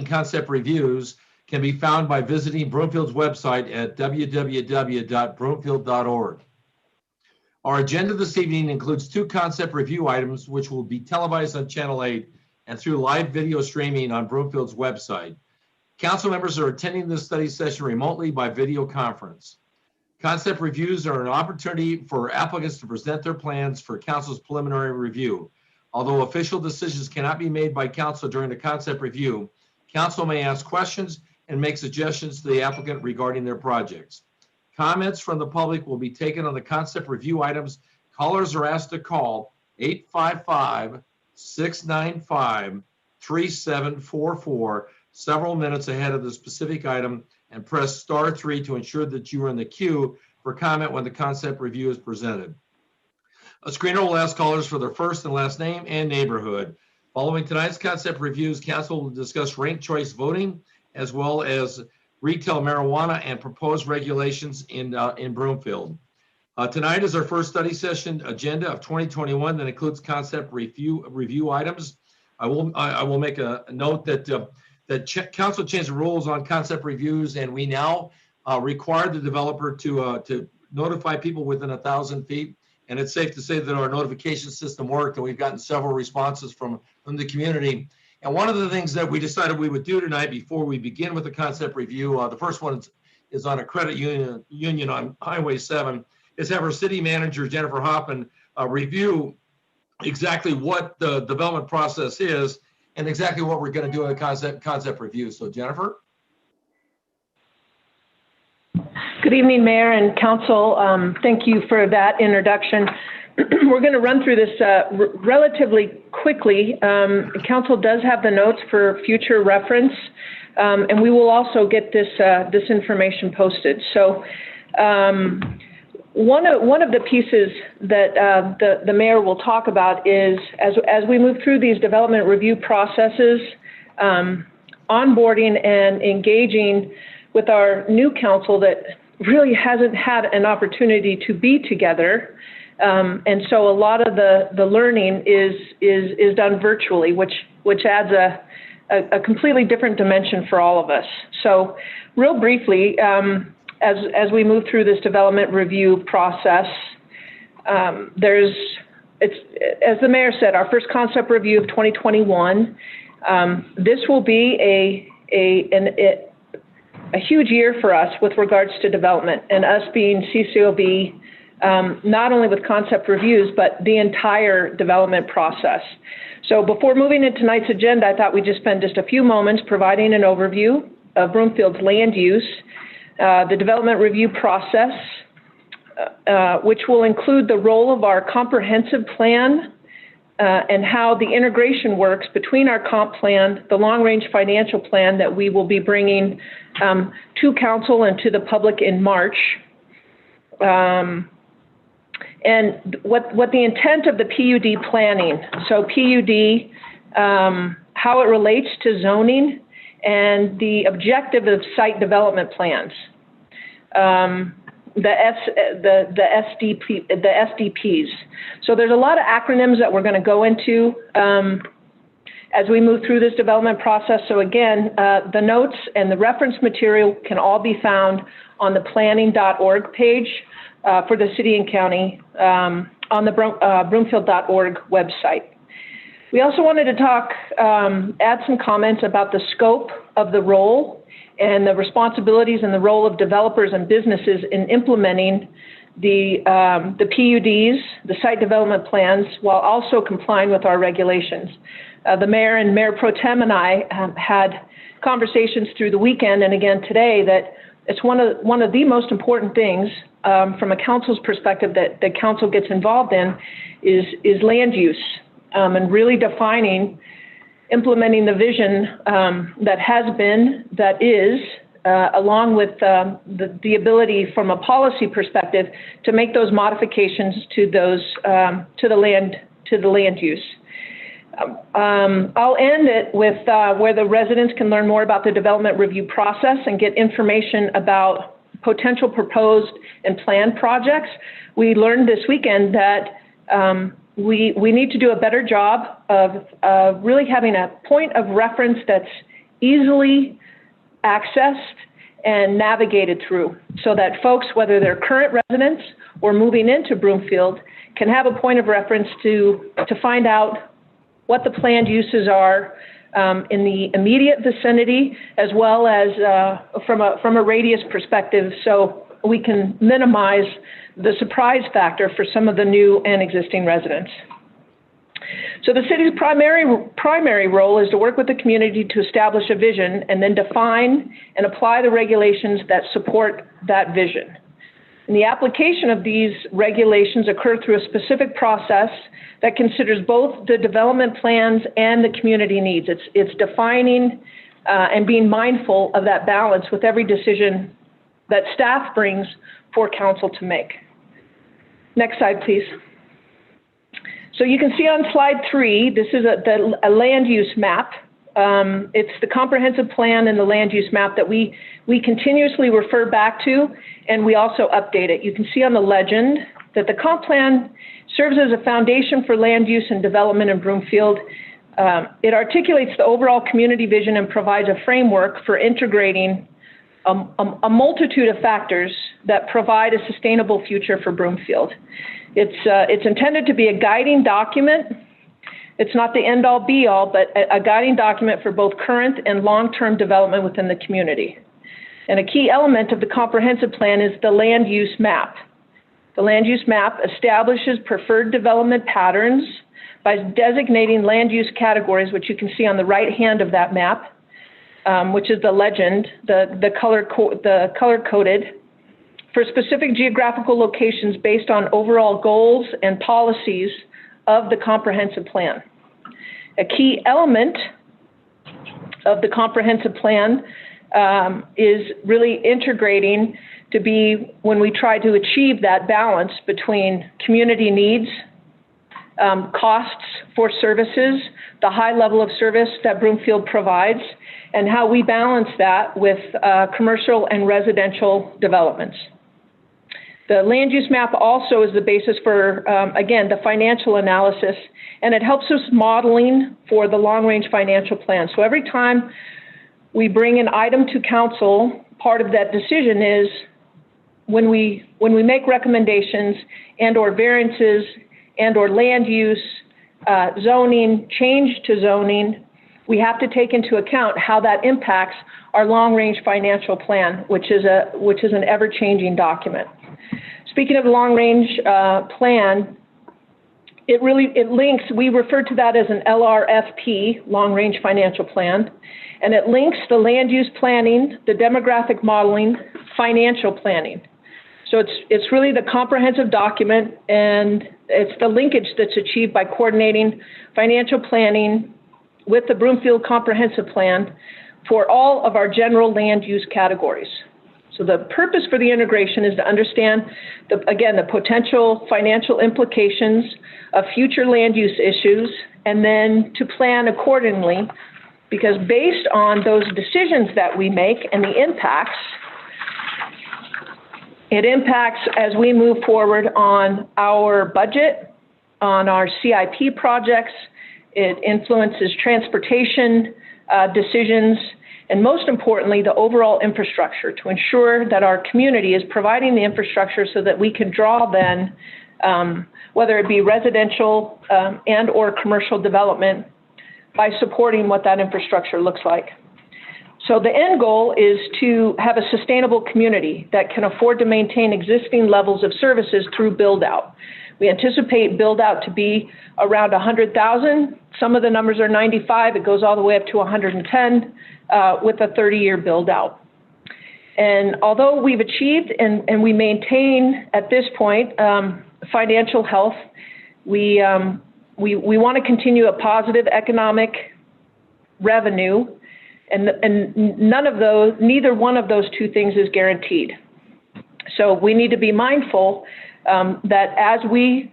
concept reviews can be found by visiting Broomfield's website at www.broomfield.org. Our agenda this evening includes 2 concept review items, which will be televised on Channel 8 and through live video streaming on Broomfield's website. Council members are attending this study session remotely by video conference. Concept reviews are an opportunity for applicants to present their plans for council's preliminary review. Although official decisions cannot be made by council during the concept review, council may ask questions and make suggestions to the applicant regarding their projects. Comments from the public will be taken on the concept review items. Callers are asked to call 855-695-3744 several minutes ahead of the specific item and press *3 to ensure that you are in the queue for comment when the concept review is presented. A screener will ask callers for their first and last name and neighborhood. Following tonight's concept reviews, council will discuss ranked choice voting as well as retail marijuana and proposed regulations in Broomfield. Tonight is our first study session agenda of 2021 that includes concept review items. I will make a note that council changed the rules on concept reviews, and we now require the developer to notify people within 1,000 feet. And it's safe to say that our notification system worked, and we've gotten several responses from the community. And one of the things that we decided we would do tonight before we begin with the concept review, the first one is on a credit union on Highway 7, is have our city manager, Jennifer Hoffman, review exactly what the development process is and exactly what we're going to do in the concept review. So Jennifer? Good evening, Mayor and Council. Thank you for that introduction. We're going to run through this relatively quickly. Council does have the notes for future reference, and we will also get this information posted. So one of the pieces that the Mayor will talk about is as we move through these development review processes, onboarding and engaging with our new council that really hasn't had an opportunity to be together. And so a lot of the learning is done virtually, which adds a completely different dimension for all of us. So real briefly, as we move through this development review process, as the Mayor said, our first concept review of 2021. This will be a huge year for us with regards to development, and us being CCOB, not only with concept reviews, but the entire development process. So before moving into tonight's agenda, I thought we'd just spend just a few moments providing an overview of Broomfield's land use, the development review process, which will include the role of our comprehensive plan and how the integration works between our comp plan, the long-range financial plan that we will be bringing to council and to the public in March. And what the intent of the PUD planning, so PUD, how it relates to zoning, and the objective of site development plans, the SDPs. So there's a lot of acronyms that we're going to go into as we move through this development process. So again, the notes and the reference material can all be found on the planning.org page for the city and county on the broomfield.org website. We also wanted to talk, add some comments about the scope of the role and the responsibilities and the role of developers and businesses in implementing the PUDs, the site development plans, while also complying with our regulations. The Mayor and Mayor Pro Tem and I had conversations through the weekend and again today that it's one of the most important things from a council's perspective that the council gets involved in is land use and really defining, implementing the vision that has been, that is, along with the ability from a policy perspective to make those modifications to those to the land use. I'll end it with where the residents can learn more about the development review process and get information about potential proposed and planned projects. We learned this weekend that we need to do a better job of really having a point of reference that's easily accessed and navigated through, so that folks, whether they're current residents or moving into Broomfield, can have a point of reference to find out what the planned uses are in the immediate vicinity, as well as from a radius perspective, so we can minimize the surprise factor for some of the new and existing residents. So the city's primary role is to work with the community to establish a vision and then define and apply the regulations that support that vision. And the application of these regulations occur through a specific process that considers both the development plans and the community needs. It's defining and being mindful of that balance with every decision that staff brings for council to make. Next slide, please. So you can see on slide 3, this is a land use map. It's the comprehensive plan and the land use map that we continuously refer back to, and we also update it. You can see on the legend that the comp plan serves as a foundation for land use and development in Broomfield. It articulates the overall community vision and provides a framework for integrating a multitude of factors that provide a sustainable future for Broomfield. It's intended to be a guiding document. It's not the end-all be-all, but a guiding document for both current and long-term development within the community. And a key element of the comprehensive plan is the land use map. The land use map establishes preferred development patterns by designating land use categories, which you can see on the right hand of that map, which is the legend, the color-coded, for specific geographical locations based on overall goals and policies of the comprehensive plan. A key element of the comprehensive plan is really integrating to be when we try to achieve that balance between community needs, costs for services, the high level of service that Broomfield provides, and how we balance that with commercial and residential developments. The land use map also is the basis for, again, the financial analysis, and it helps us modeling for the long-range financial plan. So every time we bring an item to council, part of that decision is when we make recommendations and or variances and or land use, zoning, change to zoning, we have to take into account how that impacts our long-range financial plan, which is an ever-changing document. Speaking of long-range plan, it links, we refer to that as an LRFP, long-range financial plan, and it links the land use planning, the demographic modeling, financial planning. So it's really the comprehensive document, and it's the linkage that's achieved by coordinating financial planning with the Broomfield Comprehensive Plan for all of our general land use categories. So the purpose for the integration is to understand, the potential financial implications of future land use issues, and then to plan accordingly, because based on those decisions that we make and the impacts, it impacts as we move forward on our budget, on our CIP projects. It influences transportation decisions, and most importantly, the overall infrastructure to ensure that our community is providing the infrastructure so that we can draw then, whether it be residential and or commercial development, by supporting what that infrastructure looks like. So the end goal is to have a sustainable community that can afford to maintain existing levels of services through build-out. We anticipate build-out to be around 100,000. Some of the numbers are 95. It goes all the way up to 110 with a 30-year build-out. And although we've achieved and we maintain at this point financial health, we want to continue a positive economic revenue, and neither one of those two things is guaranteed. So we need to be mindful that as we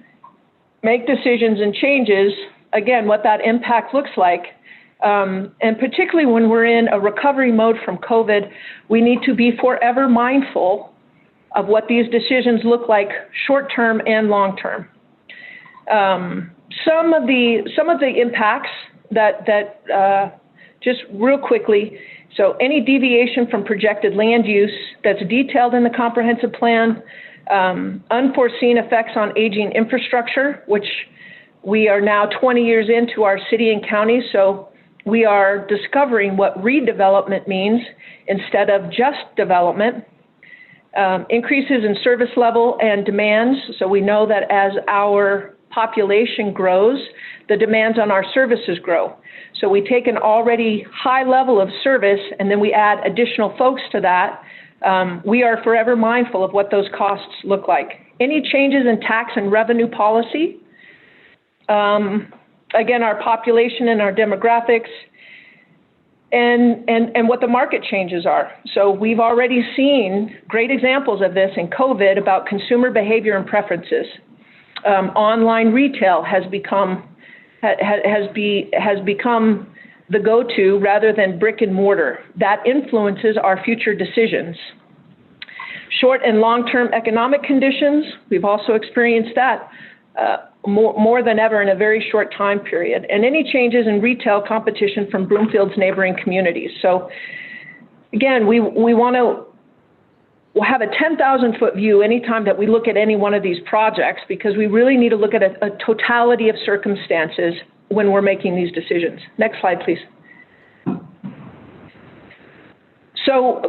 make decisions and changes, again, what that impact looks like, and particularly when we're in a recovery mode from COVID, we need to be forever mindful of what these decisions look like short-term and long-term. Some of the impacts that just real quickly, so any deviation from projected land use that's detailed in the comprehensive plan, unforeseen effects on aging infrastructure, which we are now 20 years into our city and county, so we are discovering what redevelopment means instead of just development. Increases in service level and demands, so we know that as our population grows, the demands on our services grow. So we take an already high level of service and then we add additional folks to that. We are forever mindful of what those costs look like. Any changes in tax and revenue policy, again, our population and our demographics, and what the market changes are. So we've already seen great examples of this in COVID about consumer behavior and preferences. Online retail has become the go-to rather than brick and mortar. That influences our future decisions. Short and long-term economic conditions, we've also experienced that more than ever in a very short time period, and any changes in retail competition from Broomfield's neighboring communities. So again, we want to have a 10,000-foot view anytime that we look at any one of these projects, because we really need to look at a totality of circumstances when we're making these decisions. Next slide, please. So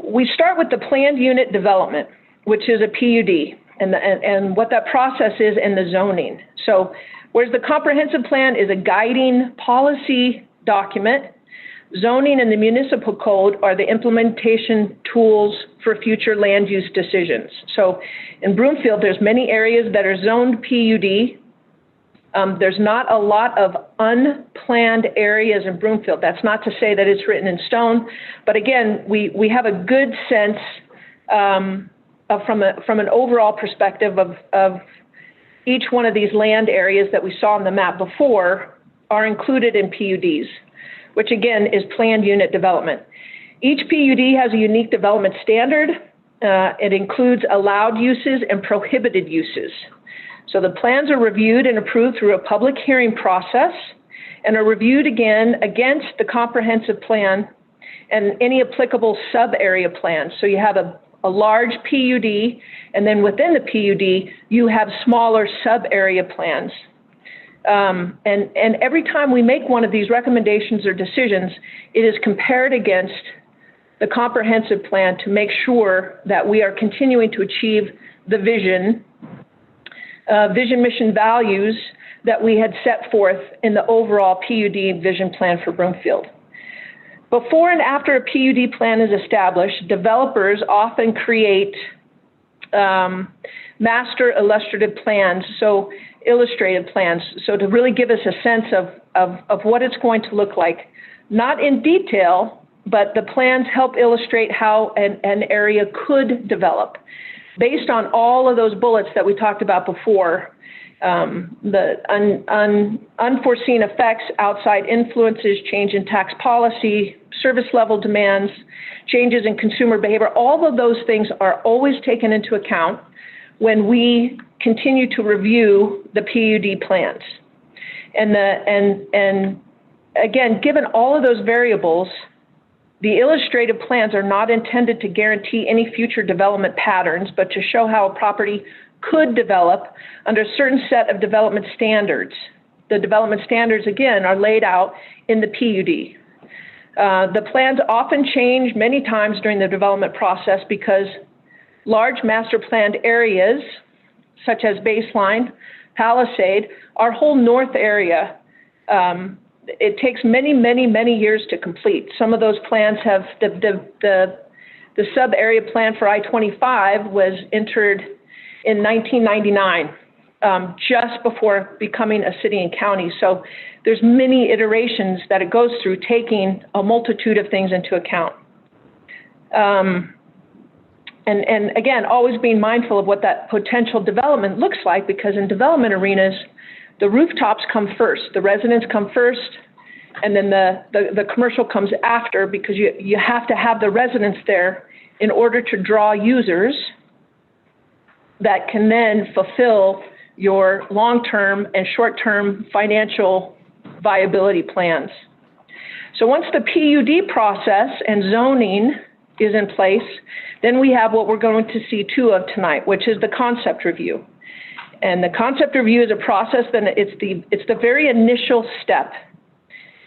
we start with the planned unit development, which is a PUD. And what that process is in the zoning. So whereas the comprehensive plan is a guiding policy document, zoning and the municipal code are the implementation tools for future land use decisions. So in Broomfield, there's many areas that are zoned PUD. There's not a lot of unplanned areas in Broomfield. That's not to say that it's written in stone, but again, we have a good sense from an overall perspective of each one of these land areas that we saw on the map before are included in PUDs, which again is planned unit development. Each PUD has a unique development standard. It includes allowed uses and prohibited uses. So the plans are reviewed and approved through a public hearing process and are reviewed again against the comprehensive plan and any applicable sub-area plans. So you have a large PUD, and then within the PUD, you have smaller sub-area plans. And every time we make one of these recommendations or decisions, it is compared against the comprehensive plan to make sure that we are continuing to achieve the vision, mission, values that we had set forth in the overall PUD vision plan for Broomfield. Before and after a PUD plan is established, developers often create master illustrative plans, so illustrative plans, so to really give us a sense of what it's going to look like. Not in detail, but the plans help illustrate how an area could develop. Based on all of those bullets that we talked about before, the unforeseen effects, outside influences, change in tax policy, service level demands, changes in consumer behavior, all of those things are always taken into account when we continue to review the PUD plans. And again, given all of those variables, the illustrative plans are not intended to guarantee any future development patterns, but to show how a property could develop under a certain set of development standards. The development standards, again, are laid out in the PUD. The plans often change many times during the development process because large master planned areas, such as Baseline, Palisade, our whole north area, it takes many, many, many years to complete. Some of those plans have, the sub-area plan for I-25 was entered in 1999, just before becoming a city and county. So there's many iterations that it goes through, taking a multitude of things into account. And again, always being mindful of what that potential development looks like, because in development arenas, the rooftops come first, the residents come first, and then the commercial comes after, because you have to have the residents there in order to draw users that can then fulfill your long-term and short-term financial viability plans. So once the PUD process and zoning is in place, then we have what we're going to see two of tonight, which is the concept review. And the concept review is a process that it's the very initial step.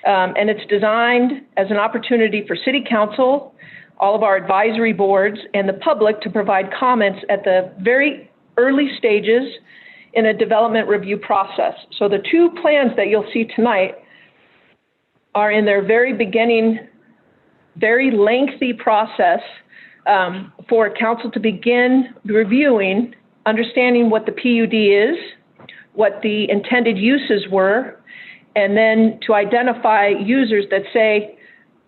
And it's designed as an opportunity for City Council, all of our advisory boards, and the public to provide comments at the very early stages in a development review process. So the two plans that you'll see tonight are in their very beginning, very lengthy process for council to begin reviewing, understanding what the PUD is, what the intended uses were, and then to identify users that say,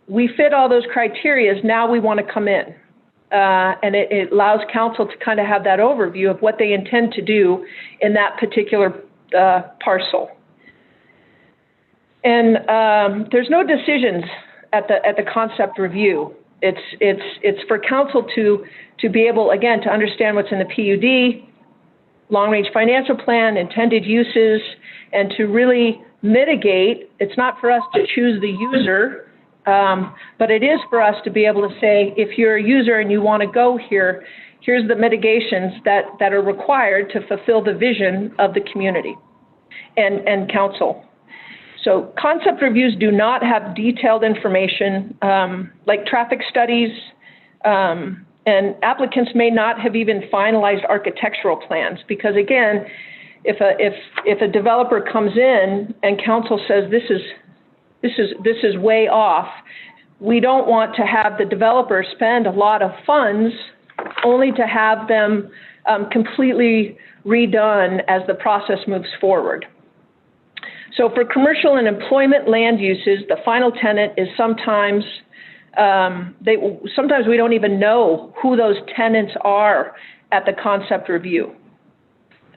we fit all those criteria, now we want to come in. And it allows council to kind of have that overview of what they intend to do in that particular parcel. And there's no decisions at the concept review. It's for council to be able, again, to understand what's in the PUD, long-range financial plan, intended uses, and to really mitigate. It's not for us to choose the user, but it is for us to be able to say, if you're a user and you want to go here, here's the mitigations that are required to fulfill the vision of the community and council. So concept reviews do not have detailed information like traffic studies, and applicants may not have even finalized architectural plans because, again, if a developer comes in and council says this is way off, we don't want to have the developer spend a lot of funds only to have them completely redone as the process moves forward. So for commercial and employment land uses, the final tenant is sometimes we don't even know who those tenants are at the concept review.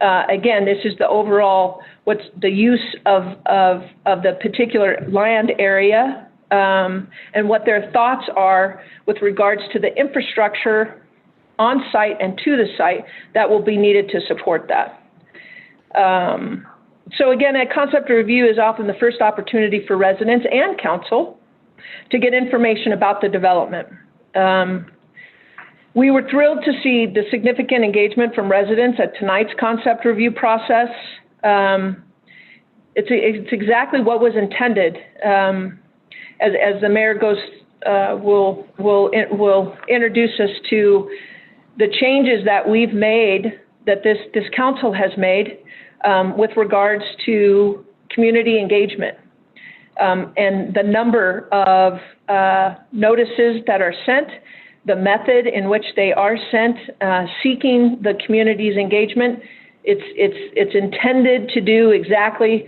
Again, this is the overall, what's the use of the particular land area and what their thoughts are with regards to the infrastructure on site and to the site that will be needed to support that. So again, a concept review is often the first opportunity for residents and council to get information about the development. We were thrilled to see the significant engagement from residents at tonight's concept review process. It's exactly what was intended. As the mayor will introduce us to the changes that we've made, that this council has made with regards to community engagement. And the number of notices that are sent, the method in which they are sent, seeking the community's engagement, it's intended to do exactly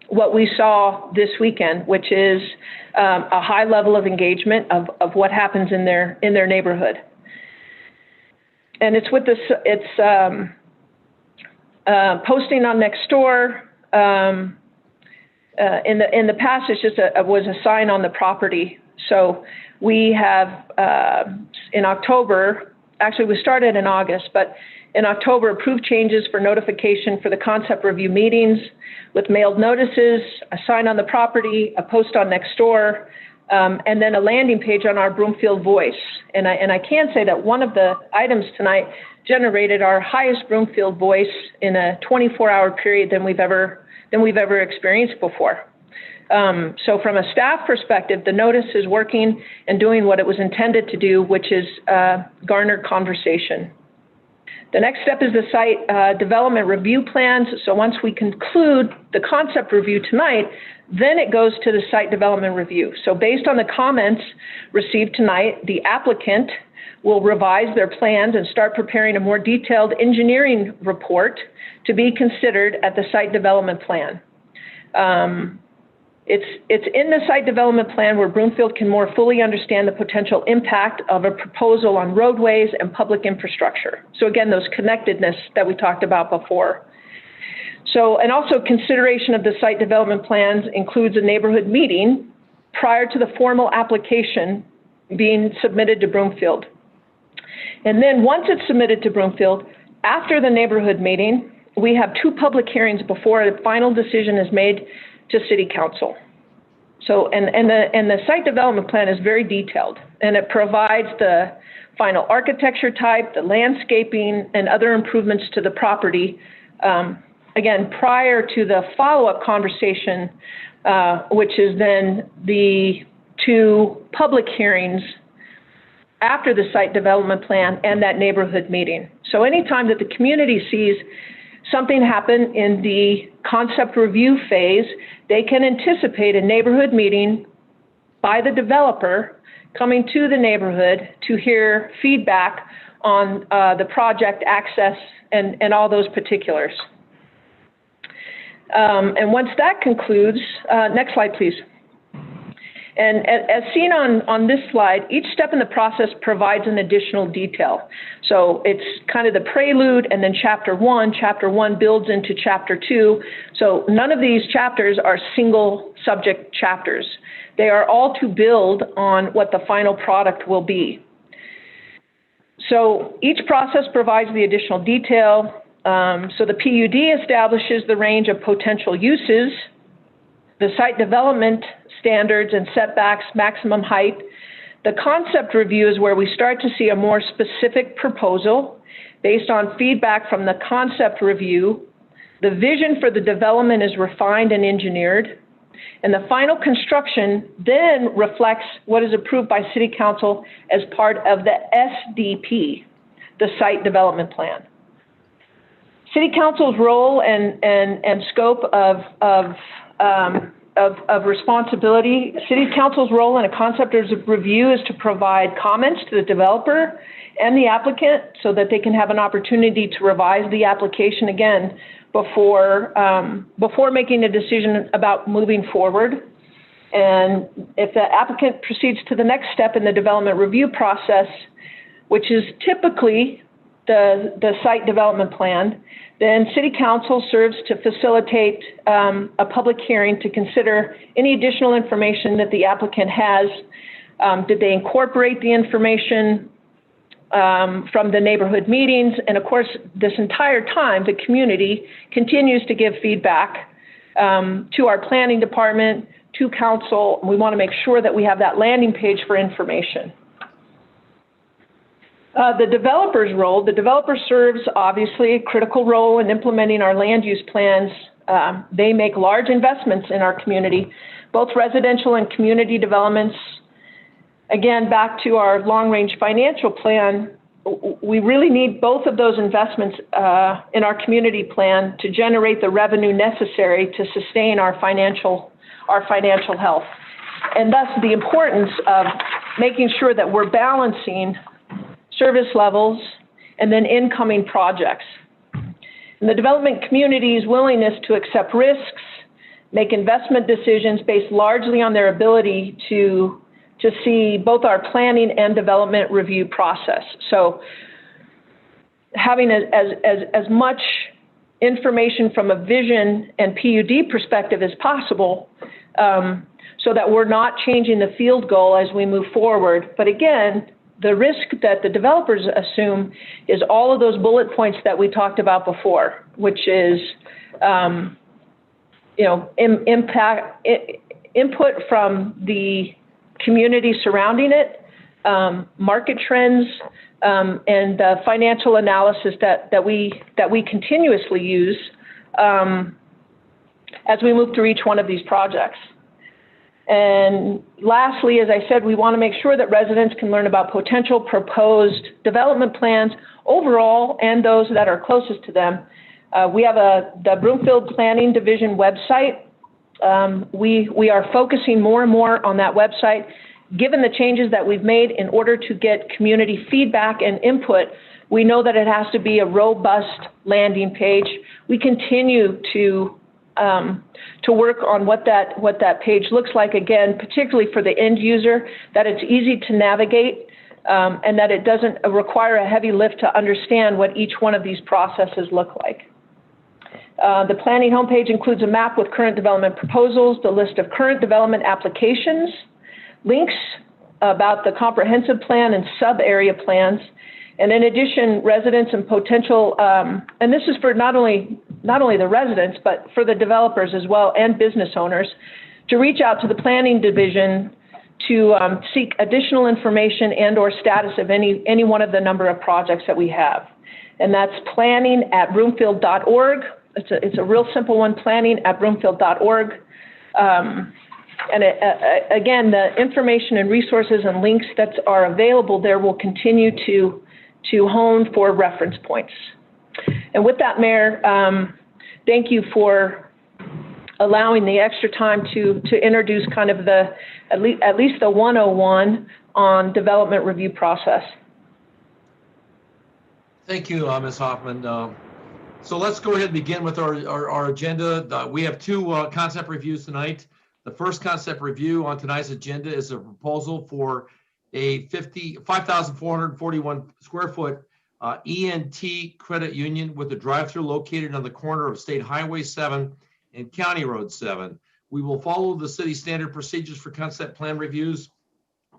what we saw this weekend, which is a high level of engagement of what happens in their neighborhood. And it's with this, it's posting on Nextdoor. In the past, it's just was a sign on the property. So we have in October, actually we started in August, but in October approved changes for notification for the concept review meetings with mailed notices, a sign on the property, a post on Nextdoor, and then a landing page on our Broomfield Voice. And I can say that one of the items tonight generated our highest Broomfield Voice in a 24-hour period than we've ever experienced before. So from a staff perspective, the notice is working and doing what it was intended to do, which is garner conversation. The next step is the site development review plans. So once we conclude the concept review tonight, then it goes to the site development review. So based on the comments received tonight, the applicant will revise their plans and start preparing a more detailed engineering report to be considered at the site development plan. It's in the site development plan where Broomfield can more fully understand the potential impact of a proposal on roadways and public infrastructure. So again, those connectedness that we talked about before. So, and also consideration of the site development plans includes a neighborhood meeting prior to the formal application being submitted to Broomfield. And then once it's submitted to Broomfield, after the neighborhood meeting, we have 2 public hearings before a final decision is made to City Council. So, and the site development plan is very detailed, and it provides the final architecture type, the landscaping, and other improvements to the property. Again, prior to the follow-up conversation, which is then the 2 public hearings after the site development plan and that neighborhood meeting. So anytime that the community sees something happen in the concept review phase, they can anticipate a neighborhood meeting by the developer coming to the neighborhood to hear feedback on the project access and all those particulars. And once that concludes, next slide, please. And as seen on this slide, each step in the process provides an additional detail. So it's kind of the prelude and then chapter 1. Chapter 1 builds into chapter 2. So none of these chapters are single subject chapters. They are all to build on what the final product will be. So each process provides the additional detail. So the PUD establishes the range of potential uses, the site development standards and setbacks, maximum height. The concept review is where we start to see a more specific proposal based on feedback from the concept review. The vision for the development is refined and engineered. And the final construction then reflects what is approved by City Council as part of the SDP, the Site Development Plan. City Council's role and scope of responsibility. City Council's role in a concept review is to provide comments to the developer and the applicant so that they can have an opportunity to revise the application again before making a decision about moving forward. And if the applicant proceeds to the next step in the development review process, which is typically the site development plan, then City Council serves to facilitate a public hearing to consider any additional information that the applicant has. Did they incorporate the information from the neighborhood meetings? And of course, this entire time, the community continues to give feedback to our planning department, to council. We want to make sure that we have that landing page for information. The developer's role, the developer serves obviously a critical role in implementing our land use plans. They make large investments in our community, both residential and community developments. Again, back to our long-range financial plan, we really need both of those investments in our community plan to generate the revenue necessary to sustain our financial health. And thus the importance of making sure that we're balancing service levels and then incoming projects. And the development community's willingness to accept risks, make investment decisions based largely on their ability to see both our planning and development review process. So having as much information from a vision and PUD perspective as possible, so that we're not changing the field goal as we move forward. But again, the risk that the developers assume is all of those bullet points that we talked about before, which is, input from the community surrounding it, market trends, and financial analysis that we continuously use as we move through each one of these projects. And lastly, as I said, we want to make sure that residents can learn about potential proposed development plans overall and those that are closest to them. We have the Broomfield Planning Division website. We are focusing more and more on that website, given the changes that we've made in order to get community feedback and input. We know that it has to be a robust landing page. We continue to work on what that page looks like, again, particularly for the end user, that it's easy to navigate and that it doesn't require a heavy lift to understand what each one of these processes look like. The planning homepage includes a map with current development proposals, the list of current development applications, links about the comprehensive plan and sub-area plans, and in addition, residents and potential, and this is for not only the residents, but for the developers as well and business owners, to reach out to the planning division to seek additional information and/or status of any one of the number of projects that we have. And that's planning@broomfield.org. It's a real simple one, planning@broomfield.org. Again, the information and resources and links that are available there will continue to hone for reference points. And with that, Mayor, thank you for allowing the extra time to introduce kind of at least the 101 on development review process. Thank you, Ms. Hoffman. So let's go ahead and begin with our agenda. We have two concept reviews tonight. The first concept review on tonight's agenda is a proposal for a 5,441 square foot ENT credit union with a drive-through located on the corner of State Highway 7 and County Road 7. We will follow the city standard procedures for concept plan reviews.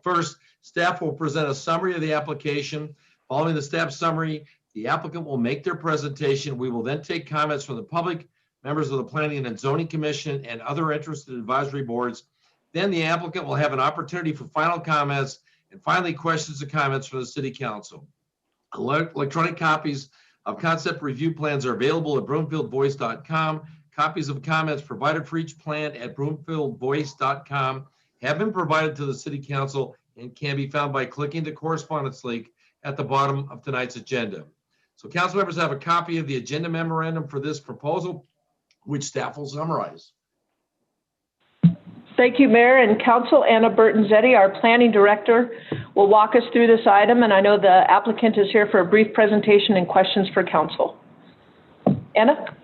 First, staff will present a summary of the application. Following the staff summary, the applicant will make their presentation. We will then take comments from the public, members of the Planning and Zoning Commission, and other interested advisory boards. Then the applicant will have an opportunity for final comments, and finally, questions and comments from the City Council. Electronic copies of concept review plans are available at broomfieldvoice.com. Copies of comments provided for each plan at broomfieldvoice.com have been provided to the City Council and can be found by clicking the correspondence link at the bottom of tonight's agenda. So council members have a copy of the agenda memorandum for this proposal, which staff will summarize. Thank you, Mayor and Council. Anna Burton-Zetti, our Planning Director, will walk us through this item, and I know the applicant is here for a brief presentation and questions for Council. Anna?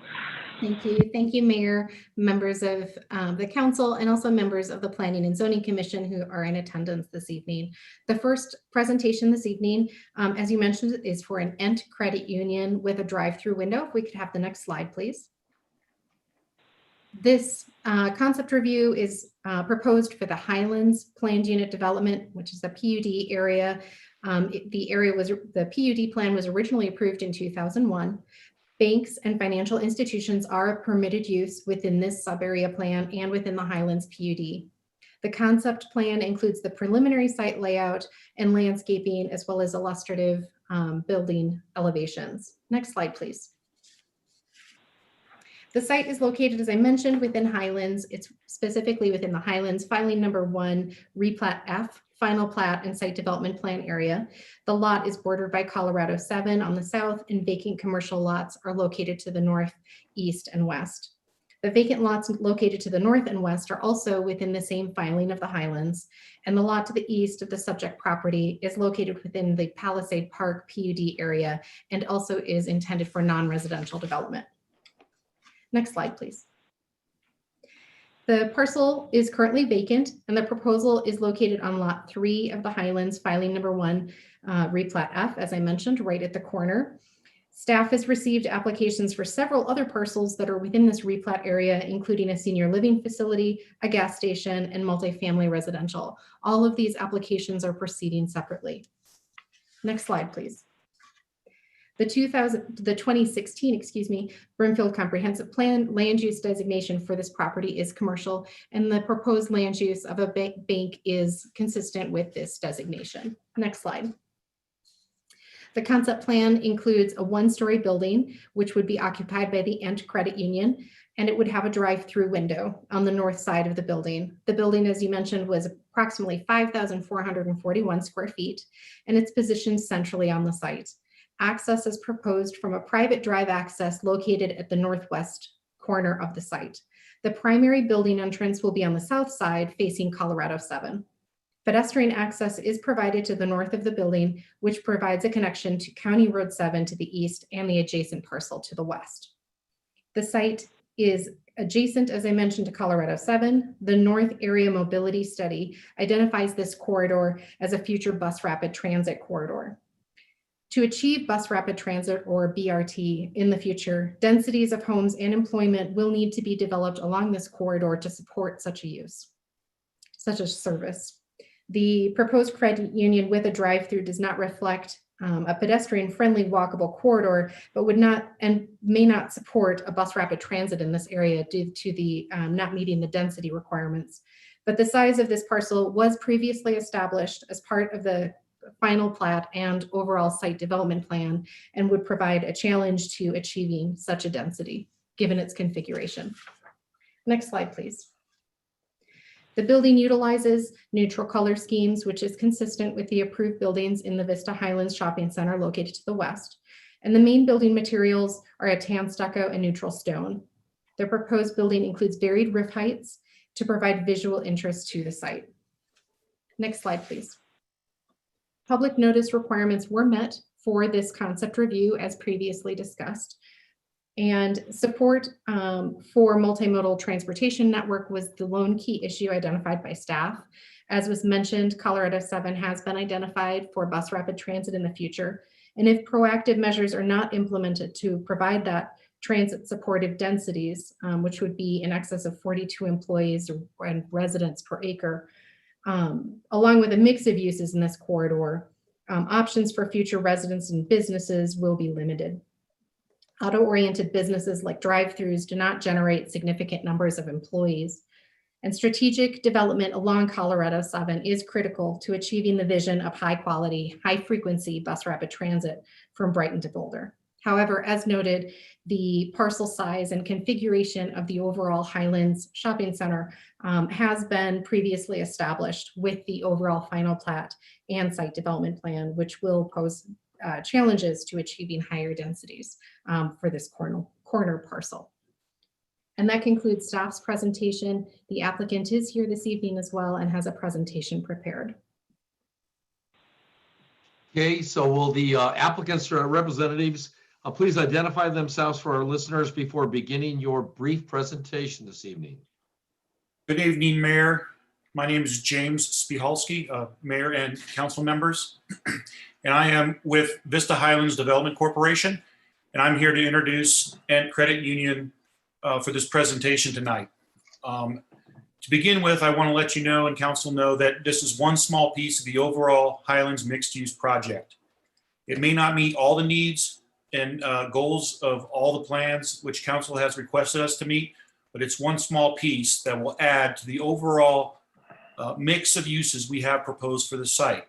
Thank you, Mayor, members of the Council, and also members of the Planning and Zoning Commission who are in attendance this evening. The first presentation this evening, as you mentioned, is for an ENT credit union with a drive-through window. If we could have the next slide, please. This concept review is proposed for the Highlands Planned Unit Development, which is a PUD area. The PUD plan was originally approved in 2001. Banks and financial institutions are a permitted use within this sub-area plan and within the Highlands PUD. The concept plan includes the preliminary site layout and landscaping, as well as illustrative building elevations. Next slide, please. The site is located, as I mentioned, within Highlands. It's specifically within the Highlands Filing Number 1, Replat F, Final Plat and Site Development Plan area. The lot is bordered by Colorado 7 on the south, and vacant commercial lots are located to the north, east, and west. The vacant lots located to the north and west are also within the same filing of the Highlands, and the lot to the east of the subject property is located within the Palisade Park PUD area and also is intended for non-residential development. Next slide, please. The parcel is currently vacant, and the proposal is located on Lot 3 of the Highlands Filing Number 1, Replat F, as I mentioned, right at the corner. Staff has received applications for several other parcels that are within this replat area, including a senior living facility, a gas station, and multifamily residential. All of these applications are proceeding separately. Next slide, please. The 2016, Broomfield Comprehensive Plan land use designation for this property is commercial, and the proposed land use of a bank is consistent with this designation. Next slide. The concept plan includes a one-story building, which would be occupied by the ENT Credit Union, and it would have a drive-through window on the north side of the building. The building, as you mentioned, was approximately 5,441 square feet, and it's positioned centrally on the site. Access is proposed from a private drive access located at the northwest corner of the site. The primary building entrance will be on the south side facing Colorado 7. Pedestrian access is provided to the north of the building, which provides a connection to County Road 7 to the east and the adjacent parcel to the west. The site is adjacent, as I mentioned, to Colorado 7. The North Area Mobility Study identifies this corridor as a future bus rapid transit corridor. To achieve bus rapid transit, or BRT, in the future, densities of homes and employment will need to be developed along this corridor to support such a use, such a service. The proposed credit union with a drive-through does not reflect a pedestrian-friendly walkable corridor, but would not and may not support a bus rapid transit in this area due to the not meeting the density requirements. But the size of this parcel was previously established as part of the final plat and overall site development plan and would provide a challenge to achieving such a density given its configuration. Next slide, please. The building utilizes neutral color schemes, which is consistent with the approved buildings in the Vista Highlands Shopping Center located to the west. And the main building materials are a tan stucco and neutral stone. The proposed building includes varied roof heights to provide visual interest to the site. Next slide, please. Public notice requirements were met for this concept review as previously discussed. And support for multimodal transportation network was the lone key issue identified by staff. As was mentioned, Colorado 7 has been identified for bus rapid transit in the future. And if proactive measures are not implemented to provide that transit supportive densities, which would be in excess of 42 employees and residents per acre, along with a mix of uses in this corridor, options for future residents and businesses will be limited. Auto-oriented businesses like drive-throughs do not generate significant numbers of employees. And strategic development along Colorado 7 is critical to achieving the vision of high-quality, high-frequency bus rapid transit from Brighton to Boulder. However, as noted, the parcel size and configuration of the overall Highlands Shopping Center has been previously established with the overall final plat and site development plan, which will pose challenges to achieving higher densities for this corner parcel. And that concludes staff's presentation. The applicant is here this evening as well and has a presentation prepared. Okay, so will the applicants or representatives please identify themselves for our listeners before beginning your brief presentation this evening. Good evening, Mayor. My name is James Spihalski, Mayor and council members, and I am with Vista Highlands Development Corporation, and I'm here to introduce Ent Credit Union for this presentation tonight. To begin with, I want to let you know and council know that this is one small piece of the overall Highlands mixed-use project. It may not meet all the needs and goals of all the plans which council has requested us to meet, but it's one small piece that will add to the overall mix of uses we have proposed for the site,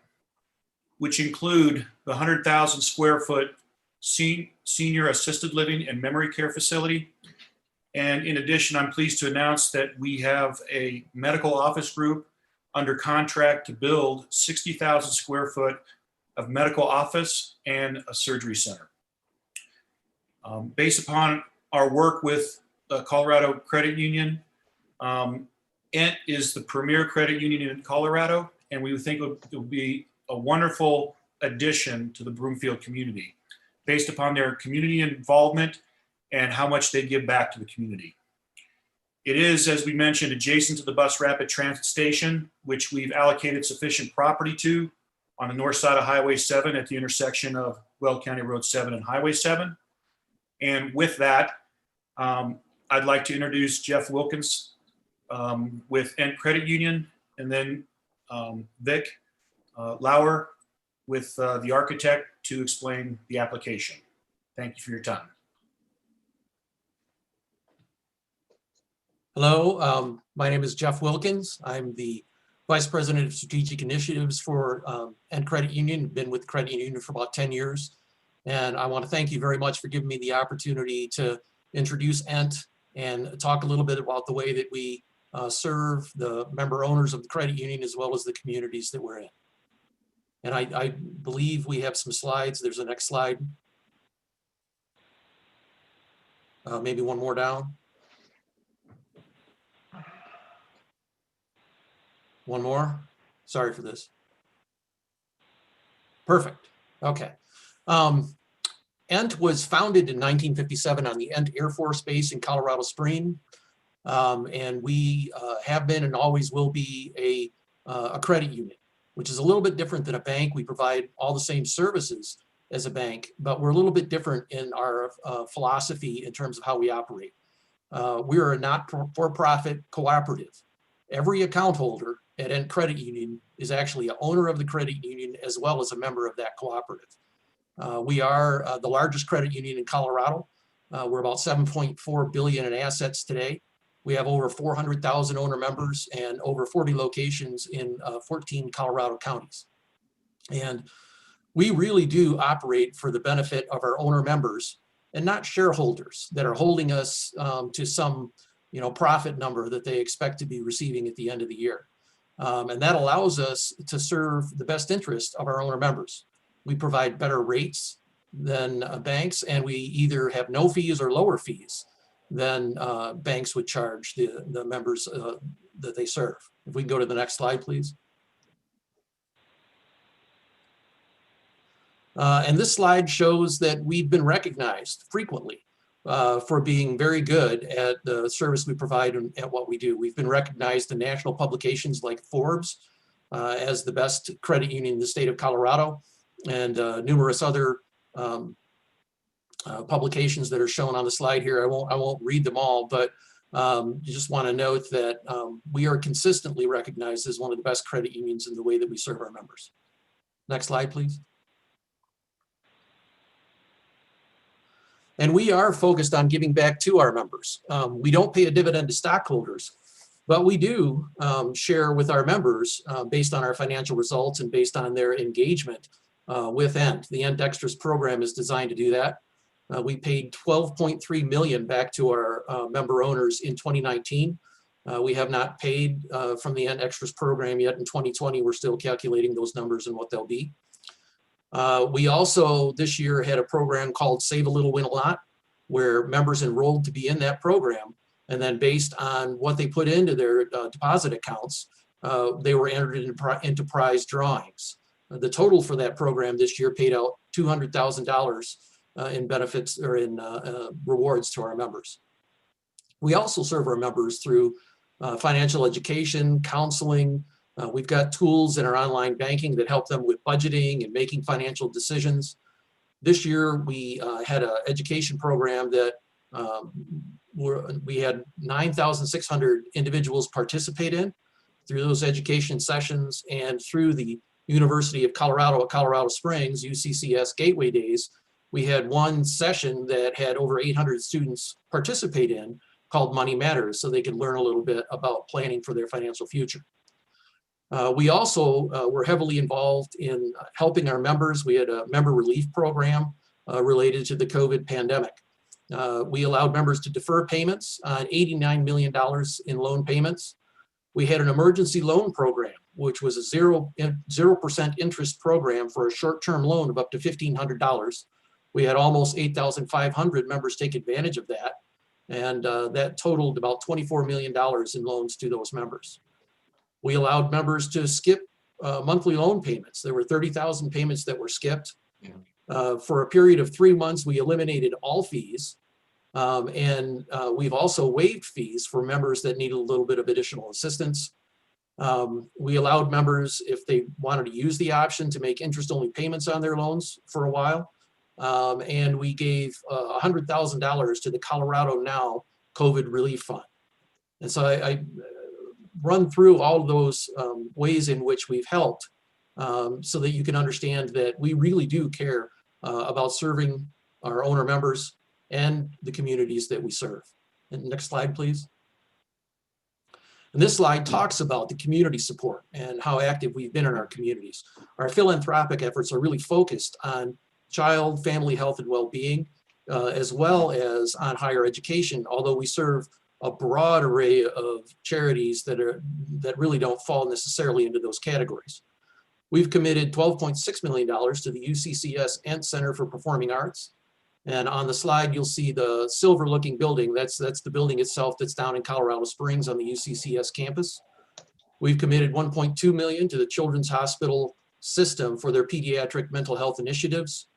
which include the 100,000 square foot senior assisted living and memory care facility. And in addition, I'm pleased to announce that we have a medical office group under contract to build 60,000 square foot of medical office and a surgery center. Based upon our work with the Colorado Credit Union, Ent is the premier credit union in Colorado, and we would think it would be a wonderful addition to the Broomfield community based upon their community involvement and how much they give back to the community. It is, as we mentioned, adjacent to the bus rapid transit station, which we've allocated sufficient property to on the north side of Highway 7 at the intersection of Weld County Road 7 and Highway 7. And with that, I'd like to introduce Jeff Wilkins with Ent Credit Union, and then Vic Lauer with the architect to explain the application. Thank you for your time. Hello, my name is Jeff Wilkins. I'm the Vice President of Strategic Initiatives for Ent Credit Union. Been with Credit Union for about 10 years. And I want to thank you very much for giving me the opportunity to introduce Ent and talk a little bit about the way that we serve the member owners of the credit union as well as the communities that we're in. And I believe we have some slides. There's a next slide. Maybe one more down. One more. Sorry for this. Perfect. Okay. Ent was founded in 1957 on the Ent Air Force Base in Colorado Springs. And we have been and always will be a credit union, which is a little bit different than a bank. We provide all the same services as a bank, but we're a little bit different in our philosophy in terms of how we operate. We are a not-for-profit cooperative. Every account holder at Ent Credit Union is actually an owner of the credit union as well as a member of that cooperative. We are the largest credit union in Colorado. We're about 7.4 billion in assets today. We have over 400,000 owner members and over 40 locations in 14 Colorado counties. And we really do operate for the benefit of our owner members and not shareholders that are holding us to some profit number that they expect to be receiving at the end of the year. And that allows us to serve the best interest of our owner members. We provide better rates than banks, and we either have no fees or lower fees than banks would charge the members that they serve. If we can go to the next slide, please. And this slide shows that we've been recognized frequently for being very good at the service we provide and at what we do. We've been recognized in national publications like Forbes as the best credit union in the state of Colorado, and numerous other publications that are shown on the slide here. I won't read them all, but just want to note that we are consistently recognized as one of the best credit unions in the way that we serve our members. Next slide, please. And we are focused on giving back to our members. We don't pay a dividend to stockholders, but we do share with our members based on our financial results and based on their engagement with END. The END Extras program is designed to do that. We paid $12.3 million back to our member owners in 2019. We have not paid from the END Extras program yet in 2020. We're still calculating those numbers and what they'll be. We also this year had a program called Save a Little, Win a Lot, where members enrolled to be in that program, and then based on what they put into their deposit accounts, they were entered into prize drawings. The total for that program this year paid out $200,000 in benefits or in rewards to our members. We also serve our members through financial education, counseling. We've got tools in our online banking that help them with budgeting and making financial decisions. This year, we had an education program that we had 9,600 individuals participate in through those education sessions, and through the University of Colorado at Colorado Springs, UCCS Gateway Days, we had one session that had over 800 students participate in called Money Matters, so they could learn a little bit about planning for their financial future. We also were heavily involved in helping our members. We had a member relief program related to the COVID pandemic. We allowed members to defer payments on $89 million in loan payments. We had an emergency loan program, which was a 0% interest program for a short-term loan of up to $1,500. We had almost 8,500 members take advantage of that, and that totaled about $24 million in loans to those members. We allowed members to skip monthly loan payments. There were 30,000 payments that were skipped. For a period of 3 months, we eliminated all fees. And we've also waived fees for members that needed a little bit of additional assistance. We allowed members, if they wanted to use the option, to make interest-only payments on their loans for a while. And we gave $100,000 to the Colorado Now COVID Relief Fund. And so I run through all of those ways in which we've helped so that you can understand that we really do care about serving our owner members and the communities that we serve. And next slide, please. And this slide talks about the community support and how active we've been in our communities. Our philanthropic efforts are really focused on child, family health, and well-being, as well as on higher education, although we serve a broad array of charities that really don't fall necessarily into those categories. We've committed $12.6 million to the UCCS END Center for Performing Arts. And on the slide, you'll see the silver-looking building. That's the building itself that's down in Colorado Springs on the UCCS campus. We've committed $1.2 million to the Children's Hospital System for their pediatric mental health initiatives.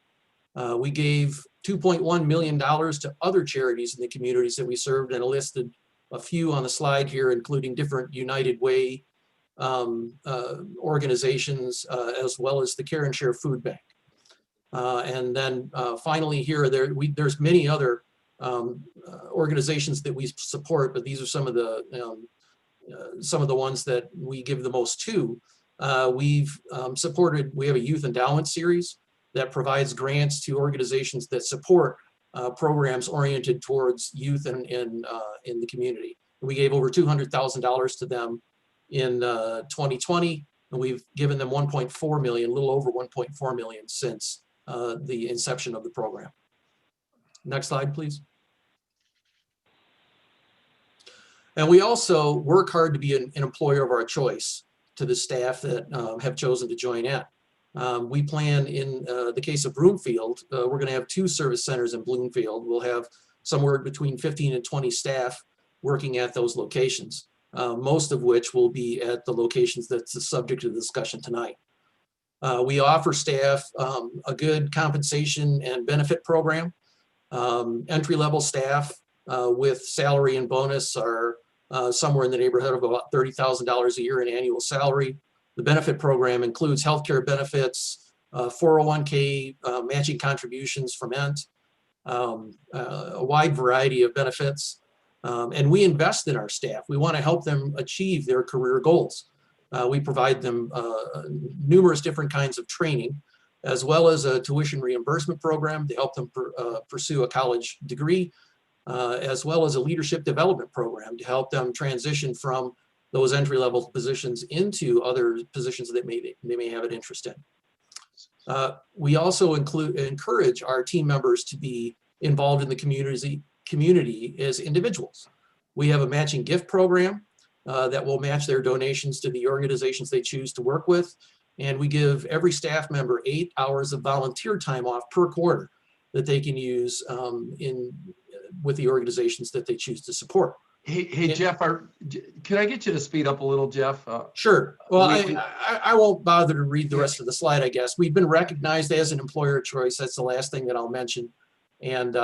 We gave $2.1 million to other charities in the communities that we served, and I listed a few on the slide here, including different United Way organizations, as well as the Care and Share Food Bank. And then finally here, there's many other organizations that we support, but these are some of the ones that we give the most to. We have a youth endowment series that provides grants to organizations that support programs oriented towards youth and in the community. We gave over $200,000 to them in 2020, and we've given them 1.4 million, a little over 1.4 million since the inception of the program. Next slide, please. And we also work hard to be an employer of our choice to the staff that have chosen to join in. We plan in the case of Bloomfield, we're going to have 2 service centers in Bloomfield. We'll have somewhere between 15 and 20 staff working at those locations, most of which will be at the locations that's the subject of the discussion tonight. We offer staff a good compensation and benefit program. Entry-level staff with salary and bonus are somewhere in the neighborhood of about $30,000 a year in annual salary. The benefit program includes healthcare benefits, 401k matching contributions from ENT, a wide variety of benefits. And we invest in our staff. We want to help them achieve their career goals. We provide them numerous different kinds of training, as well as a tuition reimbursement program to help them pursue a college degree, as well as a leadership development program to help them transition from those entry-level positions into other positions that they may have an interest in. We also encourage our team members to be involved in the community as individuals. We have a matching gift program that will match their donations to the organizations they choose to work with. And we give every staff member 8 hours of volunteer time off per quarter that they can use with the organizations that they choose to support. Hey, Jeff, can I get you to speed up a little, Jeff? Sure. Well, I won't bother to read the rest of the slide, I guess. We've been recognized as an employer of choice. That's the last thing that I'll mention. And,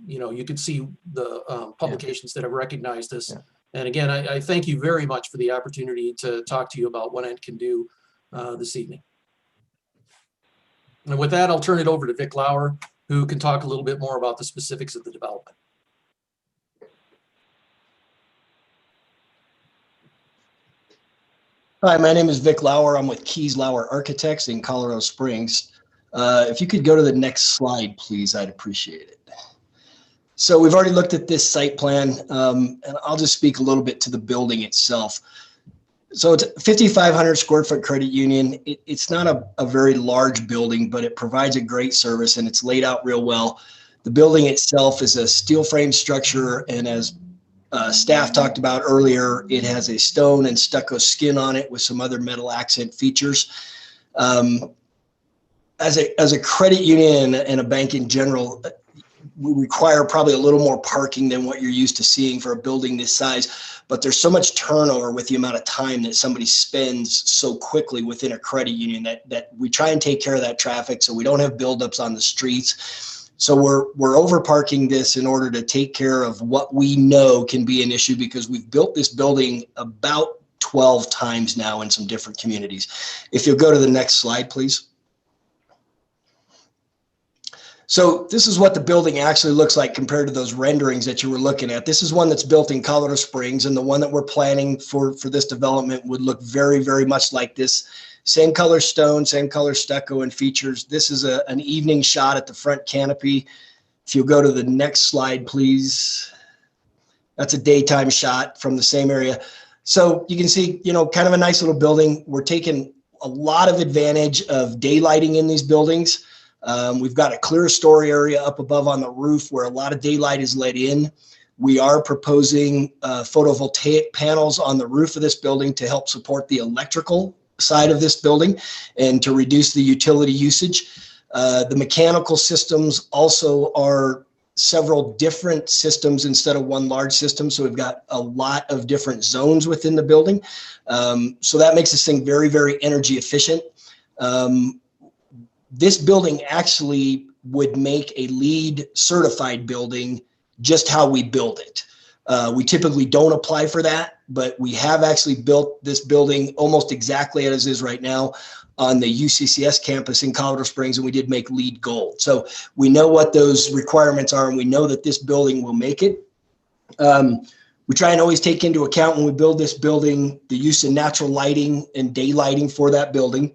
you know, you can see the publications that have recognized us. Yeah. And again, I thank you very much for the opportunity to talk to you about what ENT can do this evening. And with that, I'll turn it over to Vic Lauer, who can talk a little bit more about the specifics of the development. Hi, my name is Vic Lauer. I'm with Keys Lauer Architects in Colorado Springs. If you could go to the next slide, please, I'd appreciate it. So we've already looked at this site plan, and I'll just speak a little bit to the building itself. So it's a 5,500 square foot credit union. It's not a very large building, but it provides a great service and it's laid out real well. The building itself is a steel frame structure, and as staff talked about earlier, it has a stone and stucco skin on it with some other metal accent features. As a credit union and a bank in general, we require probably a little more parking than what you're used to seeing for a building this size, but there's so much turnover with the amount of time that somebody spends so quickly within a credit union that we try and take care of that traffic so we don't have buildups on the streets. So we're over parking this in order to take care of what we know can be an issue, because we've built this building about 12 times now in some different communities. If you'll go to the next slide, please. So this is what the building actually looks like compared to those renderings that you were looking at. This is one that's built in Colorado Springs, and the one that we're planning for this development would look very, very much like this. Same color stone, same color stucco and features. This is an evening shot at the front canopy. If you'll go to the next slide, please. That's a daytime shot from the same area. So you can see, you know, kind of a nice little building. We're taking a lot of advantage of daylighting in these buildings. We've got a clear story area up above on the roof where a lot of daylight is let in. We are proposing photovoltaic panels on the roof of this building to help support the electrical side of this building and to reduce the utility usage. The mechanical systems also are several different systems instead of one large system. So we've got a lot of different zones within the building. So that makes this thing very, very energy efficient. This building actually would make a LEED certified building just how we build it. We typically don't apply for that, but we have actually built this building almost exactly as is right now on the UCCS campus in Colorado Springs, and we did make LEED Gold. So we know what those requirements are, and we know that this building will make it. We try and always take into account when we build this building the use of natural lighting and day lighting for that building.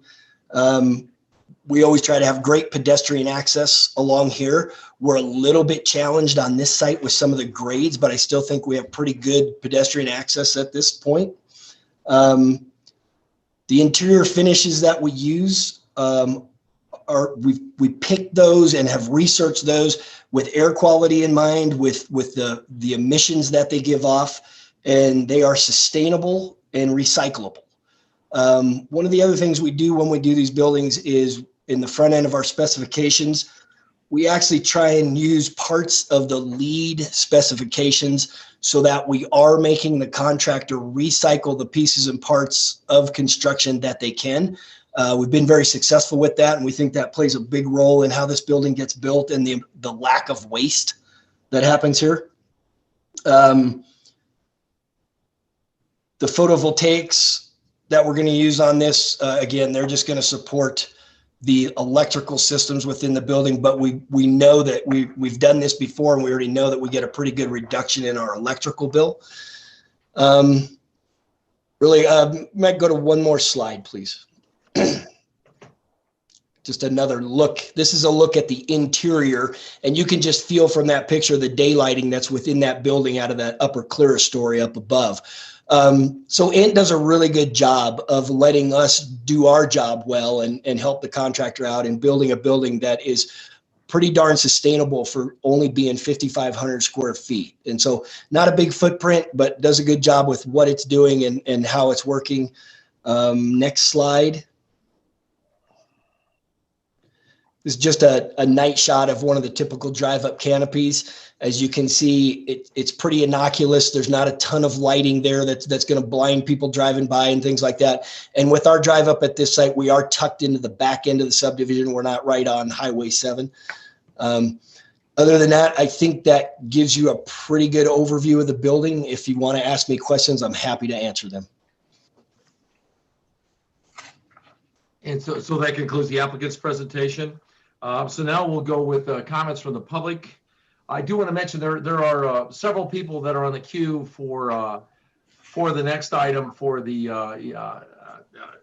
we always try to have great pedestrian access along here. We're a little bit challenged on this site with some of the grades, but I still think we have pretty good pedestrian access at this point. The interior finishes that we use we picked those and have researched those with air quality in mind, with the emissions that they give off, and they are sustainable and recyclable. One of the other things we do when we do these buildings is in the front end of our specifications, we actually try and use parts of the LEED specifications so that we are making the contractor recycle the pieces and parts of construction that they can. We've been very successful with that, and we think that plays a big role in how this building gets built and the lack of waste that happens here. The photovoltaics that we're going to use on this, again, they're just going to support the electrical systems within the building, but we know that we've done this before, and we already know that we get a pretty good reduction in our electrical bill. Might go to one more slide, please. Just another look. This is a look at the interior, and you can just feel from that picture the daylighting that's within that building out of that upper clerestory up above. So Ant does a really good job of letting us do our job well and help the contractor out in building a building that is pretty darn sustainable for only being 5,500 square feet. And so not a big footprint, but does a good job with what it's doing and how it's working. Next slide. This is just a night shot of one of the typical drive-up canopies. As you can see, it's pretty innocuous. There's not a ton of lighting there that's going to blind people driving by and things like that. And with our drive-up at this site, we are tucked into the back end of the subdivision. We're not right on Highway 7. Other than that, I think that gives you a pretty good overview of the building. If you want to ask me questions, I'm happy to answer them. And so that concludes the applicant's presentation. So now we'll go with comments from the public. I do want to mention there are several people that are on the queue for the next item for the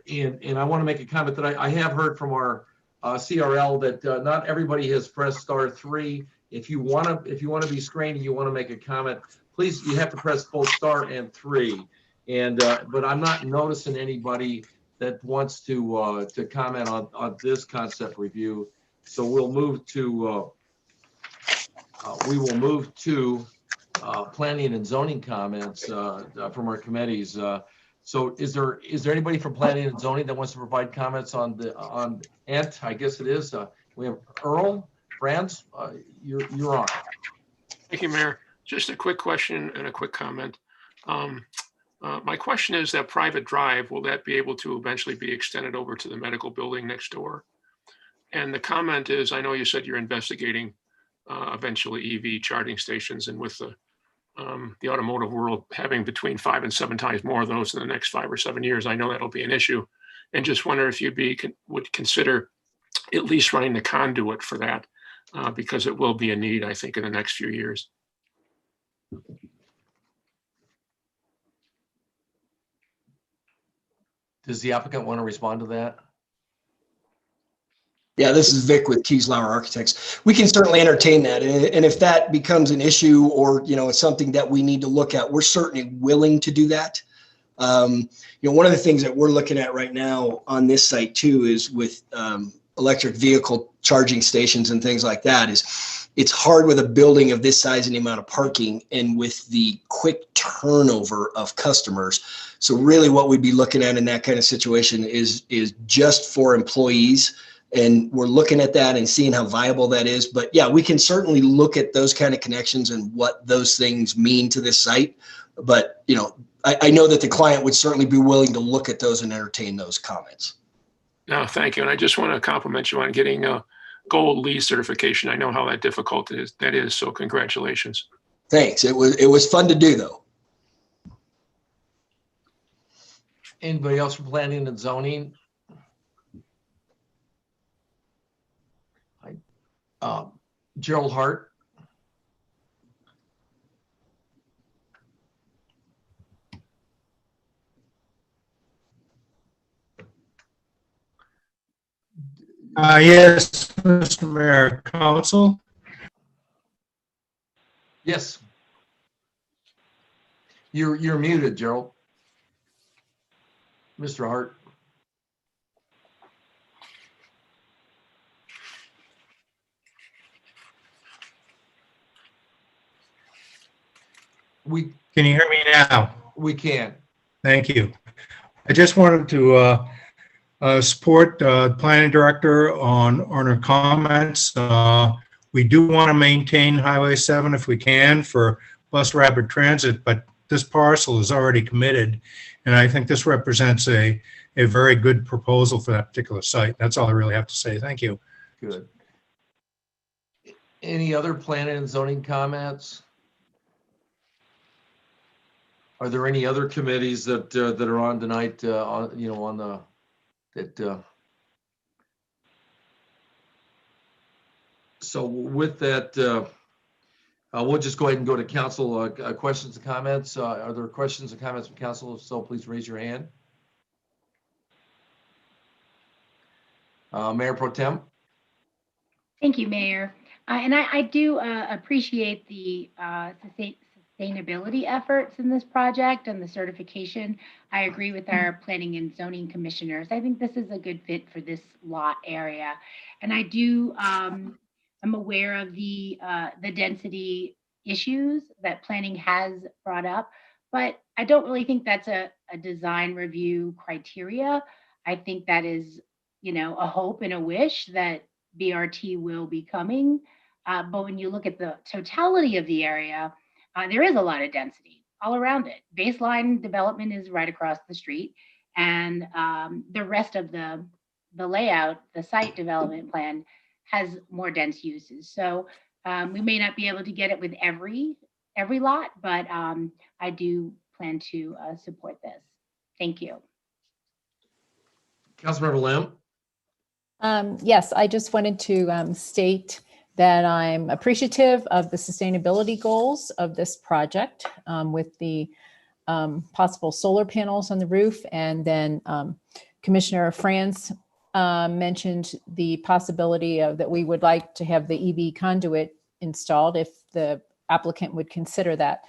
and I want to make a comment that I have heard from our CRL that not everybody has pressed *3. If you want to be screened and you want to make a comment, please, you have to press both star and 3. And but I'm not noticing anybody that wants to comment on this concept review. So we'll move to we will move to planning and zoning comments from our committees. So is there anybody from planning and zoning that wants to provide comments on Ant? I guess it is. We have Earl Franz. You're on. Thank you, Mayor. Just a quick question and a quick comment. My question is that private drive, will that be able to eventually be extended over to the medical building next door? And the comment is, I know you said you're investigating eventually EV charging stations, and with the automotive world having between 5 and 7 times more of those in the next 5 or 7 years, I know that'll be an issue. And just wonder if would consider at least running the conduit for that, because it will be a need, I think, in the next few years. Does the applicant want to respond to that? Yeah, this is Vic with Kieslauer Architects. We can certainly entertain that. And if that becomes an issue or, it's something that we need to look at, we're certainly willing to do that. One of the things that we're looking at right now on this site too is with electric vehicle charging stations and things like that is it's hard with a building of this size and the amount of parking and with the quick turnover of customers. So really what we'd be looking at in that kind of situation is just for employees. And we're looking at that and seeing how viable that is. But yeah, we can certainly look at those kind of connections and what those things mean to this site. But, I know that the client would certainly be willing to look at those and entertain those comments. No, thank you. And I just want to compliment you on getting a gold LEED certification. I know how difficult that is. So congratulations. Thanks. It was fun to do though. Anybody else from planning and zoning? Gerald Hart. Yes, Mr. Mayor, Council. Yes. You're muted, Gerald. Mr. Hart. We Can you hear me now? can. Thank you. I just wanted to support planning director on her comments. We do want to maintain Highway 7 if we can for bus rapid transit, but this parcel is already committed. And I think this represents a very good proposal for that particular site. That's all I really have to say. Thank you. Good. Any other planning and zoning comments? Are there any other committees that are on tonight, on the, so with that, we'll just go ahead and go to council, questions and comments. Are there questions and comments from council? If so, please raise your hand. Mayor Pro Tem. Thank you, Mayor. And I do appreciate the sustainability efforts in this project and the certification. I agree with our planning and zoning commissioners. I think this is a good fit for this lot area. And I do, I'm aware of the density issues that planning has brought up, but I don't really think that's a design review criteria. I think that is, a hope and a wish that BRT will be coming. But when you look at the totality of the area, there is a lot of density all around it. Baseline development is right across the street, and the rest of the layout, the site development plan, has more dense uses. So we may not be able to get it with every lot, but I do plan to support this. Thank you. Councilmember Lamb. Yes, I just wanted to state that I'm appreciative of the sustainability goals of this project with the possible solar panels on the roof. And then Commissioner Franz mentioned the possibility of that we would like to have the EV conduit installed if the applicant would consider that.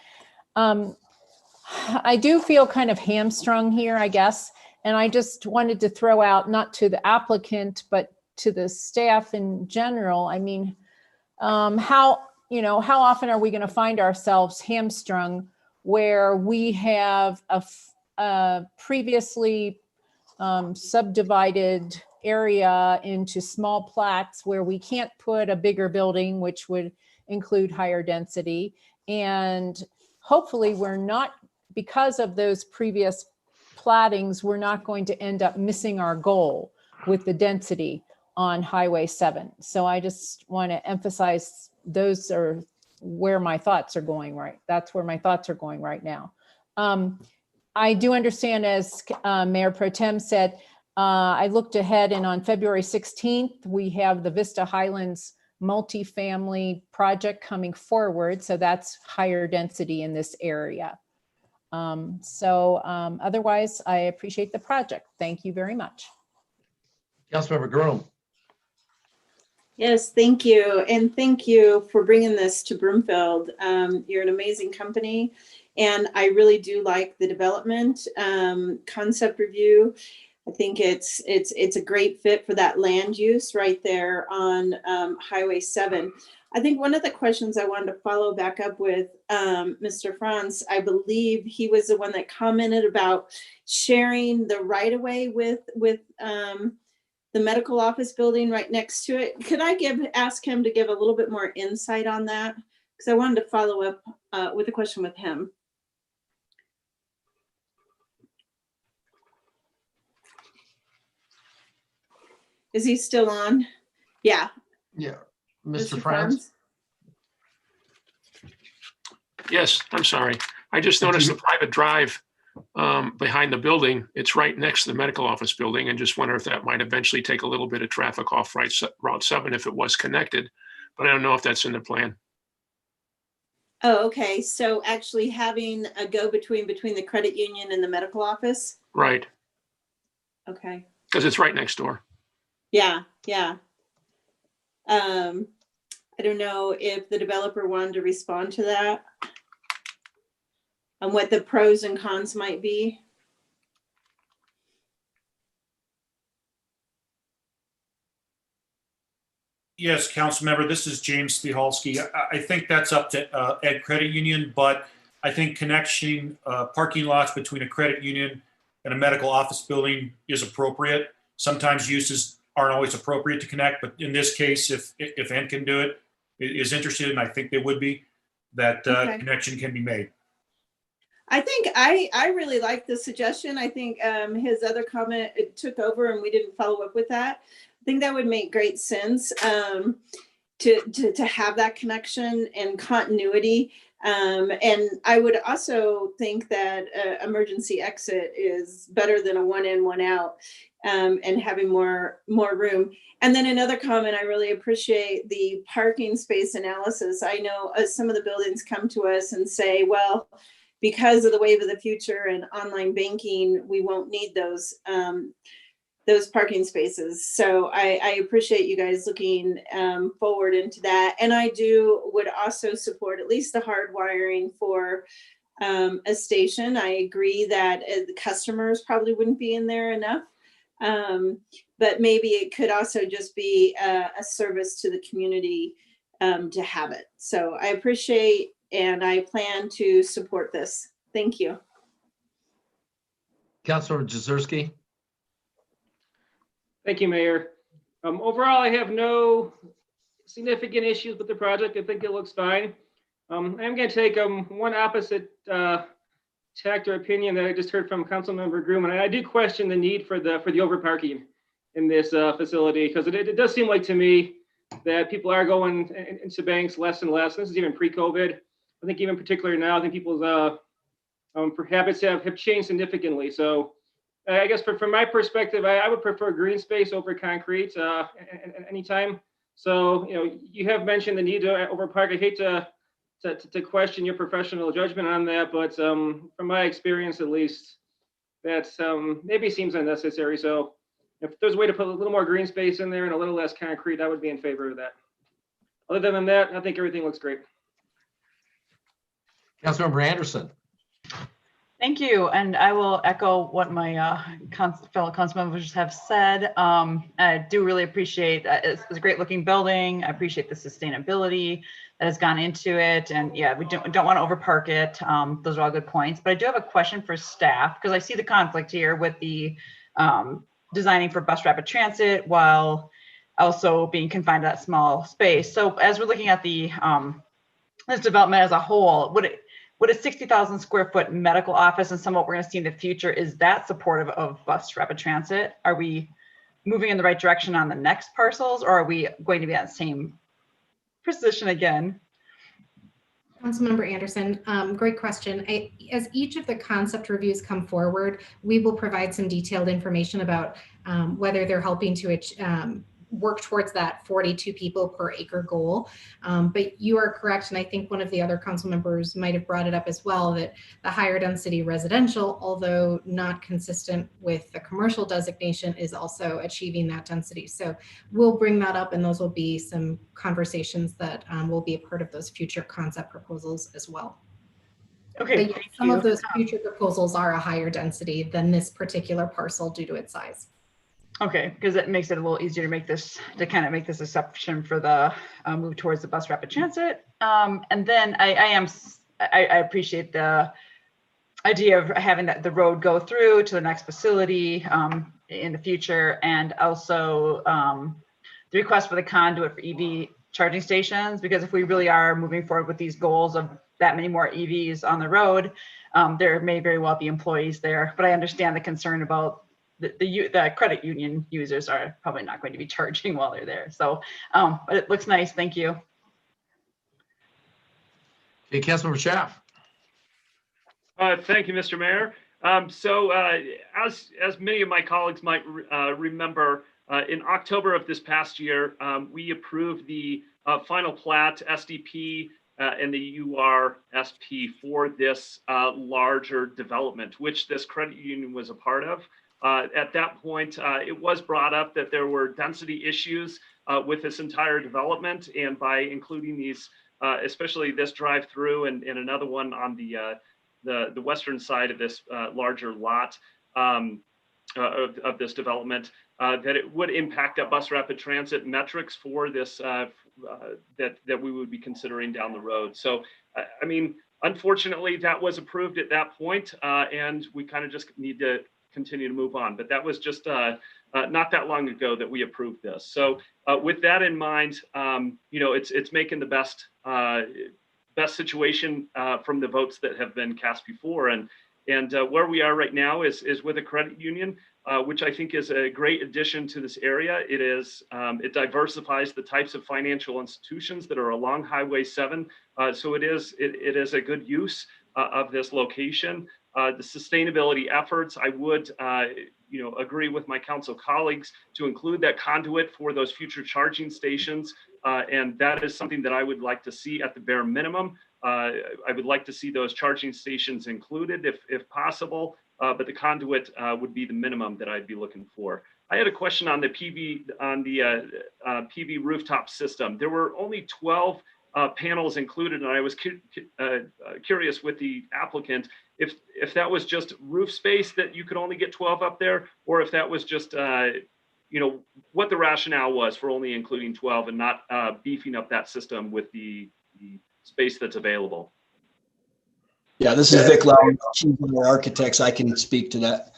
I do feel kind of hamstrung here, I guess. And I just wanted to throw out, not to the applicant, but to the staff in general. I mean, how often are we going to find ourselves hamstrung where we have a previously subdivided area into small plats where we can't put a bigger building, which would include higher density. And hopefully we're not, because of those previous plattings, we're not going to end up missing our goal with the density on Highway 7. So I just want to emphasize those are where my thoughts are going right. That's where my thoughts are going right now. I do understand, as Mayor Pro Tem said, I looked ahead, and on February 16th, we have the Vista Highlands multifamily project coming forward. So that's higher density in this area. Otherwise, I appreciate the project. Thank you very much. Councilmember Groom. Yes, thank you. And thank you for bringing this to Broomfield. You're an amazing company. And I really do like the development concept review. I think it's a great fit for that land use right there on Highway 7. I think one of the questions I wanted to follow back up with Mr. Franz, I believe he was the one that commented about sharing the right of way with the medical office building right next to it. Could I ask him to give a little bit more insight on that? Because I wanted to follow up with a question with him. Is he still on? Yeah. Yeah. Mr. Franz? Yes, I'm sorry. I just noticed the private drive behind the building. It's right next to the medical office building, and just wonder if that might eventually take a little bit of traffic off Route 7 if it was connected, but I don't know if that's in the plan. Oh, okay. So actually having a go-between between the credit union and the medical office? Right, Okay. because it's right next door. Yeah. Yeah. I don't know if the developer wanted to respond to that and what the pros and cons might be. Yes, council member, this is James Spihalski. I think that's up to Ed Credit Union, but I think connecting parking lots between a credit union and a medical office building is appropriate. Sometimes uses aren't always appropriate to connect, but in this case, if Ed can do it, is interested, and I think they would be, that Okay. connection can be made. I think I really like the suggestion. I think his other comment, it took over and we didn't follow up with that. I think that would make great sense to have that connection and continuity. And I would also think that emergency exit is better than a one in, one out, and having more room. And then another comment, I really appreciate the parking space analysis. I know some of the buildings come to us and say, well, because of the wave of the future and online banking, we won't need those parking spaces. So I appreciate you guys looking forward into that. And I would also support at least the hardwiring for a station. I agree that the customers probably wouldn't be in there enough. But maybe it could also just be a service to the community to have it. So I appreciate and I plan to support this. Thank you. Councilor Jazierski. Thank you, Mayor. Overall, I have no significant issues with the project. I think it looks fine. I'm going to take one opposite tact or opinion that I just heard from Councilmember Groom, and I do question the need for the overparking in this facility, because it does seem like to me that people are going into banks less and less. This is even pre-COVID. I think even particularly now, I think people's habits have changed significantly. So I guess from my perspective, I would prefer green space over concrete anytime. So, you have mentioned the need to overpark. I hate to question your professional judgment on that, but from my experience, at least, that maybe seems unnecessary. So if there's a way to put a little more green space in there and a little less concrete, I would be in favor of that. Other than that, I think everything looks great. Councilmember Anderson. Thank you. And I will echo what my fellow council members have said. I do really appreciate it's a great looking building. I appreciate the sustainability that has gone into it. And yeah, we don't want to overpark it. Those are all good points. But I do have a question for staff, because I see the conflict here with the designing for bus rapid transit while also being confined to that small space. So as we're looking at the this development as a whole, would a 60,000 square foot medical office and some of what we're going to see in the future, is that supportive of bus rapid transit? Are we moving in the right direction on the next parcels, or are we going to be at the same position again? Councilmember Anderson, great question. As each of the concept reviews come forward, we will provide some detailed information about whether they're helping to work towards that 42 people per acre goal. But you are correct. And I think one of the other council members might have brought it up as well, that the higher density residential, although not consistent with the commercial designation, is also achieving that density. So we'll bring that up, and those will be some conversations that will be a part of those future concept proposals as well. Okay. But some of those future proposals are a higher density than this particular parcel due to its size. Okay, because it makes it a little easier to make this exception for the move towards the bus rapid transit. And then I appreciate the idea of having the road go through to the next facility in the future, and also the request for the conduit for EV charging stations, because if we really are moving forward with these goals of that many more EVs on the road, there may very well be employees there. But I understand the concern about the credit union users are probably not going to be charging while they're there. So, but it looks nice. Thank you. Okay, Councilmember Schaaf. Thank you, Mr. Mayor. So as many of my colleagues might remember, in October of this past year, we approved the final plat SDP and the URSP for this larger development, which this credit union was a part of. At that point, it was brought up that there were density issues with this entire development, and by including these, especially this drive-through and another one on the western side of this larger lot of this development, that it would impact that bus rapid transit metrics for this that we would be considering down the road. So, I mean, unfortunately, that was approved at that point, and we kind of just need to continue to move on. But that was just not that long ago that we approved this. So, with that in mind, you know, it's making the best situation from the votes that have been cast before, and where we are right now is with a credit union, which I think is a great addition to this area. It is it diversifies the types of financial institutions that are along Highway 7, so it is a good use of this location. The sustainability efforts, I would you know, agree with my council colleagues to include that conduit for those future charging stations, and that is something that I would like to see at the bare minimum. I would like to see those charging stations included if possible, but the conduit would be the minimum that I'd be looking for. I had a question on the PV rooftop system. There were only 12 panels included, and I was curious with the applicant if that was just roof space that you could only get 12 up there, or if that was just you know, what the rationale was for only including 12 and not beefing up that system with the space that's available. Yeah, this is Vic Lowe, Chief of Architects. I can speak to that.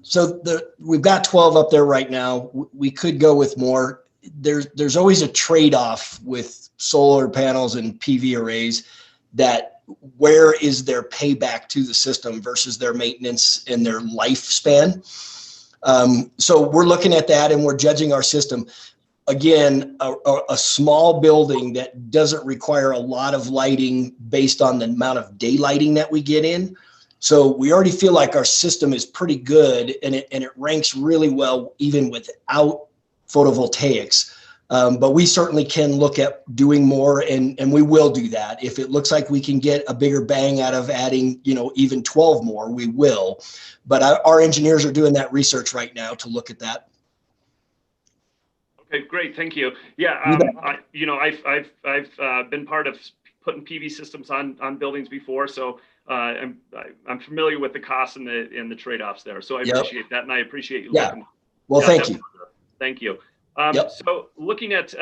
So we've got 12 up there right now. We could go with more. There's always a trade-off with solar panels and PV arrays, that where is their payback to the system versus their maintenance and their lifespan. So we're looking at that and we're judging our system. Again, a small building that doesn't require a lot of lighting based on the amount of daylighting that we get in. So we already feel like our system is pretty good, and it ranks really well even without photovoltaics. But we certainly can look at doing more, and we will do that. If it looks like we can get a bigger bang out of adding, you know, even 12 more, we will. But our engineers are doing that research right now to look at that. Okay, great, thank you. Yeah, you know, I've been part of putting PV systems on buildings before, so I'm familiar with the costs and the trade-offs there. So I appreciate that, and I appreciate you looking. Well, thank you. Thank you. So looking at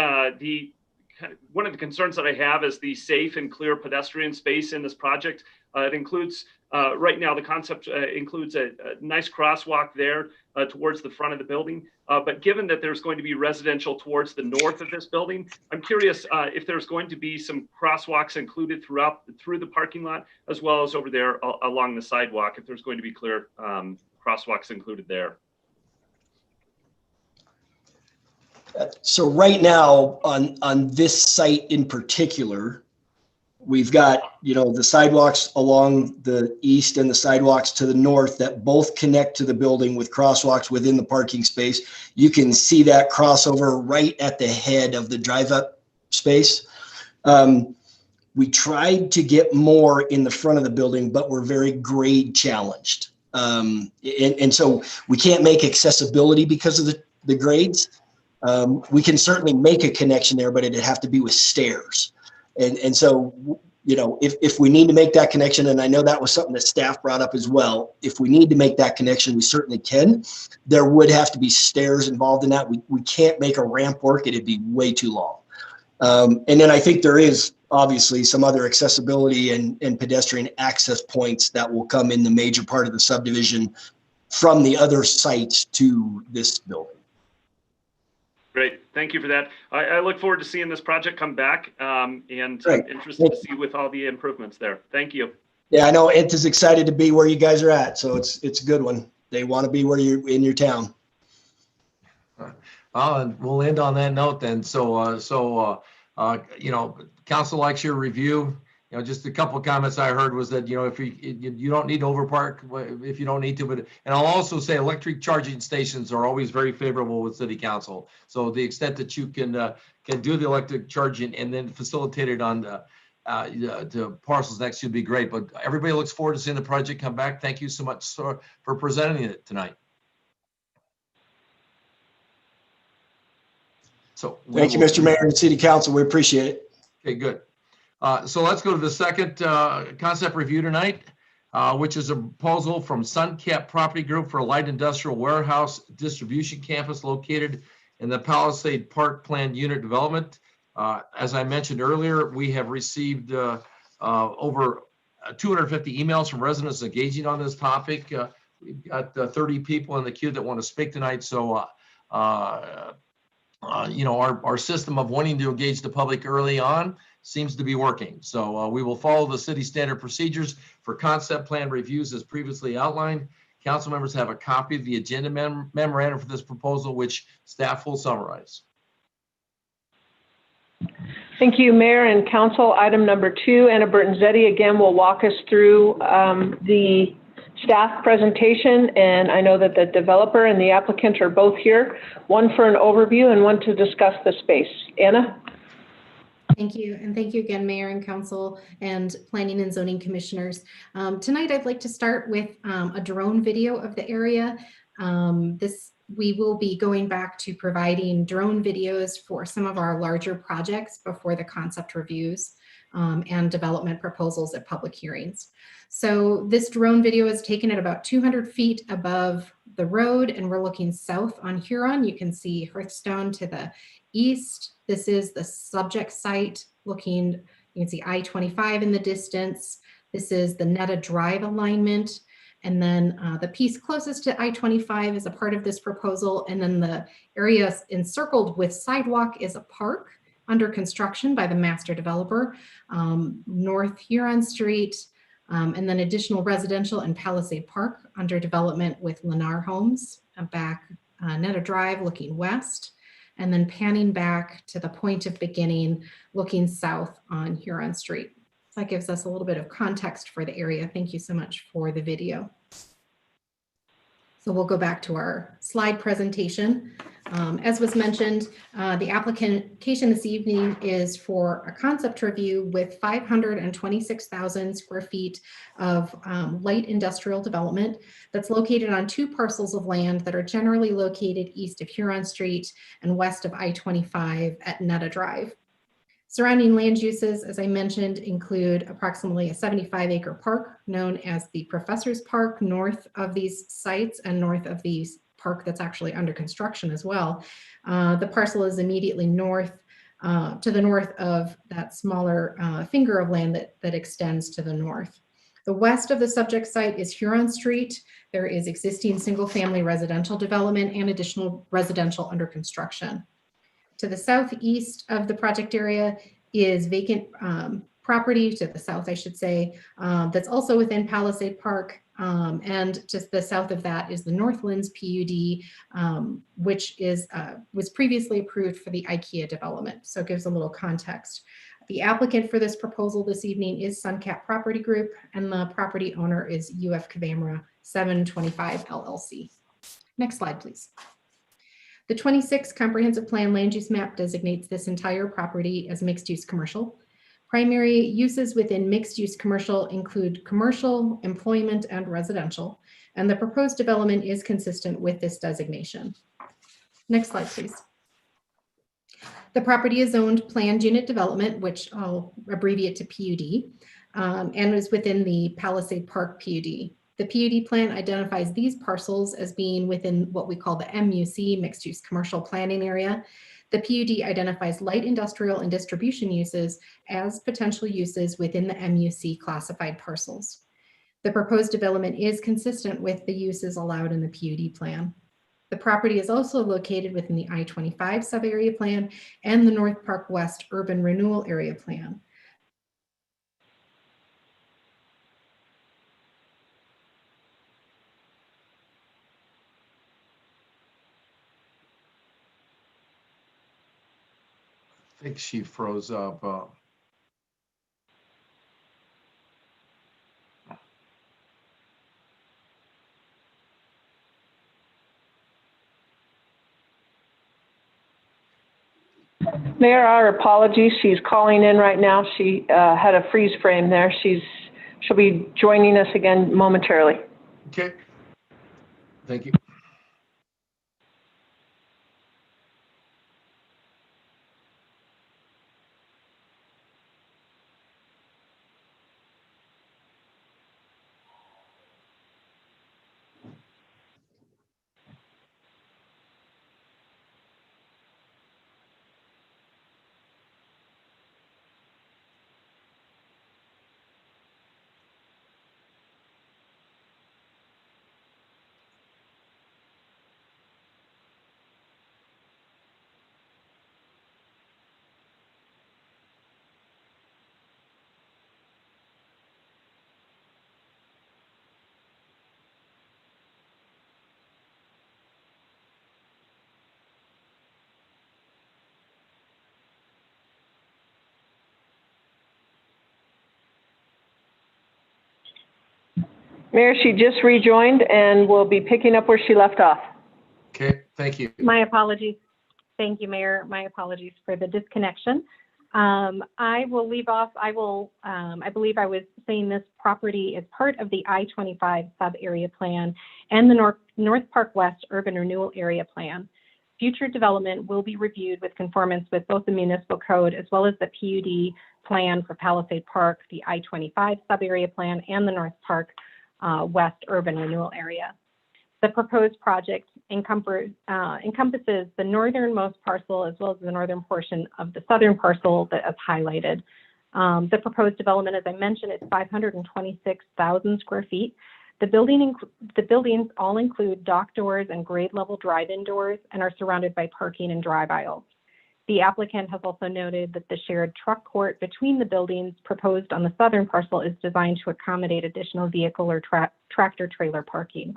one of the concerns that I have is the safe and clear pedestrian space in this project. It includes, right now, the concept includes a nice crosswalk there towards the front of the building. But given that there's going to be residential towards the north of this building, I'm curious if there's going to be some crosswalks included through the parking lot, as well as over there along the sidewalk, if there's going to be clear crosswalks included there. So right now on this site in particular, we've got, you know, the sidewalks along the east and the sidewalks to the north that both connect to the building with crosswalks within the parking space. You can see that crossover right at the head of the drive-up space. We tried to get more in the front of the building, but we're very grade challenged. And so we can't make accessibility because of the grades. We can certainly make a connection there, but it'd have to be with stairs. And so, you know, if we need to make that connection, and I know that was something that staff brought up as well, if we need to make that connection, we certainly can. There would have to be stairs involved in that. We can't make a ramp work. It'd be way too long. And then I think there is obviously some other accessibility and pedestrian access points that will come in the major part of the subdivision from the other sites to this building. Great, thank you for that. I look forward to seeing this project come back, and Great. I'm interested to see with all the improvements there. Thank you. Yeah, I know Ent is excited to be where you guys are at, so it's a good one. They want to be where you're in your town. And we'll end on that note then. So you know, council likes your review. You know, just a couple of comments I heard was that, you know, if you don't need to overpark if you don't need to, but, and I'll also say electric charging stations are always very favorable with city council. So the extent that you can do the electric charging and then facilitate it on the parcels next should be great. But everybody looks forward to seeing the project come back. Thank you so much for presenting it tonight. So Thank you, Mr. Mayor and City Council. We appreciate it. Okay, good. So let's go to the second concept review tonight, which is a proposal from Suncap Property Group for a light industrial warehouse distribution campus located in the Palisade Park Planned Unit Development. As I mentioned earlier, we have received over 250 emails from residents engaging on this topic. We've got 30 people in the queue that want to speak tonight. So, you know, our system of wanting to engage the public early on seems to be working. So we will follow the city standard procedures for concept plan reviews as previously outlined. Council members have a copy of the agenda memorandum for this proposal, which staff will summarize. Thank you, Mayor and Council. Item number 2, Anna Burton-Zetti again will walk us through the staff presentation, and I know that the developer and the applicant are both here, one for an overview and one to discuss the space. Anna? Thank you. And thank you again, Mayor and Council and Planning and Zoning Commissioners. Tonight, I'd like to start with a drone video of the area. We will be going back to providing drone videos for some of our larger projects before the concept reviews and development proposals at public hearings. So this drone video is taken at about 200 feet above the road, and we're looking south on Huron. You can see Hearthstone to the east. This is the subject site looking, you can see I-25 in the distance. This is the Netta Drive alignment. And then the piece closest to I-25 is a part of this proposal. And then the area encircled with sidewalk is a park under construction by the master developer, North Huron Street, and then additional residential and Palisade Park under development with Lennar Homes, back Netta Drive looking west, and then panning back to the point of beginning looking south on Huron Street. So that gives us a little bit of context for the area. Thank you so much for the video. So we'll go back to our slide presentation. As was mentioned, the application this evening is for a concept review with 526,000 square feet of light industrial development that's located on 2 parcels of land that are generally located east of Huron Street and west of I-25 at Netta Drive. Surrounding land uses, as I mentioned, include approximately a 75-acre park known as the Professor's Park north of these sites and north of the park that's actually under construction as well. The parcel is immediately north, to the north of that smaller finger of land that extends to the north. The west of the subject site is Huron Street. There is existing single-family residential development and additional residential under construction. To the southeast of the project area is vacant property, to the south, I should say, that's also within Palisade Park. And to the south of that is the Northlands PUD, which was previously approved for the IKEA development. So it gives a little context. The applicant for this proposal this evening is Suncap Property Group, and the property owner is UF Cavamra 725 LLC. Next slide, please. The 26 comprehensive plan land use map designates this entire property as mixed use commercial. Primary uses within mixed use commercial include commercial, employment, and residential, and the proposed development is consistent with this designation. Next slide, please. The property is zoned planned unit development, which I'll abbreviate to PUD, and is within the Palisade Park PUD. The PUD plan identifies these parcels as being within what we call the MUC, mixed use commercial planning area. The PUD identifies light industrial and distribution uses as potential uses within the MUC classified parcels. The proposed development is consistent with the uses allowed in the PUD plan. The property is also located within the I-25 subarea plan and the North Park West urban renewal area plan. I think she froze up. Mayor, our apologies. She's calling in right now. She had a freeze frame there. She'll be joining us again momentarily. Okay. Thank you. Mayor, she just rejoined and will be picking up where she left off. Okay, thank you. My apologies. Thank you, Mayor. My apologies for the disconnection. I will leave off. I believe I was saying this property is part of the I-25 sub-area plan and the North Park West Urban Renewal Area Plan. Future development will be reviewed with conformance with both the municipal code as well as the PUD plan for Palisade Park, the I-25 sub-area plan, and the North Park West Urban Renewal Area. The proposed project encompasses the northernmost parcel as well as the northern portion of the southern parcel that is highlighted. The proposed development, as I mentioned, is 526,000 square feet. The buildings all include dock doors and grade level drive-in doors and are surrounded by parking and drive aisles. The applicant has also noted that the shared truck court between the buildings proposed on the southern parcel is designed to accommodate additional vehicle or tractor trailer parking.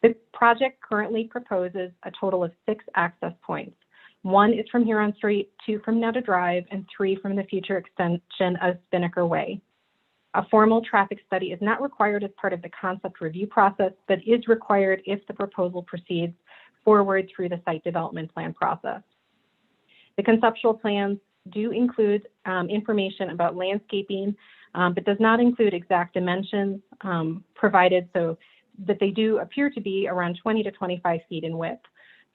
The project currently proposes a total of 6 access points. 1 is from Huron Street, 2 from Netta Drive, and 3 from the future extension of Spinnaker Way. A formal traffic study is not required as part of the concept review process, but is required if the proposal proceeds forward through the site development plan process. The conceptual plans do include information about landscaping, but does not include exact dimensions provided, so that they do appear to be around 20 to 25 feet in width.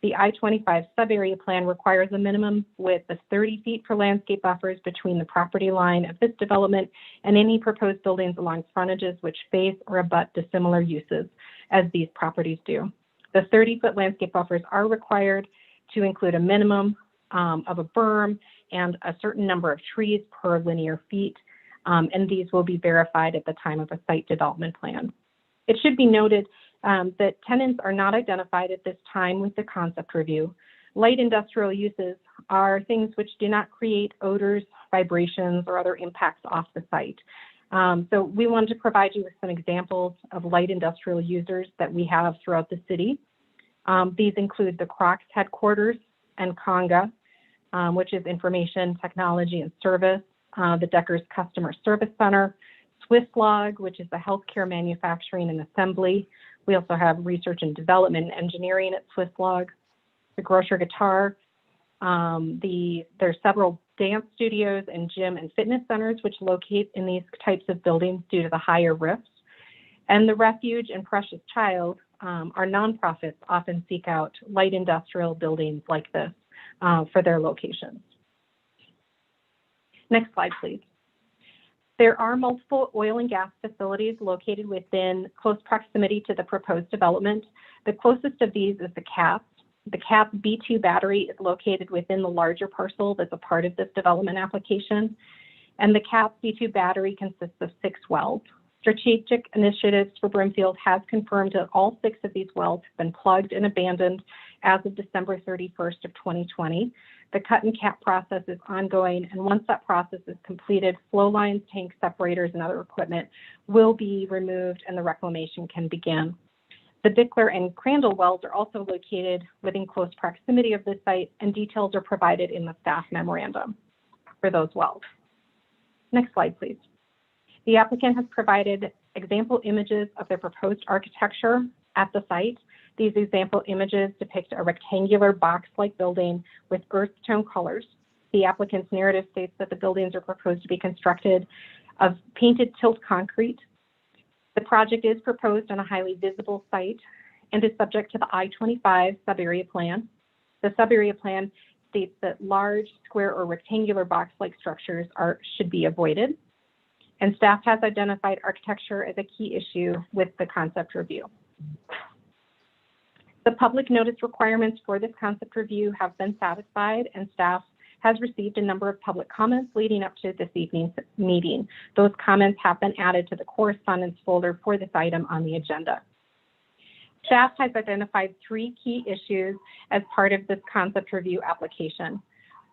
The I-25 sub-area plan requires a minimum width of 30 feet for landscape buffers between the property line of this development and any proposed buildings along frontages which face or abut dissimilar uses, as these properties do. The 30-foot landscape buffers are required to include a minimum of a berm and a certain number of trees per linear feet, and these will be verified at the time of a site development plan. It should be noted that tenants are not identified at this time with the concept review. Light industrial uses are things which do not create odors, vibrations, or other impacts off the site. So we wanted to provide you with some examples of light industrial users that we have throughout the city. These include the Crocs headquarters and Conga, which is information, technology, and service, the Deckers Customer Service Center, Swisslog, which is the healthcare manufacturing and assembly. We also have research and development and engineering at Swisslog, the Grocer Guitar. There's several dance studios and gym and fitness centers which locate in these types of buildings due to the higher rifts. And the Refuge and Precious Child are nonprofits often seek out light industrial buildings like this for their locations. Next slide, please. There are multiple oil and gas facilities located within close proximity to the proposed development. The closest of these is the CAPS. The CAPS B2 battery is located within the larger parcel that's a part of this development application. And the CAPS B2 battery consists of 6 wells. Strategic Initiatives for Broomfield has confirmed that all 6 of these wells have been plugged and abandoned as of December 31st of 2020. The cut and cap process is ongoing, and once that process is completed, flow lines, tank separators, and other equipment will be removed and the reclamation can begin. The Bickler and Crandall wells are also located within close proximity of the site, and details are provided in the staff memorandum for those wells. Next slide, please. The applicant has provided example images of their proposed architecture at the site. These example images depict a rectangular box-like building with earth tone colors. The applicant's narrative states that the buildings are proposed to be constructed of painted tilt concrete. The project is proposed on a highly visible site and is subject to the I-25 sub-area plan. The sub-area plan states that large, square, or rectangular box-like structures should be avoided. And staff has identified architecture as a key issue with the concept review. The public notice requirements for this concept review have been satisfied, and staff has received a number of public comments leading up to this evening's meeting. Those comments have been added to the correspondence folder for this item on the agenda. Staff has identified 3 key issues as part of this concept review application.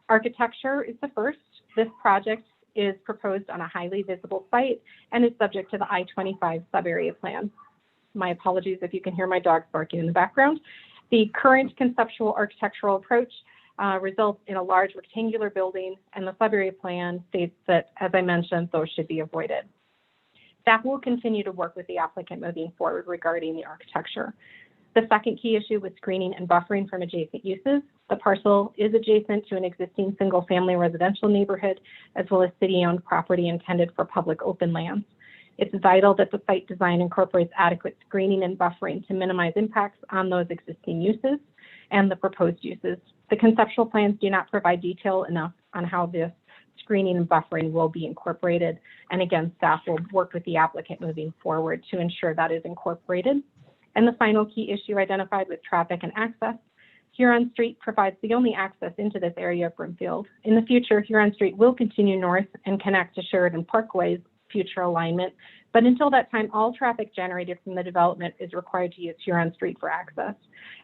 Architecture is the first. This project is proposed on a highly visible site and is subject to the I-25 sub-area plan. My apologies if you can hear my dogs barking in the background. The current conceptual architectural approach results in a large rectangular building, and the sub-area plan states that, as I mentioned, those should be avoided. Staff will continue to work with the applicant moving forward regarding the architecture. The second key issue was screening and buffering from adjacent uses. The parcel is adjacent to an existing single-family residential neighborhood, as well as city-owned property intended for public open lands. It's vital that the site design incorporates adequate screening and buffering to minimize impacts on those existing uses and the proposed uses. The conceptual plans do not provide detail enough on how this screening and buffering will be incorporated. And again, staff will work with the applicant moving forward to ensure that is incorporated. And the final key issue identified was traffic and access. Huron Street provides the only access into this area of Broomfield. In the future, Huron Street will continue north and connect to Sheridan Parkway's future alignment. But until that time, all traffic generated from the development is required to use Huron Street for access.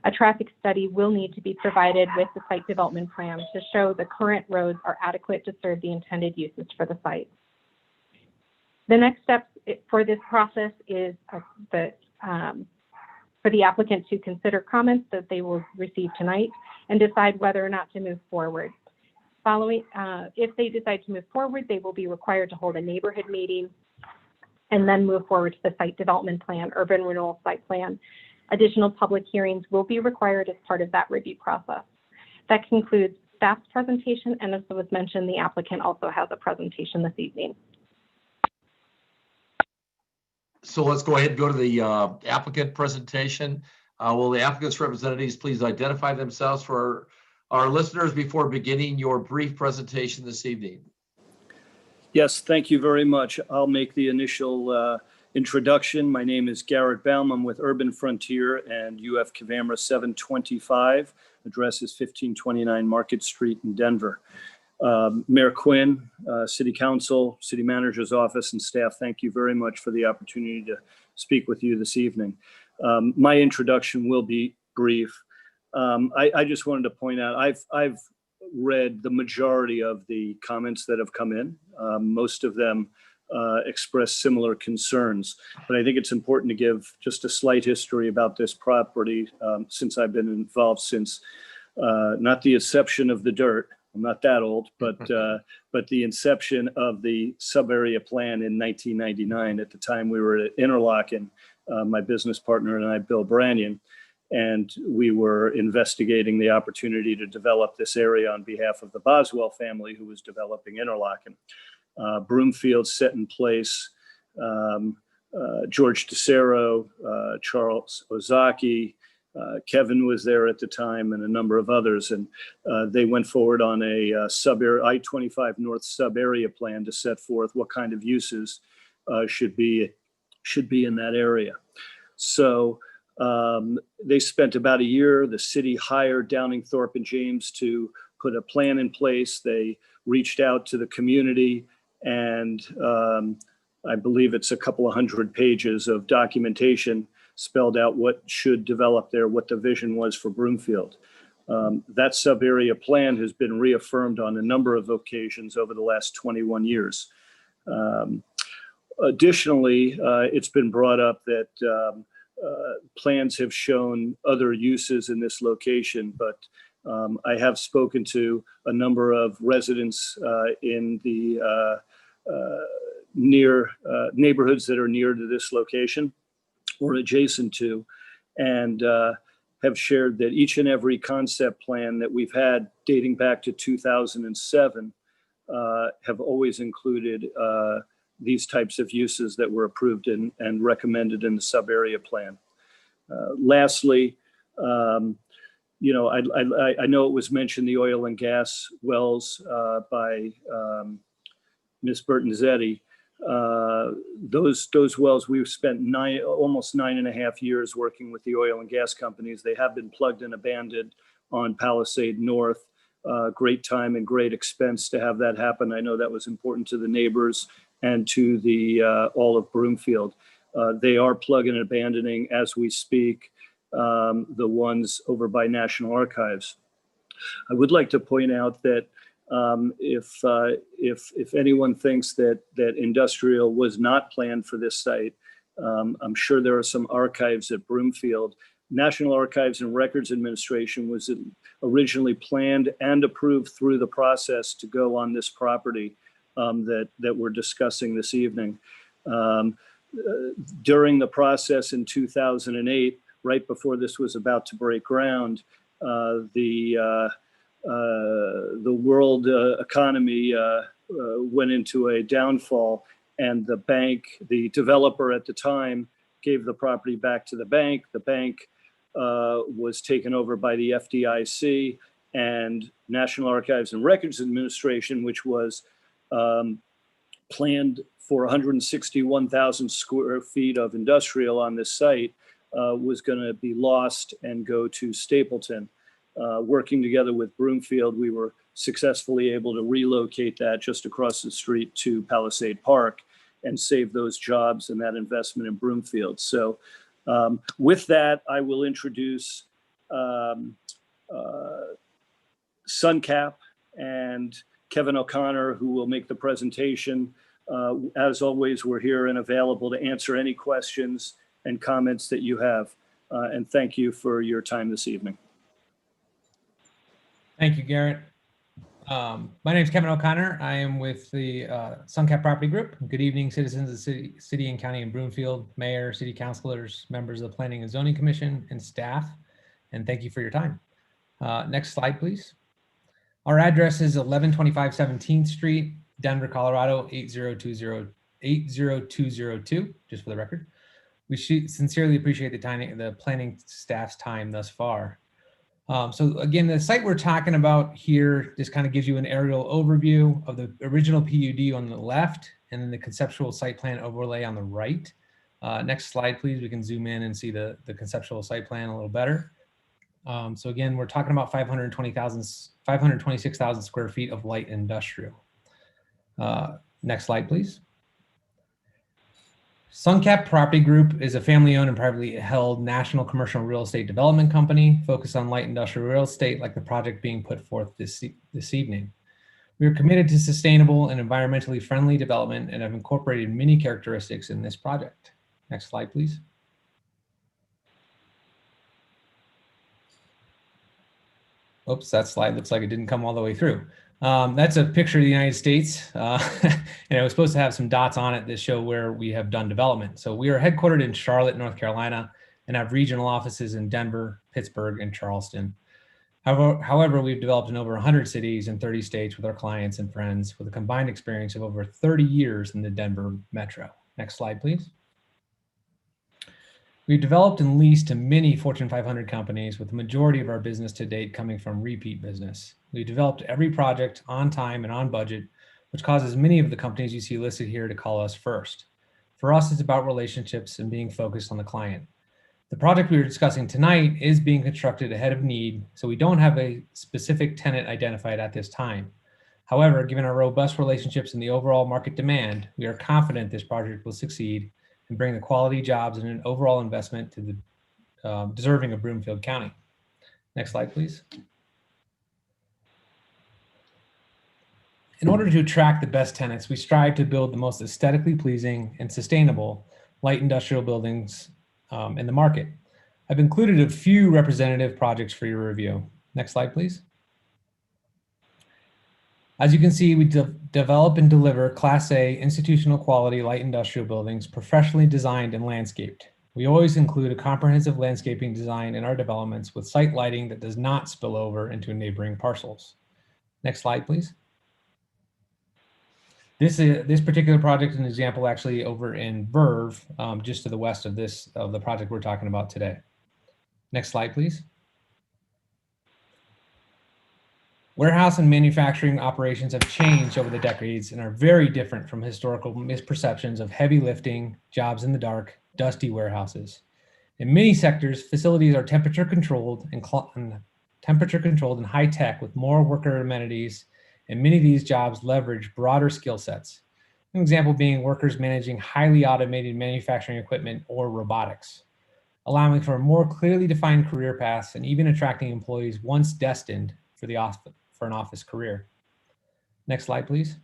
A traffic study will need to be provided with the site development plan to show the current roads are adequate to serve the intended uses for the site. The next step for this process is for the applicant to consider comments that they will receive tonight and decide whether or not to move forward. Following, if they decide to move forward, they will be required to hold a neighborhood meeting and then move forward to the site development plan, urban renewal site plan. Additional public hearings will be required as part of that review process. That concludes staff's presentation, and as was mentioned, the applicant also has a presentation this evening. So let's go ahead and go to the applicant presentation. Will the applicant's representatives please identify themselves for our listeners before beginning your brief presentation this evening? Yes, thank you very much. I'll make the initial introduction. My name is Garrett Baum. I'm with Urban Frontier and UF Cavamra 725. Address is 1529 Market Street in Denver. Mayor Quinn, City Council, City Manager's Office, and staff, thank you very much for the opportunity to speak with you this evening. My introduction will be brief. I just wanted to point out, I've read the majority of the comments that have come in. Most of them express similar concerns, but I think it's important to give just a slight history about this property since I've been involved since not the inception of the dirt. I'm not that old, but the inception of the sub-area plan in 1999. At the time, we were at Interlochen, my business partner and I, Bill Branyan, and we were investigating the opportunity to develop this area on behalf of the Boswell family, who was developing Interlochen. Broomfield set in place, George DeCero, Charles Ozaki, Kevin was there at the time, and a number of others, and they went forward on a sub-area, I-25 North sub-area plan to set forth what kind of uses should be in that area. So they spent about a year. The city hired Downing, Thorpe, and James to put a plan in place. They reached out to the community, and I believe it's a couple of hundred pages of documentation spelled out what should develop there, what the vision was for Broomfield. That sub-area plan has been reaffirmed on a number of occasions over the last 21 years. Additionally, it's been brought up that plans have shown other uses in this location, but I have spoken to a number of residents in the neighborhoods that are near to this location or adjacent to, and have shared that each and every concept plan that we've had dating back to 2007 have always included these types of uses that were approved and recommended in the sub-area plan. Lastly, you know, I know it was mentioned the oil and gas wells by Ms. Bertonzetti. Those wells, we've spent almost 9.5 years working with the oil and gas companies. They have been plugged and abandoned on Palisade North. Great time and great expense to have that happen. I know that was important to the neighbors and to the all of Broomfield. They are plugging and abandoning as we speak, the ones over by National Archives. I would like to point out that if anyone thinks that industrial was not planned for this site, I'm sure there are some archives at Broomfield. National Archives and Records Administration was originally planned and approved through the process to go on this property that we're discussing this evening. during the process in 2008, right before this was about to break ground, the world economy went into a downfall, and the bank, the developer at the time, gave the property back to the bank. The bank was taken over by the FDIC and National Archives and Records Administration, which was planned for 161,000 square feet of industrial on this site, was going to be lost and go to Stapleton. Working together with Broomfield, we were successfully able to relocate that just across the street to Palisade Park and save those jobs and that investment in Broomfield. So with that, I will introduce Suncap and Kevin O'Connor, who will make the presentation. As always, we're here and available to answer any questions and comments that you have. And thank you for your time this evening. Thank you, Garrett. My name is Kevin O'Connor. I am with the Suncap Property Group. Good evening, citizens of the city and county in Broomfield, mayor, city councilors, members of the Planning and Zoning Commission, and staff. And thank you for your time. Next slide, please. Our address is 1125 17th Street, Denver, Colorado, 80202, just for the record. We sincerely appreciate the planning staff's time thus far. So again, the site we're talking about here just kind of gives you an aerial overview of the original PUD on the left and then the conceptual site plan overlay on the right. Next slide, please. We can zoom in and see the conceptual site plan a little better. So again, we're talking about 526,000 square feet of light industrial. Next slide, please. Suncap Property Group is a family-owned and privately held national commercial real estate development company focused on light industrial real estate, like the project being put forth this evening. We are committed to sustainable and environmentally friendly development and have incorporated many characteristics in this project. Next slide, please. Oops, that slide looks like it didn't come all the way through. That's a picture of the United States. And it was supposed to have some dots on it that show where we have done development. So we are headquartered in Charlotte, North Carolina, and have regional offices in Denver, Pittsburgh, and Charleston. However, we've developed in over 100 cities and 30 states with our clients and friends with a combined experience of over 30 years in the Denver metro. Next slide, please. We've developed and leased to many Fortune 500 companies, with the majority of our business to date coming from repeat business. We developed every project on time and on budget, which causes many of the companies you see listed here to call us first. For us, it's about relationships and being focused on the client. The project we are discussing tonight is being constructed ahead of need, so we don't have a specific tenant identified at this time. However, given our robust relationships and the overall market demand, we are confident this project will succeed and bring the quality jobs and an overall investment to the deserving of Broomfield County. Next slide, please. In order to attract the best tenants, we strive to build the most aesthetically pleasing and sustainable light industrial buildings in the market. I've included a few representative projects for your review. Next slide, please. As you can see, we develop and deliver Class A institutional quality light industrial buildings professionally designed and landscaped. We always include a comprehensive landscaping design in our developments with site lighting that does not spill over into neighboring parcels. Next slide, please. This particular project is an example actually over in Verve, just to the west of the project we're talking about today. Next slide, please. Warehouse and manufacturing operations have changed over the decades and are very different from historical misperceptions of heavy lifting, jobs in the dark, dusty warehouses. In many sectors, facilities are temperature controlled and high tech with more worker amenities, and many of these jobs leverage broader skill sets. An example being workers managing highly automated manufacturing equipment or robotics, allowing for more clearly defined career paths and even attracting employees once destined for an office career. Next slide, please.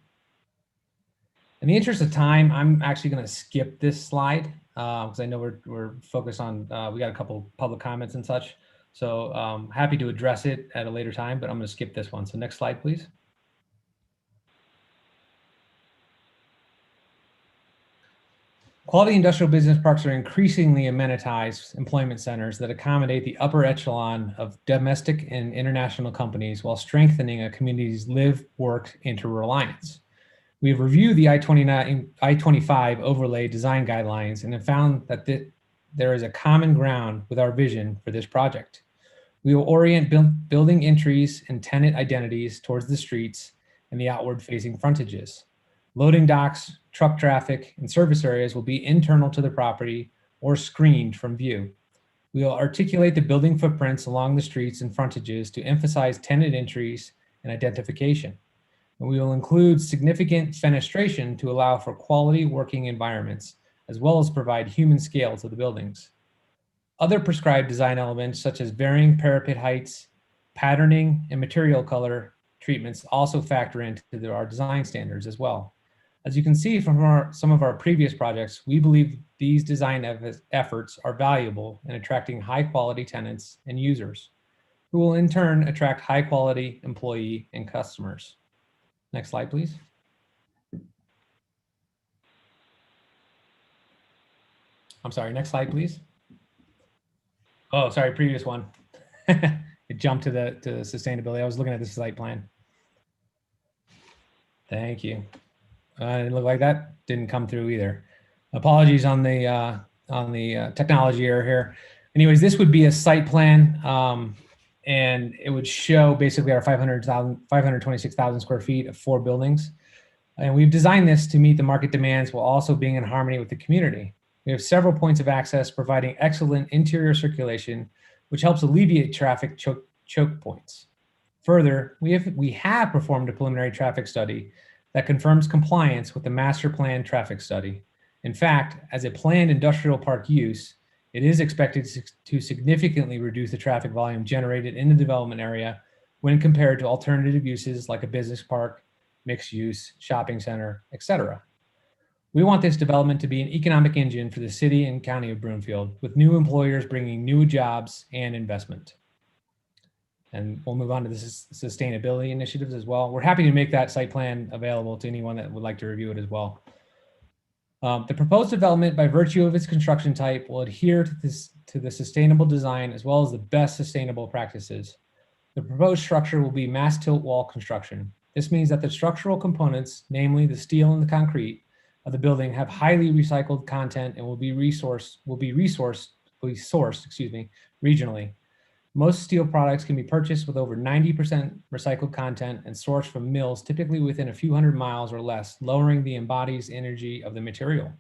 In the interest of time, I'm actually going to skip this slide because I know we're focused on, we got a couple public comments and such. So happy to address it at a later time, but I'm going to skip this one. So next slide, please. Quality industrial business parks are increasingly amenitized employment centers that accommodate the upper echelon of domestic and international companies while strengthening a community's live-work interreliance. We have reviewed the I-25 overlay design guidelines and have found that there is a common ground with our vision for this project. We will orient building entries and tenant identities towards the streets and the outward-facing frontages. Loading docks, truck traffic, and service areas will be internal to the property or screened from view. We will articulate the building footprints along the streets and frontages to emphasize tenant entries and identification. And we will include significant fenestration to allow for quality working environments, as well as provide human scale to the buildings. Other prescribed design elements, such as varying parapet heights, patterning, and material color treatments also factor into our design standards as well. As you can see from some of our previous projects, we believe these design efforts are valuable in attracting high-quality tenants and users, who will in turn attract high-quality employee and customers. Next slide, please. I'm sorry, next slide, please. Oh, sorry, previous one. It jumped to the sustainability. I was looking at the site plan. Thank you. It didn't look like that didn't come through either. Apologies on the technology error here. Anyways, this would be a site plan, and it would show basically our 526,000 square feet of 4 buildings. And we've designed this to meet the market demands while also being in harmony with the community. We have several points of access providing excellent interior circulation, which helps alleviate traffic choke points. Further, we have performed a preliminary traffic study that confirms compliance with the master plan traffic study. In fact, as a planned industrial park use, it is expected to significantly reduce the traffic volume generated in the development area when compared to alternative uses like a business park, mixed use, shopping center, etc. We want this development to be an economic engine for the city and county of Broomfield, with new employers bringing new jobs and investment. And we'll move on to the sustainability initiatives as well. We're happy to make that site plan available to anyone that would like to review it as well. The proposed development, by virtue of its construction type, will adhere to the sustainable design as well as the best sustainable practices. The proposed structure will be mass tilt wall construction. This means that the structural components, namely the steel and the concrete of the building, have highly recycled content and will be sourced regionally. Most steel products can be purchased with over 90% recycled content and sourced from mills typically within a few hundred miles or less, lowering the embodied energy of the material.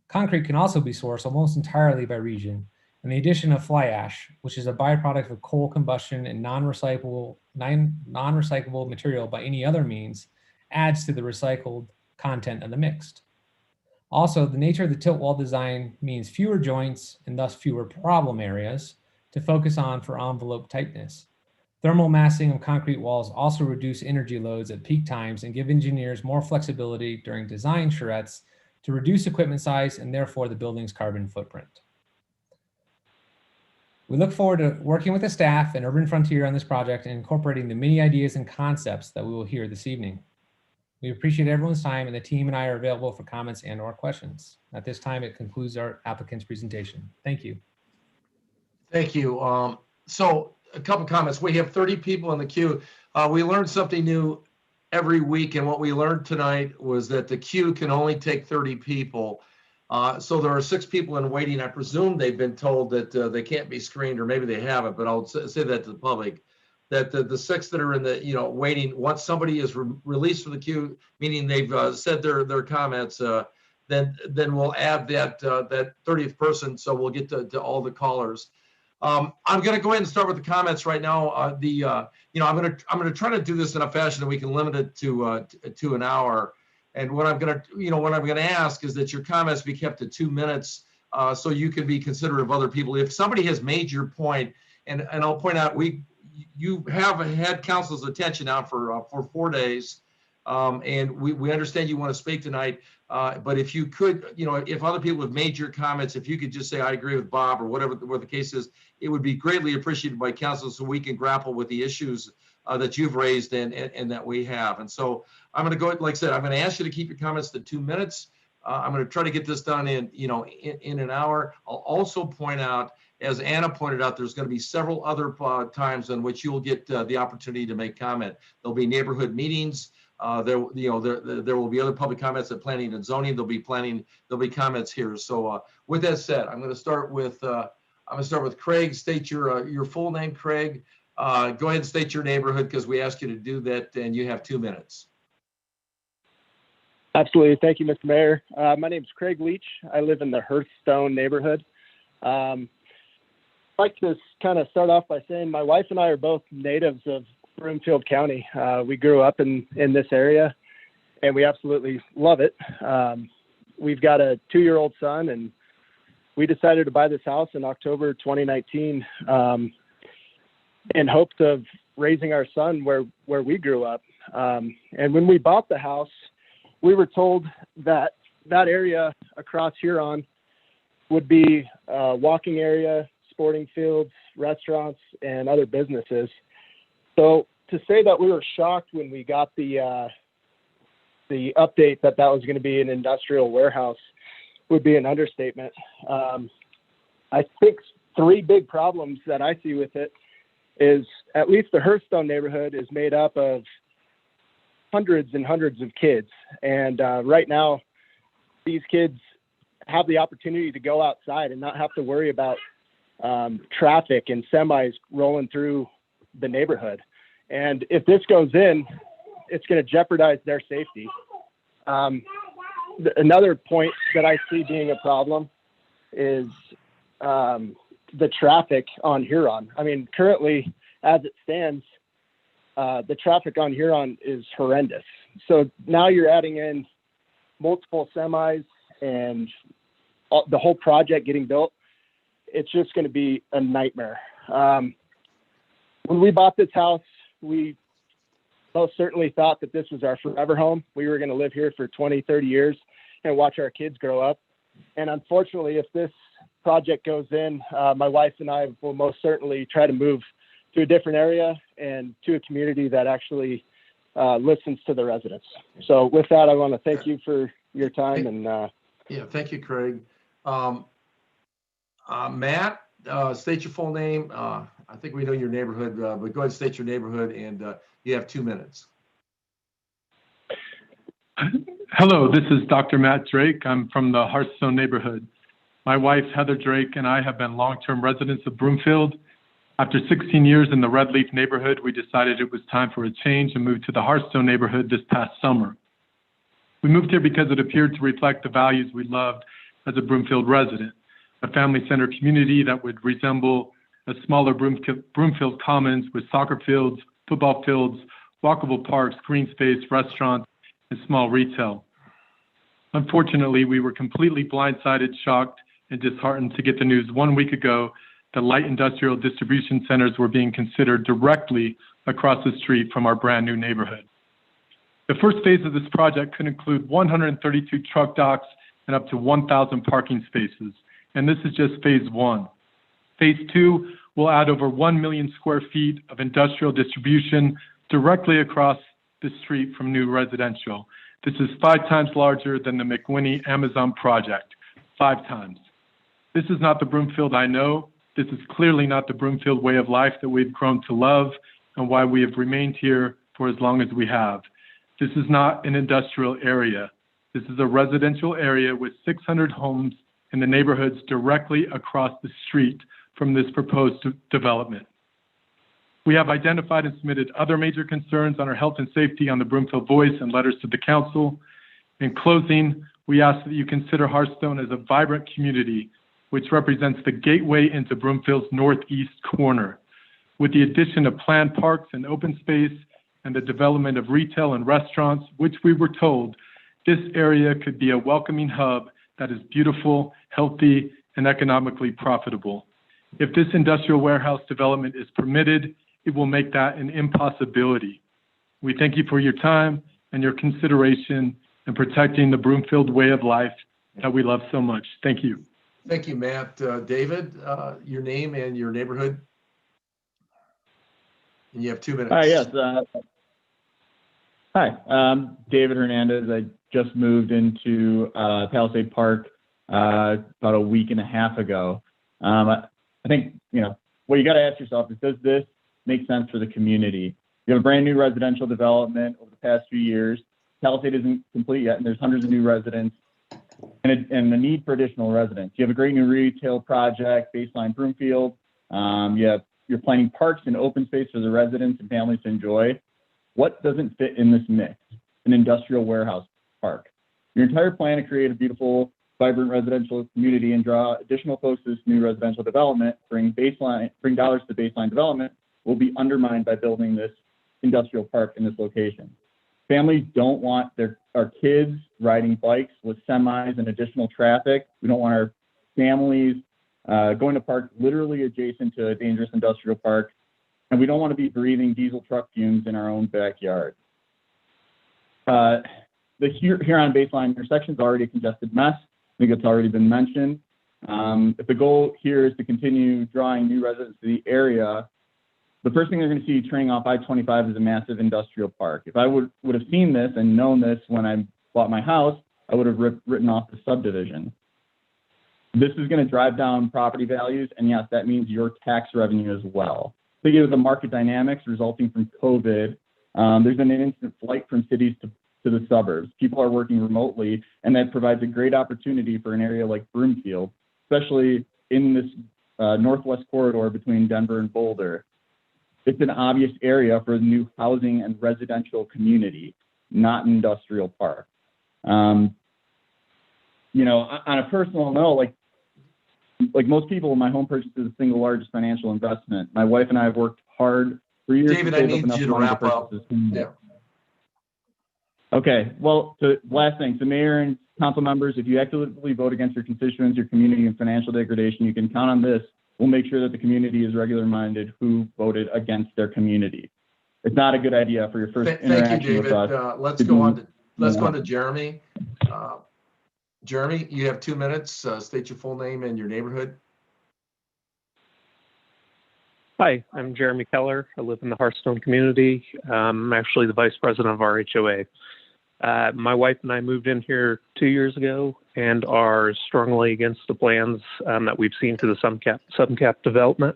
Concrete can also be sourced almost entirely by region, and the addition of fly ash, which is a byproduct of coal combustion and non-recyclable material by any other means, adds to the recycled content of the mixed. Also, the nature of the tilt wall design means fewer joints and thus fewer problem areas to focus on for envelope tightness. Thermal massing of concrete walls also reduce energy loads at peak times and give engineers more flexibility during design charrettes to reduce equipment size and therefore the building's carbon footprint. We look forward to working with the staff and Urban Frontier on this project and incorporating the many ideas and concepts that we will hear this evening. We appreciate everyone's time, and the team and I are available for comments and or questions. At this time, it concludes our applicant's presentation. Thank you. Thank you. So a couple comments. We have 30 people in the queue. We learned something new every week, and what we learned tonight was that the queue can only take 30 people. So there are 6 people in waiting. I presume they've been told that they can't be screened, or maybe they haven't, but I'll say that to the public, that the 6 that are in the waiting, once somebody is released from the queue, meaning they've said their comments, then we'll add that 30th person, so we'll get to all the callers. I'm going to go ahead and start with the comments right now. I'm going to try to do this in a fashion that we can limit it to an hour. And what I'm going to ask is that your comments be kept to 2 minutes, so you can be considerate of other people. If somebody has made your point, and I'll point out, you have had council's attention now for 4 days, and we understand you want to speak tonight. But if you could, if other people have made your comments, if you could just say, I agree with Bob, or whatever the case is, it would be greatly appreciated by council so we can grapple with the issues that you've raised and that we have. And so I'm going to go, like I said, I'm going to ask you to keep your comments to 2 minutes. I'm going to try to get this done in an hour. I'll also point out, as Anna pointed out, there's going to be several other times in which you'll get the opportunity to make comment. There'll be neighborhood meetings. There will be other public comments at planning and zoning. There'll be comments here. So with that said, I'm going to start with Craig. State your full name, Craig. Go ahead and state your neighborhood because we asked you to do that, and you have 2 minutes. Absolutely. Thank you, Mr. Mayor. My name is Craig Leach. I live in the Hearthstone neighborhood. I'd like to kind of start off by saying my wife and I are both natives of Broomfield County. We grew up in this area, and we absolutely love it. We've got a 2-year-old son, and we decided to buy this house in October 2019 in hopes of raising our son where we grew up. And when we bought the house, we were told that that area across Huron would be a walking area, sporting fields, restaurants, and other businesses. So to say that we were shocked when we got the update that was going to be an industrial warehouse would be an understatement. I think 3 big problems that I see with it is at least the Hearthstone neighborhood is made up of hundreds and hundreds of kids. And right now, these kids have the opportunity to go outside and not have to worry about traffic and semis rolling through the neighborhood. And if this goes in, it's going to jeopardize their safety. Another point that I see being a problem is the traffic on Huron. I mean, currently, as it stands, the traffic on Huron is horrendous. So now you're adding in multiple semis and the whole project getting built. It's just going to be a nightmare. When we bought this house, we most certainly thought that this was our forever home. We were going to live here for 20, 30 years and watch our kids grow up. And unfortunately, if this project goes in, my wife and I will most certainly try to move to a different area and to a community that actually listens to the residents. So with that, I want to thank you for your time. And yeah, thank you, Craig. Matt, state your full name. I think we know your neighborhood, but go ahead and state your neighborhood, and you have 2 minutes. Hello, this is Dr. Matt Drake. I'm from the Hearthstone neighborhood. My wife, Heather Drake, and I have been long-term residents of Broomfield. After 16 years in the Red Leaf neighborhood, we decided it was time for a change and moved to the Hearthstone neighborhood this past summer. We moved here because it appeared to reflect the values we loved as a Broomfield resident, a family-centered community that would resemble a smaller Broomfield Commons with soccer fields, football fields, walkable parks, green space, restaurants, and small retail. Unfortunately, we were completely blindsided, shocked, and disheartened to get the news 1 week ago that light industrial distribution centers were being considered directly across the street from our brand new neighborhood. The first phase of this project could include 132 truck docks and up to 1,000 parking spaces, and this is just phase 1. Phase 2 will add over 1 million square feet of industrial distribution directly across the street from new residential. This is 5 times larger than the McWhinney Amazon project, 5 times. This is not the Broomfield I know. This is clearly not the Broomfield way of life that we've grown to love and why we have remained here for as long as we have. This is not an industrial area. This is a residential area with 600 homes in the neighborhoods directly across the street from this proposed development. We have identified and submitted other major concerns on our health and safety on the Broomfield Voice and letters to the council. In closing, we ask that you consider Hearthstone as a vibrant community, which represents the gateway into Broomfield's northeast corner. With the addition of planned parks and open space and the development of retail and restaurants, which we were told, this area could be a welcoming hub that is beautiful, healthy, and economically profitable. If this industrial warehouse development is permitted, it will make that an impossibility. We thank you for your time and your consideration in protecting the Broomfield way of life that we love so much. Thank you. Thank you, Matt. David, your name and your neighborhood. And you have 2 minutes. Yes. Hi, David Hernandez. I just moved into Palisade Park about a week and a half ago. I think, what you got to ask yourself is, does this make sense for the community? You have a brand new residential development over the past few years. Palisade isn't complete yet, and there's hundreds of new residents and the need for additional residents. You have a great new retail project, Baseline Broomfield. You're planning parks and open space for the residents and families to enjoy. What doesn't fit in this mix? An industrial warehouse park. Your entire plan to create a beautiful, vibrant residential community and draw additional folks to this new residential development, bring dollars to baseline development, will be undermined by building this industrial park in this location. Families don't want our kids riding bikes with semis and additional traffic. We don't want our families going to parks literally adjacent to a dangerous industrial park. And we don't want to be breathing diesel truck fumes in our own backyard. The Huron Baseline intersection is already a congested mess. I think it's already been mentioned. If the goal here is to continue drawing new residents to the area, the first thing they're going to see turning off I-25 is a massive industrial park. If I would have seen this and known this when I bought my house, I would have written off the subdivision. This is going to drive down property values, and yes, that means your tax revenue as well. Thinking of the market dynamics resulting from COVID, there's been an instant flight from cities to the suburbs. People are working remotely, and that provides a great opportunity for an area like Broomfield, especially in this northwest corridor between Denver and Boulder. It's an obvious area for the new housing and residential community, not an industrial park. On a personal note, like most people, my home purchase is the single largest financial investment. My wife and I have worked hard for years. David, I need you to wrap up. Yeah. Okay. Well, last thing, so Mayor and council members, if you actively vote against your constituents, your community, and financial degradation, you can count on this. We'll make sure that the community is regular-minded who voted against their community. It's not a good idea for your first interaction Thank you, David. with us. Let's go on to Jeremy. Jeremy, you have 2 minutes. State your full name and your neighborhood. Hi, I'm Jeremy Keller. I live in the Hearthstone community. I'm actually the vice president of our HOA. My wife and I moved in here 2 years ago and are strongly against the plans that we've seen for the subcap development.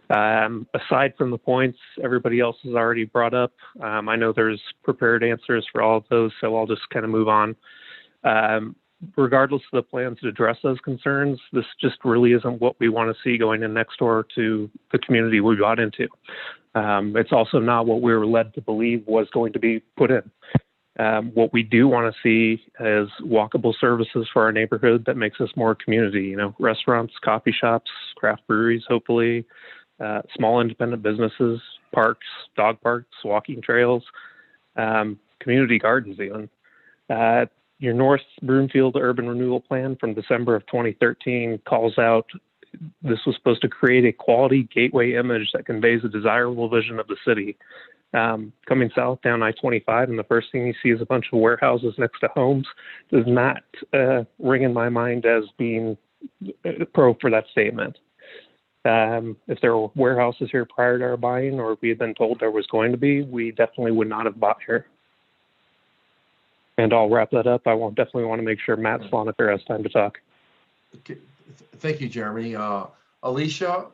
Aside from the points everybody else has already brought up, I know there's prepared answers for all of those, so I'll just kind of move on. Regardless of the plans to address those concerns, this just really isn't what we want to see going in next door to the community we got into. It's also not what we were led to believe was going to be put in. What we do want to see is walkable services for our neighborhood that makes us more community, restaurants, coffee shops, craft breweries, hopefully, small independent businesses, parks, dog parks, walking trails, community gardens even. Your North Broomfield Urban Renewal Plan from December of 2013 calls out this was supposed to create a quality gateway image that conveys a desirable vision of the city. Coming south down I-25, and the first thing you see is a bunch of warehouses next to homes does not ring in my mind as being pro for that statement. If there were warehouses here prior to our buying, or if we had been told there was going to be, we definitely would not have bought here. And I'll wrap that up. I definitely want to make sure Matt Sloniker has time to talk. Okay. Thank you, Jeremy. Alicia,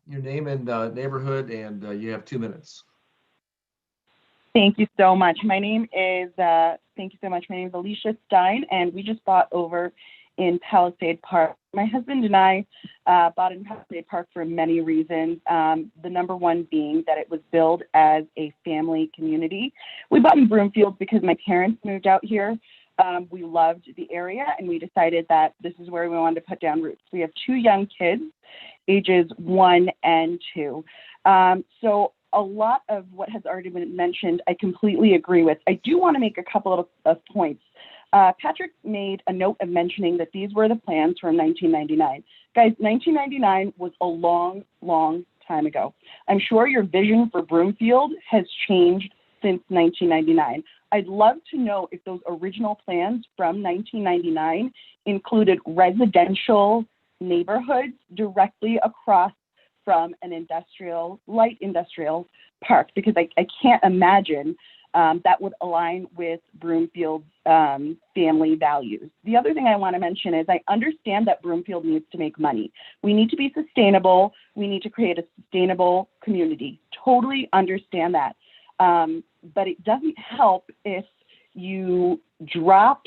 your name and neighborhood, and you have 2 minutes. Thank you so much. My name is, thank you so much. My name is Alicia Stein, and we just bought over in Palisade Park. My husband and I bought in Palisade Park for many reasons. The number one being that it was billed as a family community. We bought in Broomfield because my parents moved out here. We loved the area, and we decided that this is where we wanted to put down roots. We have 2 young kids, ages 1 and 2. So a lot of what has already been mentioned, I completely agree with. I do want to make a couple of points. Patrick made a note of mentioning that these were the plans from 1999. Guys, 1999 was a long, long time ago. I'm sure your vision for Broomfield has changed since 1999. I'd love to know if those original plans from 1999 included residential neighborhoods directly across from an light industrial park, because I can't imagine that would align with Broomfield's family values. The other thing I want to mention is I understand that Broomfield needs to make money. We need to be sustainable. We need to create a sustainable community. Totally understand that. But it doesn't help if you drop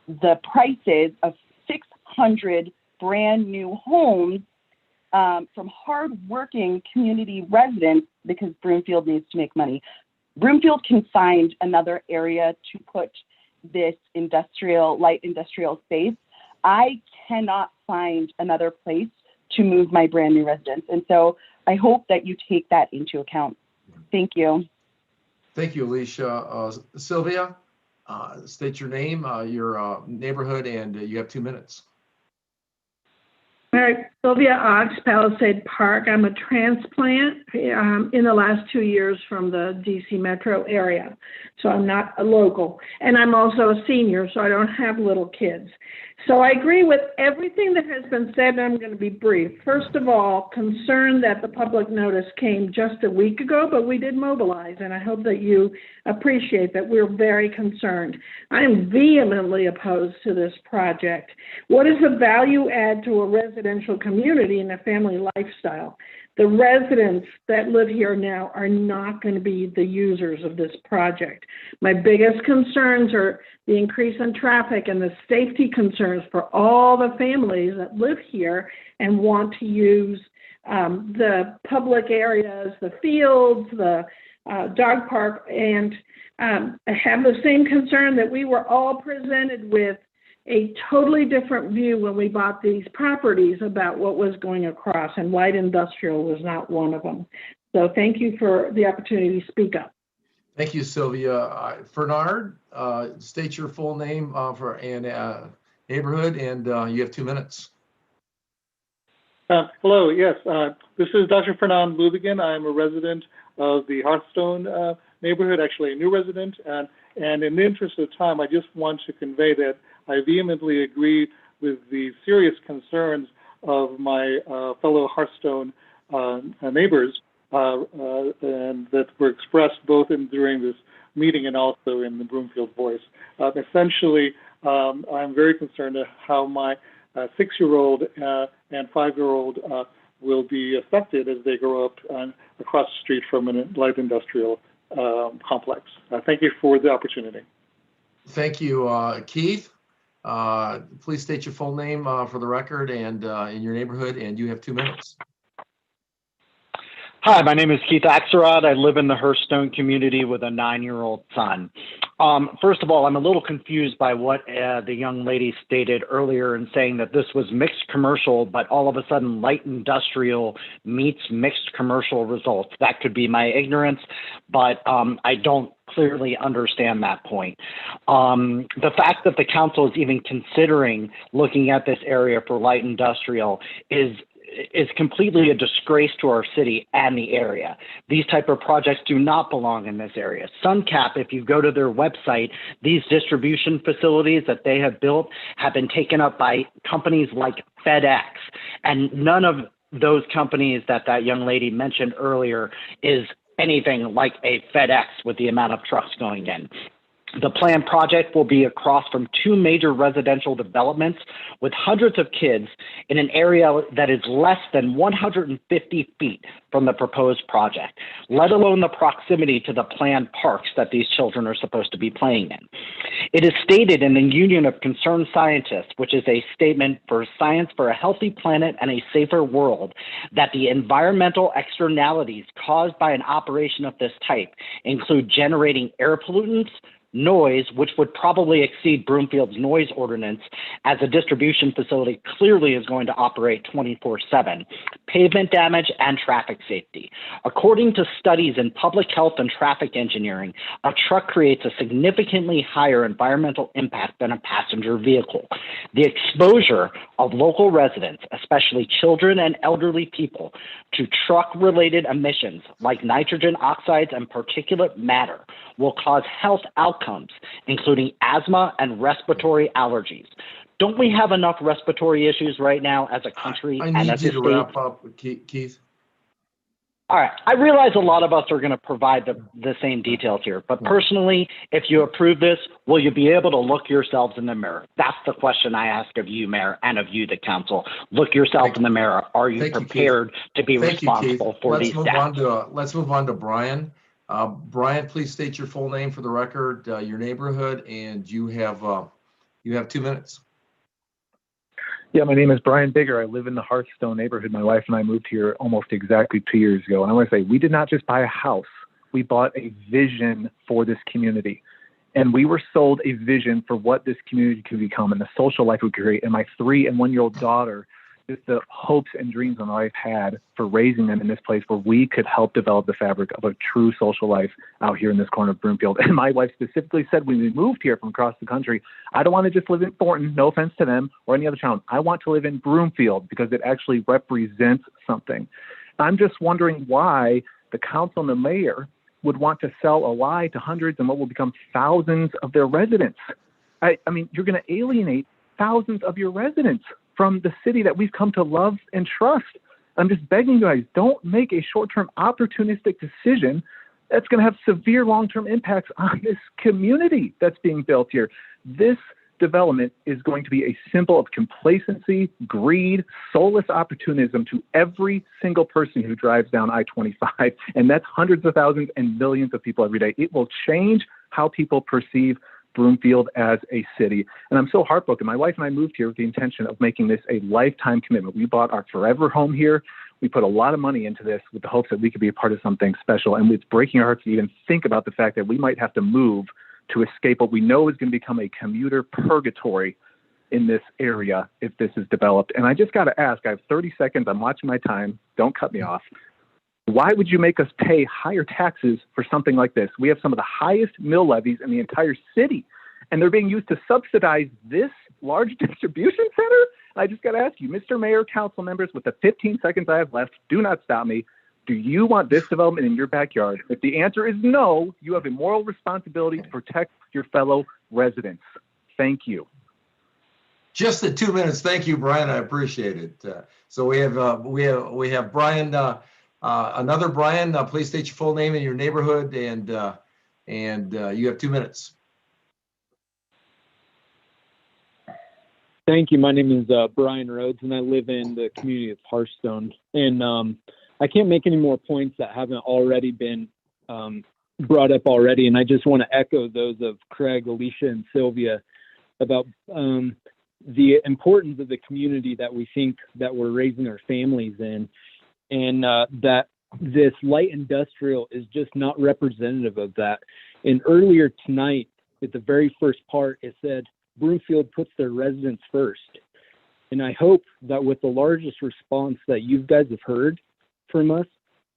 the prices of 600 brand new homes from hardworking community residents because Broomfield needs to make money. Broomfield can find another area to put this light industrial space. I cannot find another place to move my brand new residents. And so I hope that you take that into account. Thank you. Thank you, Alicia. Sylvia, state your name, your neighborhood, and you have 2 minutes. All right, Sylvia Ox, Palisade Park. I'm a transplant in the last 2 years from the DC metro area, so I'm not a local. And I'm also a senior, so I don't have little kids. So I agree with everything that has been said, and I'm going to be brief. First of all, concerned that the public notice came just a week ago, but we did mobilize, and I hope that you appreciate that we're very concerned. I am vehemently opposed to this project. What is the value add to a residential community and a family lifestyle? The residents that live here now are not going to be the users of this project. My biggest concerns are the increase in traffic and the safety concerns for all the families that live here and want to use the public areas, the fields, the dog park, and have the same concern that we were all presented with a totally different view when we bought these properties about what was going across, and light industrial was not one of them. So thank you for the opportunity to speak up. Thank you, Sylvia. Fernand, state your full name and neighborhood, and you have 2 minutes. Hello, yes, this is Dr. Fernand Lubigan. I'm a resident of the Hearthstone neighborhood, actually a new resident, and in the interest of time, I just want to convey that I vehemently agree with the serious concerns of my fellow Hearthstone neighbors, and that were expressed both during this meeting and also in the Broomfield Voice. Essentially, I'm very concerned how my 6-year-old and 5-year-old will be affected as they grow up across the street from a light industrial complex. Thank you for the opportunity. Thank you, Keith. Please state your full name for the record and in your neighborhood, and you have 2 minutes. Hi, my name is Keith Axelrod. I live in the Hearthstone community with a 9-year-old son. First of all, I'm a little confused by what the young lady stated earlier in saying that this was mixed commercial, but all of a sudden light industrial meets mixed commercial results. That could be my ignorance, but I don't clearly understand that point. The fact that the council is even considering looking at this area for light industrial is completely a disgrace to our city and the area. These type of projects do not belong in this area. SunCap, if you go to their website, these distribution facilities that they have built have been taken up by companies like FedEx, and none of those companies that young lady mentioned earlier is anything like a FedEx with the amount of trucks going in. The planned project will be across from 2 major residential developments with hundreds of kids in an area that is less than 150 feet from the proposed project, let alone the proximity to the planned parks that these children are supposed to be playing in. It is stated in the Union of Concerned Scientists, which is a statement for science for a healthy planet and a safer world, that the environmental externalities caused by an operation of this type include generating air pollutants, noise, which would probably exceed Broomfield's noise ordinance, as a distribution facility clearly is going to operate 24/7, pavement damage, and traffic safety. According to studies in public health and traffic engineering, a truck creates a significantly higher environmental impact than a passenger vehicle. The exposure of local residents, especially children and elderly people, to truck-related emissions like nitrogen oxides and particulate matter will cause health outcomes, including asthma and respiratory allergies. Don't we have enough respiratory issues right now as a country? I need you to wrap up, Keith. All right. I realize a lot of us are going to provide the same details here, but personally, if you approve this, will you be able to look yourselves in the mirror? That's the question I ask of you, Mayor, and of you, the council. Look yourself in the mirror. Are you prepared to be responsible for these steps? Let's move on to Brian. Brian, please state your full name for the record, your neighborhood, and you have 2 minutes. Yeah, my name is Brian Bigger. I live in the Hearthstone neighborhood. My wife and I moved here almost exactly 2 years ago. And I want to say, we did not just buy a house. We bought a vision for this community. And we were sold a vision for what this community could become and the social life we could create. And my 3 and 1 year old daughter, just the hopes and dreams my wife had for raising them in this place where we could help develop the fabric of a true social life out here in this corner of Broomfield. And my wife specifically said when we moved here from across the country, I don't want to just live in Thornton, no offense to them or any other town. I want to live in Broomfield because it actually represents something. I'm just wondering why the council and the mayor would want to sell a lie to hundreds and what will become thousands of their residents. I mean, you're going to alienate thousands of your residents from the city that we've come to love and trust. I'm just begging you guys, don't make a short-term opportunistic decision that's going to have severe long-term impacts on this community that's being built here. This development is going to be a symbol of complacency, greed, soulless opportunism to every single person who drives down I-25. And that's hundreds of thousands and millions of people every day. It will change how people perceive Broomfield as a city. And I'm so heartbroken. My wife and I moved here with the intention of making this a lifetime commitment. We bought our forever home here. We put a lot of money into this with the hopes that we could be a part of something special. And it's breaking our hearts to even think about the fact that we might have to move to escape what we know is going to become a commuter purgatory in this area if this is developed. And I just got to ask, I have 30 seconds. I'm watching my time. Don't cut me off. Why would you make us pay higher taxes for something like this? We have some of the highest mill levies in the entire city, and they're being used to subsidize this large distribution center? I just got to ask you, Mr. Mayor, council members, with the 15 seconds I have left, do not stop me. Do you want this development in your backyard? If the answer is no, you have a moral responsibility to protect your fellow residents. Thank you. Just the 2 minutes. Thank you, Brian. I appreciate it. So we have Brian. Another Brian, please state your full name and your neighborhood, and you have 2 minutes. Thank you. My name is Brian Rhodes, and I live in the community of Hearthstone. And I can't make any more points that haven't already been brought up already. And I just want to echo those of Craig, Alicia, and Sylvia about the importance of the community that we think that we're raising our families in. And that this light industrial is just not representative of that. And earlier tonight, at the very first part, it said Broomfield puts their residents first. And I hope that with the largest response that you guys have heard from us,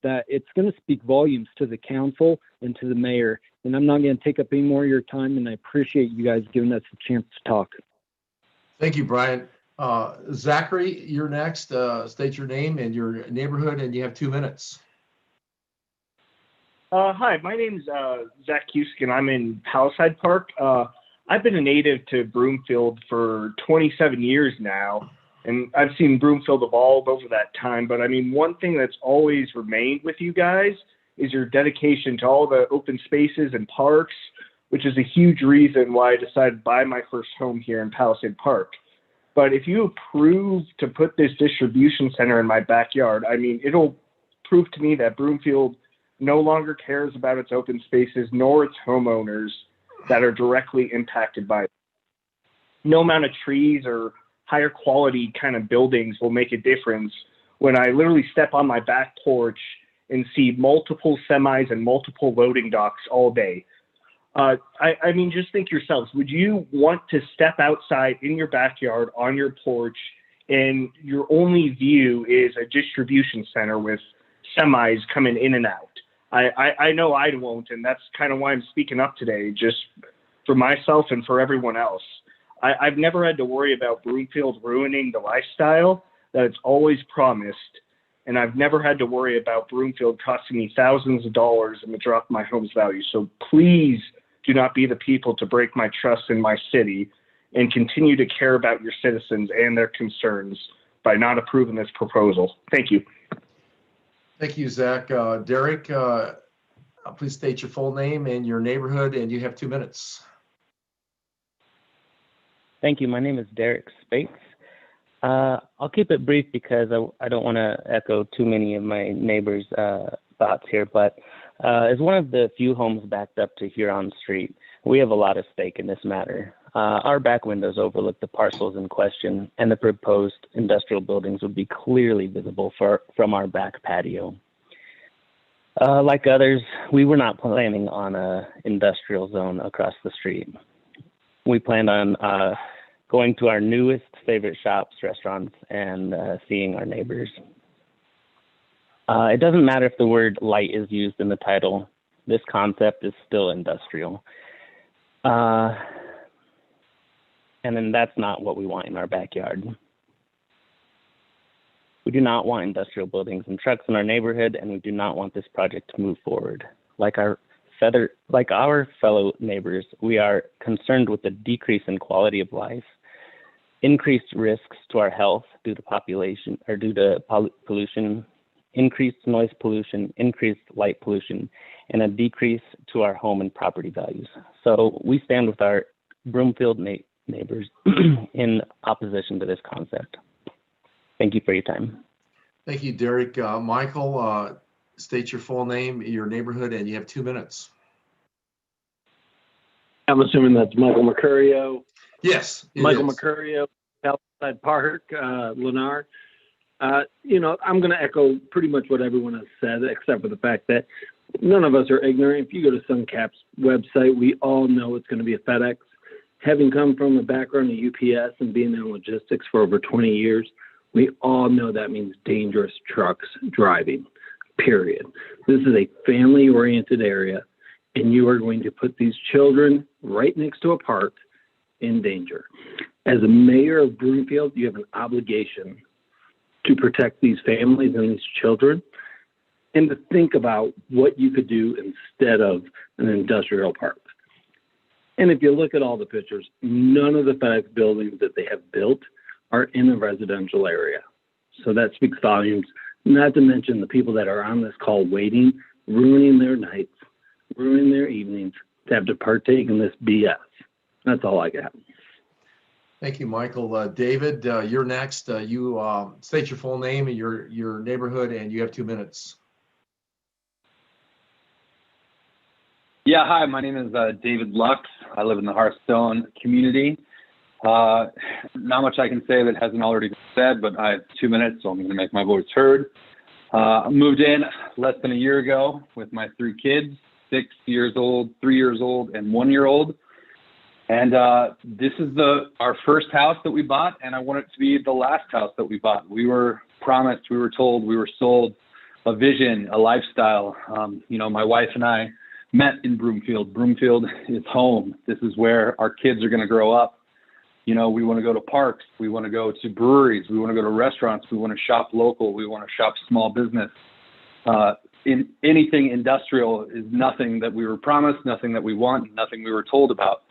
that it's going to speak volumes to the council and to the mayor. And I'm not going to take up any more of your time, and I appreciate you guys giving us a chance to talk. Thank you, Brian. Zachary, you're next. State your name and your neighborhood, and you have 2 minutes. Hi, my name's Zach Husk, and I'm in Palisade Park. I've been a native to Broomfield for 27 years now, and I've seen Broomfield evolve over that time. But I mean, one thing that's always remained with you guys is your dedication to all the open spaces and parks, which is a huge reason why I decided to buy my first home here in Palisade Park. But if you approve to put this distribution center in my backyard, I mean, it'll prove to me that Broomfield no longer cares about its open spaces nor its homeowners that are directly impacted by it. No amount of trees or higher quality kind of buildings will make a difference when I literally step on my back porch and see multiple semis and multiple loading docks all day. I mean, just think yourselves, would you want to step outside in your backyard on your porch and your only view is a distribution center with semis coming in and out? I know I won't, and that's kind of why I'm speaking up today, just for myself and for everyone else. I've never had to worry about Broomfield ruining the lifestyle that it's always promised, and I've never had to worry about Broomfield costing me thousands of dollars and the drop in my home's value. So please do not be the people to break my trust in my city, and continue to care about your citizens and their concerns by not approving this proposal. Thank you. Thank you, Zach. Derek, please state your full name and your neighborhood, and you have 2 minutes. Thank you. My name is Derek Spates. I'll keep it brief because I don't want to echo too many of my neighbors' thoughts here, but as one of the few homes backed up to Huron Street, we have a lot of stake in this matter. Our back windows overlook the parcels in question, and the proposed industrial buildings would be clearly visible from our back patio. Like others, we were not planning on an industrial zone across the street. We planned on going to our newest favorite shops, restaurants, and seeing our neighbors. It doesn't matter if the word light is used in the title. This concept is still industrial. And then that's not what we want in our backyard. We do not want industrial buildings and trucks in our neighborhood, and we do not want this project to move forward. Like our fellow neighbors, we are concerned with the decrease in quality of life, increased risks to our health due to pollution, increased noise pollution, increased light pollution, and a decrease to our home and property values. So we stand with our Broomfield neighbors in opposition to this concept. Thank you for your time. Thank you, Derek. Michael, state your full name, your neighborhood, and you have 2 minutes. I'm assuming that's Michael Mercurio. Yes, Michael Mercurio, Palisade Park, Lennar. I'm going to echo pretty much what everyone has said, except for the fact that none of us are ignorant. If you go to SunCap's website, we all know it's going to be a FedEx. Having come from a background of UPS and being in logistics for over 20 years, we all know that means dangerous trucks driving, period. This is a family-oriented area, and you are going to put these children right next to a park in danger. As a mayor of Broomfield, you have an obligation to protect these families and these children, and to think about what you could do instead of an industrial park. And if you look at all the pictures, none of the FedEx buildings that they have built are in a residential area. So that speaks volumes, not to mention the people that are on this call waiting, ruining their nights, ruining their evenings to have to partake in this BS. That's all I got. Thank you, Michael. David, you're next. You state your full name and your neighborhood, and you have 2 minutes. Yeah, hi, my name is David Lux. I live in the Hearthstone community. Not much I can say that hasn't already been said, but I have 2 minutes, so I'm going to make my voice heard. I moved in less than a year ago with my 3 kids, 6 years old, 3 years old, and 1 year old. And this is our first house that we bought, and I want it to be the last house that we bought. We were promised, we were told, we were sold a vision, a lifestyle. My wife and I met in Broomfield. Broomfield is home. This is where our kids are going to grow up. We want to go to parks. We want to go to breweries. We want to go to restaurants. We want to shop local. We want to shop small business. In anything industrial is nothing that we were promised, nothing that we want, nothing we were told about.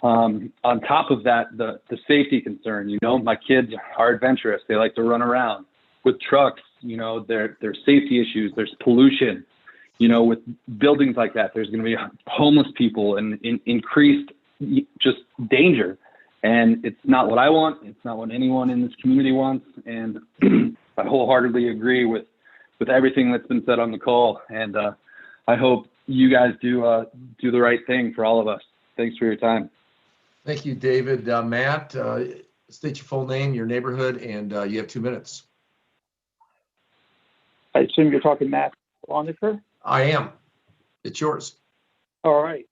On top of that, the safety concern, my kids are adventurous. They like to run around with trucks. There's safety issues. There's pollution. With buildings like that, there's going to be homeless people and increased just danger. And it's not what I want. It's not what anyone in this community wants. And I wholeheartedly agree with everything that's been said on the call. And I hope you guys do the right thing for all of us. Thanks for your time. Thank you, David. Matt, state your full name, your neighborhood, and you have 2 minutes. I assume you're talking Matt Loniker? I am. It's yours. All right.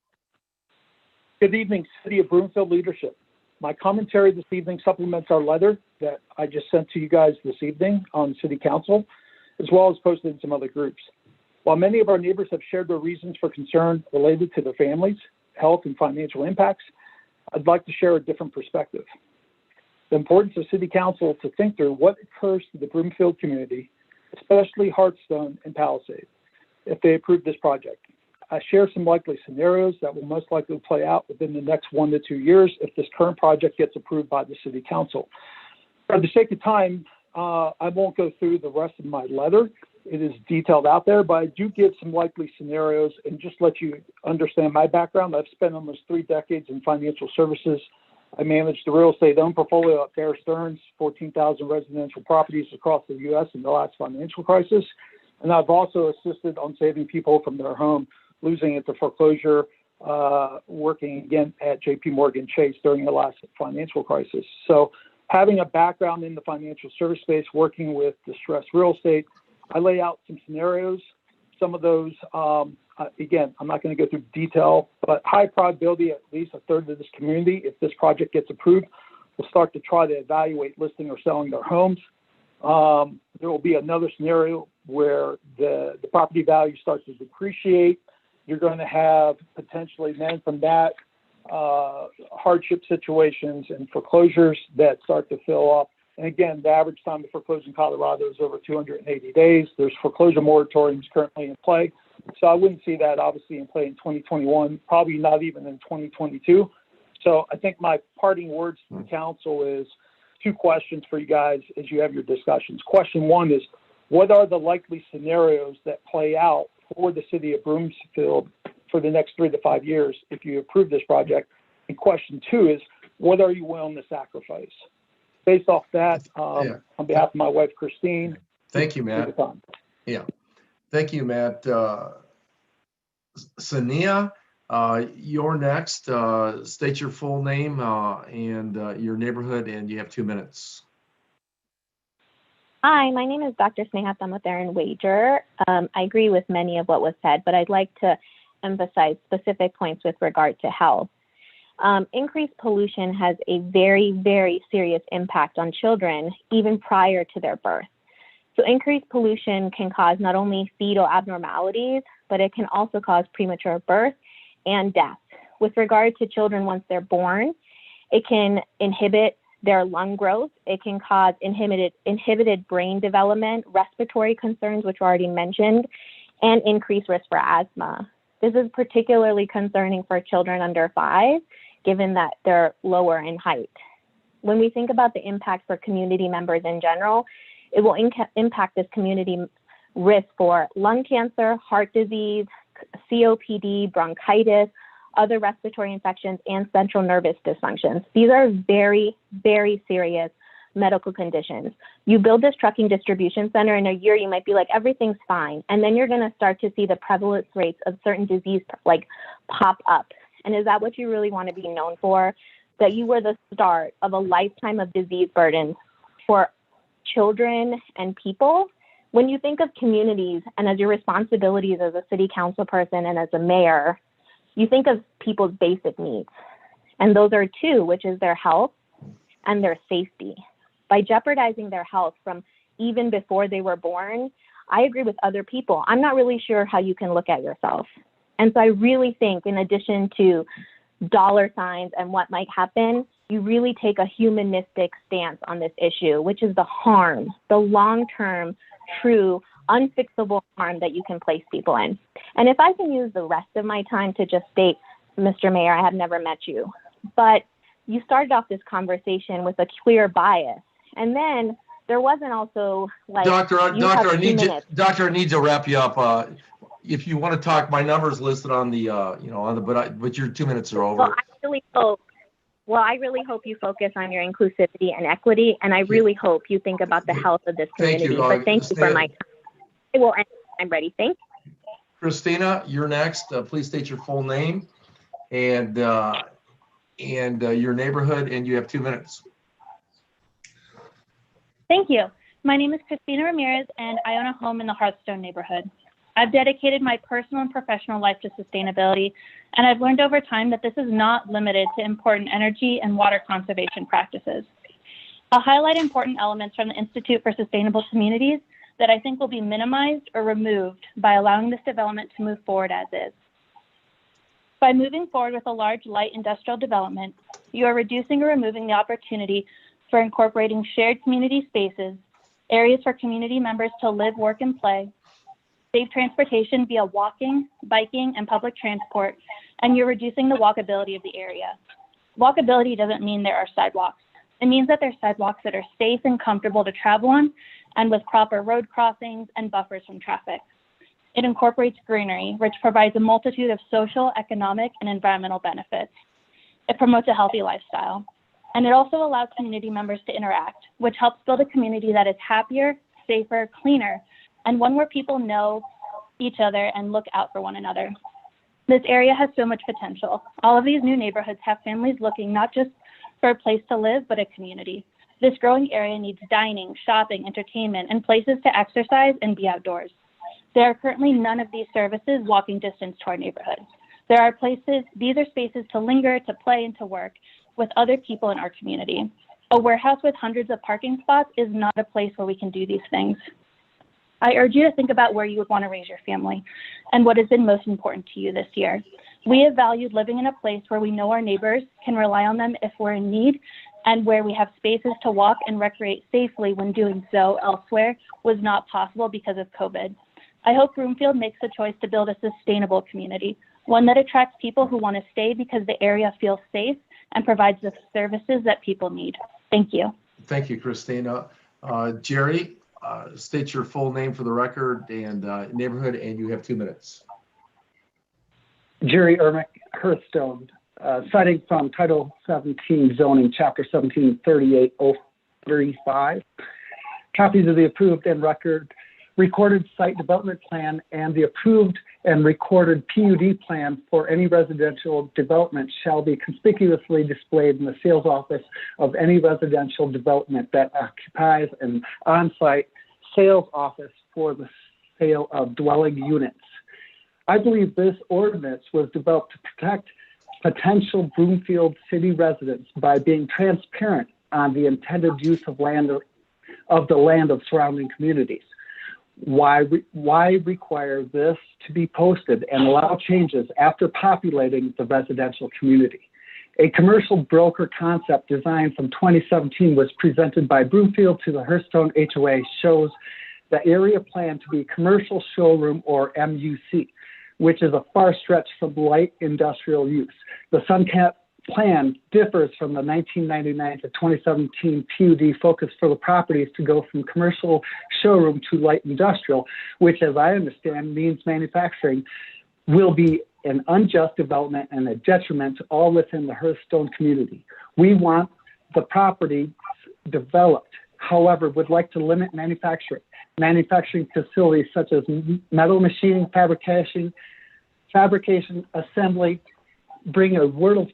Good evening, City of Broomfield leadership. My commentary this evening supplements our letter that I just sent to you guys this evening on City Council, as well as posted in some other groups. While many of our neighbors have shared their reasons for concern related to their families, health, and financial impacts, I'd like to share a different perspective. The importance of City Council to think through what occurs to the Broomfield community, especially Hearthstone and Palisade, if they approve this project. I share some likely scenarios that will most likely play out within the next 1 to 2 years if this current project gets approved by the City Council. For the sake of time, I won't go through the rest of my letter it is detailed out there, but I do give some likely scenarios and just let you understand my background. I've spent almost 3 decades in financial services. I managed the real estate owned portfolio at Bear Stearns, 14,000 residential properties across the U.S. in the last financial crisis. And I've also assisted on saving people from their home, losing it to foreclosure, working again at JP Morgan Chase during the last financial crisis. So having a background in the financial service space, working with distressed real estate, I lay out some scenarios. Some of those, again, I'm not going to go through detail, but high probability at least a third of this community, if this project gets approved, will start to try to evaluate listing or selling their homes. There will be another scenario where the property value starts to depreciate. You're going to have potentially then from that hardship situations and foreclosures that start to fill up. And again, the average time to foreclose in Colorado is over 280 days. There's foreclosure moratoriums currently in play. So I wouldn't see that obviously in play in 2021, probably not even in 2022. So I think my parting words to the council is 2 questions for you guys as you have your discussions. Question 1 is, what are the likely scenarios that play out for the city of Broomfield for the next 3 to 5 years if you approve this project? And question 2 is, what are you willing to sacrifice? Based off that, on behalf of my wife, Christine. Thank you, Matt. Yeah. Thank you, Matt. Sania, you're next. State your full name and your neighborhood, and you have 2 minutes. Hi, my name is Dr. Sneha Thamatharan Wager. I agree with many of what was said, but I'd like to emphasize specific points with regard to health. Increased pollution has a very, very serious impact on children even prior to their birth. So increased pollution can cause not only fetal abnormalities, but it can also cause premature birth and death. With regard to children once they're born, it can inhibit their lung growth. It can cause inhibited brain development, respiratory concerns, which were already mentioned, and increased risk for asthma. This is particularly concerning for children under 5, given that they're lower in height. When we think about the impact for community members in general, it will impact this community risk for lung cancer, heart disease, COPD, bronchitis, other respiratory infections, and central nervous dysfunctions. These are very, very serious medical conditions. You build this trucking distribution center in a year, you might be like, everything's fine. And then you're going to start to see the prevalence rates of certain disease like pop up. And is that what you really want to be known for? That you were the start of a lifetime of disease burdens for children and people? When you think of communities and as your responsibilities as a city council person and as a mayor, you think of people's basic needs. And those are 2, which is their health and their safety. By jeopardizing their health from even before they were born, I agree with other people. I'm not really sure how you can look at yourself. And so I really think in addition to dollar signs and what might happen, you really take a humanistic stance on this issue, which is the harm, the long-term, true, unfixable harm that you can place people in. And if I can use the rest of my time to just state, Mr. Mayor, I have never met you, but you started off this conversation with a clear bias. And then there wasn't also like, Doctor, I need to wrap you up. If you want to talk, my number's listed on the, but your 2 minutes are over. Well, I really hope you focus on your inclusivity and equity, and I really hope you think about the health of this community. But thank you for my time. Well, I'm ready. Thank you. Christina, you're next. Please state your full name and your neighborhood, and you have 2 minutes. Thank you. My name is Christina Ramirez, and I own a home in the Hearthstone neighborhood. I've dedicated my personal and professional life to sustainability, and I've learned over time that this is not limited to important energy and water conservation practices. I'll highlight important elements from the Institute for Sustainable Communities that I think will be minimized or removed by allowing this development to move forward as is. By moving forward with a large light industrial development, you are reducing or removing the opportunity for incorporating shared community spaces, areas for community members to live, work, and play, safe transportation via walking, biking, and public transport, and you're reducing the walkability of the area. Walkability doesn't mean there are sidewalks. It means that there's sidewalks that are safe and comfortable to travel on, and with proper road crossings and buffers from traffic. It incorporates greenery, which provides a multitude of social, economic, and environmental benefits. It promotes a healthy lifestyle. And it also allows community members to interact, which helps build a community that is happier, safer, cleaner, and one where people know each other and look out for one another. This area has so much potential. All of these new neighborhoods have families looking not just for a place to live, but a community. This growing area needs dining, shopping, entertainment, and places to exercise and be outdoors. There are currently none of these services walking distance to our neighborhood. These are spaces to linger, to play, and to work with other people in our community. A warehouse with hundreds of parking spots is not a place where we can do these things. I urge you to think about where you would want to raise your family and what has been most important to you this year. We have valued living in a place where we know our neighbors, can rely on them if we're in need, and where we have spaces to walk and recreate safely when doing so elsewhere was not possible because of COVID. I hope Broomfield makes the choice to build a sustainable community, one that attracts people who want to stay because the area feels safe and provides the services that people need. Thank you. Thank you, Christina. Jerry, state your full name for the record and neighborhood, and you have 2 minutes. Jerry Ermick, Hearthstone, citing from Title 17 zoning, Chapter 17, 38035. Copies of the approved and recorded site development plan and the approved and recorded PUD plan for any residential development shall be conspicuously displayed in the sales office of any residential development that occupies an on-site sales office for the sale of dwelling units. I believe this ordinance was developed to protect potential Broomfield city residents by being transparent on the intended use of the land of surrounding communities. Why require this to be posted and allow changes after populating the residential community? A commercial broker concept design from 2017 was presented by Broomfield to the Hearthstone HOA, shows the area plan to be commercial showroom or MUC, which is a far stretch from light industrial use. The SunCat plan differs from the 1999 to 2017 PUD focus for the properties to go from commercial showroom to light industrial, which, as I understand, means manufacturing will be an unjust development and a detriment to all within the Hearthstone community. We want the property developed, however, would like to limit manufacturing facilities such as metal machining, fabrication, assembly, bring a world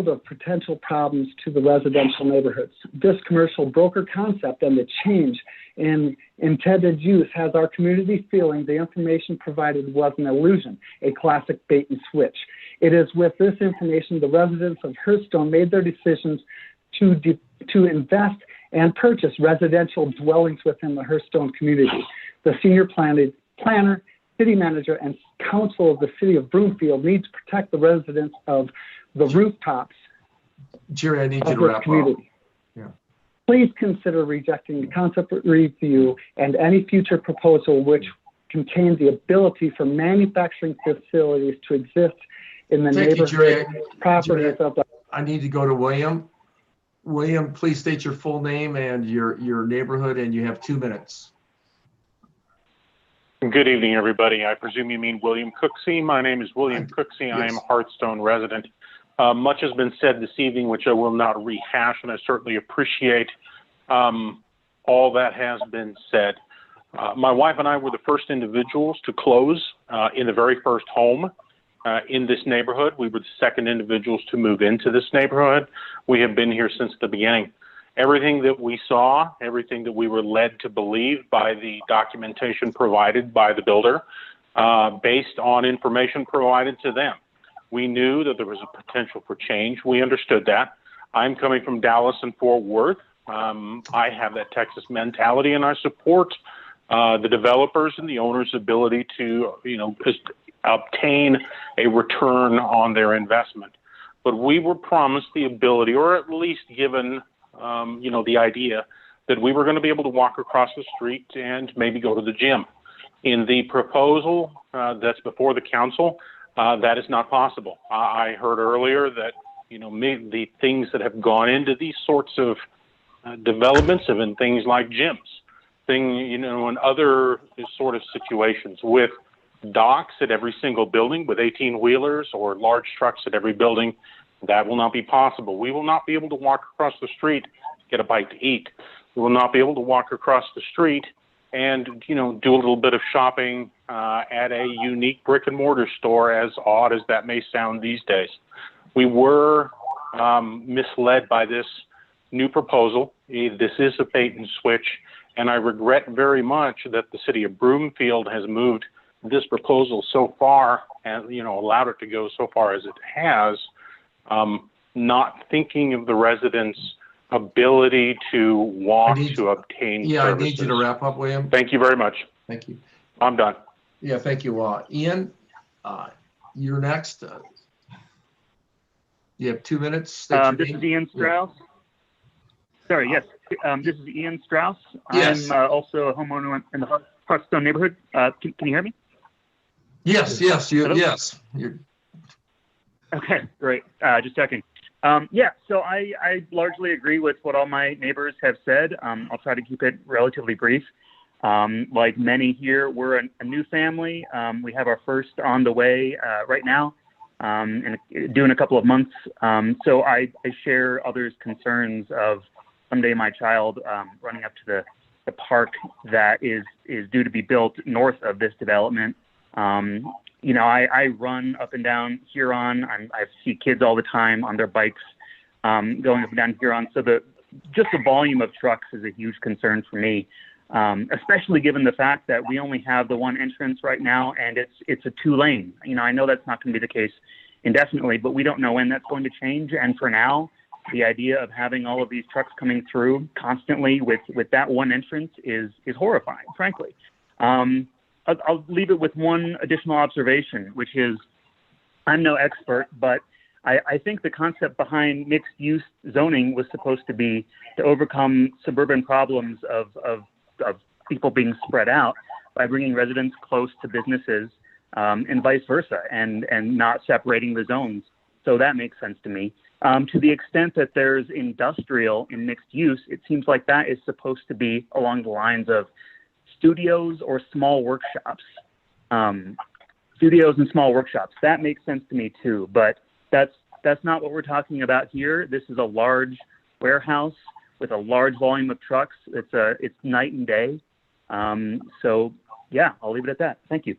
of potential problems to the residential neighborhoods. This commercial broker concept and the change in intended use has our community feeling the information provided was an illusion, a classic bait and switch. It is with this information the residents of Hearthstone made their decisions to invest and purchase residential dwellings within the Hearthstone community. The senior planner, city manager, and council of the city of Broomfield need to protect the residents of the rooftops. Jerry, I need you to wrap up. Yeah. Please consider rejecting the concept review and any future proposal which contains the ability for manufacturing facilities to exist in the neighborhood properties of the. I need to go to William. William, please state your full name and your neighborhood, and you have 2 minutes. Good evening, everybody. I presume you mean William Cooksey. My name is William Cooksey. Yes. I am a Hearthstone resident. Much has been said this evening, which I will not rehash, and I certainly appreciate all that has been said. My wife and I were the first individuals to close in the very first home in this neighborhood. We were the second individuals to move into this neighborhood. We have been here since the beginning. Everything that we saw, everything that we were led to believe by the documentation provided by the builder, based on information provided to them. We knew that there was a potential for change. We understood that. I'm coming from Dallas and Fort Worth. I have that Texas mentality, and I support the developers and the owner's ability to, obtain a return on their investment. But we were promised the ability, or at least given, the idea that we were going to be able to walk across the street and maybe go to the gym. In the proposal that's before the council, that is not possible. I heard earlier that, the things that have gone into these sorts of developments have been things like gyms. thing, in other sort of situations with docks at every single building with 18-wheelers or large trucks at every building. That will not be possible. We will not be able to walk across the street, get a bite to eat. We will not be able to walk across the street and, do a little bit of shopping at a unique brick and mortar store, as odd as that may sound these days. We were misled by this new proposal. This is a bait and switch, and I regret very much that the city of Broomfield has moved this proposal so far and, allowed it to go so far as it has, not thinking of the residents' ability to walk to obtain Yeah, services. I need you to wrap up, William. Thank you very much. Thank you. I'm done. Yeah, thank you. Ian, you're next. You have 2 minutes. State your This name. is Ian Strauss. Sorry, yes. This is Ian Strauss. Yes. I'm also a homeowner in the Hearthstone neighborhood. Can you hear me? Yes. Hello? Yes. You're... Okay, great. Just checking. So I largely agree with what all my neighbors have said. I'll try to keep it relatively brief. Like many here, we're a new family. We have our first on the way right now, and due in a couple of months. So I share others' concerns of someday my child running up to the park that is due to be built north of this development. I run up and down Huron. I see kids all the time on their bikes going up and down Huron. So just the volume of trucks is a huge concern for me, especially given the fact that we only have the one entrance right now, and it's a 2-lane. I know that's not going to be the case indefinitely, but we don't know when that's going to change. And for now, the idea of having all of these trucks coming through constantly with that one entrance is horrifying, frankly. I'll leave it with one additional observation, which is I'm no expert, but I think the concept behind mixed use zoning was supposed to be to overcome suburban problems of people being spread out by bringing residents close to businesses and vice versa, and not separating the zones. So that makes sense to me. To the extent that there's industrial in mixed use, it seems like that is supposed to be along the lines of studios or small workshops. Studios and small workshops. That makes sense to me too, but that's not what we're talking about here. This is a large warehouse with a large volume of trucks. It's night and day. So yeah, I'll leave it at that. Thank you.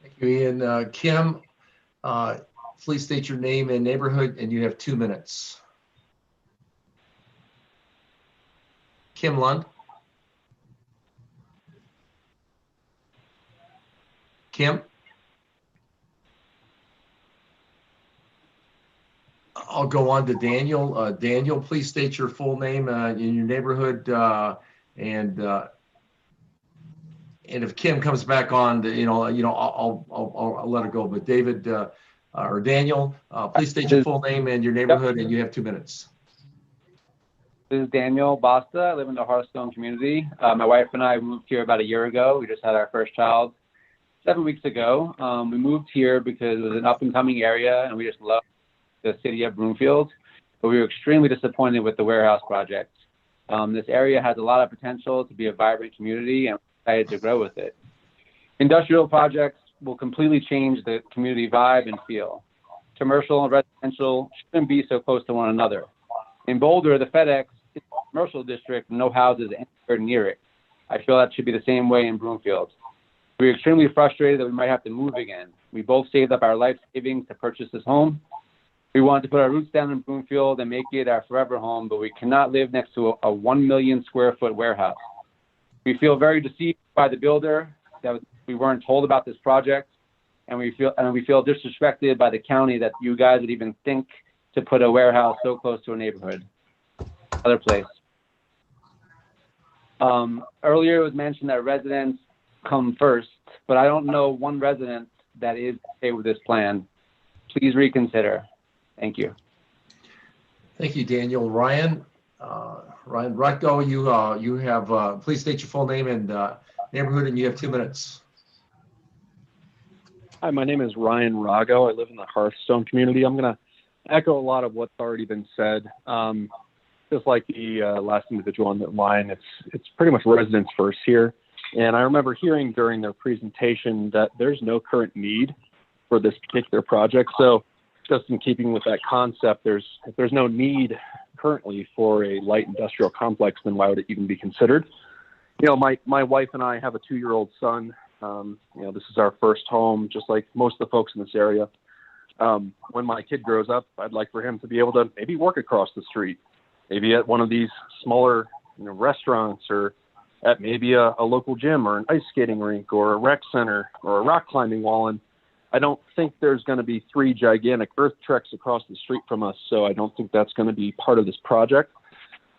Thank you, Ian. Kim, please state your name and neighborhood, and you have 2 minutes. Kim Lund. Kim? I'll go on to Daniel. Daniel, please state your full name in your neighborhood, and if Kim comes back on, I'll let her go. But David or Daniel, please state your full name and your neighborhood, and you have 2 minutes. This is Daniel Basta. I live in the Hearthstone community. My wife and I moved here about a year ago. We just had our first child 7 weeks ago. We moved here because it was an up-and-coming area, and we just loved the city of Broomfield. But we were extremely disappointed with the warehouse project. This area has a lot of potential to be a vibrant community, and we're excited to grow with it. Industrial projects will completely change the community vibe and feel. Commercial and residential shouldn't be so close to one another. In Boulder, the FedEx is a commercial district, no houses anywhere near it. I feel that should be the same way in Broomfield. We're extremely frustrated that we might have to move again. We both saved up our life savings to purchase this home. We wanted to put our roots down in Broomfield and make it our forever home, but we cannot live next to a 1 million square foot warehouse. We feel very deceived by the builder that we weren't told about this project, and we feel disrespected by the county that you guys would even think to put a warehouse so close to a neighborhood. Other place. Earlier it was mentioned that residents come first, but I don't know one resident that is okay with this plan. Please reconsider. Thank you. Thank you, Daniel. Ryan Rutko, you have, please state your full name and neighborhood, and you have 2 minutes. Hi, my name is Ryan Rago. I live in the Hearthstone community. I'm going to echo a lot of what's already been said. just like the last individual on the line, it's pretty much residents first here. And I remember hearing during their presentation that there's no current need for this particular project. So just in keeping with that concept, if there's no need currently for a light industrial complex, then why would it even be considered? You know, my wife and I have a 2-year-old son. You know, this is our first home, just like most of the folks in this area. When my kid grows up, I'd like for him to be able to maybe work across the street, maybe at one of these smaller, you know, restaurants, or at maybe a local gym or an ice skating rink or a rec center or a rock climbing wall. And I don't think there's going to be 3 gigantic earth treks across the street from us. So I don't think that's going to be part of this project.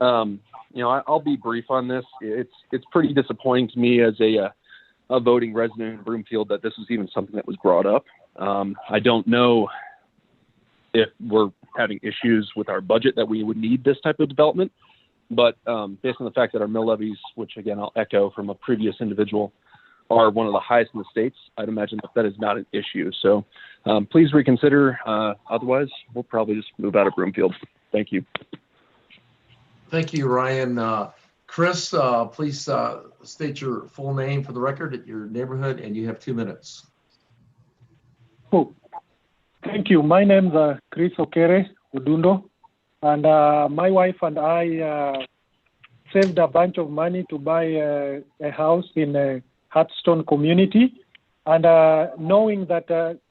You know, I'll be brief on this. It's pretty disappointing to me as a voting resident in Broomfield that this was even something that was brought up. I don't know if we're having issues with our budget that we would need this type of development, but based on the fact that our mill levies, which again I'll echo from a previous individual, are one of the highest in the states, I'd imagine that is not an issue. So please reconsider. Otherwise, we'll probably just move out of Broomfield. Thank you. Thank you, Ryan. Chris, please state your full name for the record at your neighborhood, and you have 2 minutes. Oh, thank you. My name is Chris Okere Udundo, and my wife and I saved a bunch of money to buy a house in a Hudson community, and knowing that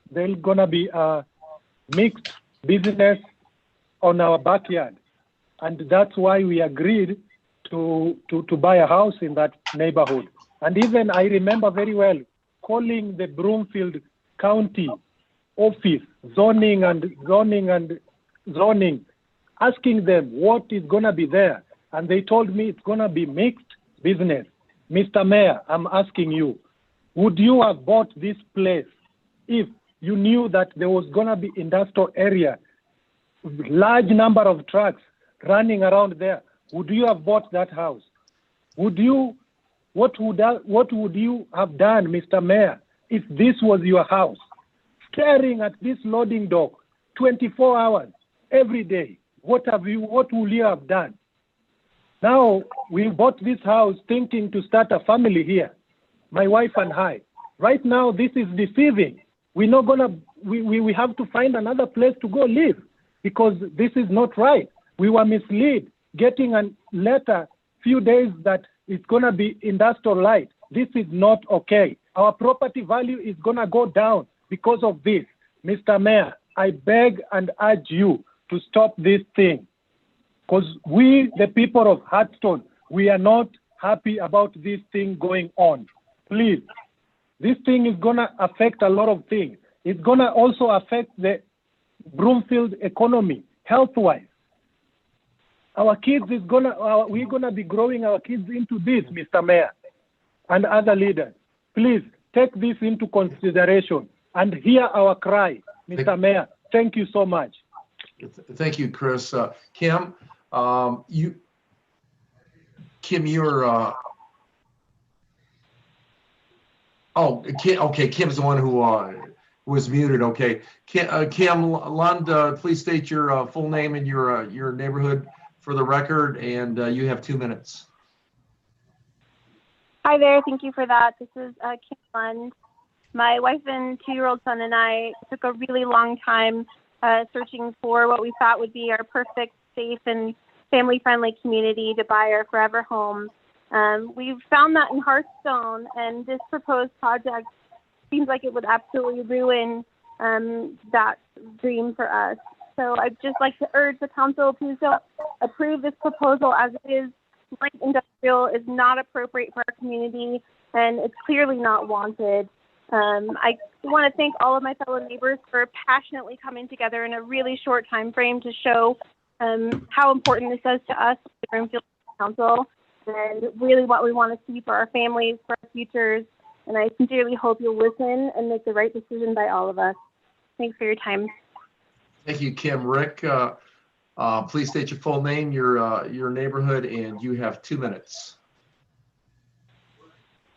there's gonna be a mixed business on our backyard, and that's why we agreed to buy a house in that neighborhood. And even I remember very well calling the Broomfield County office, zoning, asking them what is gonna be there, and they told me it's gonna be mixed business. Mr. Mayor, I'm asking you, would you have bought this place if you knew that there was going to be industrial area, large number of trucks running around there? Would you have bought that house? What would you have done, Mr. Mayor, if this was your house? Staring at this loading dock 24 hours every day. What would you have done? Now, we bought this house thinking to start a family here, my wife and I. Right now, this is deceiving. We're not gonna, we have to find another place to go live because this is not right. We were misled, getting a letter few days that it's gonna be industrial light. This is not okay. Our property value is gonna go down because of this. Mr. Mayor, I beg and urge you to stop this thing. Because we, the people of Hudson, we are not happy about this thing going on. Please, this thing is going to affect a lot of things. It's going to also affect the Broomfield economy, health-wise. Our kids we're going to be growing our kids into this, Mr. Mayor, and other leaders. Please take this into consideration and hear our cry, Mr. Mayor. Thank you so much. Thank you, Chris. Kim, you're okay. Kim's the one who was muted. Okay, Kim Lund, please state your full name and your neighborhood for the record, and you have 2 minutes. Hi there. Thank you for that. This is Kim Lund. My wife and 2-year-old son and I took a really long time searching for what we thought would be our perfect, safe, and family-friendly community to buy our forever home. We've found that in Hearthstone, and this proposed project seems like it would absolutely ruin that dream for us. So I'd just like to urge the council to approve this proposal as it is. Light industrial is not appropriate for our community, and it's clearly not wanted. I want to thank all of my fellow neighbors for passionately coming together in a really short time frame to show how important this is to us, the Broomfield Council, and really what we want to see for our families, for our futures. And I sincerely hope you'll listen and make the right decision by all of us. Thanks for your time. Thank you, Kim. Rick, please state your full name, your neighborhood, and you have 2 minutes.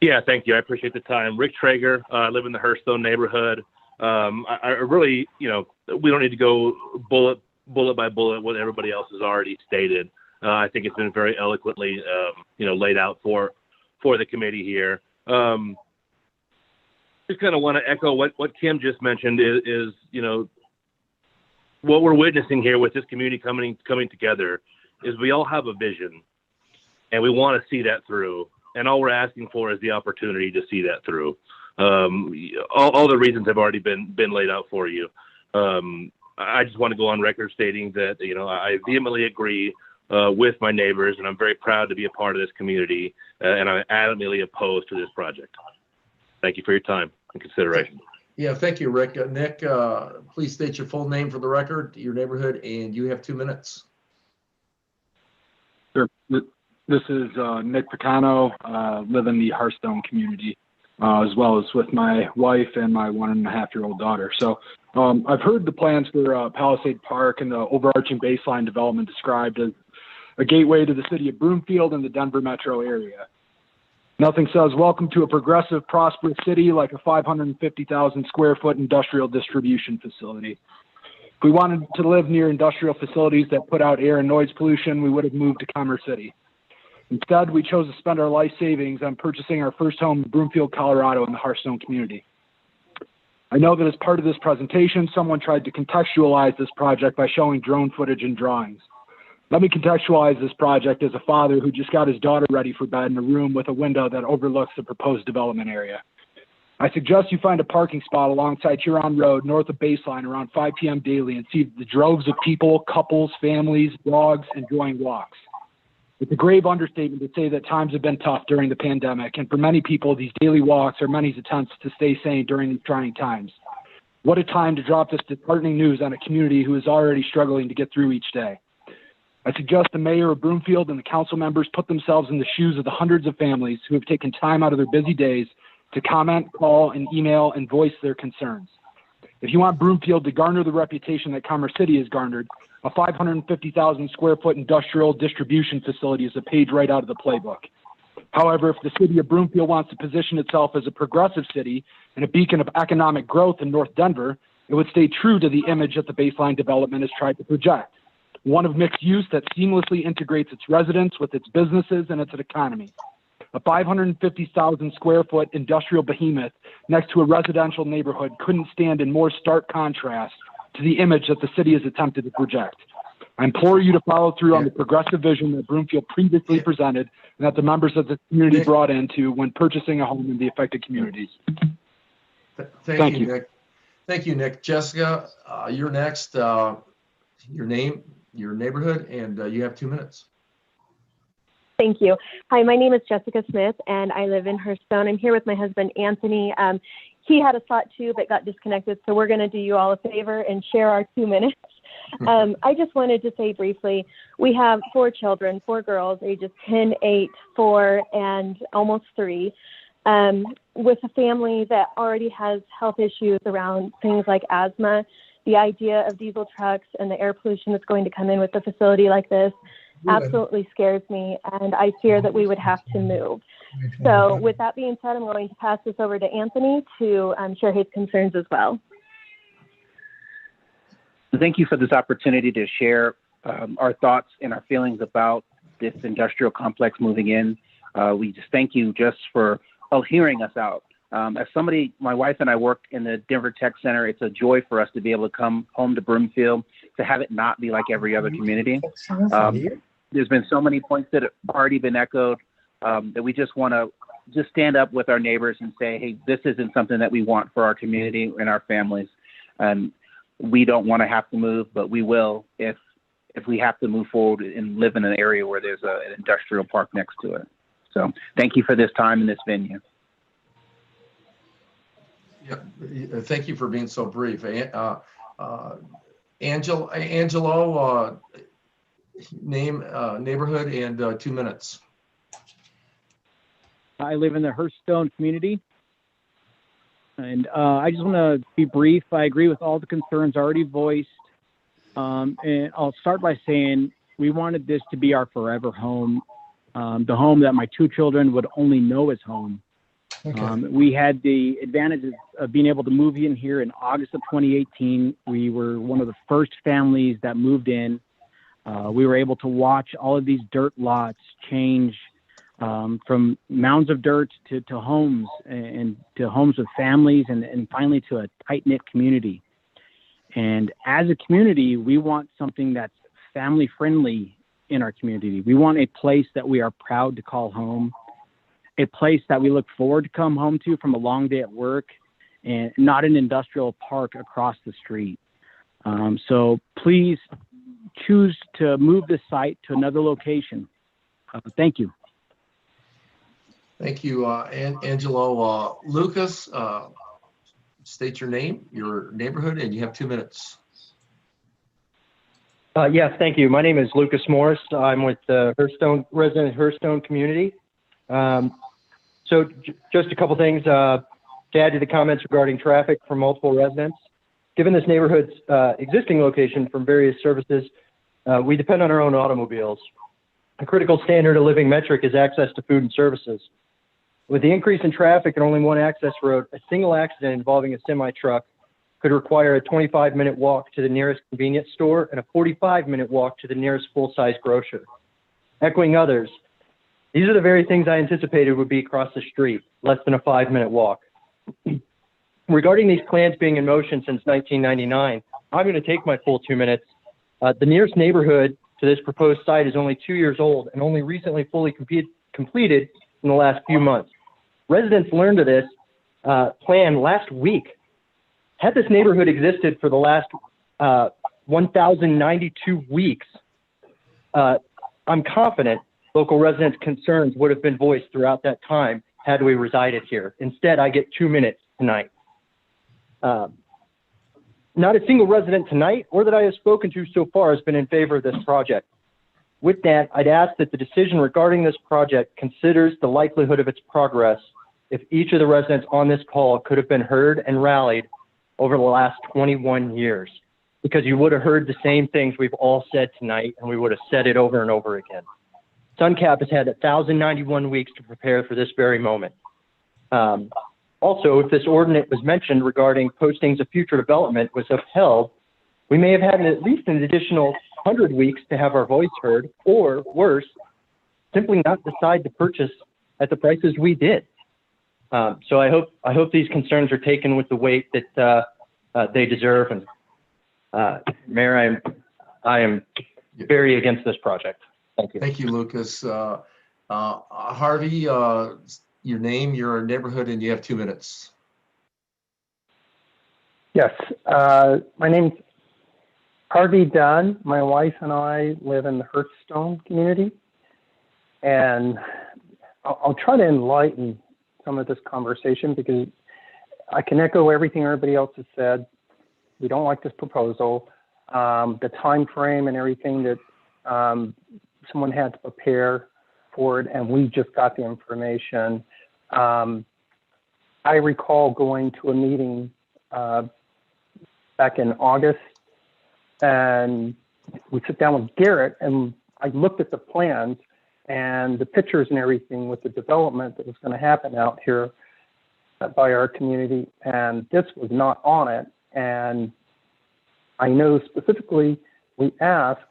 Yeah, thank you. I appreciate the time. Rick Traeger, I live in the Hearthstone neighborhood. I really, we don't need to go bullet by bullet what everybody else has already stated. I think it's been very eloquently, laid out for the committee here. Just kind of want to echo what Kim just mentioned is what we're witnessing here with this community coming together is we all have a vision and we want to see that through. And all we're asking for is the opportunity to see that through. All the reasons have already been laid out for you. I just want to go on record stating that, I vehemently agree with my neighbors, and I'm very proud to be a part of this community, and I'm adamantly opposed to this project. Thank you for your time and consideration. Yeah, thank you, Rick. Nick, please state your full name for the record, your neighborhood, and you have 2 minutes. Sure. This is Nick Picano, live in the Hearthstone community, as well as with my wife and my 1.5-year-old daughter. So I've heard the plans for Palisade Park and the overarching baseline development described as a gateway to the city of Broomfield and the Denver metro area. Nothing says welcome to a progressive, prosperous city like a 550,000 square foot industrial distribution facility. If we wanted to live near industrial facilities that put out air and noise pollution, we would have moved to Commerce City. Instead, we chose to spend our life savings on purchasing our first home in Broomfield, Colorado in the Hearthstone community. I know that as part of this presentation, someone tried to contextualize this project by showing drone footage and drawings. Let me contextualize this project as a father who just got his daughter ready for bed in a room with a window that overlooks the proposed development area. I suggest you find a parking spot alongside Huron Road north of Baseline around 5 p.m. daily and see the droves of people, couples, families, dogs enjoying walks. It's a grave understatement to say that times have been tough during the pandemic, and for many people, these daily walks are many attempts to stay sane during these trying times. What a time to drop this disheartening news on a community who is already struggling to get through each day. I suggest the mayor of Broomfield and the council members put themselves in the shoes of the hundreds of families who have taken time out of their busy days to comment, call, and email and voice their concerns. If you want Broomfield to garner the reputation that Commerce City has garnered, a 550,000 square foot industrial distribution facility is a page right out of the playbook. However, if the city of Broomfield wants to position itself as a progressive city and a beacon of economic growth in North Denver, it would stay true to the image that the baseline development has tried to project. One of mixed use that seamlessly integrates its residents with its businesses and its economy. A 550,000 square foot industrial behemoth next to a residential neighborhood couldn't stand in more stark contrast to the image that the city has attempted to project. I implore you to follow through on the progressive vision that Broomfield previously presented and that the members of the community brought into when purchasing a home in the affected communities. Thank you, Nick. Thank you, Nick. Jessica, you're next. Your name, your neighborhood, and you have 2 minutes. Thank you. Hi, my name is Jessica Smith, and I live in Hearthstone. I'm here with my husband, Anthony. He had a thought too, but got disconnected, so we're going to do you all a favor and share our 2 minutes. I just wanted to say briefly, we have 4 children, 4 girls, ages 10, 8, 4, and almost 3, with a family that already has health issues around things like asthma. The idea of diesel trucks and the air pollution that's going to come in with a facility like this absolutely scares me, and I fear that we would have to move. So with that being said, I'm going to pass this over to Anthony to share his concerns as well. Thank you for this opportunity to share our thoughts and our feelings about this industrial complex moving in. We just thank you just for hearing us out. As somebody, my wife and I work in the Denver Tech Center. It's a joy for us to be able to come home to Broomfield, to have it not be like every other community. There's been so many points that have already been echoed that we just want to just stand up with our neighbors and say, hey, this isn't something that we want for our community and our families. And we don't want to have to move, but we will if we have to move forward and live in an area where there's an industrial park next to it. So thank you for this time in this venue. Yeah, thank you for being so brief. Angelo, name, neighborhood, and 2 minutes. I live in the Hearthstone community, and I just want to be brief. I agree with all the concerns already voiced, and I'll start by saying we wanted this to be our forever home, the home that my 2 children would only know as home. Okay. We had the advantages of being able to move in here in August of 2018. We were one of the first families that moved in. We were able to watch all of these dirt lots change from mounds of dirt to homes and to homes with families and finally to a tight-knit community. And as a community, we want something that's family friendly in our community. We want a place that we are proud to call home, a place that we look forward to come home to from a long day at work, and not an industrial park across the street. So please choose to move the site to another location. Thank you. Thank you, Angelo. Lucas, state your name, your neighborhood, and you have 2 minutes. Yes, thank you. My name is Lucas Morris. I'm with the resident Hearthstone community. So just a couple things to add to the comments regarding traffic from multiple residents. Given this neighborhood's existing location from various services, we depend on our own automobiles. A critical standard of living metric is access to food and services. With the increase in traffic and only one access road, a single accident involving a semi-truck could require a 25-minute walk to the nearest convenience store and a 45-minute walk to the nearest full-size grocer. Echoing others, these are the very things I anticipated would be across the street, less than a 5-minute walk. Regarding these plans being in motion since 1999, I'm going to take my full 2 minutes. The nearest neighborhood to this proposed site is only 2 years old and only recently fully completed in the last few months. Residents learned of this plan last week. Had this neighborhood existed for the last 1,092 weeks, I'm confident local residents' concerns would have been voiced throughout that time had we resided here. Instead, I get 2 minutes tonight. Not a single resident tonight or that I have spoken to so far has been in favor of this project. With that, I'd ask that the decision regarding this project considers the likelihood of its progress if each of the residents on this call could have been heard and rallied over the last 21 years, because you would have heard the same things we've all said tonight, and we would have said it over and over again. SunCap has had 1,091 weeks to prepare for this very moment. Also, if this ordinance was mentioned regarding postings of future development was upheld, we may have had at least an additional 100 weeks to have our voice heard, or worse, simply not decide to purchase at the prices we did. So I hope these concerns are taken with the weight that they deserve. And Mayor, I am very against this project. Thank you. Thank you, Lucas. Harvey, your name, your neighborhood, and you have 2 minutes. Yes, my name's Harvey Dunn. My wife and I live in the Hearthstone community, and I'll try to enlighten some of this conversation because I can echo everything everybody else has said. We don't like this proposal. The time frame and everything that someone had to prepare for it, and we just got the information. I recall going to a meeting back in August, and we sit down with Garrett, and I looked at the plans and the pictures and everything with the development that was going to happen out here by our community, and this was not on it. And I know specifically we asked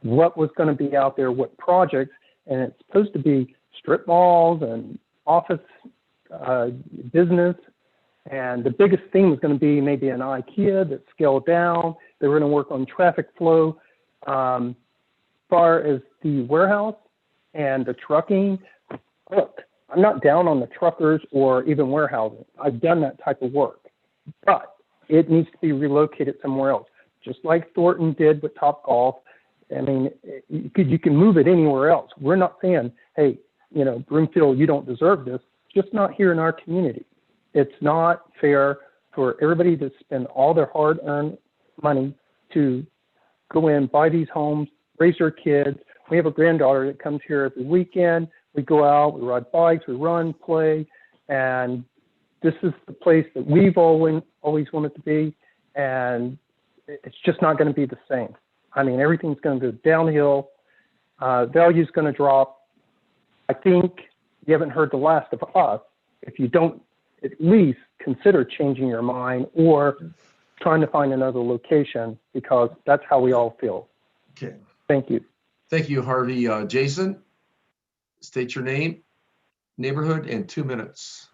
what was going to be out there, what projects, and it's supposed to be strip malls and office business. And the biggest thing was going to be maybe an IKEA that's scaled down. They were going to work on traffic flow. Far as the warehouse and the trucking, look, I'm not down on the truckers or even warehousing. I've done that type of work, but it needs to be relocated somewhere else, just like Thornton did with Topgolf. I mean, you can move it anywhere else. We're not saying, hey, Broomfield, you don't deserve this. Just not here in our community. It's not fair for everybody to spend all their hard-earned money to go in, buy these homes, raise their kids. We have a granddaughter that comes here every weekend. We go out, we ride bikes, we run, play, and this is the place that we've always wanted to be, and it's just not going to be the same. I mean, everything's going to go downhill. Value's going to drop. I think you haven't heard the last of us if you don't at least consider changing your mind or trying to find another location, because that's how we all feel. Okay. Thank you. Thank you, Harvey. Jason, state your name, neighborhood, and 2 minutes.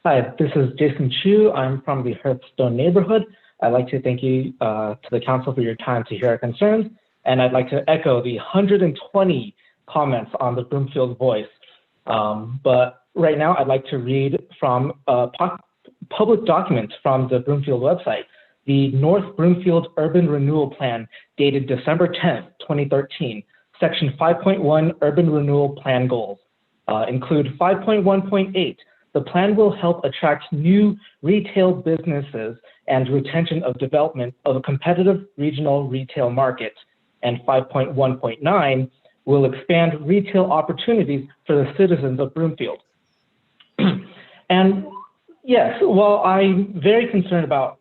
Hi, this is Jason Chu. I'm from the Hearthstone neighborhood. I'd like to thank you to the council for your time to hear our concerns. And I'd like to echo the 120 comments on the Broomfield Voice. But right now, I'd like to read from public documents from the Broomfield website. The North Broomfield Urban Renewal Plan dated December 10th, 2013, Section 5.1 Urban Renewal Plan Goals include 5.1.8. The plan will help attract new retail businesses and retention of development of a competitive regional retail market. And 5.1.9 will expand retail opportunities for the citizens of Broomfield. And yes, while I'm very concerned about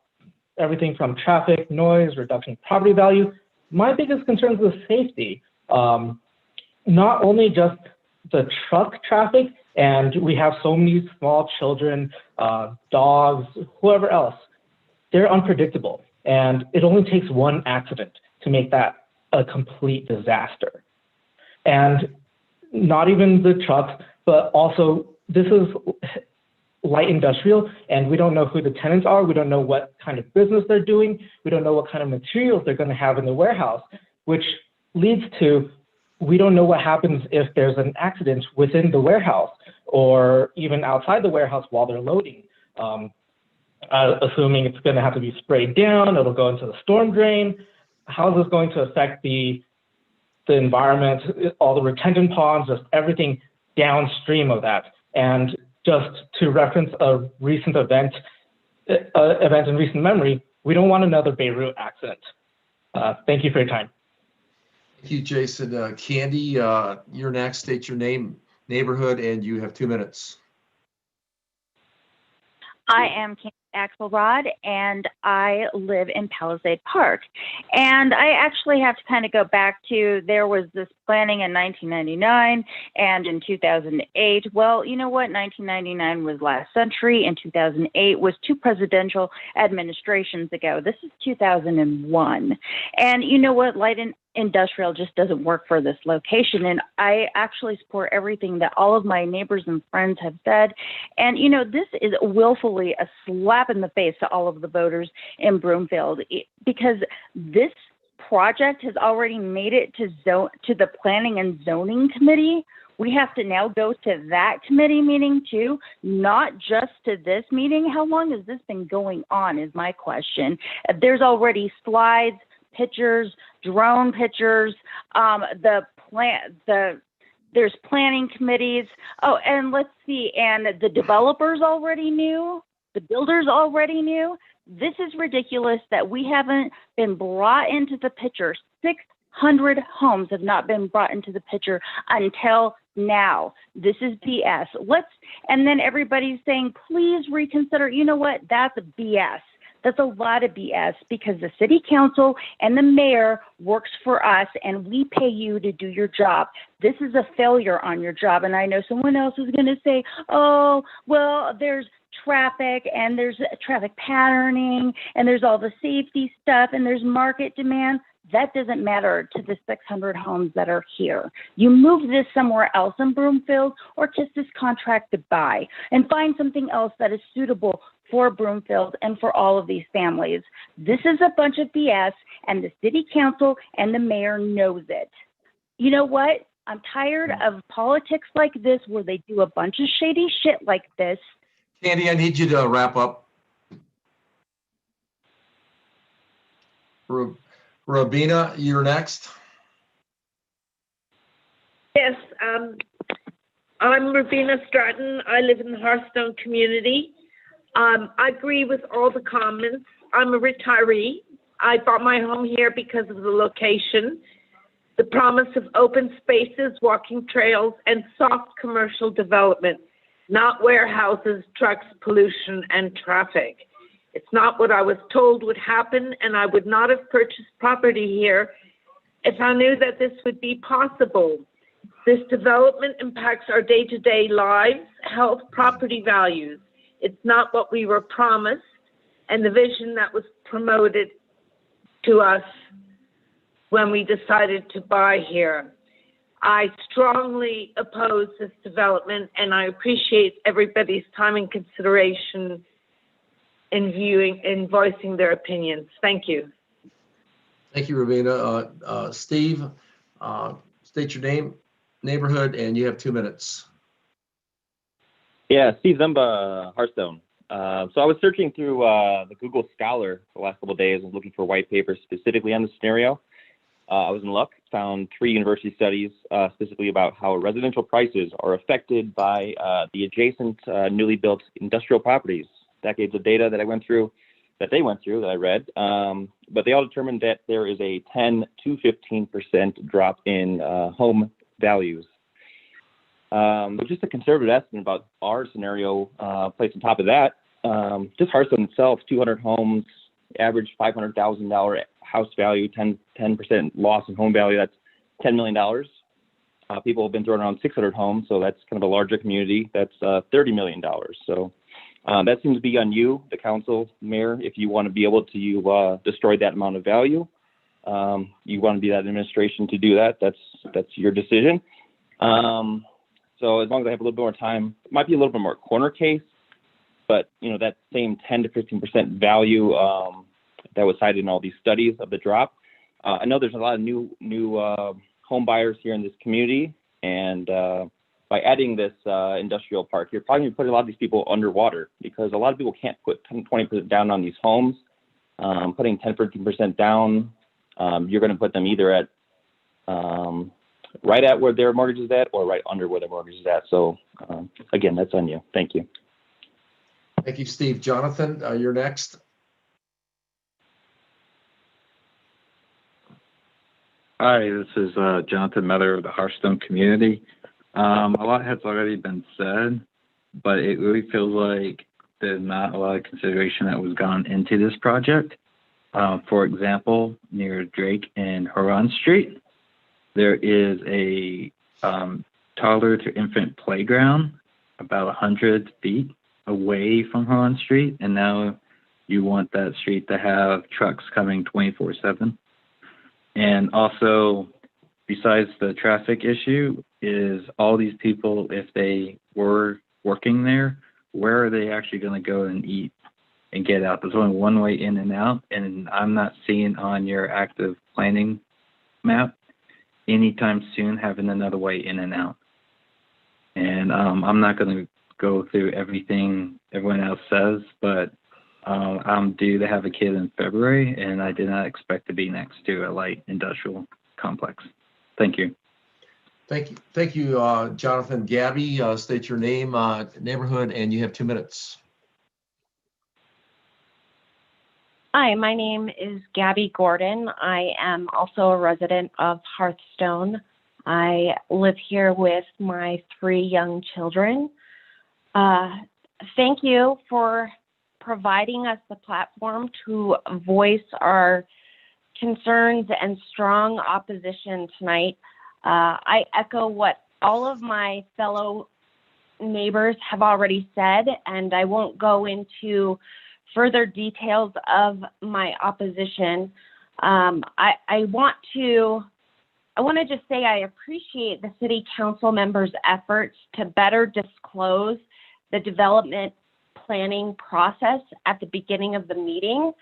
everything from traffic, noise, reduction of property value, my biggest concern is the safety. Not only just the truck traffic, and we have so many small children, dogs, whoever else, they're unpredictable. And it only takes one accident to make that a complete disaster. And not even the trucks, but also this is light industrial, and we don't know who the tenants are. We don't know what kind of business they're doing. We don't know what kind of materials they're going to have in the warehouse, which leads to we don't know what happens if there's an accident within the warehouse or even outside the warehouse while they're loading. Assuming it's going to have to be sprayed down, it'll go into the storm drain. How is this going to affect the environment, all the retention ponds, just everything downstream of that? And just to reference a recent event in recent memory, we don't want another Beirut accident. Thank you for your time. Thank you, Jason. Candy, you're next. State your name, neighborhood, and you have 2 minutes. I am Candy Axelrod, and I live in Palisade Park. And I actually have to kind of go back to, there was this planning in 1999 and in 2008. Well, you know what? 1999 was last century, and 2008 was 2 presidential administrations ago. This is 2001. And you know what? Light industrial just doesn't work for this location. And I actually support everything that all of my neighbors and friends have said. And, you know, this is willfully a slap in the face to all of the voters in Broomfield, because this project has already made it to the Planning and Zoning Committee. We have to now go to that committee meeting too, not just to this meeting. How long has this been going on is my question. There's already slides, pictures, drone pictures, there's planning committees. Oh, and let's see, and the developers already knew, the builders already knew. This is ridiculous that we haven't been brought into the picture. 600 homes have not been brought into the picture until now. This is BS. And then everybody's saying, please reconsider. You know what? That's BS. That's a lot of BS, because the city council and the mayor works for us, and we pay you to do your job. This is a failure on your job. And I know someone else is going to say, oh, well, there's traffic and there's traffic patterning and there's all the safety stuff and there's market demand. That doesn't matter to the 600 homes that are here. You move this somewhere else in Broomfield, or kiss this contract goodbye and find something else that is suitable for Broomfield and for all of these families. This is a bunch of BS, and the city council and the mayor knows it. You know what? I'm tired of politics like this, where they do a bunch of shady shit like this. Candy, I need you to wrap up. Robina, you're next. Yes, I'm Robina Stratton. I live in the Hearthstone community. I agree with all the comments. I'm a retiree. I bought my home here because of the location, the promise of open spaces, walking trails, and soft commercial development, not warehouses, trucks, pollution, and traffic. It's not what I was told would happen, and I would not have purchased property here if I knew that this would be possible. This development impacts our day-to-day lives, health, property values. It's not what we were promised, and the vision that was promoted to us when we decided to buy here. I strongly oppose this development, and I appreciate everybody's time and consideration in voicing their opinions. Thank you. Thank you, Rowena. Steve, state your name, neighborhood, and you have 2 minutes. Yeah, Steve Zumba, Hearthstone. So I was searching through the Google Scholar the last couple of days and looking for white papers specifically on the scenario. I was in luck, found 3 university studies specifically about how residential prices are affected by the adjacent newly built industrial properties. Decades of data that I went through, that I read, but they all determined that there is a 10 to 15% drop in home values. But just a conservative estimate about our scenario placed on top of that, just Hearthstone itself, 200 homes, average $500,000 house value, 10% loss in home value, that's $10 million. People have been throwing around 600 homes, so that's kind of a larger community, that's $30 million. So that seems to be on you, the council, mayor, if you want to be able to destroy that amount of value. You want to be that administration to do that, that's your decision. So as long as I have a little bit more time, it might be a little bit more corner case, but that same 10 to 15% value that was cited in all these studies of the drop. I know there's a lot of new home buyers here in this community, and by adding this industrial park, you're probably going to put a lot of these people underwater because a lot of people can't put 10, 20% down on these homes. Putting 10, 15% down, you're going to put them either at right at where their mortgage is at or right under where their mortgage is at. So again, that's on you. Thank you. Thank you, Steve. Jonathan, you're next. Hi, this is Jonathan Meller of the Hearthstone community. A lot has already been said, but it really feels like there's not a lot of consideration that was gone into this project. For example, near Drake and Huron Street, there is a toddler to infant playground about 100 feet away from Huron Street, and now you want that street to have trucks coming 24/7. And also, besides the traffic issue, is all these people, if they were working there, where are they actually going to go and eat and get out? There's only one way in and out, and I'm not seeing on your active planning map anytime soon having another way in and out. And I'm not going to go through everything everyone else says, but I'm due to have a kid in February, and I did not expect to be next to a light industrial complex. Thank you. Thank you, Jonathan. Gabby, state your name, neighborhood, and you have 2 minutes. Hi, my name is Gabby Gordon. I am also a resident of Hearthstone. I live here with my 3 young children. Thank you for providing us the platform to voice our concerns and strong opposition tonight. I echo what all of my fellow neighbors have already said, and I won't go into further details of my opposition. I want to just say I appreciate the city council members' efforts to better disclose the development planning process at the beginning of the meeting,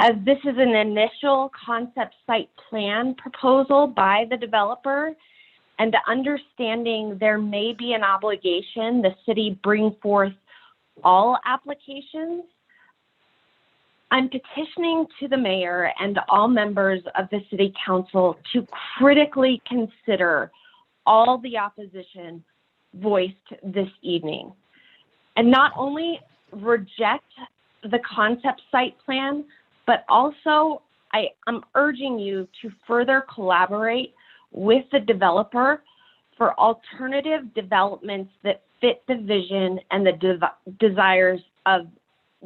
as this is an initial concept site plan proposal by the developer, and understanding there may be an obligation the city bring forth all applications. I'm petitioning to the mayor and all members of the city council to critically consider all the opposition voiced this evening, and not only reject the concept site plan, but also I'm urging you to further collaborate with the developer for alternative developments that fit the vision and the desires of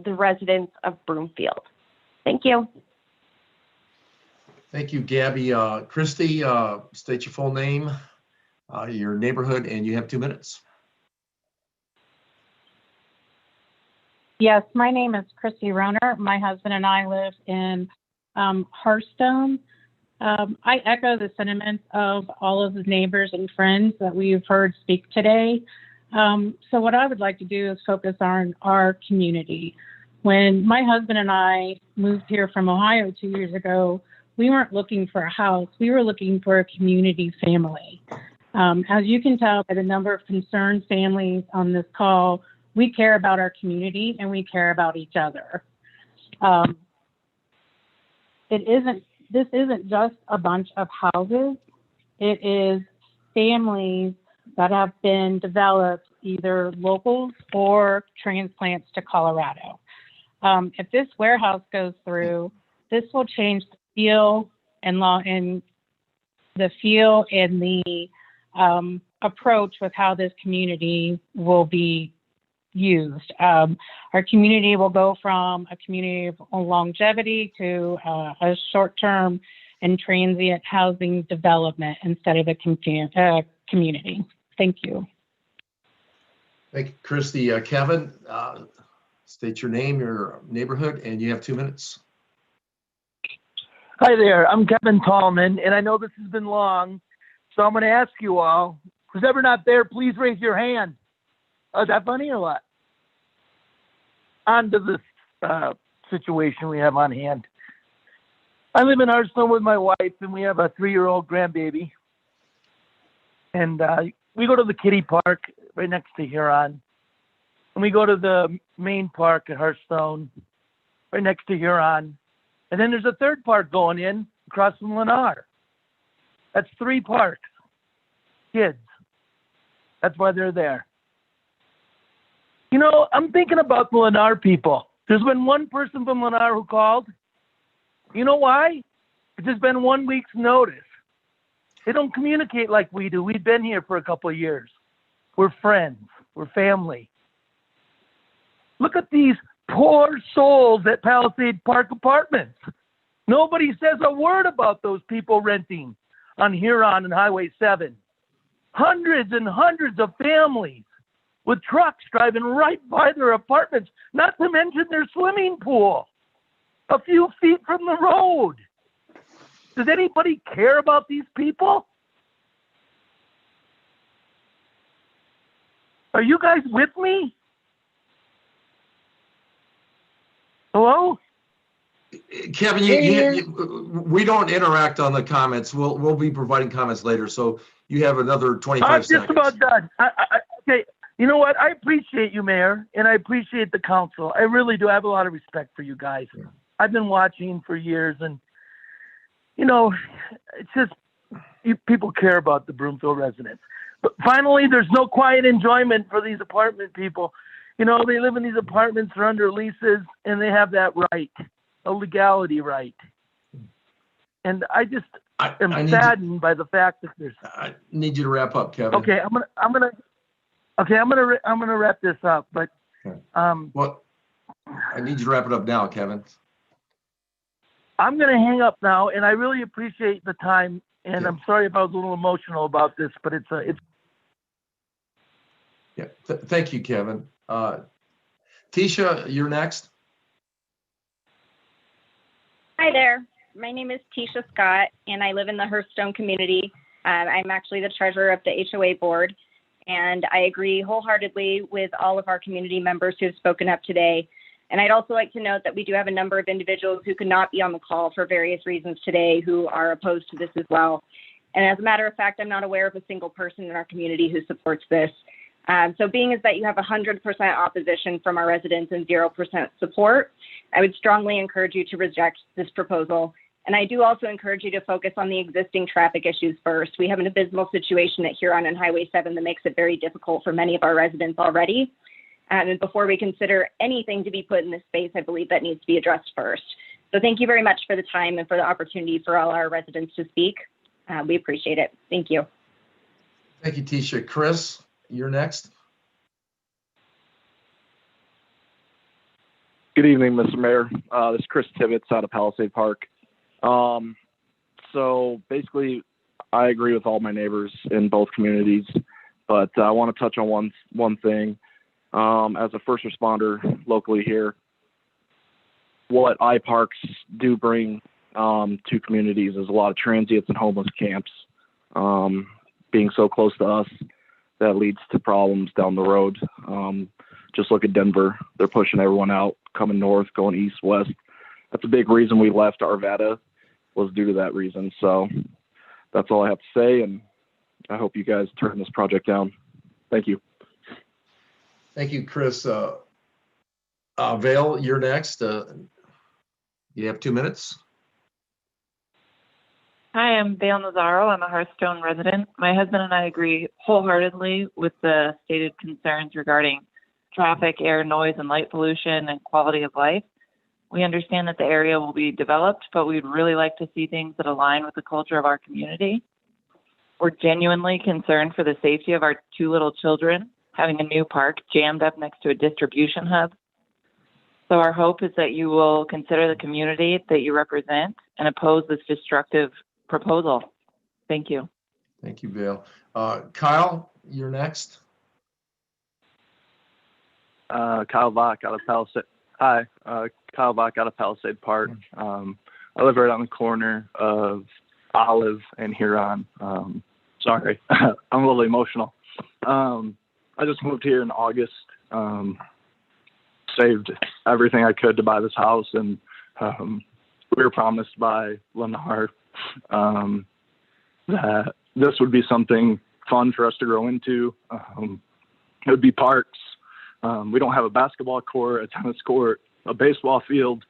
the residents of Broomfield. Thank you. Thank you, Gabby. Christy, state your full name, your neighborhood, and you have 2 minutes. Yes, my name is Christy Roner. My husband and I live in Hearthstone. I echo the sentiments of all of the neighbors and friends that we've heard speak today. So what I would like to do is focus on our community. When my husband and I moved here from Ohio 2 years ago, we weren't looking for a house. We were looking for a community family. As you can tell by the number of concerned families on this call, we care about our community and we care about each other. This isn't just a bunch of houses. It is families that have been developed, either locals or transplants to Colorado. If this warehouse goes through, this will change the feel and the approach with how this community will be used. Our community will go from a community of longevity to a short-term and transient housing development instead of a community. Thank you. Thank you, Christy. Kevin, state your name, your neighborhood, and you have 2 minutes. Hi there, I'm Kevin Tallman, and I know this has been long, so I'm going to ask you all, who's ever not there, please raise your hand. Oh, is that funny or what? On to this situation we have on hand. I live in Arsenal with my wife, and we have a 3-year-old grandbaby. And we go to the kiddie park right next to Huron. And we go to the main park at Hearthstone, right next to Huron. And then there's a third park going in across from Lennar. That's 3 parks. Kids. That's why they're there. You know, I'm thinking about the Lennar people. There's been one person from Lennar who called. You know why? It's just been 1 week's notice. They don't communicate like we do. We've been here for a couple of years. We're friends. We're family. Look at these poor souls at Palisade Park Apartments. Nobody says a word about those people renting on Huron and Highway 7. Hundreds and hundreds of families with trucks driving right by their apartments, not to mention their swimming pool, a few feet from the road. Does anybody care about these people? Are you guys with me? Hello? Kevin, we don't interact on the comments. We'll be providing comments later, so you have another 25 seconds. I'm just about done. Okay, you know what? I appreciate you, Mayor, and I appreciate the council. I really do. I have a lot of respect for you guys. I've been watching for years, and you know, it's just people care about the Broomfield residents. But finally, there's no quiet enjoyment for these apartment people. You know, they live in these apartments, they're under leases, and they have that right, a legality right. And I just am saddened by the fact that there's. I need you to wrap up, Kevin. Okay, I'm gonna wrap this up. But well, I need you to wrap it up now, Kevin. I'm gonna hang up now, and I really appreciate the time. And I'm sorry if I was a little emotional about this, but it's. Yeah, thank you, Kevin. Tisha, you're next. Hi there. My name is Tisha Scott, and I live in the Hearthstone community. I'm actually the treasurer of the HOA board, and I agree wholeheartedly with all of our community members who have spoken up today. And I'd also like to note that we do have a number of individuals who could not be on the call for various reasons today who are opposed to this as well. And as a matter of fact, I'm not aware of a single person in our community who supports this. So being as that you have 100% opposition from our residents and 0% support, I would strongly encourage you to reject this proposal. And I do also encourage you to focus on the existing traffic issues first. We have an abysmal situation at Huron and Highway 7 that makes it very difficult for many of our residents already. And before we consider anything to be put in this space, I believe that needs to be addressed first. So thank you very much for the time and for the opportunity for all our residents to speak. We appreciate it. Thank you. Thank you, Tisha. Chris, you're next. Good evening, Mr. Mayor. This is Chris Tibbetts out of Palisade Park. So basically, I agree with all my neighbors in both communities, but I want to touch on one thing. As a first responder locally here, what iParks do bring two communities. There's a lot of transients and homeless camps. Being so close to us, that leads to problems down the road. Just look at Denver. They're pushing everyone out, coming north, going east, west. That's a big reason we left Arvada, was due to that reason. So that's all I have to say, and I hope you guys turn this project down. Thank you. Thank you, Chris. Vale, you're next. You have 2 minutes. Hi, I'm Vale Nazaro. I'm a Hearthstone resident. My husband and I agree wholeheartedly with the stated concerns regarding traffic, air, noise, and light pollution and quality of life. We understand that the area will be developed, but we'd really like to see things that align with the culture of our community. We're genuinely concerned for the safety of our two little children having a new park jammed up next to a distribution hub. So our hope is that you will consider the community that you represent and oppose this destructive proposal. Thank you. Thank you, Vale. Kyle, you're next. Kyle Bach out of Palisade. Hi, Kyle Bach out of Palisade Park. I live right on the corner of Olive and Huron. Sorry, I'm a little emotional. I just moved here in August. Saved everything I could to buy this house, and we were promised by Lennar that this would be something fun for us to grow into. It would be parks. We don't have a basketball court, a tennis court, a baseball field.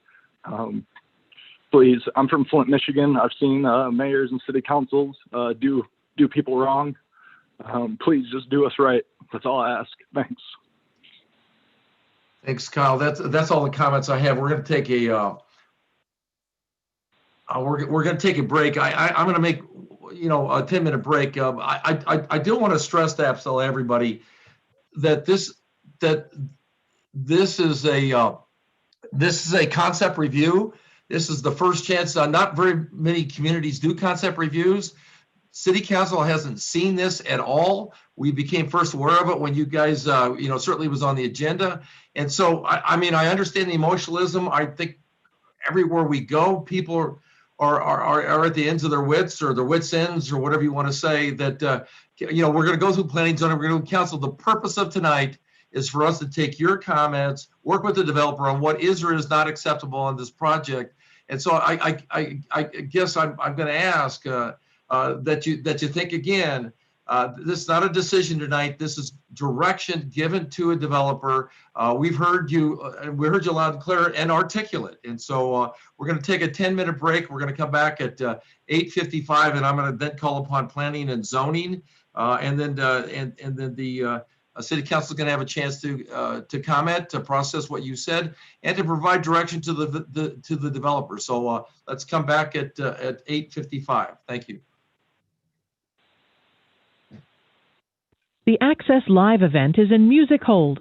Please, I'm from Flint, Michigan. I've seen mayors and city councils do people wrong. Please just do us right. That's all I ask. Thanks. Thanks, Kyle. That's all the comments I have. We're going to take a we're going to take a break. I'm going to make a 10-minute break. I do want to stress to absolutely everybody that this is a concept review. This is the first chance. Not very many communities do concept reviews. City Council hasn't seen this at all. We became first aware of it when you guys, certainly was on the agenda. And so, I understand the emotionalism. I think everywhere we go, people are at the ends of their wits or their wits ends or whatever you want to say, that, we're going to go through planning zone, we're going to do council. The purpose of tonight is for us to take your comments, work with the developer on what is or is not acceptable on this project. And so I guess I'm going to ask that you think again. This is not a decision tonight. This is direction given to a developer. We've heard you. We heard you loud and clear and articulate. And so we're going to take a 10-minute break. We're going to come back at 8:55, and I'm going to then call upon planning and zoning, and then the city council is going to have a chance to comment, to process what you said, and to provide direction to the developer. So let's come back at 8:55. Thank you. The Access Live event is in music hold.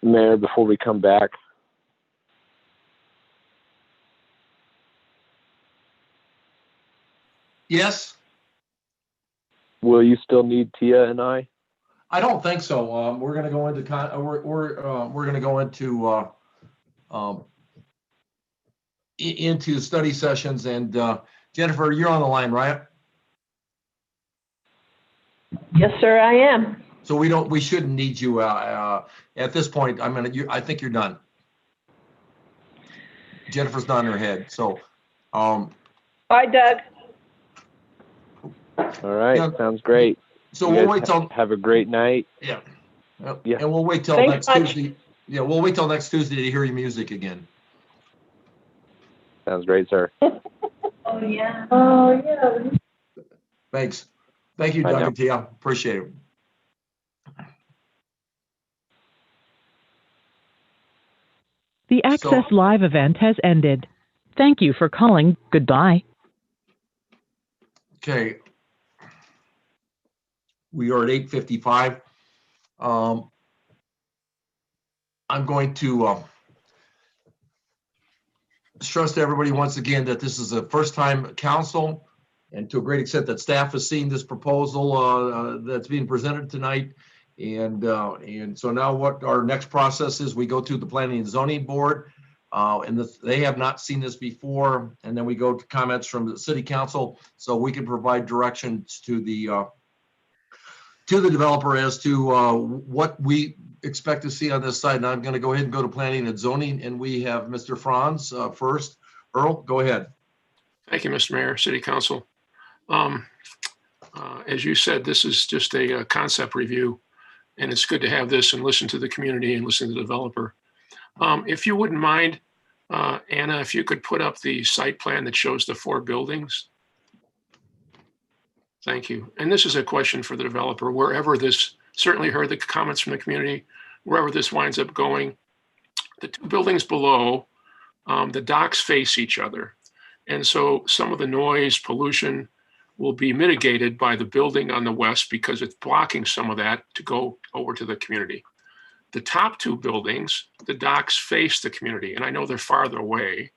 Mayor, before we come back. Yes? Will you still need Tia and I? I don't think so. We're going to go into we're going to go into study sessions, and Jennifer, you're on the line, right? Yes, sir, I am. So we shouldn't need you at this point. I think you're done. Jennifer's nodding her head. So, Bye, Doug. All right, Yeah. sounds great. So You we'll guys wait till have a great night. yeah, Yeah. and we'll wait till Thanks next much. Tuesday. Yeah, we'll wait till next Tuesday to hear your music again. Sounds great, sir. Oh, yeah. Oh, yeah. Thanks. Thank you, Bye Doug now. and Tia. Appreciate it. The Access Live event has ended. Thank you for calling. Goodbye. Okay. We are at 8:55. I'm going to stress to everybody once again that this is a first-time council, and to a great extent that staff has seen this proposal that's being presented tonight. And so now what our next process is, we go to the Planning and Zoning Board, and they have not seen this before, and then we go to comments from the City Council, so we can provide directions to the developer as to what we expect to see on this side. And I'm going to go ahead and go to Planning and Zoning, and we have Mr. Franz first. Earl, go ahead. Thank you, Mr. Mayor, City Council. As you said, this is just a concept review, and it's good to have this and listen to the community and listen to the developer. If you wouldn't mind, Anna, if you could put up the site plan that shows the 4 buildings. Thank you. And this is a question for the developer. Wherever this, certainly heard the comments from the community, wherever this winds up going, the 2 buildings below, the docks face each other. And so some of the noise pollution will be mitigated by the building on the west because it's blocking some of that to go over to the community. The top 2 buildings, the docks face the community, and I know they're farther away,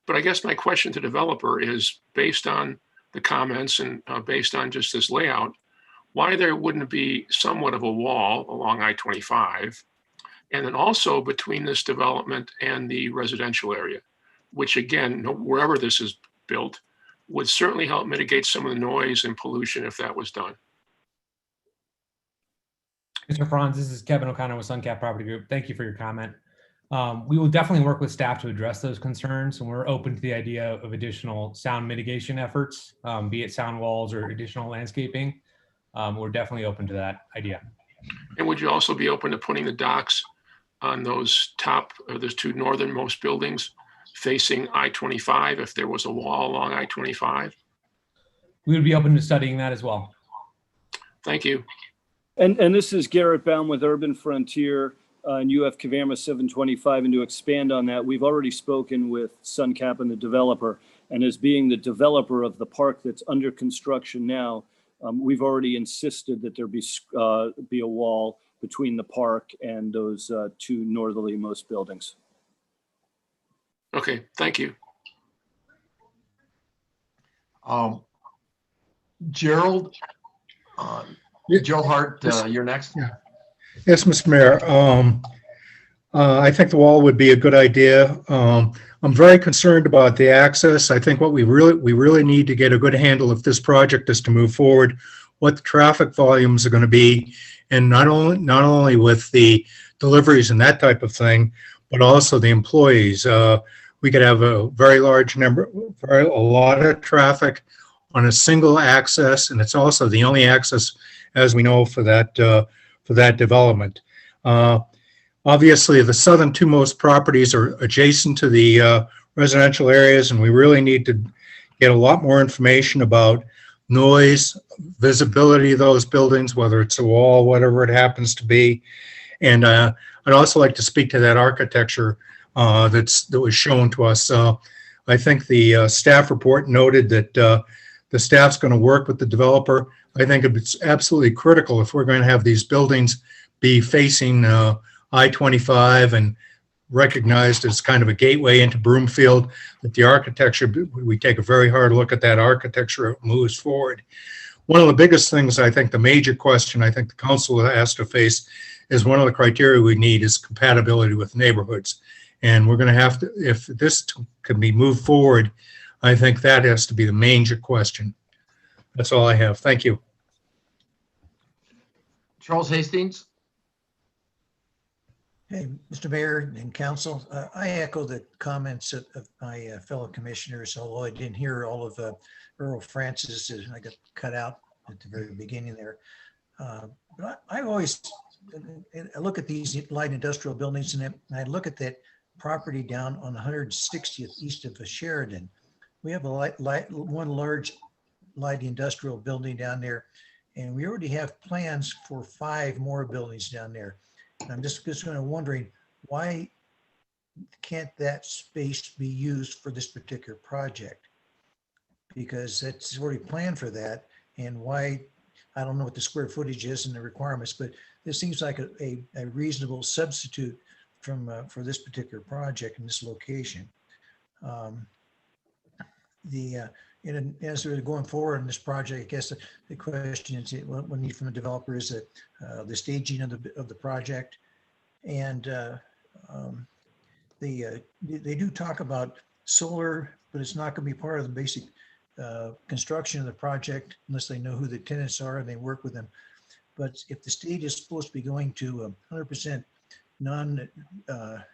but I guess my question to developer is, based on the comments and based on just this layout, why there wouldn't be somewhat of a wall along I-25, and then also between this development and the residential area, which again, wherever this is built, would certainly help mitigate some of the noise and pollution if that was done. Mr. Franz, this is Kevin O'Connor with Suncap Property Group. Thank you for your comment. We will definitely work with staff to address those concerns, and we're open to the idea of additional sound mitigation efforts, be it sound walls or additional landscaping. We're definitely open to that idea. And would you also be open to putting the docks on those those 2 northernmost buildings facing I-25 if there was a wall along I-25? We would be open to studying that as well. Thank you. And this is Garrett Baum with Urban Frontier, and you have Caverma 725. And to expand on that, we've already spoken with Suncap and the developer. And as being the developer of the park that's under construction now, we've already insisted that there be a wall between the park and those 2 northerlymost buildings. Okay, thank you. Gerald, Gerald Hart, you're next. Yeah. Yes, Mr. Mayor. I think the wall would be a good idea. I'm very concerned about the access. I think what we really need to get a good handle if this project is to move forward, what the traffic volumes are going to be, and not only with the deliveries and that type of thing, but also the employees. We could have a very large number, a lot of traffic on a single access, and it's also the only access, as we know, for that development. Obviously, the southern 2 most properties are adjacent to the residential areas, and we really need to get a lot more information about noise, visibility of those buildings, whether it's a wall, whatever it happens to be. And I'd also like to speak to that architecture that was shown to us. I think the staff report noted that the staff's going to work with the developer. I think it's absolutely critical if we're going to have these buildings be facing I-25 and recognized as kind of a gateway into Broomfield, that the architecture, we take a very hard look at that architecture, it moves forward. One of the biggest things, I think the major question I think the council has to face is one of the criteria we need is compatibility with neighborhoods. And we're going to have to, if this can be moved forward, I think that has to be the major question. That's all I have. Thank you. Charles Hastings. Hey, Mr. Mayor and Council, I echo the comments of my fellow commissioners, although I didn't hear all of Earl Francis. I got cut out at the very beginning there. But I always I look at these light industrial buildings and I look at that property down on 160th east of Sheridan. We have one large light industrial building down there, and we already have plans for 5 more buildings down there. And I'm just kind of wondering, why can't that space be used for this particular project? Because it's already planned for that. And why, I don't know what the square footage is and the requirements, but this seems like a reasonable substitute for this particular project in this location. As we're going forward in this project, I guess the question is what we need from the developer is the staging of the project, and they do talk about solar, but it's not going to be part of the basic construction of the project unless they know who the tenants are and they work with them. But if the state is supposed to be going to 100% 100%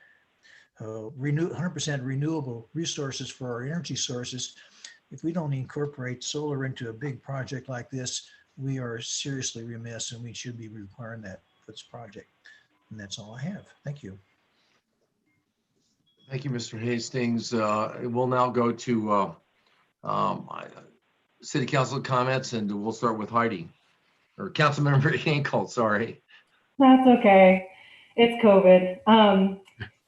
renewable resources for our energy sources, if we don't incorporate solar into a big project like this, we are seriously remiss, and we should be requiring that for this project. And that's all I have. Thank you. Thank you, Mr. Hastings. We'll now go to City Council comments, and we'll start with Heidi, or Councilmember Hinkle, sorry. That's okay. It's COVID.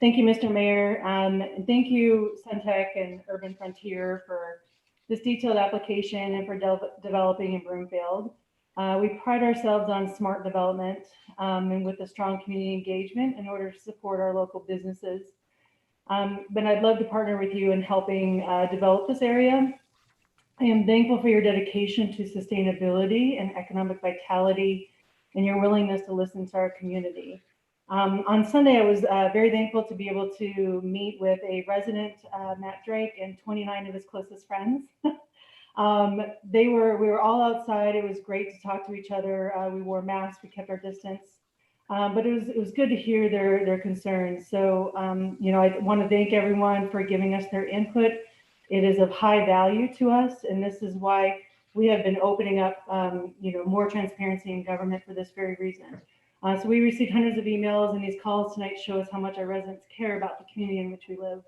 Thank you, Mr. Mayor. And thank you, Suntech and Urban Frontier, for this detailed application and for developing in Broomfield. We pride ourselves on smart development and with a strong community engagement in order to support our local businesses. But I'd love to partner with you in helping develop this area. I am thankful for your dedication to sustainability and economic vitality and your willingness to listen to our community. On Sunday, I was very thankful to be able to meet with a resident, Matt Drake, and 29 of his closest friends. We were all outside. It was great to talk to each other. We wore masks, we kept our distance, but it was good to hear their concerns. So, I want to thank everyone for giving us their input. It is of high value to us, and this is why we have been opening up, more transparency in government for this very reason. So we received hundreds of emails, and these calls tonight show us how much our residents care about the community in which we live.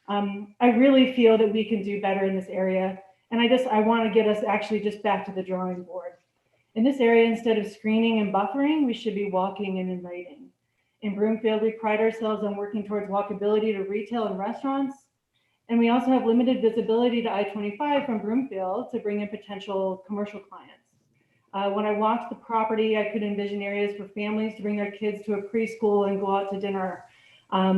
I really feel that we can do better in this area, and I want to get us actually just back to the drawing board. In this area, instead of screening and buffering, we should be walking and inviting. In Broomfield, we pride ourselves on working towards walkability to retail and restaurants, and we also have limited visibility to I-25 from Broomfield to bring in potential commercial clients. When I walked the property, I could envision areas for families to bring their kids to a preschool and go out to dinner.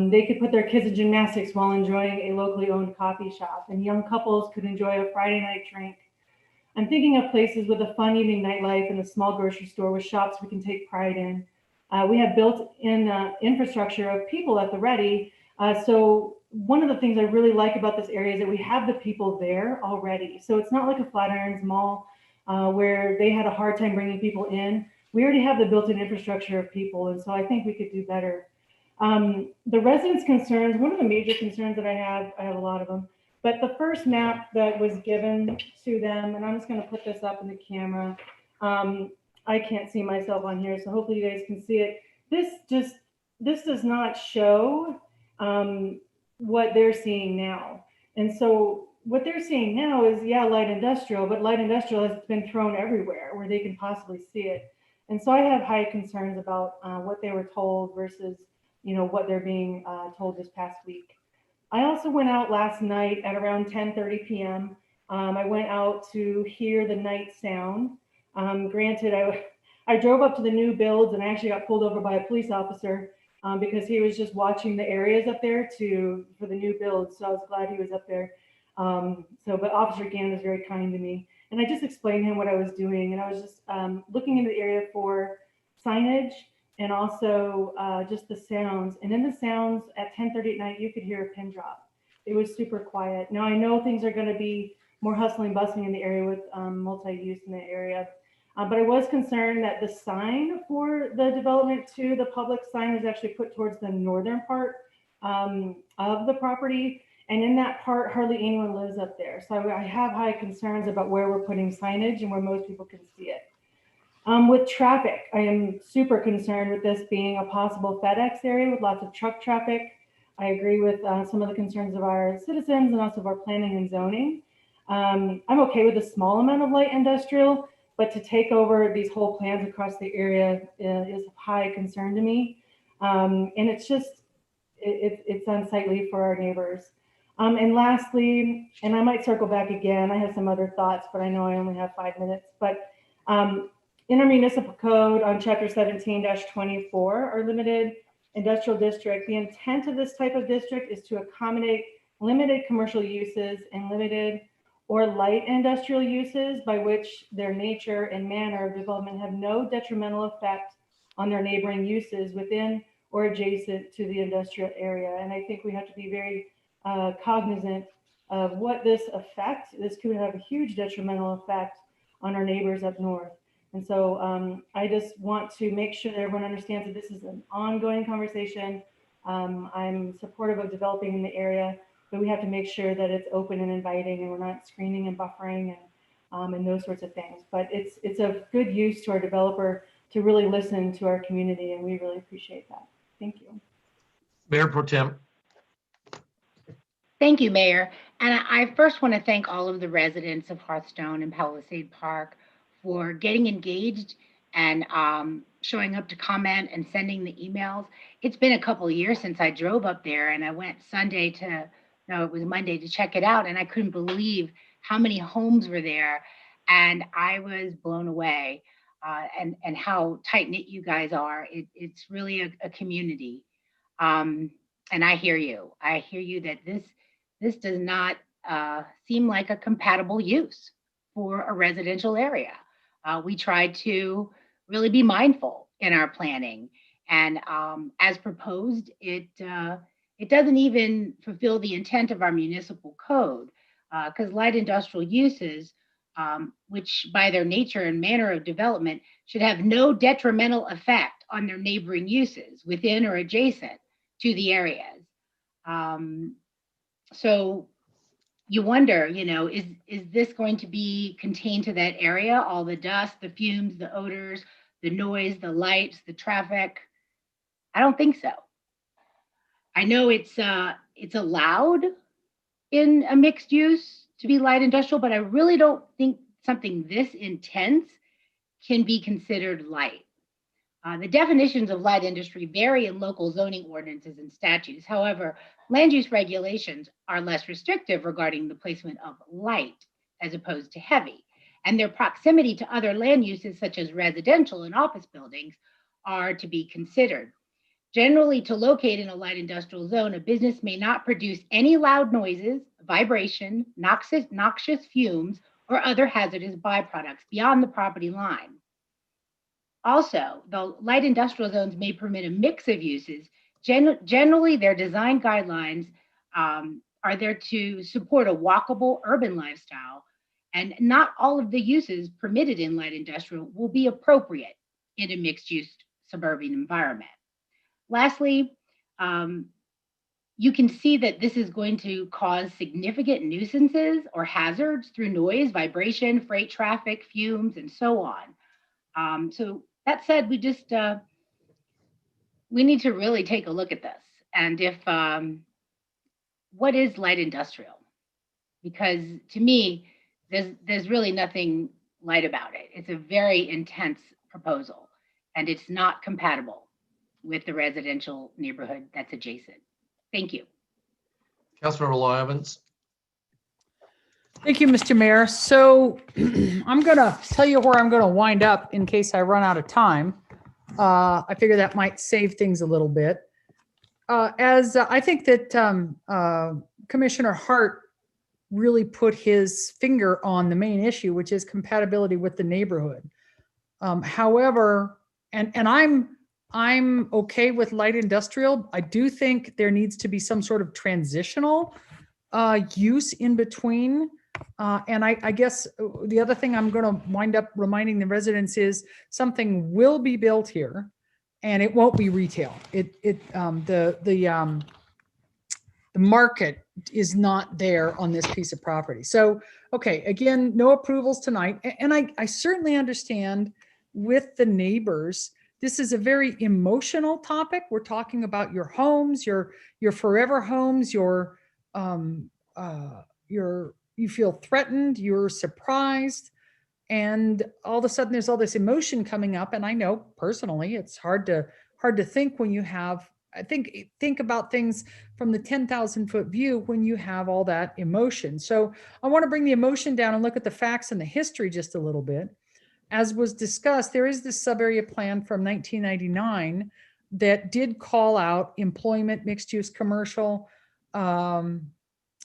They could put their kids in gymnastics while enjoying a locally owned coffee shop, and young couples could enjoy a Friday night drink. I'm thinking of places with a fun evening nightlife and a small grocery store with shops we can take pride in. We have built-in infrastructure of people at the ready. So one of the things I really like about this area is that we have the people there already. So it's not like a Flatirons Mall where they had a hard time bringing people in. We already have the built-in infrastructure of people, and so I think we could do better. The residents' concerns, one of the major concerns that I have a lot of them, but the first map that was given to them, and I'm just going to put this up in the camera. I can't see myself on here, so hopefully you guys can see it. This does not show what they're seeing now. And so what they're seeing now is, yeah, light industrial, but light industrial has been thrown everywhere where they can possibly see it. And so I have high concerns about what they were told versus, what they're being told this past week. I also went out last night at around 10:30 p.m. I went out to hear the night sound. Granted, I drove up to the new builds and I actually got pulled over by a police officer because he was just watching the areas up there for the new build. So I was glad he was up there. But Officer Gann was very kind to me. And I just explained to him what I was doing. And I was just looking into the area for signage and also just the sounds. And in the sounds at 10:30 at night, you could hear a pin drop. It was super quiet. Now I know things are going to be more hustling, bustling in the area with multi-use in the area. But I was concerned that the sign for the development to the public sign is actually put towards the northern part of the property. And in that part, hardly anyone lives up there. So I have high concerns about where we're putting signage and where most people can see it. With traffic, I am super concerned with this being a possible FedEx area with lots of truck traffic. I agree with some of the concerns of our citizens and also of our planning and zoning. I'm okay with a small amount of light industrial, but to take over these whole plans across the area is of high concern to me. And it's just, it's unsightly for our neighbors. And lastly, and I might circle back again, I have some other thoughts, but I know I only have 5 minutes, but in our municipal code on chapter 17-24, our limited industrial district, the intent of this type of district is to accommodate limited commercial uses and limited or light industrial uses by which their nature and manner of development have no detrimental effect on their neighboring uses within or adjacent to the industrial area. And I think we have to be very cognizant of what this could have a huge detrimental effect on our neighbors up north. And so I just want to make sure that everyone understands that this is an ongoing conversation. I'm supportive of developing in the area, but we have to make sure that it's open and inviting and we're not screening and buffering and those sorts of things. But it's a good use to our developer to really listen to our community, and we really appreciate that. Thank you. Mayor Pro Tem. Thank you, Mayor. And I first want to thank all of the residents of Hearthstone and Palisade Park for getting engaged and showing up to comment and sending the emails. It's been a couple of years since I drove up there, and I went Monday to check it out, and I couldn't believe how many homes were there. And I was blown away and how tight-knit you guys are. It's really a community. And I hear you. I hear you that this does not seem like a compatible use for a residential area. We try to really be mindful in our planning, and as proposed, it doesn't even fulfill the intent of our municipal code, because light industrial uses, which by their nature and manner of development should have no detrimental effect on their neighboring uses within or adjacent to the areas. So you wonder, is this going to be contained to that area? All the dust, the fumes, the odors, the noise, the lights, the traffic? I don't think so. I know it's allowed in a mixed use to be light industrial, but I really don't think something this intense can be considered light. The definitions of light industry vary in local zoning ordinances and statutes. However, land use regulations are less restrictive regarding the placement of light as opposed to heavy, and their proximity to other land uses such as residential and office buildings are to be considered. Generally, to locate in a light industrial zone, a business may not produce any loud noises, vibration, noxious fumes, or other hazardous byproducts beyond the property line. Also, the light industrial zones may permit a mix of uses. Generally, their design guidelines are there to support a walkable urban lifestyle, and not all of the uses permitted in light industrial will be appropriate in a mixed-use suburban environment. Lastly, you can see that this is going to cause significant nuisances or hazards through noise, vibration, freight traffic, fumes, and so on. So that said, we just we need to really take a look at this. And if what is light industrial? Because to me, there's really nothing light about it. It's a very intense proposal, and it's not compatible with the residential neighborhood that's adjacent. Thank you. Councilmember Law Evans. Thank you, Mr. Mayor. So I'm going to tell you where I'm going to wind up in case I run out of time. I figure that might save things a little bit. I think that Commissioner Hart really put his finger on the main issue, which is compatibility with the neighborhood. However, and I'm okay with light industrial. I do think there needs to be some sort of transitional use in between. And I guess the other thing I'm going to wind up reminding the residents is something will be built here, and it won't be retail. The market is not there on this piece of property. So, okay, again, no approvals tonight. And I certainly understand with the neighbors, this is a very emotional topic. We're talking about your homes, your forever homes, you feel threatened, you're surprised, and all of a sudden there's all this emotion coming up. And I know personally, it's hard to think when you have, think about things from the 10,000-foot view when you have all that emotion. So I want to bring the emotion down and look at the facts and the history just a little bit. As was discussed, there is this sub-area plan from 1999 that did call out employment, mixed use, commercial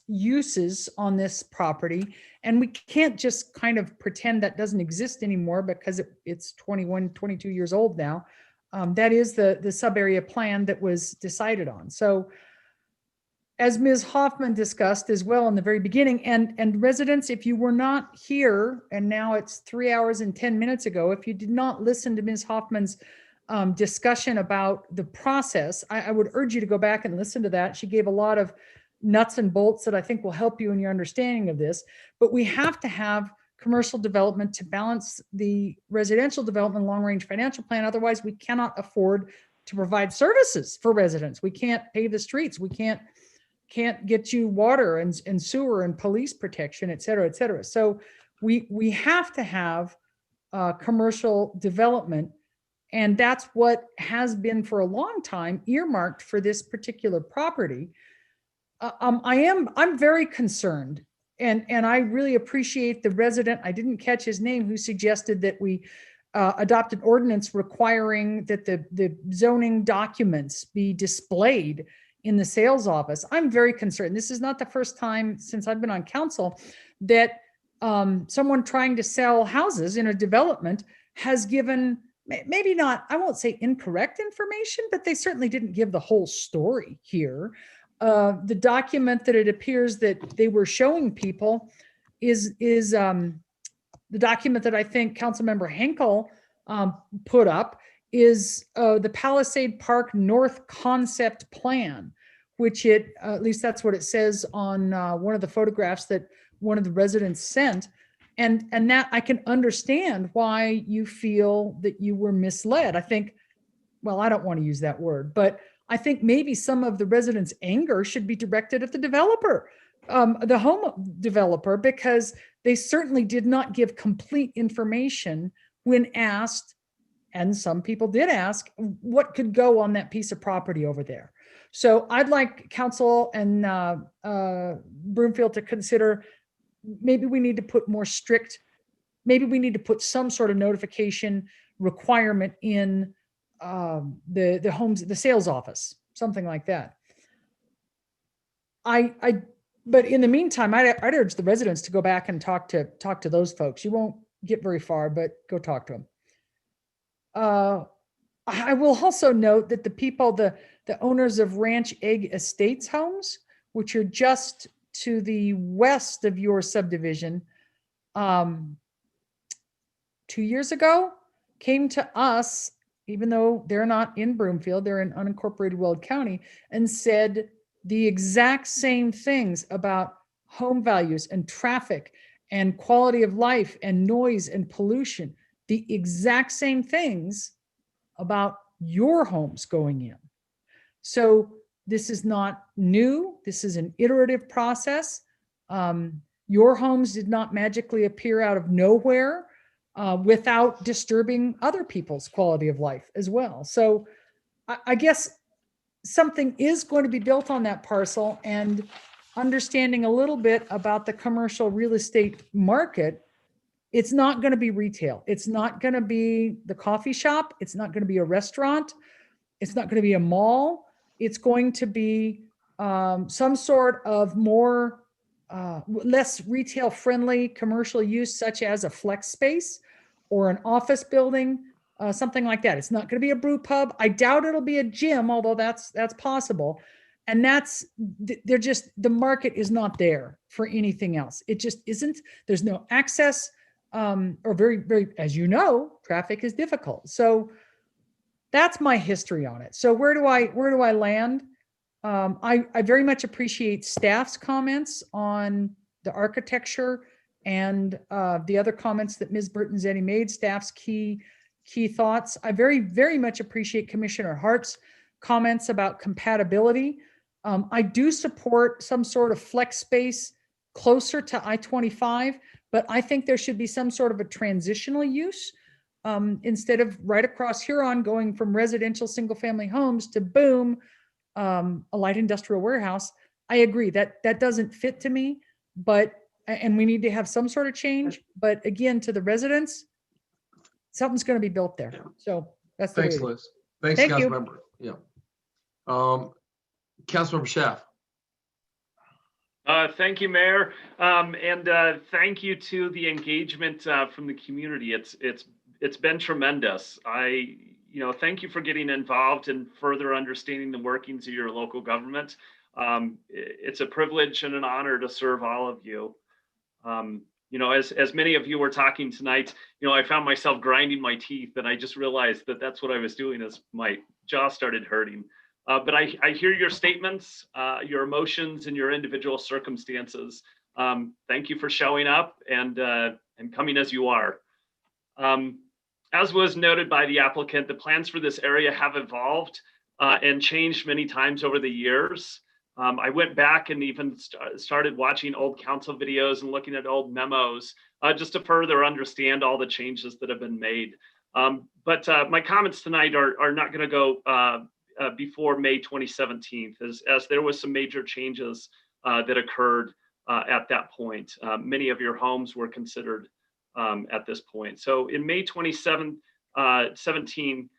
uses on this property. And we can't just kind of pretend that doesn't exist anymore because it's 21, 22 years old now. That is the sub-area plan that was decided on. So as Ms. Hoffman discussed as well in the very beginning, and residents, if you were not here, and now it's 3 hours and 10 minutes ago, if you did not listen to Ms. Hoffman's discussion about the process, I would urge you to go back and listen to that. She gave a lot of nuts and bolts that I think will help you in your understanding of this. But we have to have commercial development to balance the residential development long-range financial plan. Otherwise, we cannot afford to provide services for residents. We can't pave the streets. We can't get you water and sewer and police protection, et cetera, et cetera. So we have to have commercial development. And that's what has been for a long time earmarked for this particular property. I'm very concerned, and I really appreciate the resident, I didn't catch his name, who suggested that we adopt an ordinance requiring that the zoning documents be displayed in the sales office. I'm very concerned. This is not the first time since I've been on council that someone trying to sell houses in a development has given, maybe not, I won't say incorrect information, but they certainly didn't give the whole story here. The document that it appears that they were showing people is the document that I think Councilmember Henkel put up is the Palisade Park North Concept Plan, which at least that's what it says on one of the photographs that one of the residents sent. And that I can understand why you feel that you were misled. I think, well, I don't want to use that word, but I think maybe some of the residents' anger should be directed at the developer, the home developer, because they certainly did not give complete information when asked, and some people did ask, what could go on that piece of property over there. So I'd like council and Broomfield to consider, maybe we need to put more strict, maybe we need to put some sort of notification requirement in the homes, the sales office, something like that. But in the meantime, I'd urge the residents to go back and talk to those folks. You won't get very far, but go talk to them. I will also note that the people, the owners of Ranch Egg Estates homes, which are just to the west of your subdivision, 2 years ago, came to us, even though they're not in Broomfield, they're in unincorporated Weld County, and said the exact same things about home values and traffic and quality of life and noise and pollution, the exact same things about your homes going in. So this is not new. This is an iterative process. Your homes did not magically appear out of nowhere without disturbing other people's quality of life as well. So I guess something is going to be built on that parcel, and understanding a little bit about the commercial real estate market, it's not going to be retail. It's not going to be the coffee shop. It's not going to be a restaurant. It's not going to be a mall. it's going to be some sort of more, less retail friendly commercial use, such as a flex space or an office building, something like that. It's not going to be a brew pub. I doubt it'll be a gym, although that's possible. And they're just, the market is not there for anything else. It just isn't. There's no access, or very, as you know, traffic is difficult. So that's my history on it. So where do I land? I very much appreciate staff's comments on the architecture and the other comments that Ms. Bertanzetti made, staff's key thoughts. I very, very much appreciate Commissioner Hart's comments about compatibility. I do support some sort of flex space closer to I-25, but I think there should be some sort of a transitional use instead of right across Huron going from residential single-family homes to boom, a light industrial warehouse. I agree that doesn't fit to me, and we need to have some sort of change. But again, to the residents, something's going to be built there. So that's the Thanks, way it is. Liz. Thanks, Thank you. Councilmember. Yeah. Councilmember Schaaf. Thank you, Mayor, and thank you to the engagement from the community. It's been tremendous. Thank you for getting involved and further understanding the workings of your local government. It's a privilege and an honor to serve all of you. As many of you were talking tonight, I found myself grinding my teeth, and I just realized that that's what I was doing as my jaw started hurting. But I hear your statements, your emotions, and your individual circumstances. Thank you for showing up and coming as you are. As was noted by the applicant, the plans for this area have evolved and changed many times over the years. I went back and even started watching old council videos and looking at old memos just to further understand all the changes that have been made. But my comments tonight are not going to go before May 2017, as there was some major changes that occurred at that point. Many of your homes were considered at this point. So in May 2017,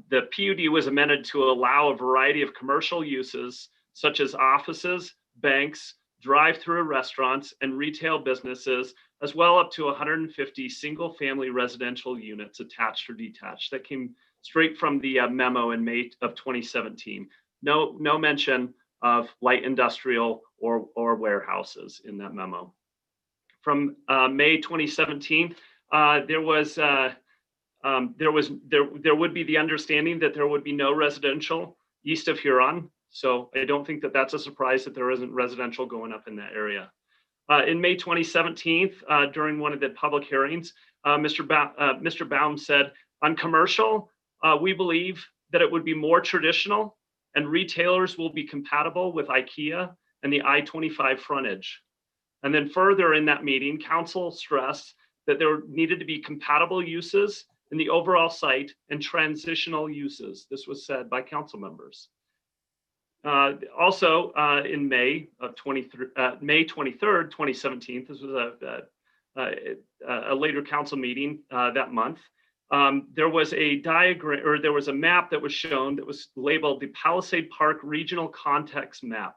the PUD was amended to allow a variety of commercial uses such as offices, banks, drive-through restaurants, and retail businesses, as well up to 150 single-family residential units attached or detached. That came straight from the memo in May of 2017. No mention of light industrial or warehouses in that memo. From May 2017, there would be the understanding that there would be no residential east of Huron. So I don't think that that's a surprise that there isn't residential going up in that area. In May 2017, during one of the public hearings, Mr. Baum said, on commercial, we believe that it would be more traditional and retailers will be compatible with IKEA and the I-25 frontage. And then further in that meeting, council stressed that there needed to be compatible uses in the overall site and transitional uses. This was said by council members. Also, in May 23rd, 2017, this was a later council meeting that month. There was a diagram, or there was a map that was shown that was labeled the Palisade Park Regional Context Map.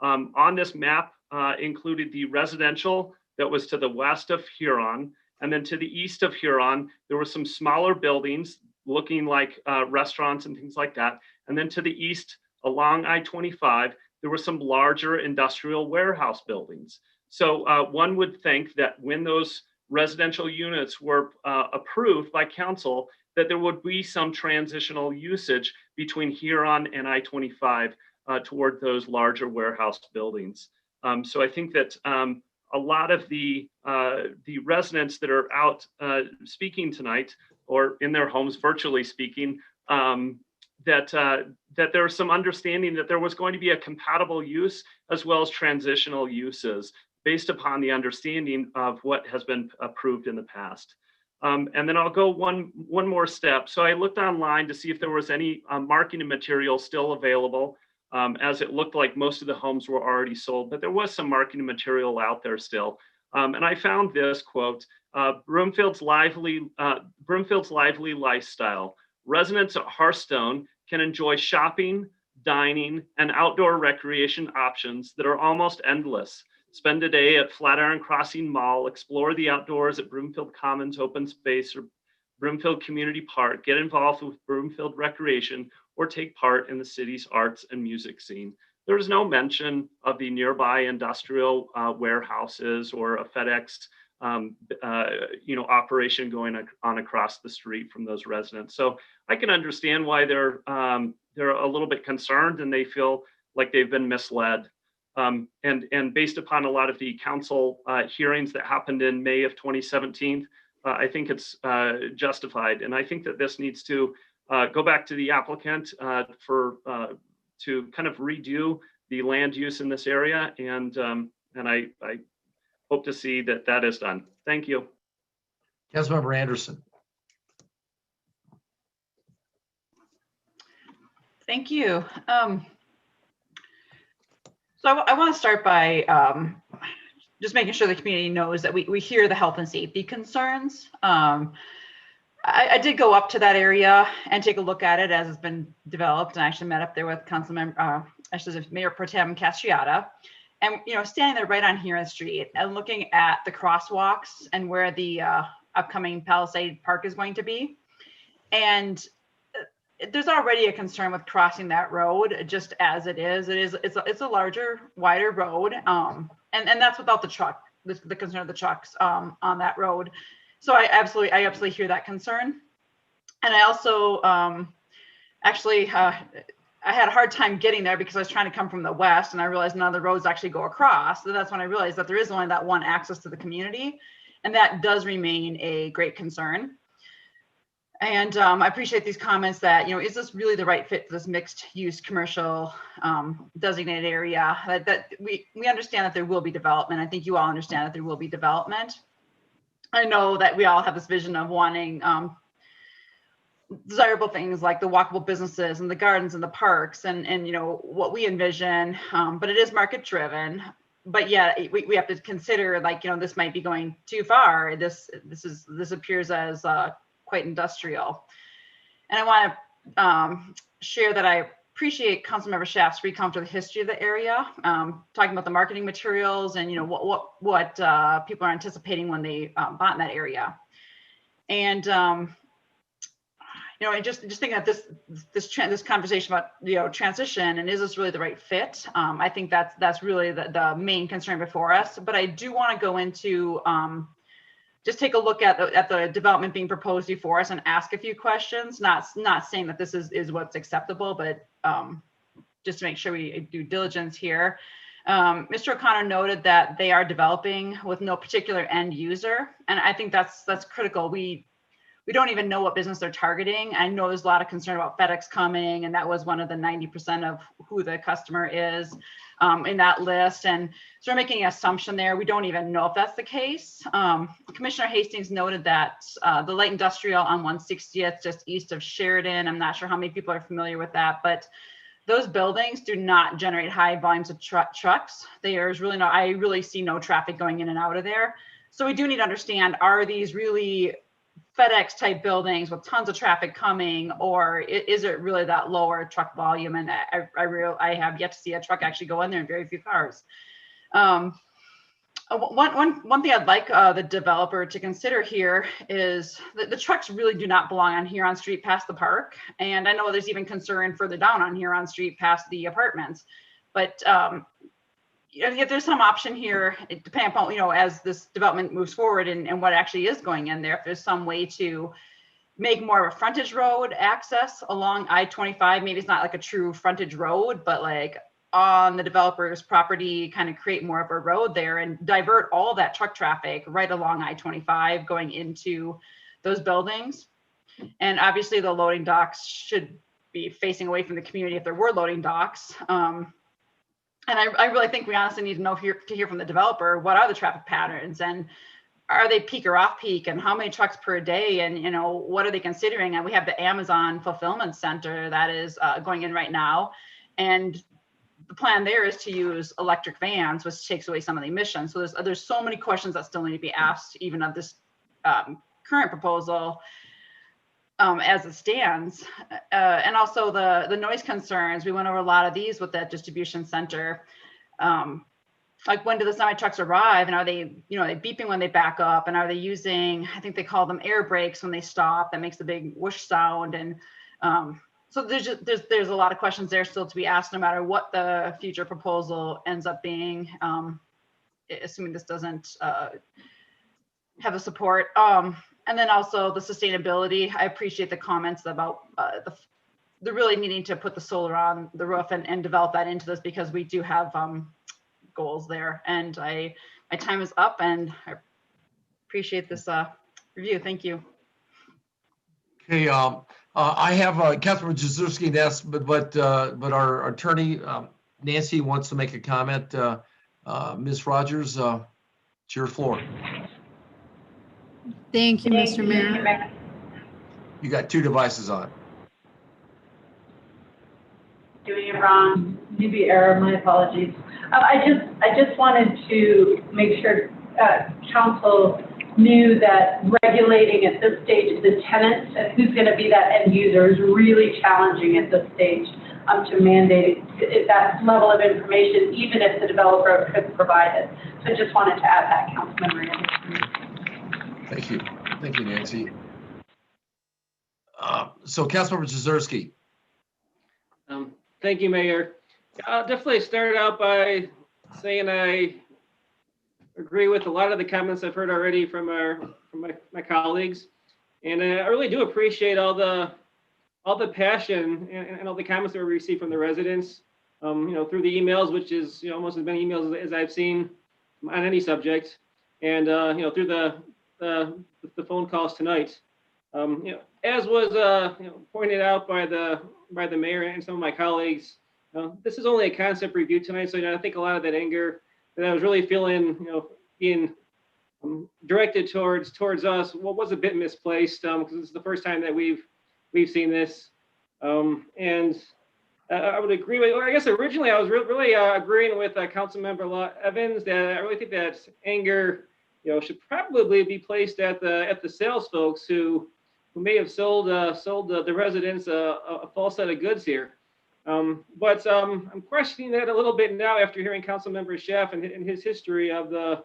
On this map included the residential that was to the west of Huron, and then to the east of Huron, there were some smaller buildings looking like restaurants and things like that. And then to the east, along I-25, there were some larger industrial warehouse buildings. So one would think that when those residential units were approved by council, that there would be some transitional usage between Huron and I-25 toward those larger warehouse buildings. So I think that a lot of the residents that are out speaking tonight, or in their homes virtually speaking, that there's some understanding that there was going to be a compatible use as well as transitional uses based upon the understanding of what has been approved in the past. And then I'll go one more step. So I looked online to see if there was any marketing material still available, as it looked like most of the homes were already sold, but there was some marketing material out there still. And I found this quote, Broomfield's lively lifestyle. Residents at Hearthstone can enjoy shopping, dining, and outdoor recreation options that are almost endless. Spend a day at Flatiron Crossing Mall, explore the outdoors at Broomfield Commons Open Space or Broomfield Community Park, get involved with Broomfield Recreation, or take part in the city's arts and music scene. There is no mention of the nearby industrial warehouses or a FedEx operation going on across the street from those residents. So I can understand why they're a little bit concerned and they feel like they've been misled. And based upon a lot of the council hearings that happened in May of 2017, I think it's justified. And I think that this needs to go back to the applicant to kind of redo the land use in this area. And I hope to see that that is done. Thank you. Councilmember Anderson. Thank you. So I want to start by just making sure the community knows that we hear the health and safety concerns. I did go up to that area and take a look at it as it's been developed, and I actually met up there with Mayor Pro Tem Castriata. And standing there right on Huron Street and looking at the crosswalks and where the upcoming Palisade Park is going to be. And there's already a concern with crossing that road just as it is. It's a larger, wider road. And that's without the truck, the concern of the trucks on that road. So I absolutely hear that concern. And I also I had a hard time getting there because I was trying to come from the west and I realized none of the roads actually go across. So that's when I realized that there is only that one access to the community. And that does remain a great concern. And I appreciate these comments that, is this really the right fit for this mixed use commercial designated area? That we understand that there will be development. I think you all understand that there will be development. I know that we all have this vision of wanting desirable things like the walkable businesses and the gardens and the parks and what we envision, but it is market driven. But yeah, we have to consider this might be going too far. This appears as quite industrial. And I want to share that I appreciate Councilmember Schaaf's recount to the history of the area, talking about the marketing materials and what people are anticipating when they bought in that area. And just thinking that this conversation about transition and is this really the right fit? I think that's really the main concern before us. But I do want to go into just take a look at the development being proposed before us and ask a few questions. Not saying that this is what's acceptable, but just to make sure we do diligence here. Mr. O'Connor noted that they are developing with no particular end user, and I think that's critical. We don't even know what business they're targeting. I know there's a lot of concern about FedEx coming, and that was one of the 90% of who the customer is in that list. And so we're making an assumption there. We don't even know if that's the case. Commissioner Hastings noted that the light industrial on 160th, just east of Sheridan, I'm not sure how many people are familiar with that, but those buildings do not generate high volumes of trucks. There's really I really see no traffic going in and out of there. So we do need to understand, are these really FedEx type buildings with tons of traffic coming, or is it really that lower truck volume? And I have yet to see a truck actually go in there, and very few cars. One thing I'd like the developer to consider here is that the trucks really do not belong on Huron Street past the park. And I know there's even concern further down on Huron Street past the apartments, but if there's some option here, depending upon, as this development moves forward and what actually is going in there, if there's some way to make more of a frontage road access along I-25, maybe it's not like a true frontage road, but like on the developer's property, kind of create more of a road there and divert all that truck traffic right along I-25 going into those buildings. And obviously the loading docks should be facing away from the community if there were loading docks. And I really think we honestly need to hear from the developer, what are the traffic patterns and are they peak or off peak and how many trucks per day? And, what are they considering? And we have the Amazon fulfillment center that is going in right now. And the plan there is to use electric vans, which takes away some of the emissions. So there's so many questions that still need to be asked, even of this current proposal. as it stands. And also the noise concerns. We went over a lot of these with that distribution center. Like, when do the semi trucks arrive, and are they, are they beeping when they back up, and are they using, I think they call them air brakes when they stop, that makes a big whoosh sound. And so there's a lot of questions there still to be asked, no matter what the future proposal ends up being, assuming this doesn't have a support. And then also the sustainability. I appreciate the comments about the really needing to put the solar on the roof and develop that into this, because we do have goals there. And my time is up, and I appreciate this review. Thank you. Okay, I have Councilmember Jaworski next, but our attorney Nancy wants to make a comment. Ms. Rogers, it's your floor. Thank you, Mr. Mayor. You got two devices on. Doing it wrong, maybe error, my apologies. I just wanted to make sure council knew that regulating at this stage the tenants and who's going to be that end user is really challenging at this stage to mandate that level of information, even if the developer could provide it. So I just wanted to add that, Councilmember Anderson. Thank you. Thank you, Nancy. So Councilmember Jaworski. Thank you, Mayor. I'll definitely start out by saying I agree with a lot of the comments I've heard already from my colleagues, and I really do appreciate all the passion and all the comments that we received from the residents. Through the emails, which is almost as many emails as I've seen on any subject, and through the phone calls tonight. As was pointed out by the mayor and some of my colleagues, this is only a concept review tonight, so I think a lot of that anger that I was really feeling, being directed towards us, was a bit misplaced, because it's the first time that we've seen this, and I would agree with. Or I guess originally I was really agreeing with Councilmember Evans that I really think that anger, should probably be placed at the sales folks who may have sold the residents a false set of goods here. But I'm questioning that a little bit now after hearing Councilmember Schaaf and his history of the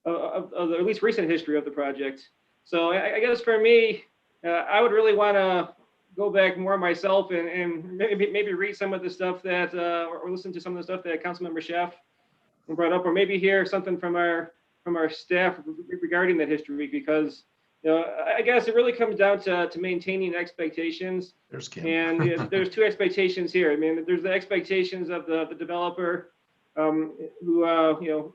at least recent history of the project. So I guess for me, I would really want to go back more myself and maybe read some of the stuff that or listen to some of the stuff that Councilmember Schaaf brought up, or maybe hear something from our staff regarding that history, because I guess it really comes down to maintaining expectations. There's Kim. And there's two expectations here. I mean, there's the expectations of the developer, who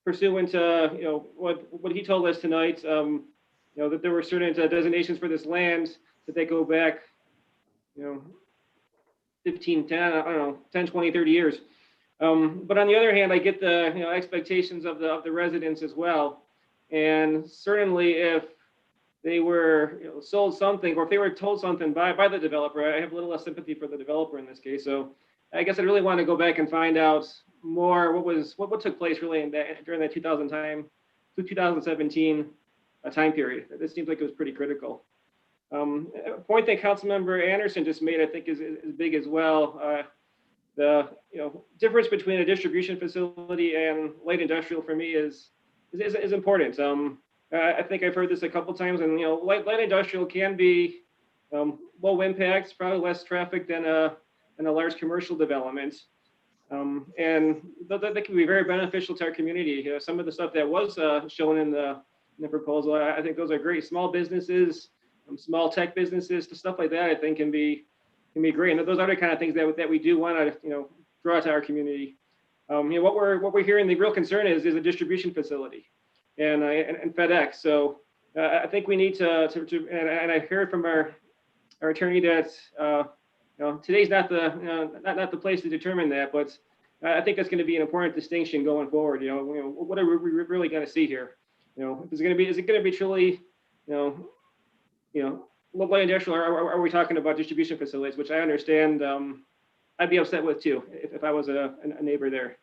pursuant to what he told us tonight, that there were certain designations for this land that they go back 15, 10, I don't know, 10, 20, 30 years. But on the other hand, I get the expectations of the residents as well. And certainly if they were sold something, or if they were told something by the developer, I have a little less sympathy for the developer in this case. So I guess I really want to go back and find out more what took place really during that 2017 time period. This seems like it was pretty critical. A point that Councilmember Anderson just made, I think, is big as well. The difference between a distribution facility and light industrial for me is important. I think I've heard this a couple times, and light industrial can be low impacts, probably less traffic than a large commercial development, and that can be very beneficial to our community. Some of the stuff that was shown in the proposal, I think those are great. Small businesses, small tech businesses, stuff like that, I think can be great. And those are the kind of things that we do want to draw to our community. What we're hearing, the real concern is a distribution facility and FedEx. So I think we need to and I heard from our attorney that today's not the place to determine that, but I think that's going to be an important distinction going forward. What are we really going to see here? Is it going to be truly light industrial, or are we talking about distribution facilities, which I understand I'd be upset with too if I was a neighbor there.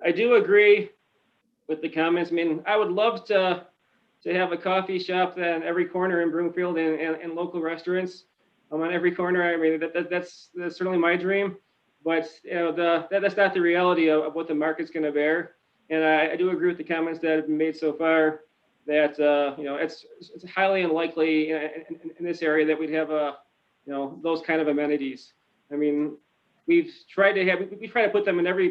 I do agree with the comments. I mean, I would love to to have a coffee shop on every corner in Broomfield and local restaurants on every corner. I mean, that's certainly my dream, but you know, that's not the reality of what the market's going to bear. And I do agree with the comments that have been made so far that you know, it's highly unlikely in this area that we'd have you know, those kind of amenities. I mean, we try to put them in every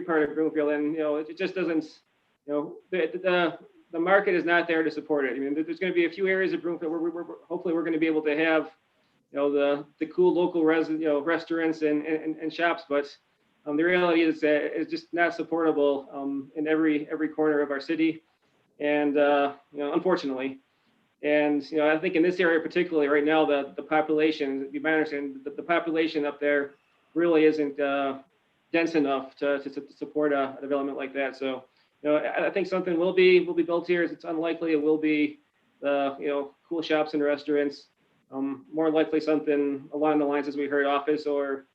part of Broomfield, and you know, it just doesn't. You know, the market is not there to support it. I mean, there's going to be a few areas of Broomfield where hopefully we're going to be able to have, you know, the cool local restaurants and shops, but the reality is that it's just not supportable in every corner of our city, and you know, unfortunately. And you know, I think in this area particularly right now, the population, you might understand, the population up there really isn't dense enough to support a development like that. So, you know, I think something will be built here. It's unlikely it will be you know, cool shops and restaurants. More likely something along the lines as we heard, office or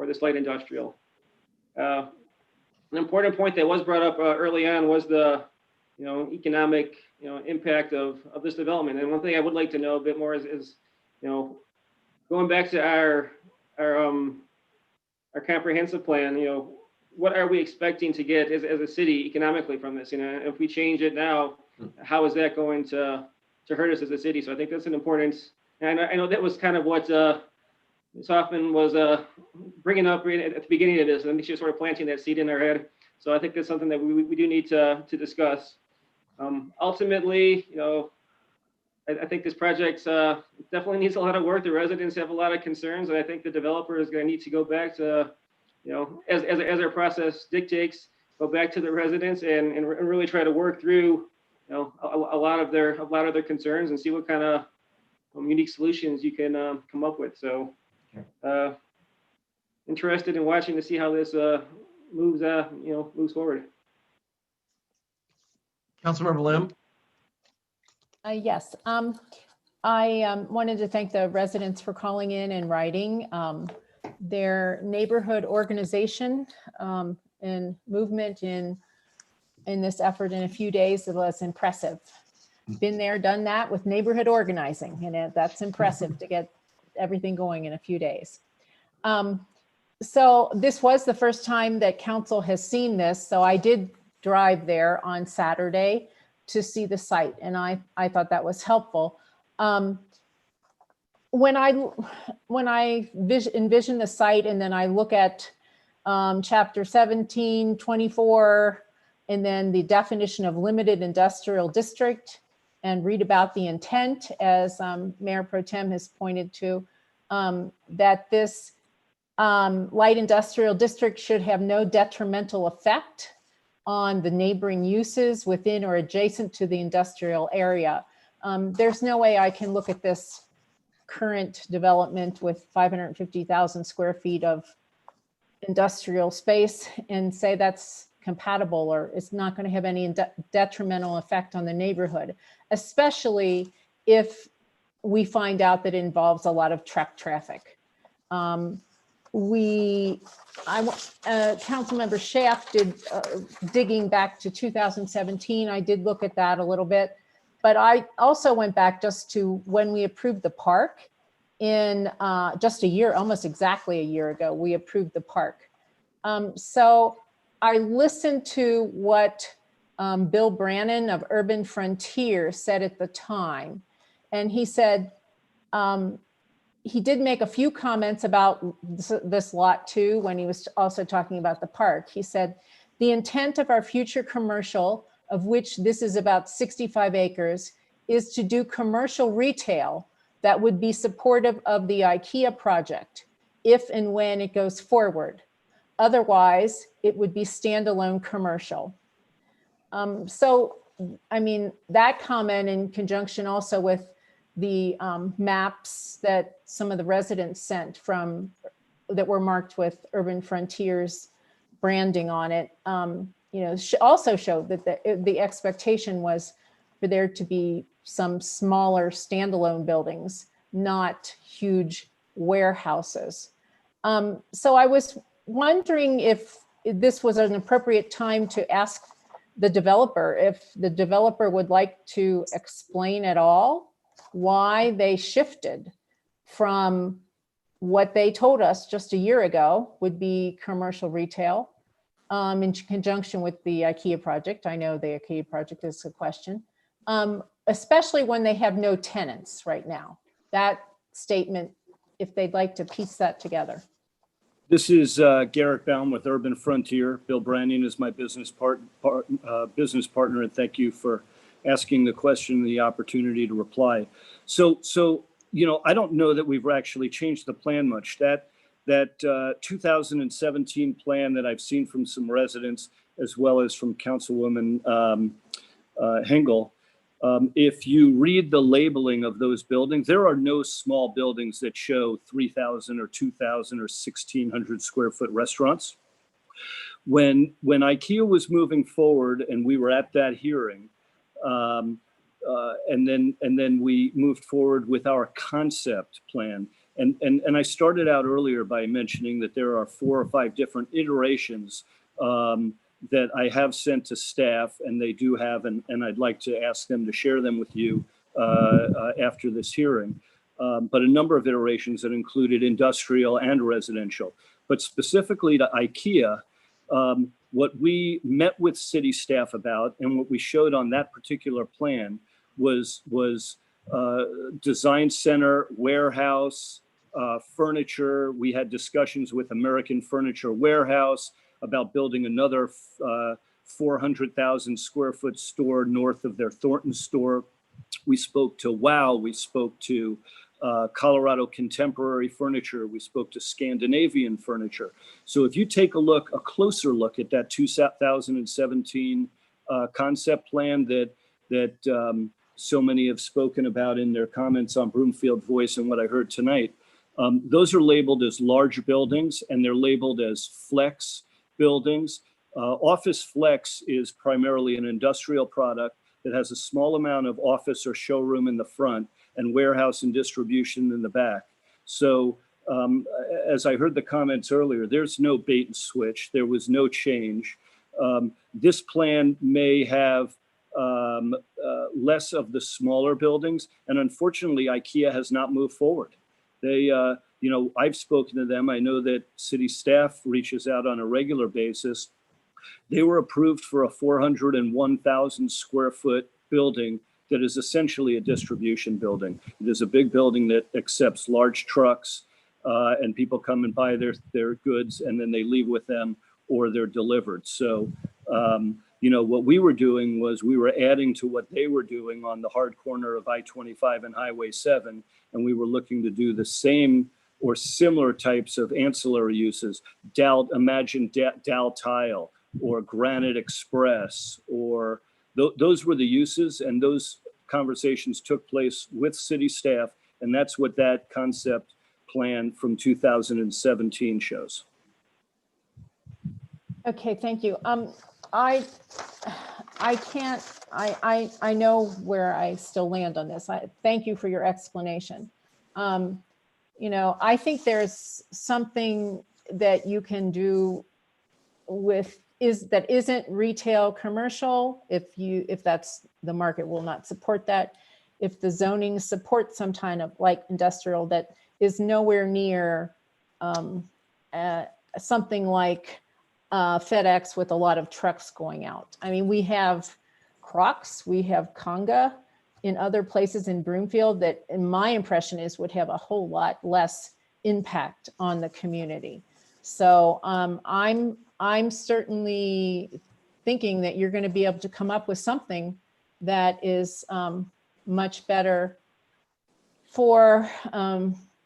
this light industrial. An important point that was brought up early on was the, you know, economic, you know, impact of this development. And one thing I would like to know a bit more is you know, going back to our comprehensive plan, you know, what are we expecting to get as a city economically from this? You know, if we change it now, how is that going to hurt us as a city? So I think that's an important, and I know that was kind of what Ms. Hoffman was bringing up at the beginning of this. I think she was sort of planting that seed in our head. So I think that's something that we do need to discuss. Ultimately, you know, I think this project definitely needs a lot of work. The residents have a lot of concerns, and I think the developer is going to need to go back to, you know, as our process dictates, go back to the residents and really try to work through, you know, a lot of their concerns and see what kind of unique solutions you can come up with. So, interested in watching to see how this moves forward. Councilmember Lim. Yes, I wanted to thank the residents for calling in and writing. Their neighborhood organization and movement in this effort in a few days was impressive. Been there, done that with neighborhood organizing, and that's impressive to get everything going in a few days. So this was the first time that council has seen this, so I did drive there on Saturday to see the site, and I thought that was helpful. When I envision the site, and then I look at chapter 17, 24, and then the definition of limited industrial district, and read about the intent, as Mayor Pro Tem has pointed to, that this light industrial district should have no detrimental effect on the neighboring uses within or adjacent to the industrial area. There's no way I can look at this current development with 550,000 square feet of industrial space and say that's compatible or it's not going to have any detrimental effect on the neighborhood, especially if we find out that it involves a lot of truck traffic. Councilmember Schaaf did digging back to 2017. I did look at that a little bit, but I also went back just to when we approved the park in just a year, almost exactly a year ago, we approved the park. So I listened to what Bill Brannon of Urban Frontier said at the time, and he said, he did make a few comments about this lot too, when he was also talking about the park. He said, the intent of our future commercial, of which this is about 65 acres, is to do commercial retail that would be supportive of the IKEA project, if and when it goes forward. Otherwise, it would be standalone commercial. So, I mean, that comment in conjunction also with the maps that some of the residents sent from that were marked with Urban Frontiers branding on it, you know, also showed that the expectation was for there to be some smaller standalone buildings, not huge warehouses. So I was wondering if this was an appropriate time to ask the developer, if the developer would like to explain at all why they shifted from what they told us just a year ago would be commercial retail in conjunction with the IKEA project. I know the IKEA project is a question, especially when they have no tenants right now. That statement, if they'd like to piece that together. This is Garrett Baum with Urban Frontier. Bill Brannion is my business partner, and thank you for asking the question and the opportunity to reply. So I don't know that we've actually changed the plan much. That 2017 plan that I've seen from some residents, as well as from Councilwoman Hengel, if you read the labeling of those buildings, there are no small buildings that show 3,000 or 2,000 or 1,600 square foot restaurants. When IKEA was moving forward and we were at that hearing, and then we moved forward with our concept plan. And I started out earlier by mentioning that there are 4 or 5 different iterations that I have sent to staff, and they do have, and I'd like to ask them to share them with you after this hearing. But a number of iterations that included industrial and residential. But specifically to IKEA, what we met with city staff about and what we showed on that particular plan was design center, warehouse, furniture. We had discussions with American Furniture Warehouse about building another 400,000 square foot store north of their Thornton store. We spoke to WOW, we spoke to Colorado Contemporary Furniture, we spoke to Scandinavian Furniture. So if you take a closer look at that 2017 concept plan that so many have spoken about in their comments on Broomfield Voice and what I heard tonight, those are labeled as large buildings, and they're labeled as flex buildings. Office flex is primarily an industrial product that has a small amount of office or showroom in the front and warehouse and distribution in the back. So as I heard the comments earlier, there's no bait and switch. There was no change. This plan may have less of the smaller buildings, and unfortunately, IKEA has not moved forward. They, I've spoken to them. I know that city staff reaches out on a regular basis. They were approved for a 401,000 square foot building that is essentially a distribution building. It is a big building that accepts large trucks, and people come and buy their goods, and then they leave with them or they're delivered. So, what we were doing was we were adding to what they were doing on the hard corner of I-25 and Highway 7, and we were looking to do the same or similar types of ancillary uses. Imagine Dow Tile or Granite Express, or those were the uses, and those conversations took place with city staff, and that's what that concept plan from 2017 shows. Okay, thank you. I know where I still land on this. Thank you for your explanation. I think there's something that you can do that isn't retail commercial, if that's the market will not support that. If the zoning supports some kind of like industrial that is nowhere near something like FedEx with a lot of trucks going out. I mean, we have Crocs, we have Conga in other places in Broomfield that, in my impression, would have a whole lot less impact on the community. So I'm certainly thinking that you're going to be able to come up with something that is much better for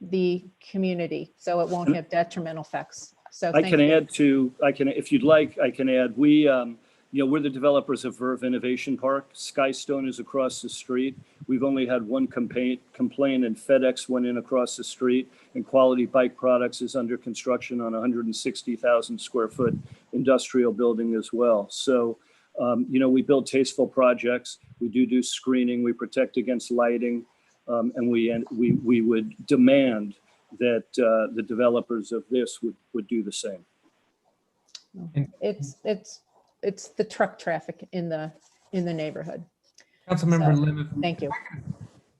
the community, so it won't have detrimental effects. So I can add, if you'd like, I can add. We're the developers of Verve Innovation Park. Skystone is across the street. We've only had one complaint, and FedEx went in across the street. And Quality Bike Products is under construction on a 160,000 square foot industrial building as well. So, we build tasteful projects. We do screening. We protect against lighting, and we would demand that the developers of this would do the same. it's the truck traffic in the neighborhood. Councilmember So, Lim, thank you.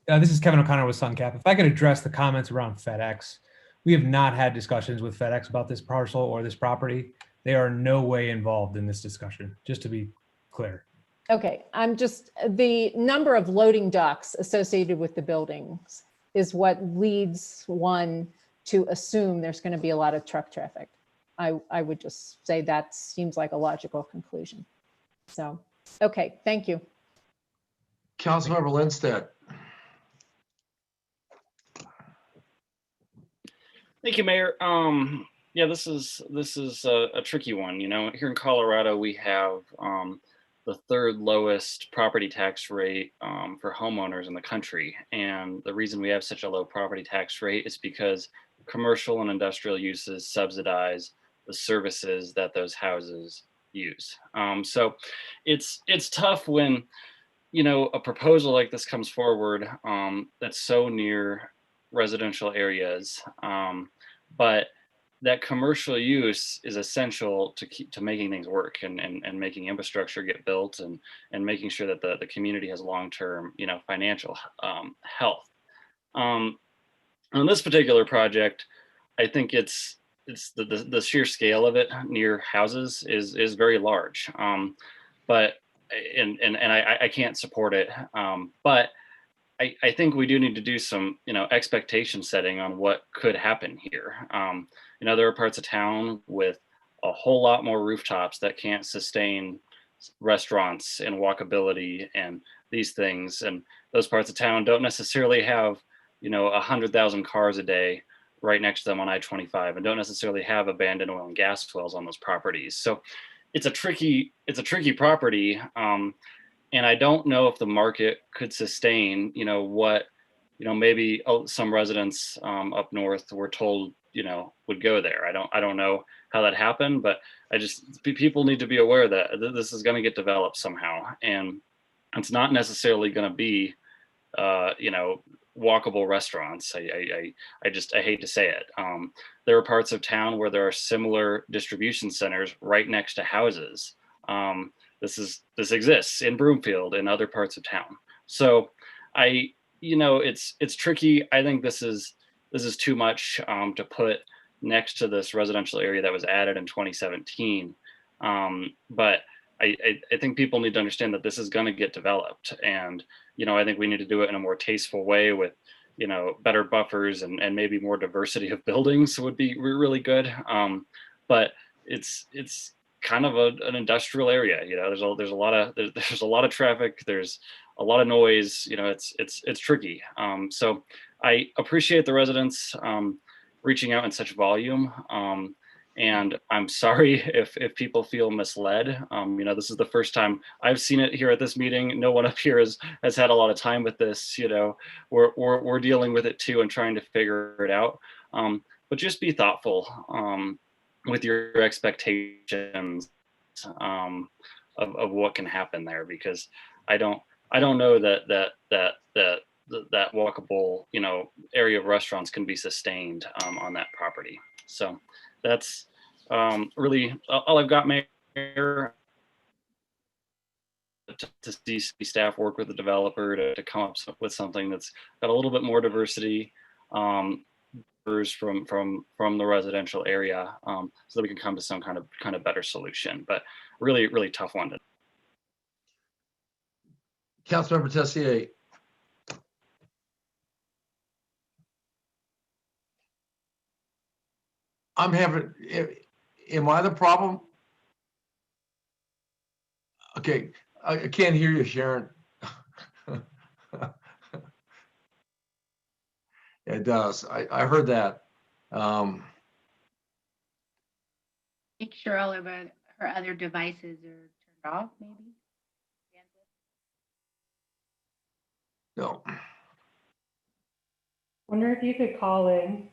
this is Kevin O'Connor with SunCap. If I could address the comments around FedEx, we have not had discussions with FedEx about this parcel or this property. They are no way involved in this discussion, just to be clear. Okay, the number of loading docks associated with the buildings is what leads one to assume there's going to be a lot of truck traffic. I would just say that seems like a logical conclusion. So, okay, thank you. Councilmember Lindstedt. Thank you, Mayor. Yeah, this is a tricky one. You know, here in Colorado, we have the third lowest property tax rate for homeowners in the country. And the reason we have such a low property tax rate is because commercial and industrial uses subsidize the services that those houses use. So it's tough when, you know, a proposal like this comes forward that's so near residential areas, but that commercial use is essential to making things work and making infrastructure get built and making sure that the community has long-term, you know, financial health. On this particular project, I think it's the sheer scale of it near houses is very large, but I can't support it, but I think we do need to do some, you know, expectation setting on what could happen here. You know, there are parts of town with a whole lot more rooftops that can't sustain restaurants and walkability and these things. And those parts of town don't necessarily have, you know, 100,000 cars a day right next to them on I-25 and don't necessarily have abandoned oil and gas wells on those properties. So it's a tricky property. And I don't know if the market could sustain, you know, what, you know, maybe some residents up north were told, you know, would go there. I don't know how that happened, but people need to be aware that this is going to get developed somehow. And it's not necessarily going to be, you know, walkable restaurants. I hate to say it. There are parts of town where there are similar distribution centers right next to houses. This exists in Broomfield and other parts of town. So you know, it's tricky. I think this is too much to put next to this residential area that was added in 2017. But I think people need to understand that this is going to get developed. And, you know, I think we need to do it in a more tasteful way with, you know, better buffers and maybe more diversity of buildings would be really good. But it's kind of an industrial area. You know, there's a lot of traffic. There's a lot of noise. You know, it's tricky. So I appreciate the residents reaching out in such volume. And I'm sorry if people feel misled. You know, this is the first time I've seen it here at this meeting. No one up here has had a lot of time with this. You know, we're dealing with it too and trying to figure it out. But just be thoughtful with your expectations of what can happen there, because I don't know that walkable, you know, area of restaurants can be sustained on that property. So that's really all I've got, Mayor. To see staff work with the developer to come up with something that's got a little bit more diversity from the residential area, so that we can come to some kind of better solution. But really tough one. Councilmember Tessier. Am I the problem? Okay, I can't hear you, Sharon. It does. I heard that. Make sure all of her other devices are turned off, maybe. No. Wonder if you could call in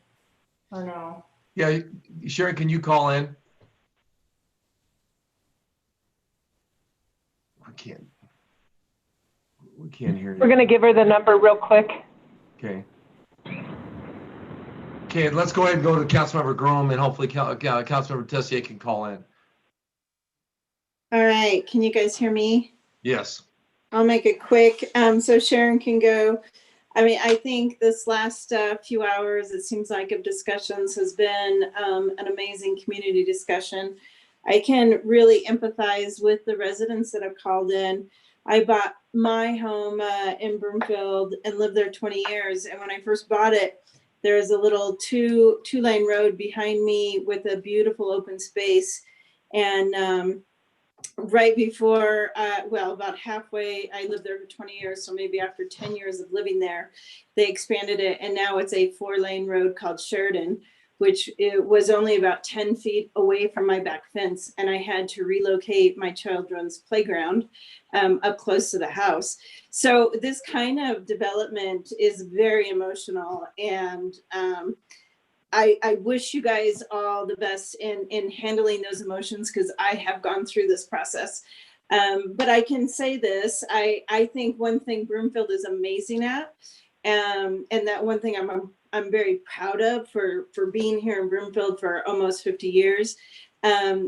or no. Yeah, Sharon, can you call in? We can't hear you. We're going to give her the number real quick. Okay. Okay, let's go ahead and go to Councilmember Grom, and hopefully Councilmember Tessier can call in. All right, can you guys hear me? Yes. I'll make it quick. So Sharon can go. I mean, I think this last few hours, it seems like, of discussions has been an amazing community discussion. I can really empathize with the residents that have called in. I bought my home in Broomfield and lived there 20 years. And when I first bought it, there was a little two-lane road behind me with a beautiful open space. And right before, well, about halfway, I lived there for 20 years. So maybe after 10 years of living there, they expanded it. And now it's a 4-lane road called Sheridan, which it was only about 10 feet away from my back fence. And I had to relocate my children's playground up close to the house. So this kind of development is very emotional. And I wish you guys all the best in handling those emotions, because I have gone through this process. But I can say this, I think one thing Broomfield is amazing at, and that one thing I'm very proud of for being here in Broomfield for almost 50 years,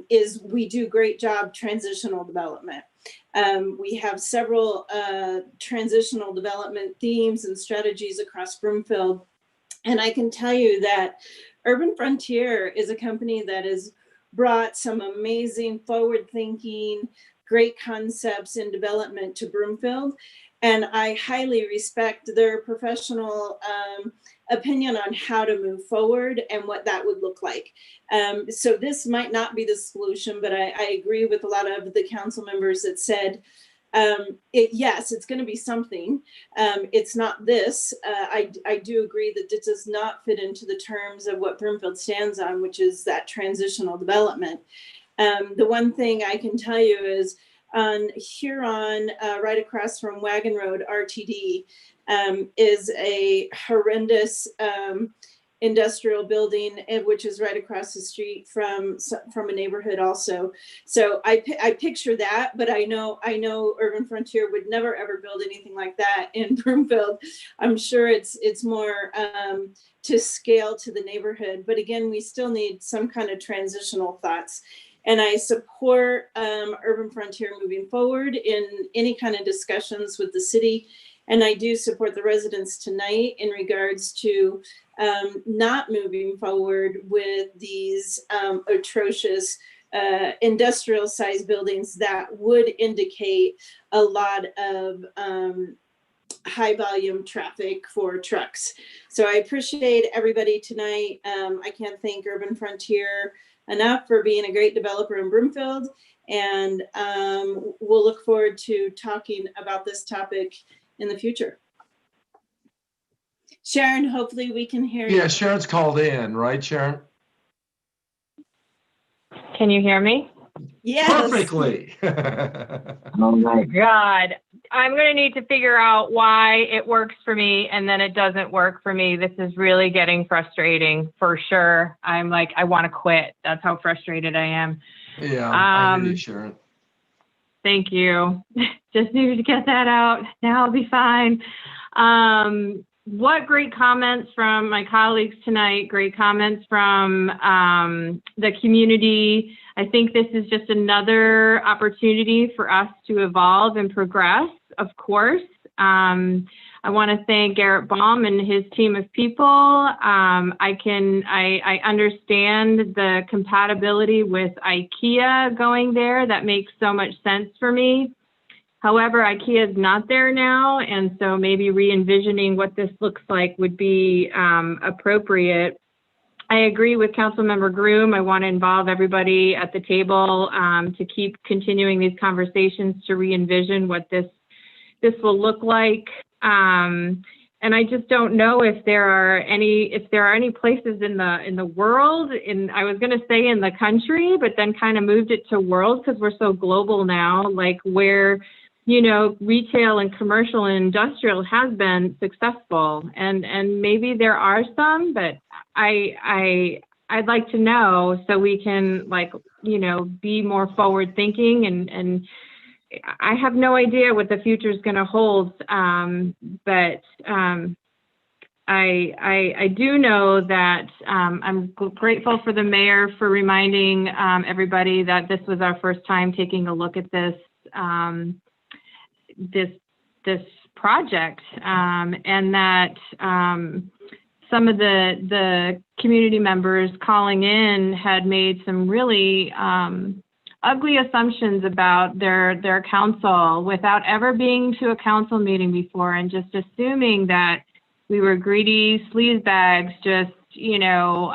is we do a great job transitional development. We have several transitional development themes and strategies across Broomfield. And I can tell you that Urban Frontier is a company that has brought some amazing forward-thinking, great concepts in development to Broomfield. And I highly respect their professional opinion on how to move forward and what that would look like. So this might not be the solution, but I agree with a lot of the council members that said, yes, it's going to be something. It's not this. I do agree that it does not fit into the terms of what Broomfield stands on, which is that transitional development. The one thing I can tell you is on Huron, right across from Wagon Road, RTD, is a horrendous industrial building, which is right across the street from a neighborhood also. So I picture that, but I know Urban Frontier would never ever build anything like that in Broomfield. I'm sure it's more to scale to the neighborhood. But again, we still need some kind of transitional thoughts. And I support Urban Frontier moving forward in any kind of discussions with the city. And I do support the residents tonight in regards to not moving forward with these atrocious industrial sized buildings that would indicate a lot of high volume traffic for trucks. So I appreciate everybody tonight. I can't thank Urban Frontier enough for being a great developer in Broomfield. And we'll look forward to talking about this topic in the future. Sharon, hopefully we can hear you. Yeah, Sharon's called in, right, Sharon? Can you hear me? Yes. Perfectly. Oh my God. I'm going to need to figure out why it works for me and then it doesn't work for me. This is really getting frustrating for sure. I'm like, I want to quit. That's how frustrated I am. Yeah, I hear you, Sharon. Thank you. Just needed to get that out. Now I'll be fine. What great comments from my colleagues tonight. Great comments from the community. I think this is just another opportunity for us to evolve and progress, of course. I want to thank Garrett Baum and his team of people. I understand the compatibility with IKEA going there. That makes so much sense for me. However, IKEA is not there now, and so maybe re-envisioning what this looks like would be appropriate. I agree with Councilmember Groom. I want to involve everybody at the table to keep continuing these conversations to re-envision what this will look like. And I just don't know if there are any places in the world, I was going to say in the country, but then kind of moved it to world because we're so global now, like where, you know, retail and commercial and industrial has been successful, and maybe there are some, but I'd like to know so we can, like, you know, be more forward thinking, and I have no idea what the future is going to hold, but I do know that I'm grateful for the mayor for reminding everybody that this was our first time taking a look at this this project, and that some of the community members calling in had made some really ugly assumptions about their council without ever being to a council meeting before, and just assuming that we were greedy sleazebags, just, you know,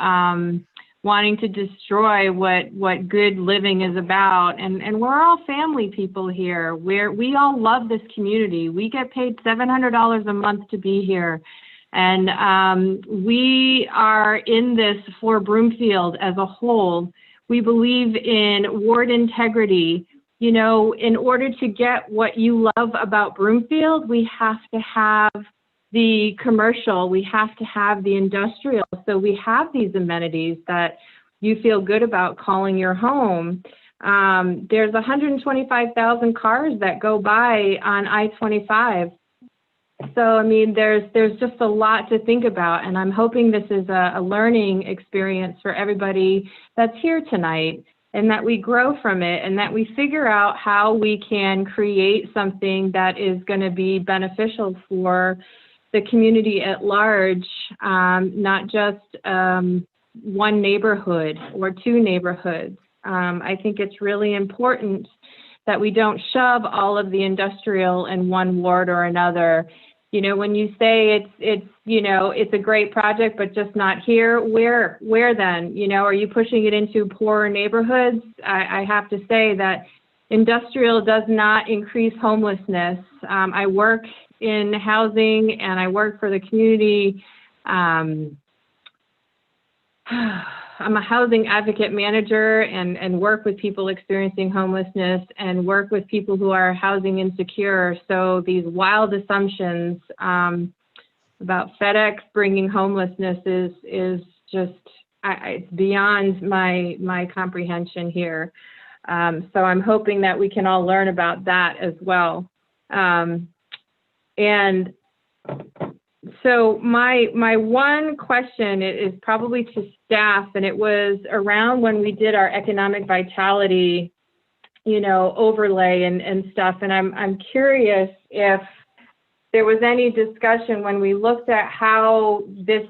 wanting to destroy what good living is about. And we're all family people here. We all love this community. We get paid $700 a month to be here. And we are in this for Broomfield as a whole. We believe in ward integrity. You know, in order to get what you love about Broomfield, we have to have the commercial, we have to have the industrial. So we have these amenities that you feel good about calling your home. There's 125,000 cars that go by on I-25. So, I mean, there's just a lot to think about, and I'm hoping this is a learning experience for everybody that's here tonight, and that we grow from it, and that we figure out how we can create something that is going to be beneficial for the community at large, not just one neighborhood or two neighborhoods. I think it's really important that we don't shove all of the industrial in one ward or another. You know, when you say it's you know, it's a great project, but just not here, where then? You know, are you pushing it into poorer neighborhoods? I have to say that industrial does not increase homelessness. I work in housing and I work for the community. I'm a housing advocate manager and work with people experiencing homelessness and work with people who are housing insecure. So these wild assumptions about FedEx bringing homelessness is just, it's beyond my comprehension here. So I'm hoping that we can all learn about that as well. And so my one question is probably to staff, and it was around when we did our economic vitality, you know, overlay and stuff. And I'm curious if there was any discussion when we looked at how this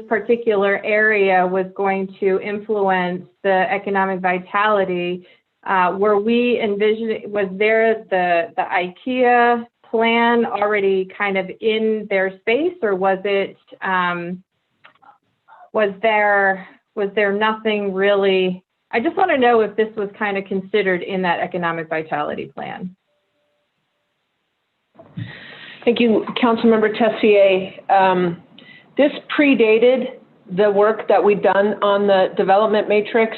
particular area was going to influence the economic vitality. Were we envisioning, was there the IKEA plan already kind of in their space, or was it was there nothing really? I just want to know if this was kind of considered in that economic vitality plan. Thank you, Councilmember Tessier. This predated the work that we've done on the development matrix.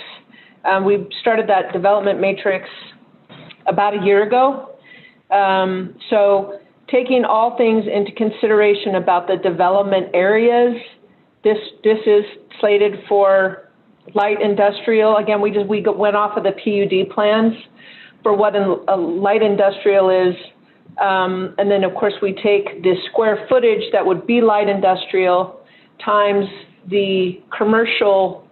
We started that development matrix about a year ago. So taking all things into consideration about the development areas, this is slated for light industrial. Again, we went off of the PUD plans for what a light industrial is. And then of course we take the square footage that would be light industrial times the commercial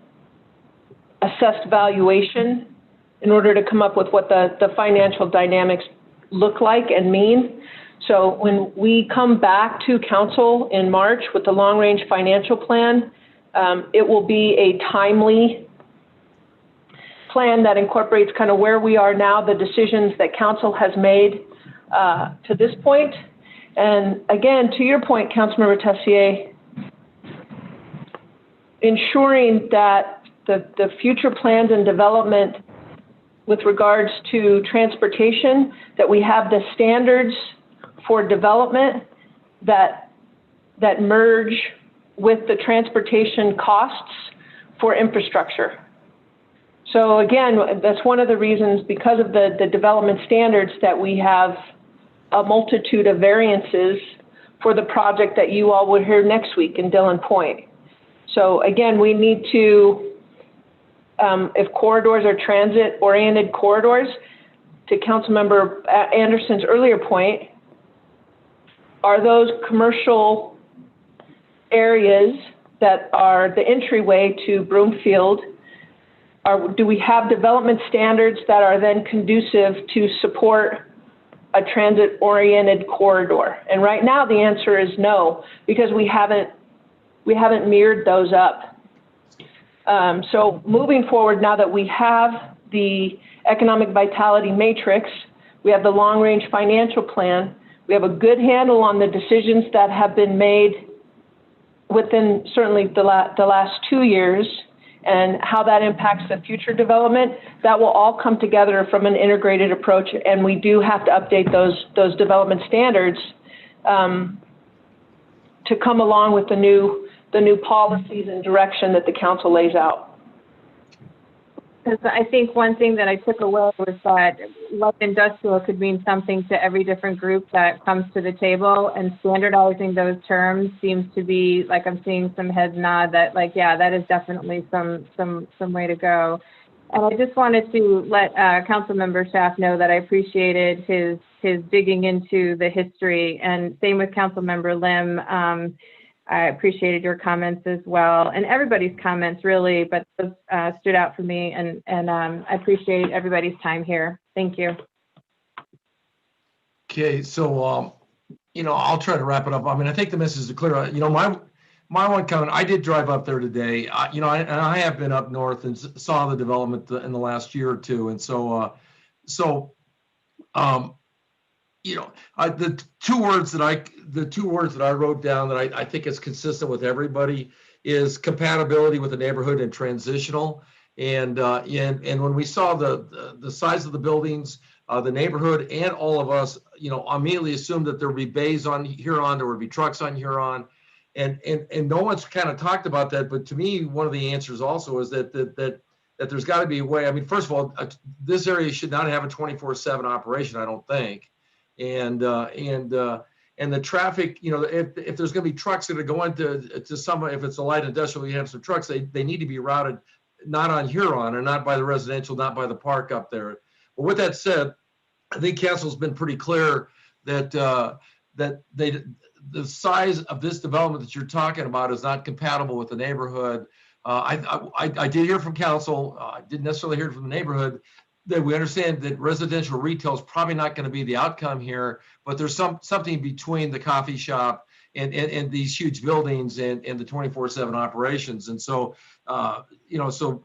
assessed valuation in order to come up with what the financial dynamics look like and mean. So when we come back to council in March with the long range financial plan, it will be a timely plan that incorporates kind of where we are now, the decisions that council has made to this point. And again, to your point, Councilmember Tessier, ensuring that the future plans and development with regards to transportation, that we have the standards for development that merge with the transportation costs for infrastructure. So again, that's one of the reasons, because of the development standards, that we have a multitude of variances for the project that you all will hear next week in Dillon Point. So again, we need to, if corridors are transit-oriented corridors, to Councilmember Anderson's earlier point, are those commercial areas that are the entryway to Broomfield, do we have development standards that are then conducive to support a transit-oriented corridor? And right now the answer is no, because we haven't mirrored those up. So moving forward, now that we have the economic vitality matrix, we have the long-range financial plan, we have a good handle on the decisions that have been made within certainly the last 2 years and how that impacts the future development, that will all come together from an integrated approach. And we do have to update those development standards to come along with the new policies and direction that the council lays out. Because I think one thing that I took away was that light industrial could mean something to every different group that comes to the table, and standardizing those terms seems to be, like, I'm seeing some heads nod that, like, yeah, that is definitely some way to go. And I just wanted to let council member Schaaf know that I appreciated his digging into the history, and same with council member Lim. I appreciated your comments as well, and everybody's comments really, but those stood out for me, and I appreciate everybody's time here. Thank you. Okay, so, I'll try to wrap it up. I mean, I think the message is clear. My one comment, I did drive up there today, and I have been up north and saw the development in the last year or two. And so, the two words that I wrote down that I think is consistent with everybody is compatibility with the neighborhood and transitional. And when we saw the size of the buildings, the neighborhood, and all of us, immediately assumed that there would be bays on Huron, there would be trucks on Huron, and no one's kind of talked about that. But to me, one of the answers also is that there's got to be a way. I mean, first of all, this area should not have a 24/7 operation, I don't think. And the traffic, if there's going to be trucks that are going to some, if it's a light industrial, you have some trucks, they need to be routed not on Huron or not by the residential, not by the park up there. But with that said, I think council's been pretty clear that the size of this development that you're talking about is not compatible with the neighborhood. I did hear from council, I didn't necessarily hear from the neighborhood, that we understand that residential retail is probably not going to be the outcome here, but there's something between the coffee shop and these huge buildings and the 24/7 operations. And so,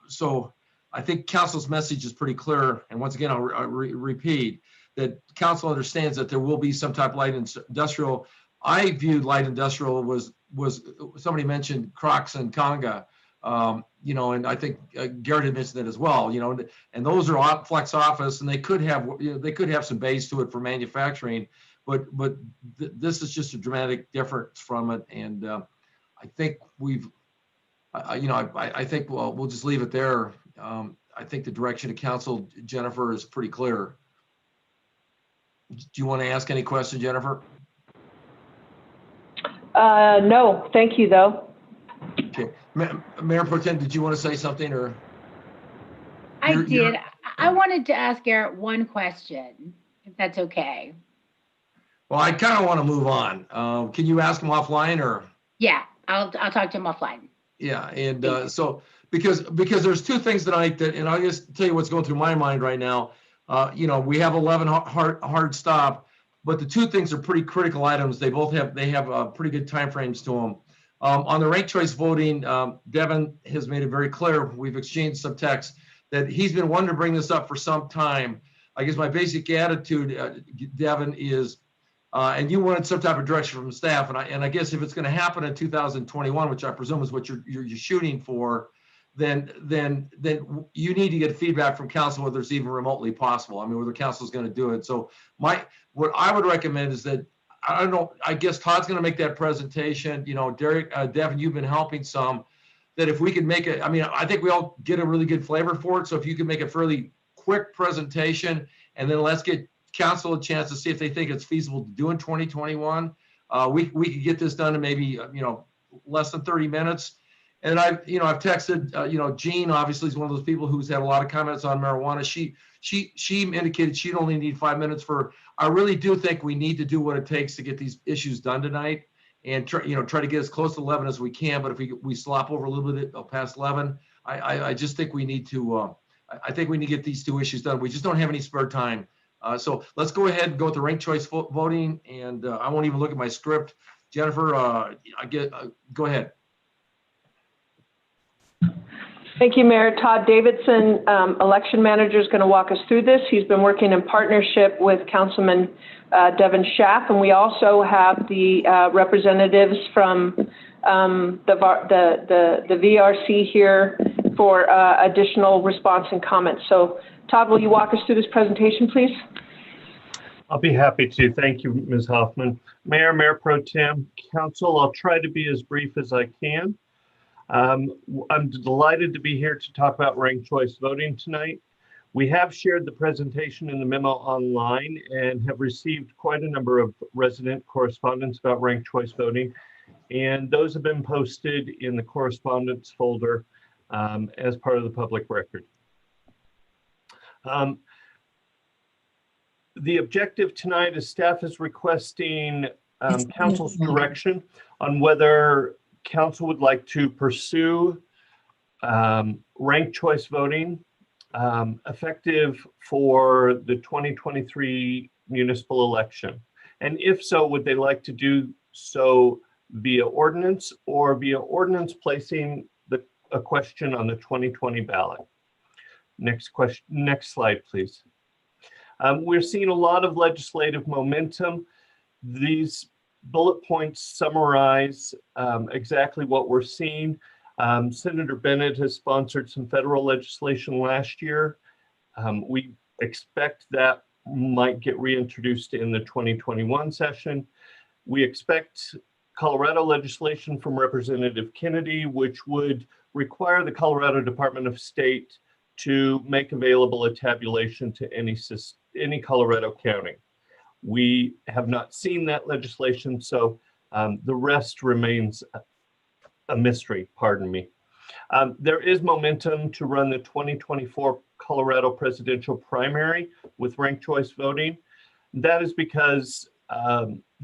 so I think council's message is pretty clear. And once again, I'll repeat that council understands that there will be some type of light industrial. I viewed light industrial was somebody mentioned Crocs and Conga. And I think Garrett had mentioned that as well, and those are flex office, and they could have some base to it for manufacturing, but this is just a dramatic difference from it. And I think I think we'll just leave it there. I think the direction of council, Jennifer, is pretty clear. Do you want to ask any questions, Jennifer? No, thank you though. Okay, Mayor Pro Tem, did you want to say something, or? I did. I wanted to ask Garrett one question, if that's okay. Well, I kind of want to move on. Can you ask him offline, or? Yeah, I'll talk to him offline. Yeah, and so because there's two things tonight and I'll just tell you what's going through my mind right now. We have 11 hard stop, but the two things are pretty critical items. They have pretty good timeframes to them. On the ranked choice voting, Devin has made it very clear, we've exchanged some text, that he's been wanting to bring this up for some time. I guess my basic attitude, Devin, is, and you wanted some type of direction from staff, and I guess if it's going to happen in 2021, which I presume is what you're shooting for, then you need to get feedback from council whether it's even remotely possible. I mean, whether council is going to do it. So what I would recommend is that, I don't know, I guess Todd's going to make that presentation. Derek, Devin, you've been helping some, that if we could make it, I think we all get a really good flavor for it. So if you could make a fairly quick presentation, and then let's get council a chance to see if they think it's feasible to do in 2021. We could get this done in maybe, less than 30 minutes. And I've texted, Jean obviously is one of those people who's had a lot of comments on marijuana. She indicated she'd only need 5 minutes I really do think we need to do what it takes to get these issues done tonight. and try to get as close to 11 as we can. But if we slop over a little bit past 11, I just think we need to, I think we need to get these two issues done. We just don't have any spare time. So let's go ahead and go with the ranked choice voting. And I won't even look at my script. Jennifer, go ahead. Thank you, Mayor. Todd Davidson, election manager, is going to walk us through this. He's been working in partnership with Councilman Devin Schaff, and we also have the representatives from the VRC here for additional response and comments. So, Todd, will you walk us through this presentation, please? I'll be happy to. Thank you, Ms. Hoffman. Mayor Pro Tem, Council, I'll try to be as brief as I can. I'm delighted to be here to talk about ranked choice voting tonight. We have shared the presentation in the memo online and have received quite a number of resident correspondence about ranked choice voting. And those have been posted in the correspondence folder as part of the public record. The objective tonight is staff is requesting council's direction on whether council would like to pursue ranked choice voting effective for the 2023 municipal election. And if so, would they like to do so via ordinance or via ordinance placing a question on the 2020 ballot? Next slide, please. We're seeing a lot of legislative momentum. These bullet points summarize exactly what we're seeing. Senator Bennett has sponsored some federal legislation last year. We expect that might get reintroduced in the 2021 session. We expect Colorado legislation from Representative Kennedy, which would require the Colorado Department of State to make available a tabulation to any Colorado county. We have not seen that legislation, so the rest remains a mystery, pardon me. There is momentum to run the 2024 Colorado presidential primary with ranked choice voting. That is because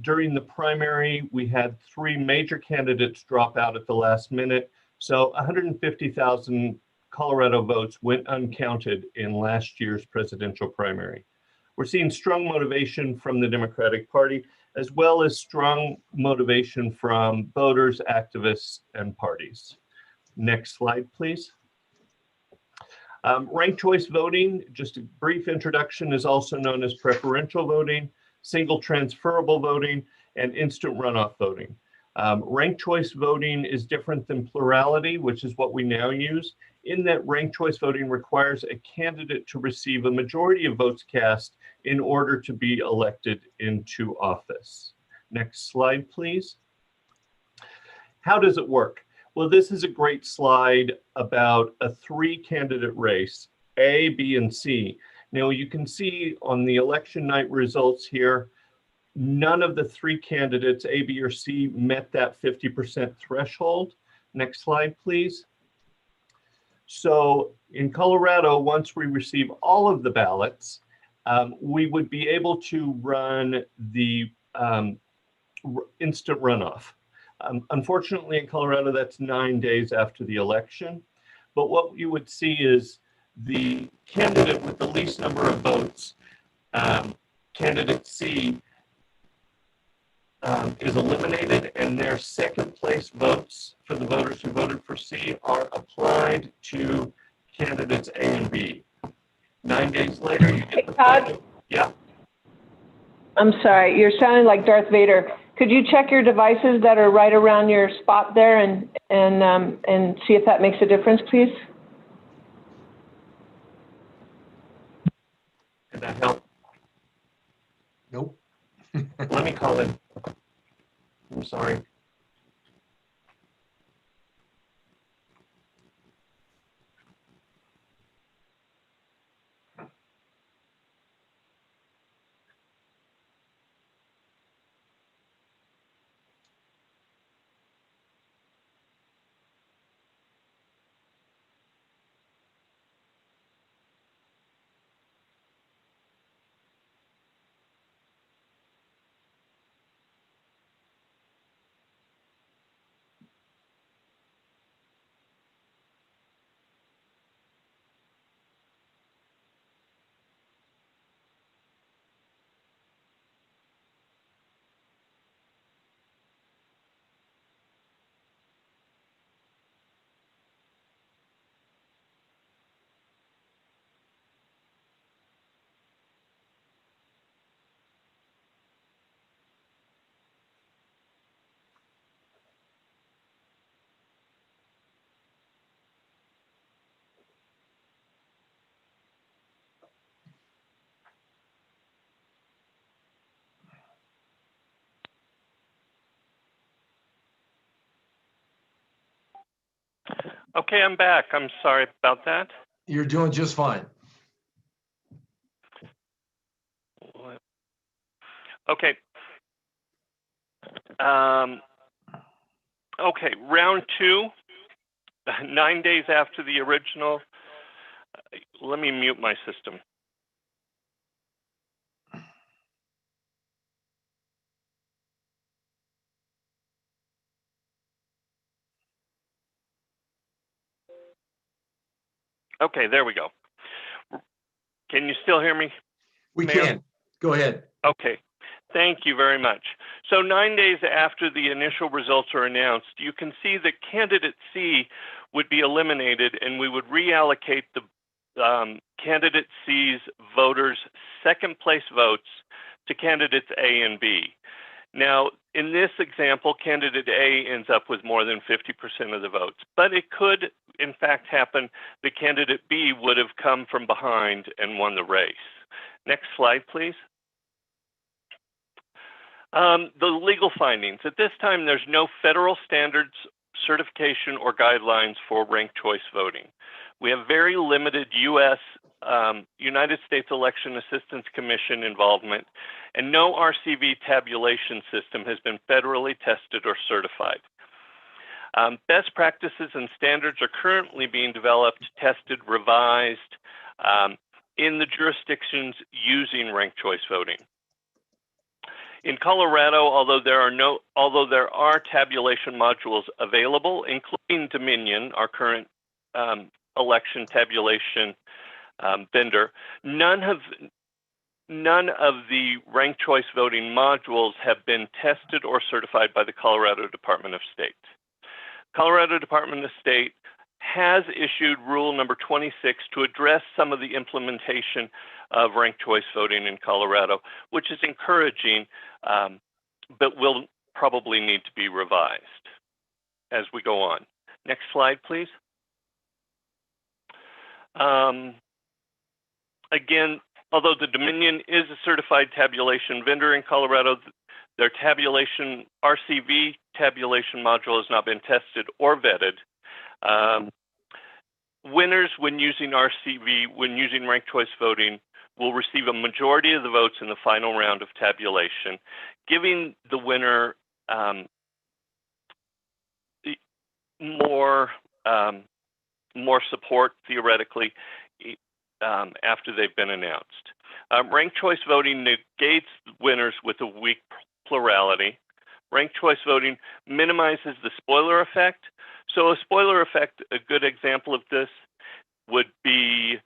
during the primary, we had 3 major candidates drop out at the last minute. So 150,000 Colorado votes went uncounted in last year's presidential primary. We're seeing strong motivation from the Democratic Party, as well as strong motivation from voters, activists, and parties. Next slide, please. Ranked choice voting, just a brief introduction, is also known as preferential voting, single transferable voting, and instant runoff voting. Ranked choice voting is different than plurality, which is what we now use, in that ranked choice voting requires a candidate to receive a majority of votes cast in order to be elected into office. Next slide, please. How does it work? Well, this is a great slide about a 3-candidate race, A, B, and C. Now you can see on the election night results here, none of the 3 candidates, A, B, or C, met that 50% threshold. Next slide, please. So in Colorado, once we receive all of the ballots, we would be able to run the instant runoff. Unfortunately, in Colorado, that's 9 days after the election. But what you would see is the candidate with the least number of votes, candidate C, is eliminated, and their second place votes for the voters who voted for C are applied to candidates A and B. 9 days later, you get the final. Yeah. I'm sorry, you're sounding like Darth Vader. Could you check your devices that are right around your spot there and see if that makes a difference, please? Did that help? Nope. Let me call in. I'm sorry. Okay, I'm back. I'm sorry about that. You're doing just fine. Okay. Okay, round two, 9 days after the original. Let me mute my system. Okay, there we go. Can you still hear me? We Mayor? can. Go ahead. Okay, thank you very much. So 9 days after the initial results are announced, you can see that candidate C would be eliminated and we would reallocate the candidate C's voters' second place votes to candidates A and B. Now, in this example, candidate A ends up with more than 50% of the votes, but it could, in fact, happen that candidate B would have come from behind and won the race. Next slide, please. The legal findings. At this time, there's no federal standards, certification, or guidelines for ranked choice voting. We have very limited United States Election Assistance Commission involvement, and no RCV tabulation system has been federally tested or certified. Best practices and standards are currently being developed, tested, revised in the jurisdictions using ranked choice voting. In Colorado, although there are tabulation modules available, including Dominion, our current election tabulation vendor, none of the ranked choice voting modules have been tested or certified by the Colorado Department of State. Colorado Department of State has issued rule number 26 to address some of the implementation of ranked choice voting in Colorado, which is encouraging, but will probably need to be revised as we go on. Next slide, please. Again, although the Dominion is a certified tabulation vendor in Colorado, their tabulation RCV tabulation module has not been tested or vetted. Winners, when using RCV, when using ranked choice voting, will receive a majority of the votes in the final round of tabulation, giving the winner more support, theoretically, after they've been announced. Ranked choice voting negates winners with a weak plurality. Ranked choice voting minimizes the spoiler effect. So a spoiler effect, a good example of this would be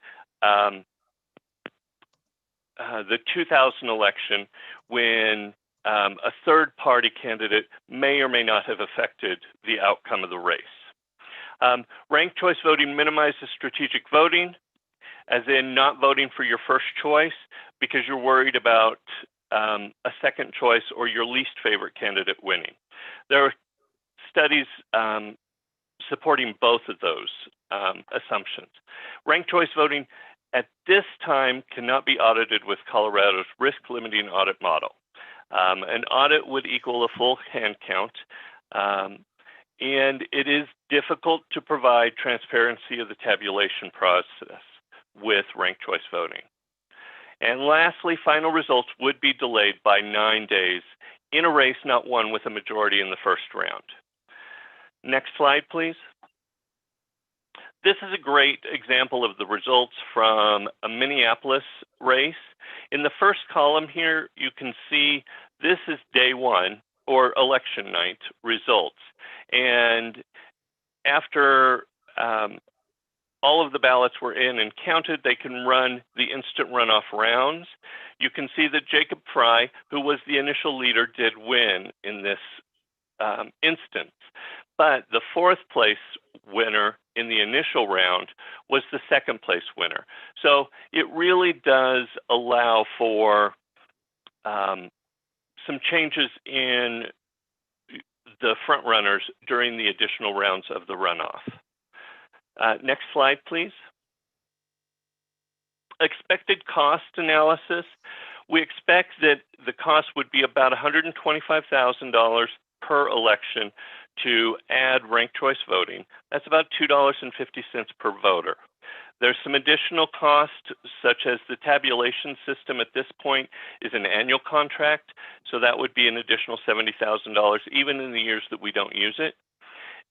the 2000 election, when a third party candidate may or may not have affected the outcome of the race. Ranked choice voting minimizes strategic voting, as in not voting for your first choice because you're worried about a second choice or your least favorite candidate winning. There are studies supporting both of those assumptions. Ranked choice voting at this time cannot be audited with Colorado's risk limiting audit model. An audit would equal a full hand count, and it is difficult to provide transparency of the tabulation process with ranked choice voting. And lastly, final results would be delayed by 9 days in a race not won with a majority in the first round. Next slide, please. This is a great example of the results from a Minneapolis race. In the first column here, you can see this is day one, or election night results. And after all of the ballots were in and counted, they can run the instant runoff rounds. You can see that Jacob Fry, who was the initial leader, did win in this instance. But the fourth place winner in the initial round was the second place winner. So it really does allow for some changes in the front runners during the additional rounds of the runoff. Next slide, please. Expected cost analysis. We expect that the cost would be about $125,000 per election to add ranked choice voting. That's about $2.50 per voter. There's some additional costs, such as the tabulation system at this point is an annual contract, so that would be an additional $70,000 even in the years that we don't use it,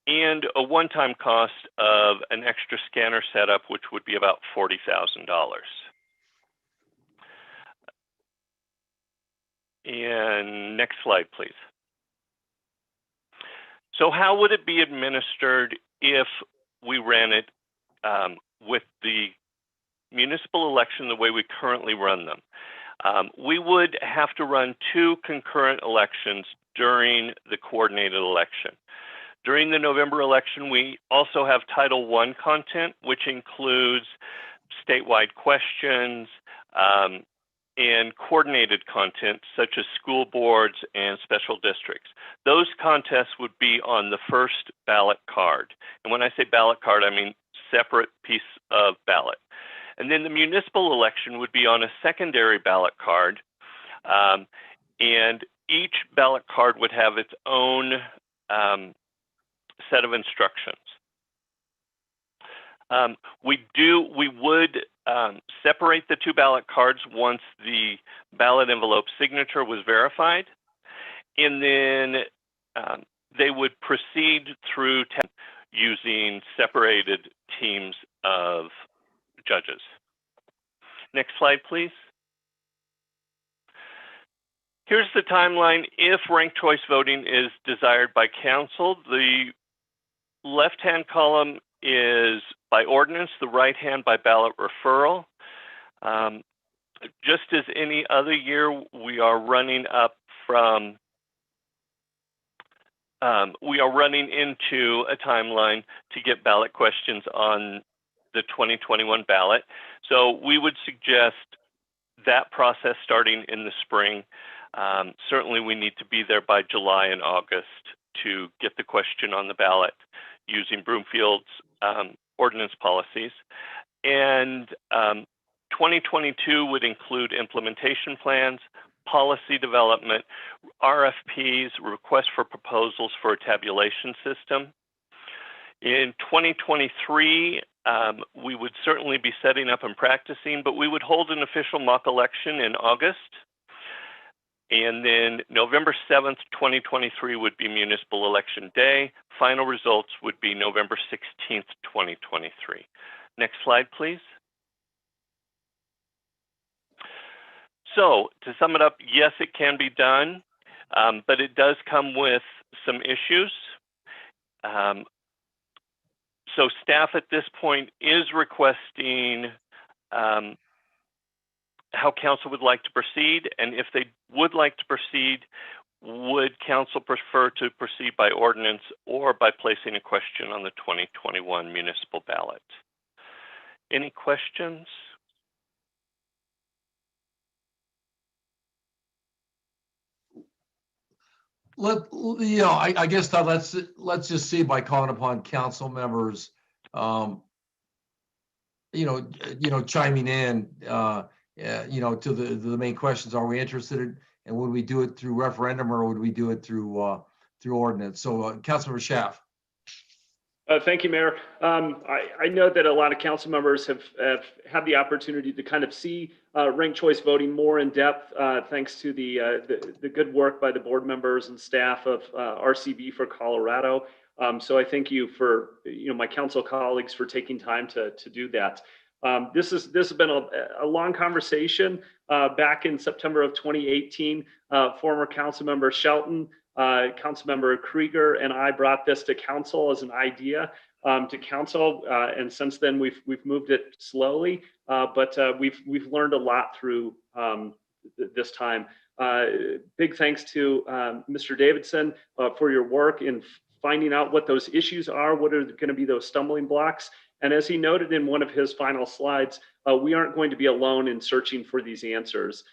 and a one-time cost of an extra scanner setup, which would be about $40,000. And next slide, please. So how would it be administered if we ran it with the municipal election the way we currently run them? We would have to run 2 concurrent elections during the coordinated election. During the November election, we also have Title I content, which includes statewide questions and coordinated content, such as school boards and special districts. Those contests would be on the first ballot card. And when I say ballot card, I mean separate piece of ballot. And then the municipal election would be on a secondary ballot card. And each ballot card would have its own set of instructions. We would separate the 2 ballot cards once the ballot envelope signature was verified, and then they would proceed through using separated teams of judges. Next slide, please. Here's the timeline if ranked choice voting is desired by council. The left-hand column is by ordinance, the right-hand by ballot referral. Just as any other year, we are running up from, we are running into a timeline to get ballot questions on the 2021 ballot. So we would suggest that process starting in the spring. Certainly we need to be there by July and August to get the question on the ballot using Broomfield's ordinance policies. And 2022 would include implementation plans, policy development, RFPs, requests for proposals for a tabulation system. In 2023, we would certainly be setting up and practicing, but we would hold an official mock election in August. And then November 7th, 2023 would be municipal election day. Final results would be November 16th, 2023. Next slide, please. So to sum it up, yes, it can be done, but it does come with some issues. So staff at this point is requesting how council would like to proceed, and if they would like to proceed, would council prefer to proceed by ordinance or by placing a question on the 2021 municipal ballot? Any questions? I guess Todd, let's just see by calling upon council members, chiming in, to the main questions. Are we interested in, and would we do it through referendum or would we do it through ordinance? So, Councilmember Schaaf. Thank you, Mayor. I know that a lot of council members have had the opportunity to kind of see ranked choice voting more in depth, thanks to the good work by the board members and staff of RCV for Colorado. So I thank you for my council colleagues for taking time to do that. This has been a long conversation. Back in September of 2018, former council member Shelton, Councilmember Krieger, and I brought this to council as an idea to council, and since then we've moved it slowly, but we've learned a lot through this time. Big thanks to Mr. Davidson for your work in finding out what those issues are, what are going to be those stumbling blocks. And as he noted in one of his final slides, we aren't going to be alone in searching for these answers.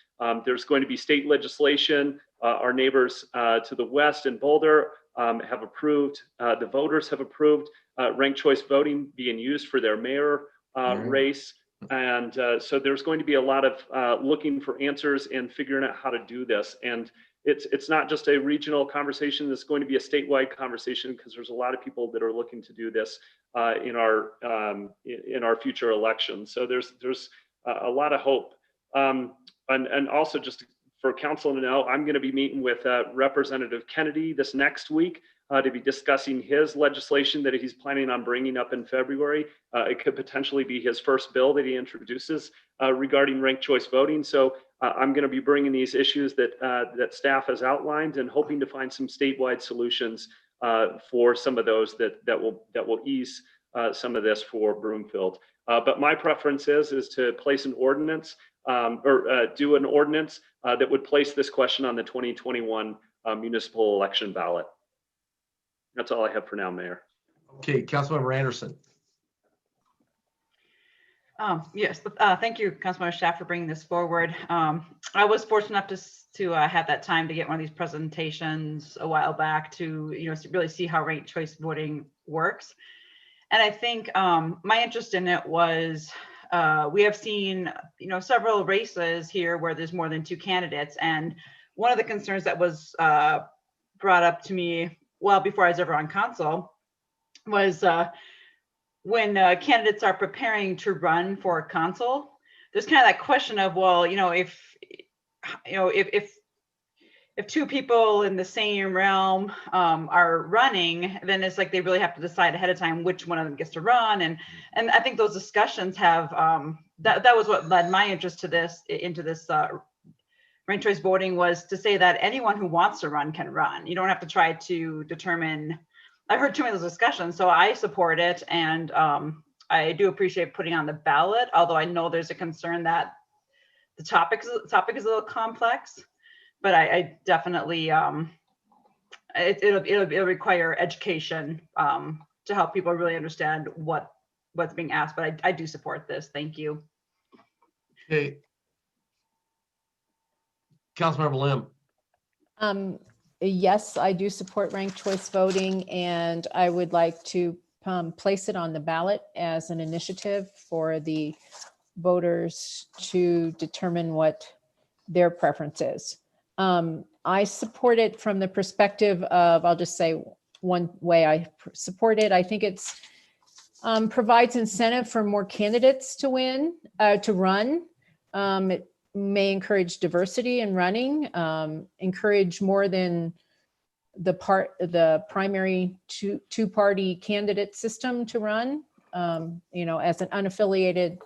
There's going to be state legislation. Our neighbors to the west in Boulder have approved, the voters have approved ranked choice voting being used for their mayor race. And so there's going to be a lot of looking for answers and figuring out how to do this. And it's not just a regional conversation. It's going to be a statewide conversation because there's a lot of people that are looking to do this in our future elections. So there's a lot of hope. And also just for council to know, I'm going to be meeting with Representative Kennedy this next week to be discussing his legislation that he's planning on bringing up in February. It could potentially be his first bill that he introduces regarding ranked choice voting. So I'm going to be bringing these issues that staff has outlined and hoping to find some statewide solutions for some of those that will ease some of this for Broomfield. But my preference is to place an ordinance or do an ordinance that would place this question on the 2021 municipal election ballot. That's all I have for now, Mayor. Okay, Councilmember Anderson. Yes, thank you, Councilmember Schaaf, for bringing this forward. I was fortunate enough to have that time to get one of these presentations a while back to really see how ranked choice voting works. And I think my interest in it was we have seen several races here where there's more than 2 candidates, and one of the concerns that was brought up to me well before I was ever on council was when candidates are preparing to run for council, there's kind of that question of, well, if 2 people in the same realm are running, then it's like they really have to decide ahead of time which one of them gets to run. And I think those discussions have that was what led my interest into this ranked choice voting, was to say that anyone who wants to run can run. You don't have to try to determine. I heard too many of those discussions, so I support it, and I do appreciate putting on the ballot. Although I know there's a concern that the topic is a little complex, but I definitely it'll require education to help people really understand what's being asked. But I do support this. Thank you. Okay, Councilmember Lim. Yes, I do support ranked choice voting, and I would like to place it on the ballot as an initiative for the voters to determine what their preference is. I support it from the perspective of, I'll just say one way I support it. I think it's provides incentive for more candidates to run. It may encourage diversity in running, encourage more than the primary two-party candidate system to run. As an unaffiliated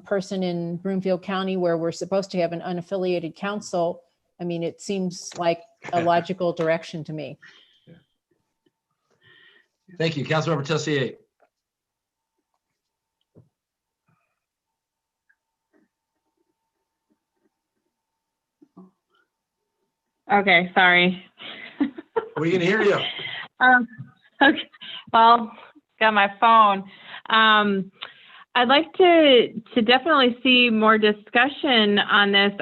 person in Broomfield County, where we're supposed to have an unaffiliated council, I mean, it seems like a logical direction to me. Thank you, Councilmember Tessier. Okay, sorry. We can hear you. Okay, well, got my phone. I'd like to definitely see more discussion on this.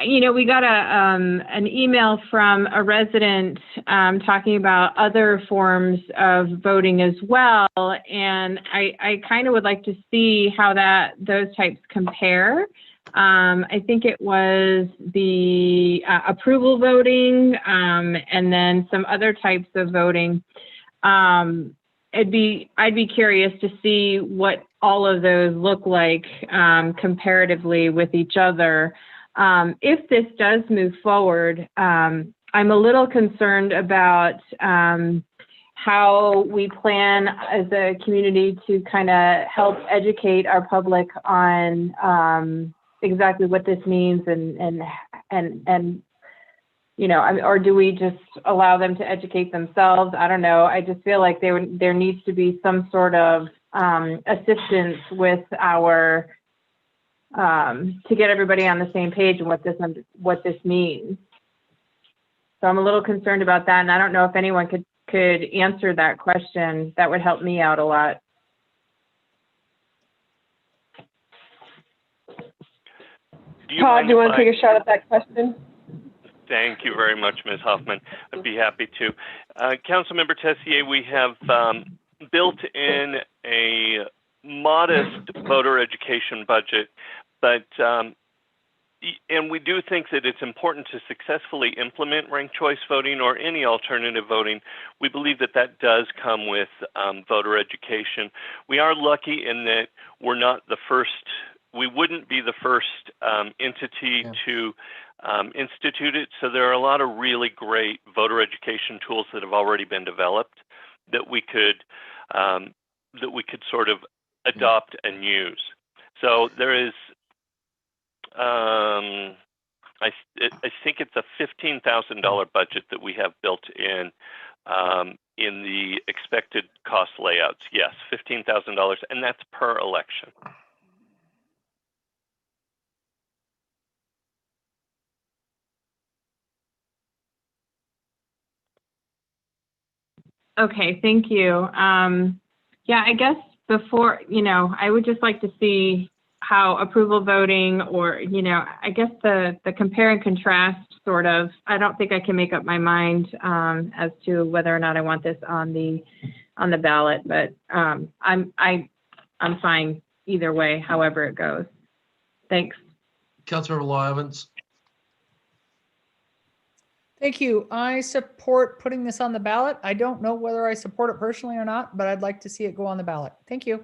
We got an email from a resident talking about other forms of voting as well, and I kind of would like to see how those types compare. I think it was the approval voting and then some other types of voting. I'd be curious to see what all of those look like comparatively with each other. If this does move forward, I'm a little concerned about how we plan as a community to kind of help educate our public on exactly what this means and or do we just allow them to educate themselves? I don't know. I just feel like there needs to be some sort of assistance with our to get everybody on the same page and what this means. So I'm a little concerned about that, and I don't know if anyone could answer that question. That would help me out a lot. Todd, do you want to take a shot at that question? Thank you very much, Ms. Hoffman. I'd be happy to. Councilmember Tessier, we have built in a modest voter education budget, but And we do think that it's important to successfully implement ranked choice voting or any alternative voting. We believe that that does come with voter education. We are lucky in that we're not the first, we wouldn't be the first entity to institute it. So there are a lot of really great voter education tools that have already been developed that we could sort of adopt and use. So there is, I think it's a $15,000 budget that we have built in the expected cost layouts. Yes, $15,000, and that's per election. Okay, thank you. Yeah, I guess before, I would just like to see how approval voting or, I guess the compare and contrast sort of, I don't think I can make up my mind as to whether or not I want this on the ballot, but I'm fine either way, however it goes. Thanks. Councilmember Law Evans. Thank you. I support putting this on the ballot. I don't know whether I support it personally or not, but I'd like to see it go on the ballot. Thank you.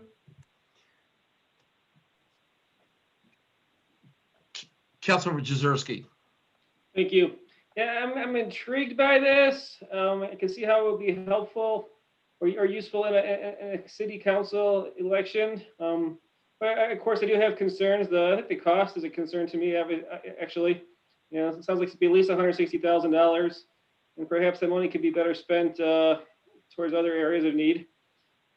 Councilmember Jezierski. Thank you. Yeah, I'm intrigued by this. I can see how it would be helpful or useful in a city council election. But of course, I do have concerns. I think the cost is a concern to me, actually. It sounds like it'd be at least $160,000, and perhaps that money could be better spent towards other areas of need.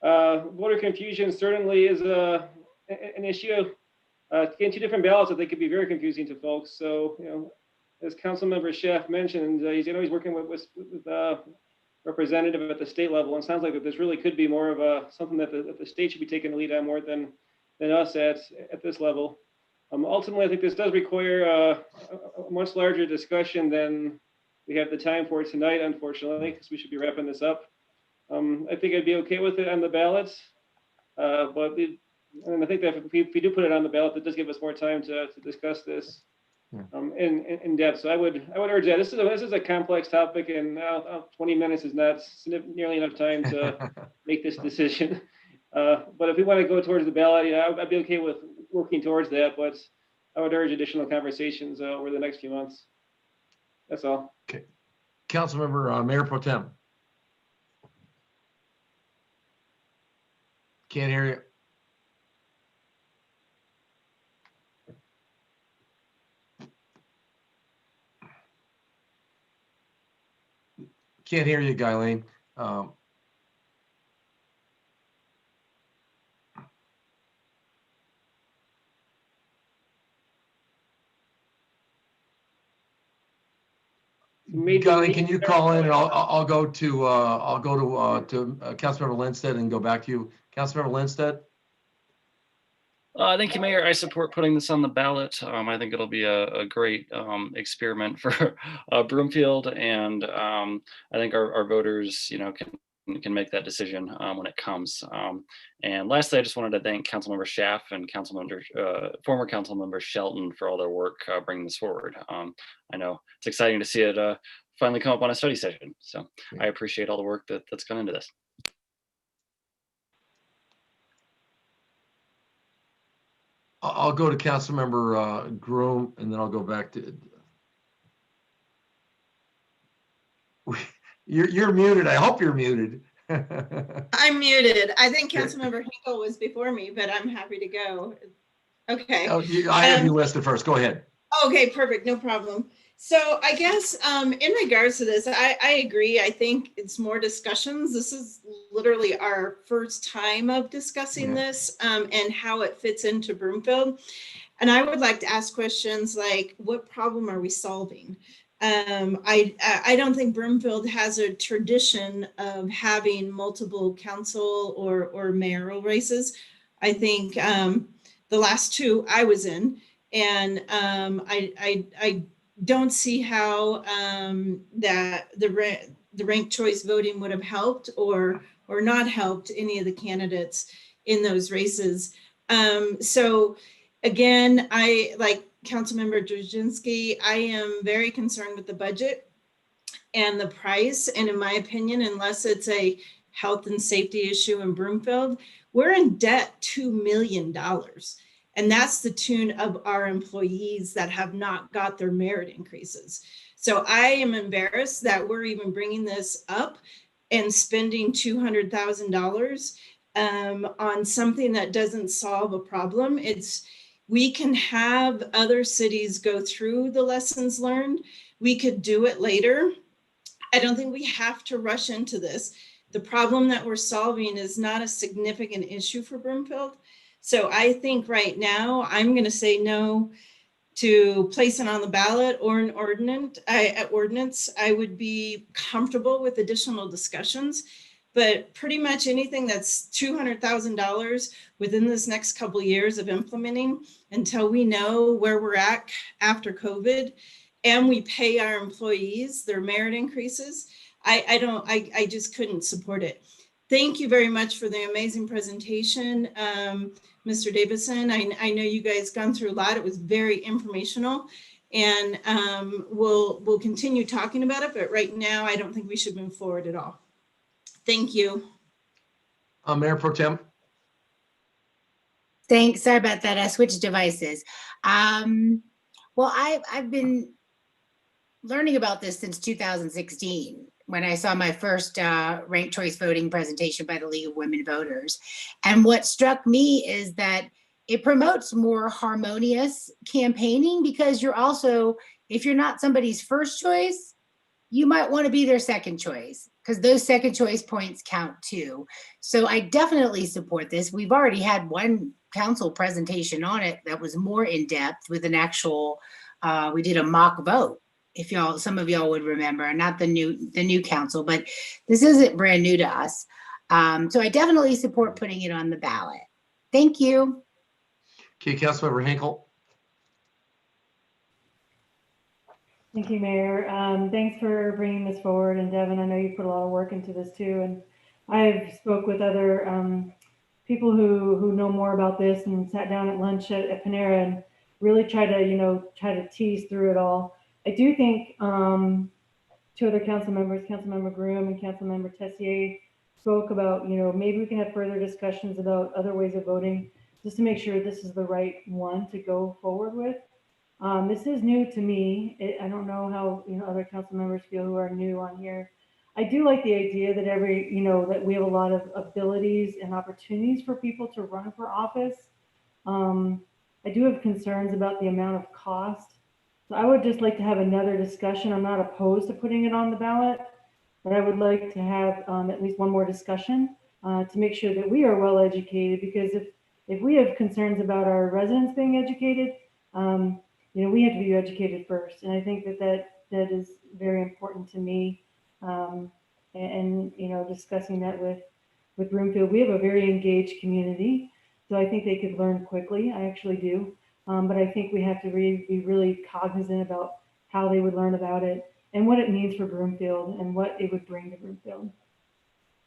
Voter confusion certainly is an issue. Getting two different ballots, I think, could be very confusing to folks. So, as Councilmember Schaaf mentioned, he's working with representative at the state level, and it sounds like that this really could be more of something that the state should be taking the lead on more than us at this level. Ultimately, I think this does require a much larger discussion than we have the time for tonight, unfortunately, because we should be wrapping this up. I think I'd be okay with it on the ballots, and I think that if we do put it on the ballot, it does give us more time to discuss this in depth. So I would urge that. This is a complex topic, and 20 minutes is not nearly enough time to make this decision. But if we want to go towards the ballot, I'd be okay with working towards that, but I would urge additional conversations over the next few months. That's all. Okay. Councilmember Mayor Pro Tem. Can't hear you. Can't hear you, Guylaine. Guylaine, can you call in and I'll go to Councilmember Lindstedt and go back to you. Councilmember Lindstedt. Thank you, Mayor. I support putting this on the ballot. I think it'll be a great experiment for Broomfield, and I think our voters, can make that decision when it comes. And lastly, I just wanted to thank Councilmember Schaaf and former Councilmember Shelton for all their work bringing this forward. I know it's exciting to see it finally come up on a study session. So I appreciate all the work that's gone into this. I'll go to Councilmember Groom, and then I'll go back to. You're muted. I hope you're muted. I'm muted. I think Councilmember Hinkle was before me, but I'm happy to go. Okay. Oh, I have you listed first. Go ahead. Okay, perfect. No problem. So I guess in regards to this, I agree. I think it's more discussions. This is literally our first time of discussing this and how it fits into Broomfield. And I would like to ask questions like, what problem are we solving? I don't think Broomfield has a tradition of having multiple council or mayoral races. I think the last two I was in, and I don't see how that the ranked choice voting would have helped or not helped any of the candidates in those races. So again, I like Councilmember Drzezinski, I am very concerned with the budget and the price. And in my opinion, unless it's a health and safety issue in Broomfield, we're in debt $2 million. And that's the tune of our employees that have not got their merit increases. So I am embarrassed that we're even bringing this up and spending $200,000 on something that doesn't solve a problem. We can have other cities go through the lessons learned. We could do it later. I don't think we have to rush into this. The problem that we're solving is not a significant issue for Broomfield. So I think right now I'm going to say no to placing on the ballot or an ordinance. I would be comfortable with additional discussions, but pretty much anything that's $200,000 within this next couple of years of implementing until we know where we're at after COVID and we pay our employees their merit increases, I just couldn't support it. Thank you very much for the amazing presentation, Mr. Davison. I know you guys gone through a lot. It was very informational, and we'll continue talking about it. But right now, I don't think we should move forward at all. Thank you. Mayor Pro Tem. Thanks. Sorry about that. I switched devices. Well, I've been learning about this since 2016 when I saw my first ranked choice voting presentation by the League of Women Voters. And what struck me is that it promotes more harmonious campaigning because you're also, if you're not somebody's first choice, you might want to be their second choice because those second choice points count too. So I definitely support this. We've already had one council presentation on it that was more in depth with an actual, we did a mock vote. If some of y'all would remember, not the new council, but this isn't brand new to us. So I definitely support putting it on the ballot. Thank you. Okay, Councilmember Hinkle. Thank you, Mayor. Thanks for bringing this forward. And Devin, I know you put a lot of work into this too. And I've spoke with other people who know more about this and sat down at lunch at Panera and really try to tease through it all. I do think two other council members, Councilmember Groom and Councilmember Tessier, spoke about, maybe we can have further discussions about other ways of voting just to make sure this is the right one to go forward with. This is new to me. I don't know how other council members feel who are new on here. I do like the idea that that we have a lot of abilities and opportunities for people to run for office. I do have concerns about the amount of cost. So I would just like to have another discussion. I'm not opposed to putting it on the ballot, but I would like to have at least one more discussion to make sure that we are well educated, because if we have concerns about our residents being educated, we have to be educated first. And I think that is very important to me. And discussing that with Broomfield, we have a very engaged community. So I think they could learn quickly. I actually do. But I think we have to be really cognizant about how they would learn about it and what it means for Broomfield and what it would bring to Broomfield.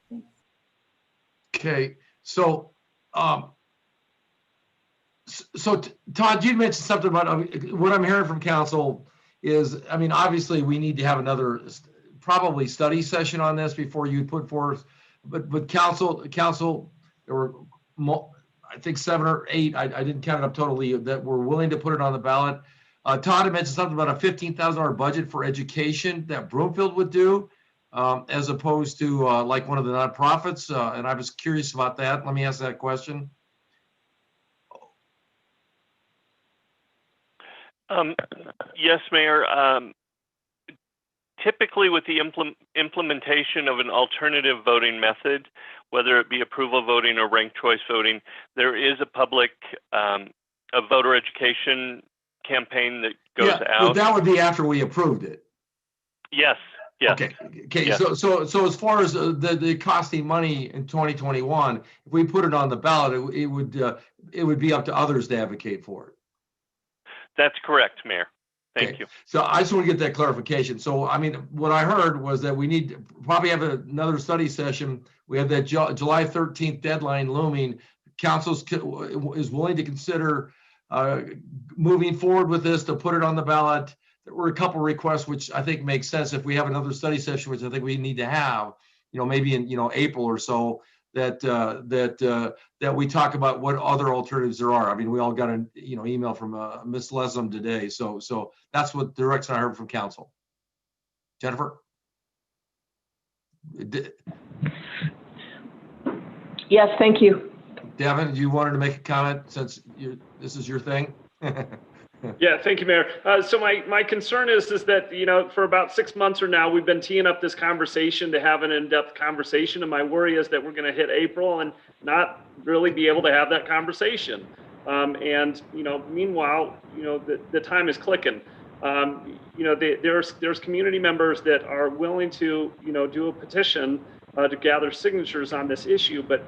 Thanks. Okay, so Todd, you mentioned something about what I'm hearing from council is, obviously we need to have another probably study session on this before you put forth, but council, there were I think 7 or 8, I didn't count it up totally, that were willing to put it on the ballot. Todd had mentioned something about a $15,000 budget for education that Broomfield would do, as opposed to like one of the nonprofits. And I was curious about that. Let me ask that question. Yes, Mayor. Typically with the implementation of an alternative voting method, whether it be approval voting or ranked choice voting, there is a public a voter education campaign that goes out. But that would be after we approved it. Yes. Yes. Okay. Yes. So as far as the costing money in 2021, if we put it on the ballot, it would be up to others to advocate for it. That's correct, Mayor. Thank you. So I just want to get that clarification. So, what I heard was that we need to probably have another study session. We have that July 13th deadline looming. Council is willing to consider moving forward with this to put it on the ballot. There were a couple requests, which I think makes sense if we have another study session, which I think we need to have, maybe in, April or so, that we talk about what other alternatives there are. I mean, we all got an, email from Ms. Leslam today. So that's what the direction I heard from council. Jennifer? Yes, thank you. Devin, you wanted to make a comment since this is your thing? Yeah, thank you, Mayor. So my concern is that, for about 6 months or now, we've been teeing up this conversation to have an in-depth conversation. And my worry is that we're going to hit April and not really be able to have that conversation. Meanwhile, the time is clicking. There's community members that are willing to, do a petition to gather signatures on this issue, but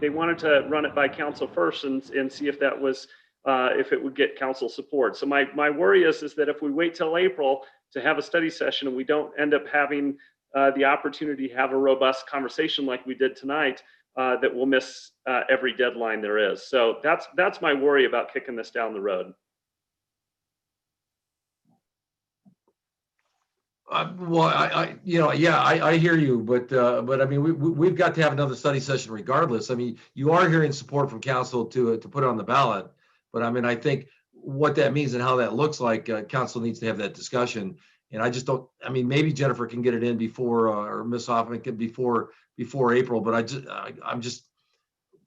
they wanted to run it by council first and see if that was if it would get council support. So my worry is that if we wait till April to have a study session and we don't end up having the opportunity to have a robust conversation like we did tonight, that we'll miss every deadline there is. So that's my worry about kicking this down the road. Well, I hear you, but I mean, we've got to have another study session regardless. I mean, you are hearing support from council to put it on the ballot, but I mean, I think what that means and how that looks like, council needs to have that discussion. And I just don't. I mean, maybe Jennifer can get it in before, or Ms. Hoffman can before April. But I'm just.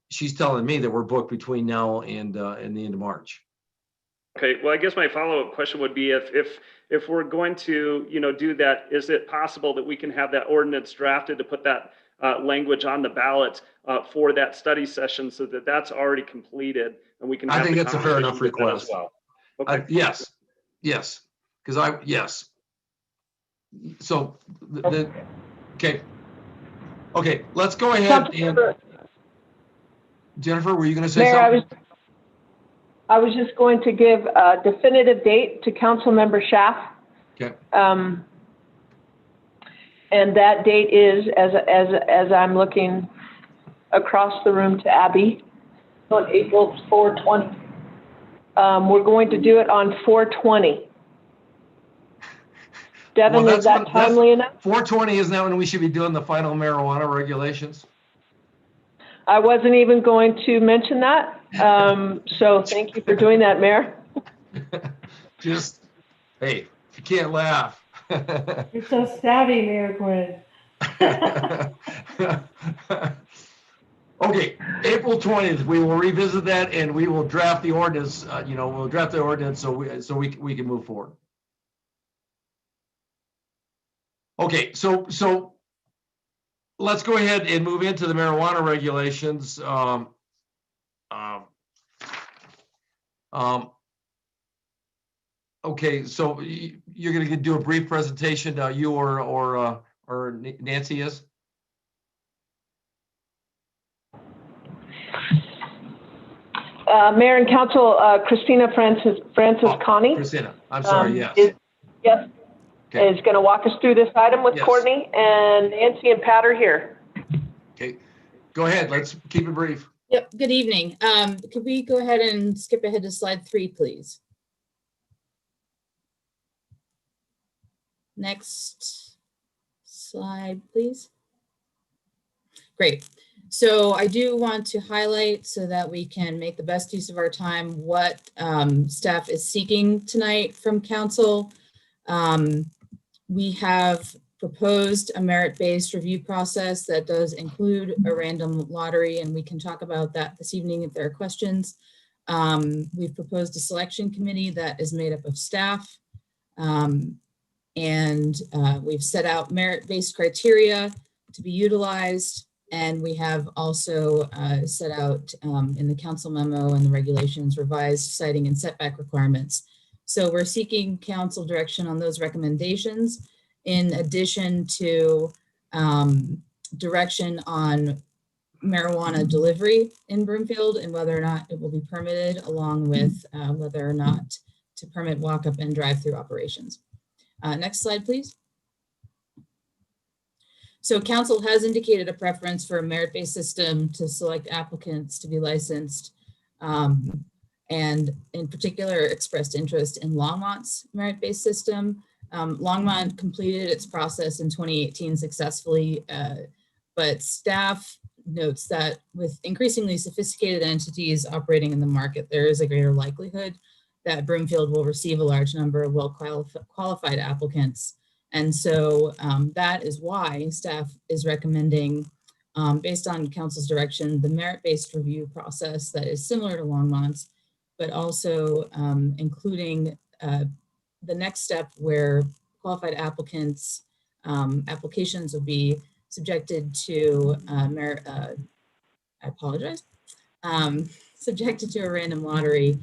She's telling me that we're booked between now and the end of March. Okay, well, I guess my follow-up question would be if we're going to, do that, is it possible that we can have that ordinance drafted to put that language on the ballot for that study session so that that's already completed and we can have I think the it's a fair enough conversation with that request. as well. Okay. Yes, because yes. So, okay, let's go ahead and, Jennifer, were you going to say Mayor, something? I was just going to give a definitive date to Councilmember Schaaf. Okay. And that date is, as I'm looking across the room to Abby, on April 4/20. We're going to do it on 4/20. Devin, is that timely enough? 4/20, isn't that when we should be doing the final marijuana regulations? I wasn't even going to mention that. So thank you for doing that, Mayor. Just, hey, you can't laugh. You're so savvy, Mayor Quinn. Okay, April 20th, we will revisit that and we will draft the ordinance. We'll draft the ordinance so we can move forward. Okay, so let's go ahead and move into the marijuana regulations. Okay, so you're going to do a brief presentation, you or Nancy is? Mayor and Council, Christina Francis Connie. Christina, I'm sorry, yes. Yes, Okay. is going to walk us through this item with Yes. Courtney, and Nancy and Pat are here. Okay, go ahead, let's keep it brief. Yep, good evening. Could we go ahead and skip ahead to slide 3, please? Next slide, please. Great. So I do want to highlight so that we can make the best use of our time what staff is seeking tonight from council. We have proposed a merit-based review process that does include a random lottery, and we can talk about that this evening if there are questions. We've proposed a selection committee that is made up of staff, and we've set out merit-based criteria to be utilized, and we have also set out in the council memo and the regulations revised siting and setback requirements. So we're seeking council direction on those recommendations, in addition to direction on marijuana delivery in Broomfield and whether or not it will be permitted, along with whether or not to permit walk-up and drive-through operations. Next slide, please. So council has indicated a preference for a merit-based system to select applicants to be licensed. and in particular expressed interest in Longmont's merit-based system. Longmont completed its process in 2018 successfully, but staff notes that with increasingly sophisticated entities operating in the market, there is a greater likelihood that Broomfield will receive a large number of well-qualified applicants. And so that is why staff is recommending, based on council's direction, the merit-based review process that is similar to Longmont's, but also including the next step where qualified applicants' applications will be subjected to subjected to a random lottery.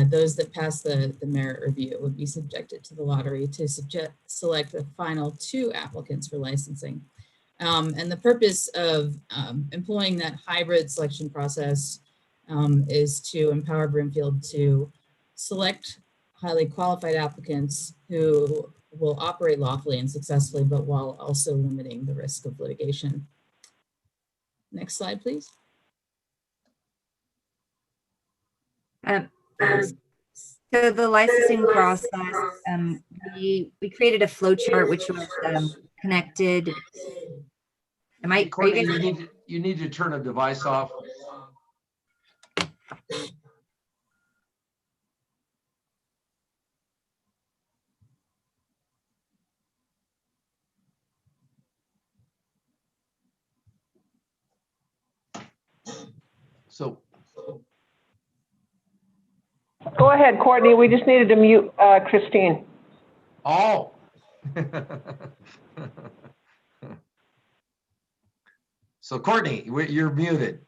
Those that pass the merit review would be subjected to the lottery to select the final 2 applicants for licensing. And the purpose of employing that hybrid selection process is to empower Broomfield to select highly qualified applicants who will operate lawfully and successfully, but while also limiting the risk of litigation. Next slide, please. So the licensing process, we created a flow chart which was connected. Courtney, you need to turn a device off. So Go ahead, Courtney. We just needed to mute Christine. Oh. So Courtney, you're muted.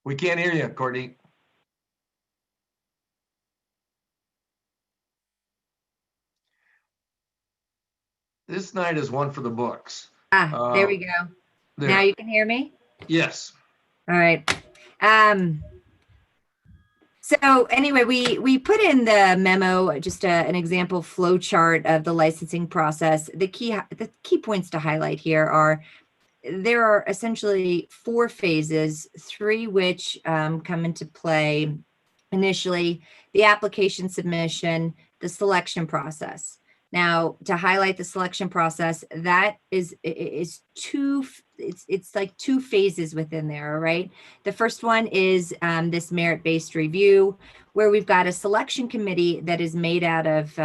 We can't hear you, Courtney. This night is one for the books. There we go. There. Now you can hear me? Yes. All right. So anyway, we put in the memo just an example flow chart of the licensing process. The key points to highlight here are there are essentially 4 phases, 3 which come into play initially: the application submission, the selection process. Now, to highlight the selection process, that is it's like 2 phases within there, right? The first one is this merit-based review, where we've got a selection committee that is made out of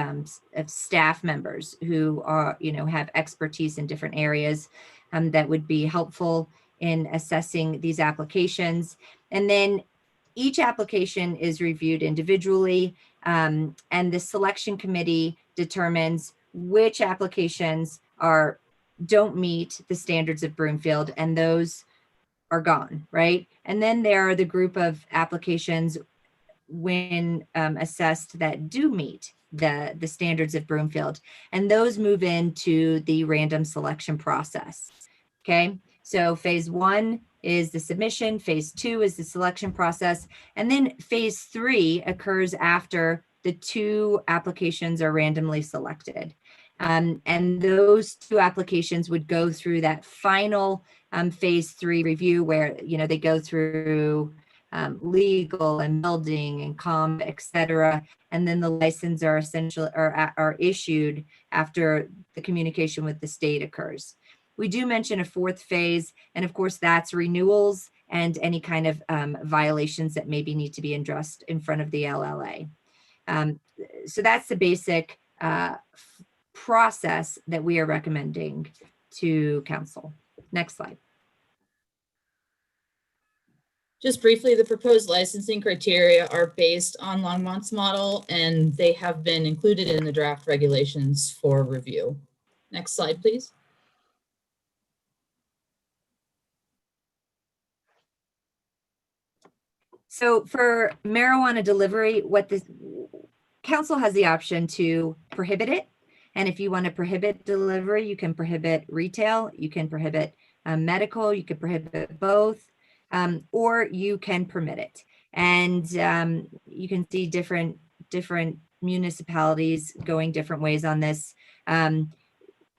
staff members who are, have expertise in different areas that would be helpful in assessing these applications. And then each application is reviewed individually, and the selection committee determines which applications don't meet the standards of Broomfield, and those are gone, right? And then there are the group of applications when assessed that do meet the standards of Broomfield, and those move into the random selection process. Okay, so phase 1 is the submission, phase 2 is the selection process, and then phase 3 occurs after the 2 applications are randomly selected. And those 2 applications would go through that final phase 3 review where, they go through legal and building and comm, et cetera. And then the license are are issued after the communication with the state occurs. We do mention a 4th phase, and of course that's renewals and any kind of violations that maybe need to be addressed in front of the LLA. So that's the basic process that we are recommending to council. Next slide. Just briefly, the proposed licensing criteria are based on Longmont's model, and they have been included in the draft regulations for review. Next slide, please. So for marijuana delivery, what the council has the option to prohibit it. And if you want to prohibit delivery, you can prohibit retail, you can prohibit medical, you can prohibit both, or you can permit it. And you can see different municipalities going different ways on this.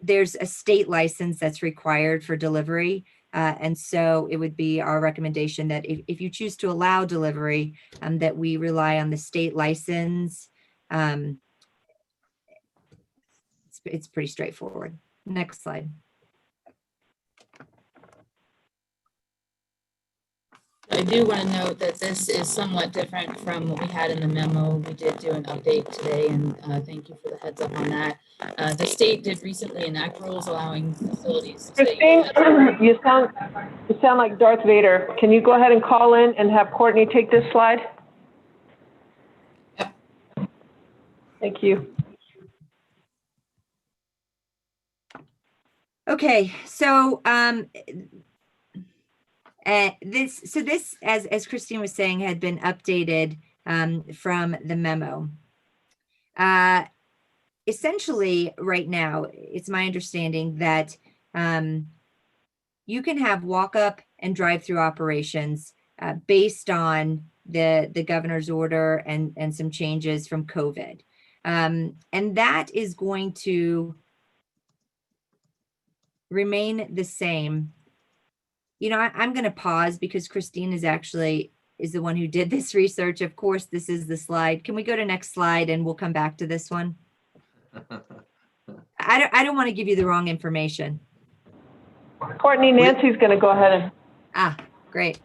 There's a state license that's required for delivery. And so it would be our recommendation that if you choose to allow delivery, that we rely on the state license. It's pretty straightforward. Next slide. I do want to note that this is somewhat different from what we had in the memo. We did do an update today, and thank you for the heads up on that. The state did recently enact rules allowing facilities to Christine, you sound like Darth Vader. Can you go ahead and call in and have Courtney take this slide? Yep. Thank you. Okay, so this, as Christine was saying, had been updated from the memo. Essentially, right now, it's my understanding that you can have walk-up and drive-through operations based on the governor's order and some changes from COVID. And that is going to remain the same. You know, I'm going to pause because Christine is the one who did this research. Of course, this is the slide. Can we go to next slide and we'll come back to this one? I don't want to give you the wrong information. Courtney, Nancy's going to go ahead and. Great.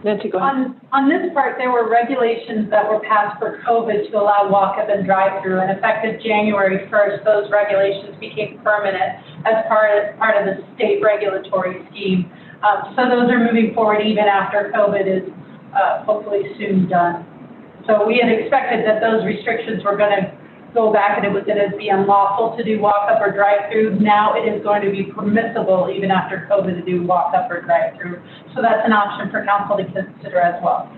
Nancy, go ahead. On this part, there were regulations that were passed for COVID to allow walk-up and drive-through, and effective January 1st, those regulations became permanent as part of the state regulatory scheme. So those are moving forward even after COVID is hopefully soon done. So we had expected that those restrictions were going to go back and it was going to be unlawful to do walk-up or drive-through. Now it is going to be permissible even after COVID to do walk-up or drive-through. So that's an option for council to consider as well.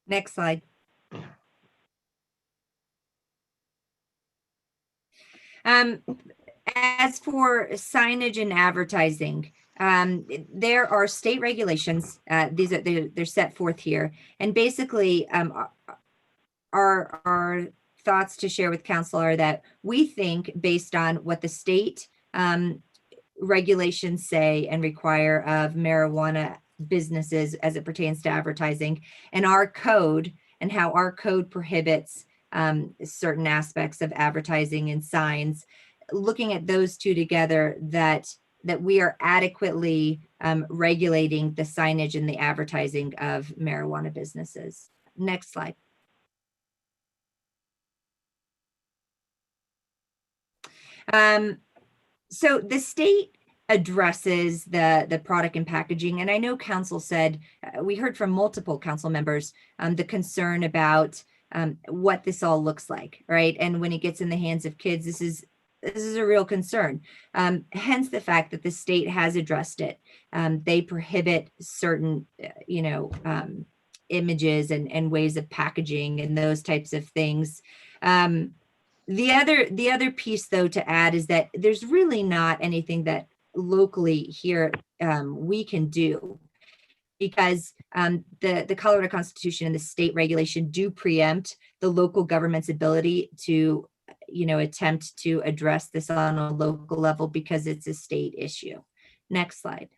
Next slide. As for signage and advertising, there are state regulations. They're set forth here, and basically, our thoughts to share with council are that we think, based on what the state regulations say and require of marijuana businesses as it pertains to advertising, and our code and how our code prohibits certain aspects of advertising and signs, looking at those two together, that we are adequately regulating the signage and the advertising of marijuana businesses. Next slide. So the state addresses the product and packaging, and I know council said, we heard from multiple council members, the concern about what this all looks like, right? And when it gets in the hands of kids, this is a real concern. Hence the fact that the state has addressed it. They prohibit certain, images and ways of packaging and those types of things. The other piece, though, to add is that there's really not anything that locally here we can do, because the Colorado Constitution and the state regulation do preempt the local government's ability to attempt to address this on a local level because it's a state issue. Next slide.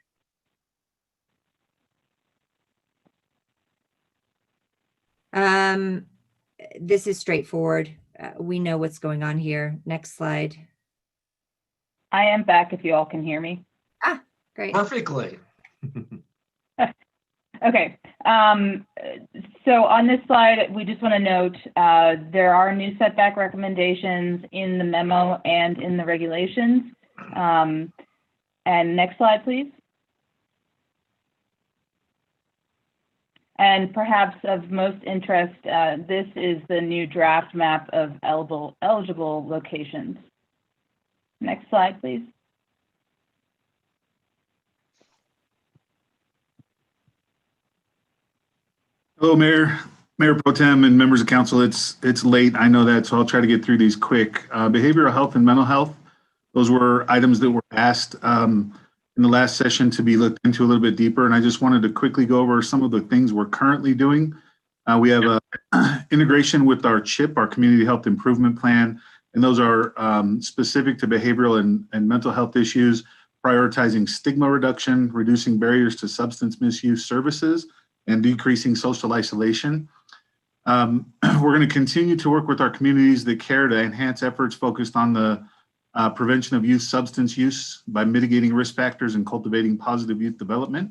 This is straightforward. We know what's going on here. Next slide. I am back if you all can hear me. Great. Perfectly. Okay. So on this slide, we just want to note there are new setback recommendations in the memo and in the regulations. And next slide, please. And perhaps of most interest, this is the new draft map of eligible locations. Next slide, please. Hello, Mayor Pro Tem and members of council. It's late, I know that, so I'll try to get through these quick. Behavioral health and mental health, those were items that were asked in the last session to be looked into a little bit deeper, and I just wanted to quickly go over some of the things we're currently doing We have a integration with our CHIP, our Community Health Improvement Plan, and those are specific to behavioral and mental health issues, prioritizing stigma reduction, reducing barriers to substance misuse services, and decreasing social isolation. We're going to continue to work with our communities that care to enhance efforts focused on the prevention of youth substance use by mitigating risk factors and cultivating positive youth development.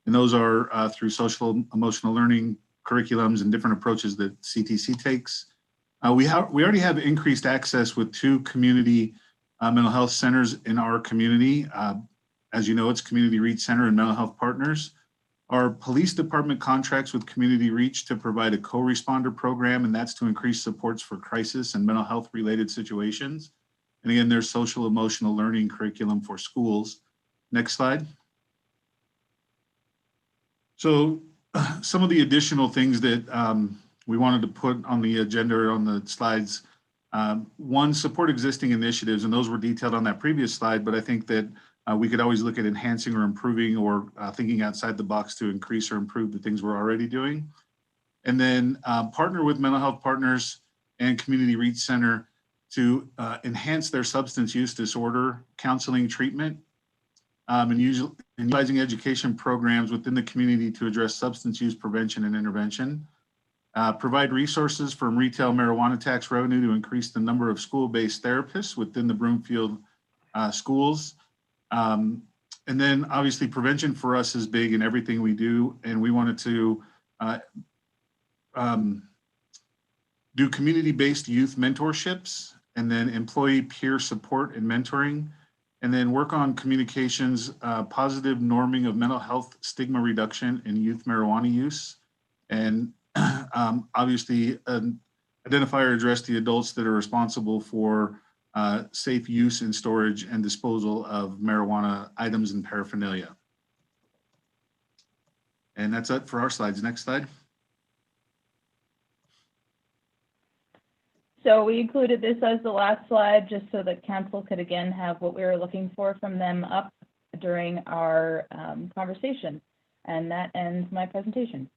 And those are through social emotional learning curriculums and different approaches that CTC takes. We already have increased access with 2 community mental health centers in our community. As you know, it's Community Reach Center and Mental Health Partners. Our police department contracts with Community Reach to provide a co-responder program, and that's to increase supports for crisis and mental health related situations. And again, there's social emotional learning curriculum for schools. Next slide. So some of the additional things that we wanted to put on the agenda or on the slides. One, support existing initiatives, and those were detailed on that previous slide, but I think that we could always look at enhancing or improving or thinking outside the box to increase or improve the things we're already doing. And then partner with mental health partners and Community Reach Center to enhance their substance use disorder counseling treatment and utilizing education programs within the community to address substance use prevention and intervention. Provide resources from retail marijuana tax revenue to increase the number of school-based therapists within the Broomfield schools. And then obviously prevention for us is big in everything we do. And we wanted to do community-based youth mentorships, and then employee peer support and mentoring, and then work on communications, positive norming of mental health stigma reduction in youth marijuana use. And obviously identify or address the adults that are responsible for safe use and storage and disposal of marijuana items and paraphernalia. And that's it for our slides. Next slide. So we included this as the last slide, just so that council could again have what we were looking for from them up during our conversation. And that ends my presentation.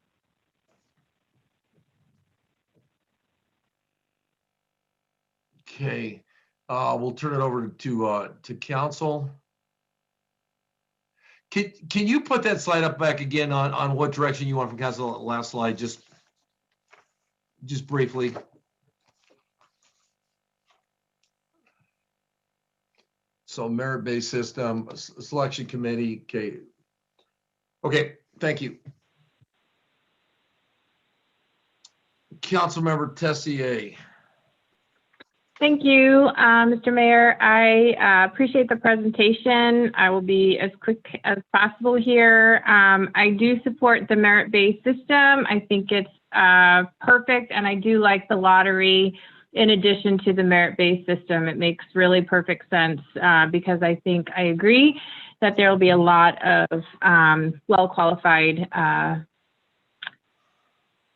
Okay, we'll turn it over to council. Can you put that slide up back again on what direction you want from council? Last slide, just briefly. So merit-based system, selection committee. Okay, thank you. Councilmember Tessier. Thank you, Mr. Mayor. I appreciate the presentation. I will be as quick as possible here. I do support the merit-based system. I think it's perfect, and I do like the lottery in addition to the merit-based system. It makes really perfect sense because I think I agree that there will be a lot of well-qualified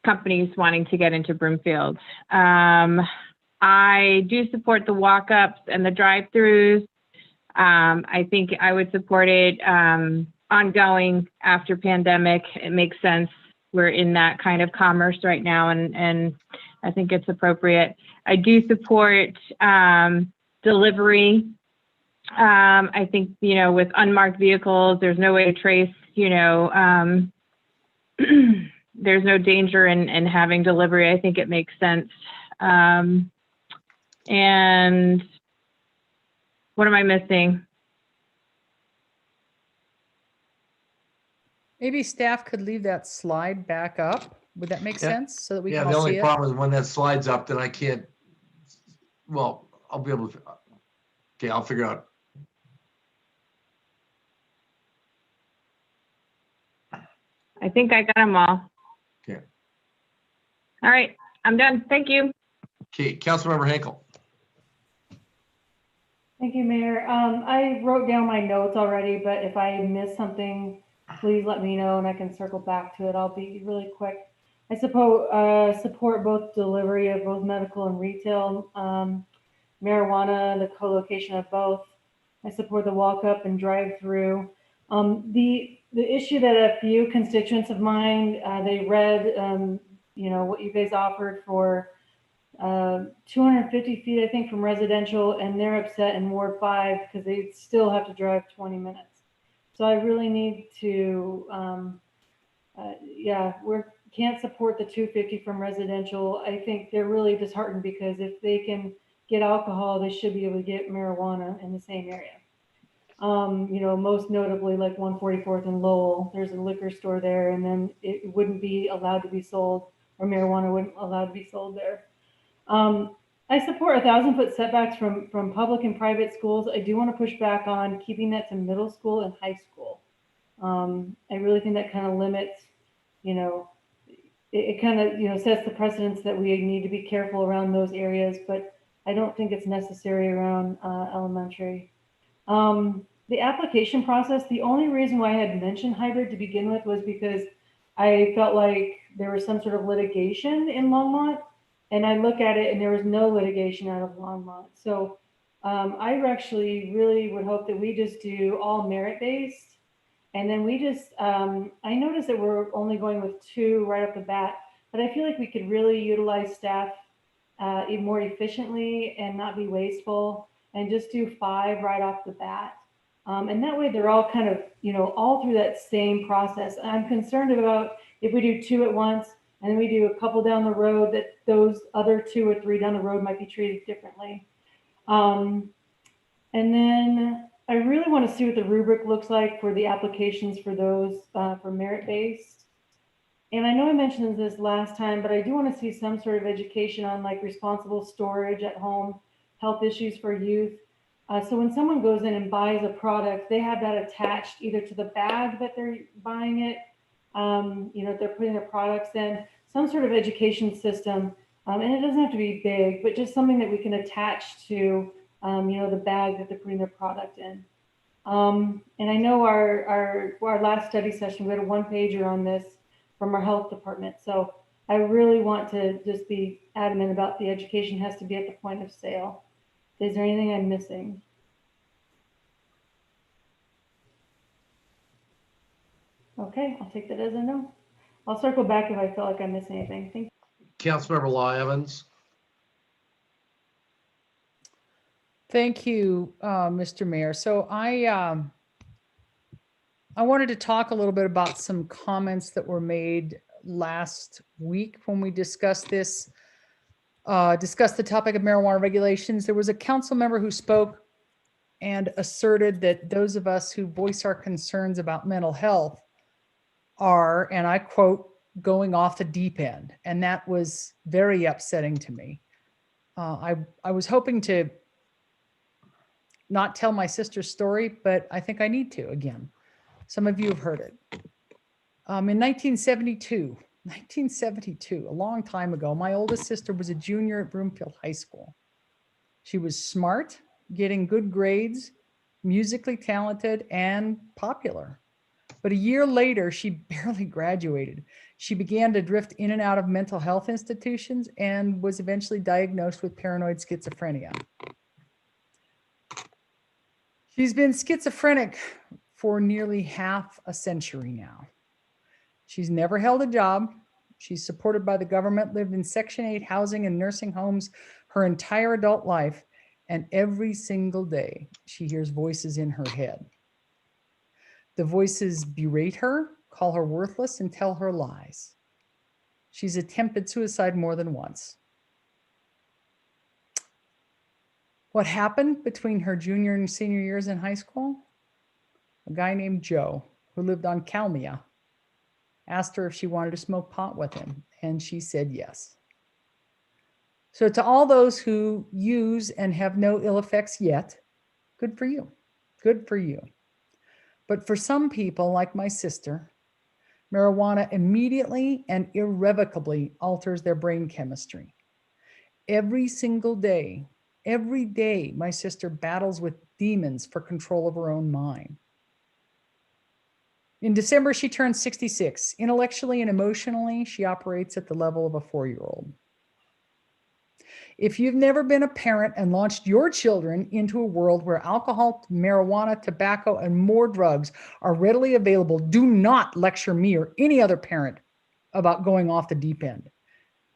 companies wanting to get into Broomfield. I do support the walk-ups and the drive-throughs. I think I would support it ongoing after pandemic. It makes sense. We're in that kind of commerce right now, and I think it's appropriate. I do support delivery. I think, with unmarked vehicles, there's no way to trace, there's no danger in having delivery. I think it makes sense. And what am I missing? Maybe staff could leave that slide back up. Would that make sense? So that we can the all only see it? problem is when that slide's up, then I can't, well, I'll be able to, okay, I'll figure out. I think I got them all. Okay. All right, I'm done. Thank you. Okay, Councilmember Henkel. Thank you, Mayor. I wrote down my notes already, but if I miss something, please let me know and I can circle back to it. I'll be really quick. I support both delivery of both medical and retail marijuana, the co-location of both. I support the walk-up and drive-through. The issue that a few constituents of mine, they read you know, what you guys offered for 250 feet, I think, from residential, and they're upset in Ward 5 because they still have to drive 20 minutes. So I really need to, we can't support the 250 from residential. I think they're really disheartened because if they can get alcohol, they should be able to get marijuana in the same area. You know, most notably like 144th and Lowell, there's a liquor store there, and then it wouldn't be allowed to be sold, or marijuana wouldn't allowed to be sold there. I support 1,000-foot setbacks from public and private schools. I do want to push back on keeping that to middle school and high school. I really think that kind of limits, you know, it kind of, you know, sets the precedence that we need to be careful around those areas, but I don't think it's necessary around elementary. The application process, the only reason why I had mentioned hybrid to begin with was because I felt like there was some sort of litigation in Longmont. And I look at it and there was no litigation out of Longmont. So I actually really would hope that we just do all merit-based. And then we just, I noticed that we're only going with 2 right off the bat, but I feel like we could really utilize staff even more efficiently and not be wasteful, and just do 5 right off the bat. And that way they're all kind of, you know, all through that same process. I'm concerned about if we do 2 at once, and then we do a couple down the road, that those other 2 or 3 down the road might be treated differently. And then I really want to see what the rubric looks like for the applications for those for merit-based. And I know I mentioned this last time, but I do want to see some sort of education on like responsible storage at home, health issues for youth. So when someone goes in and buys a product, they have that attached either to the bag that they're buying it, you know, they're putting their products in, some sort of education system. And it doesn't have to be big, but just something that we can attach to, you know, the bag that they're putting their product in. And I know our last study session, we had a 1-pager on this from our health department. So I really want to just be adamant about the education has to be at the point of sale. Is there anything I'm missing? Okay, I'll take that as a no. I'll circle back if I feel like I missed anything. Thank you. Councilmember Law Evans. Thank you, Mr. Mayor. So I wanted to talk a little bit about some comments that were made last week when we discussed this, discussed the topic of marijuana regulations. There was a council member who spoke and asserted that those of us who voice our concerns about mental health are, and I quote, going off the deep end. And that was very upsetting to me. I was hoping to not tell my sister's story, but I think I need to again. Some of you have heard it. In 1972, a long time ago, my oldest sister was a junior at Broomfield High School. She was smart, getting good grades, musically talented, and popular. But a year later, she barely graduated. She began to drift in and out of mental health institutions and was eventually diagnosed with paranoid schizophrenia. She's been schizophrenic for nearly half a century now. She's never held a job. She's supported by the government, lived in Section 8 housing and nursing homes her entire adult life, and every single day she hears voices in her head. The voices berate her, call her worthless, and tell her lies. She's attempted suicide more than once. What happened between her junior and senior years in high school? A guy named Joe, who lived on Kalmia, asked her if she wanted to smoke pot with him, and she said yes. So to all those who use and have no ill effects yet, good for you. Good for you. But for some people, like my sister, marijuana immediately and irrevocably alters their brain chemistry. Every single day, my sister battles with demons for control of her own mind. In December, she turned 66. Intellectually and emotionally, she operates at the level of a 4-year-old. If you've never been a parent and launched your children into a world where alcohol, marijuana, tobacco, and more drugs are readily available, do not lecture me or any other parent about going off the deep end.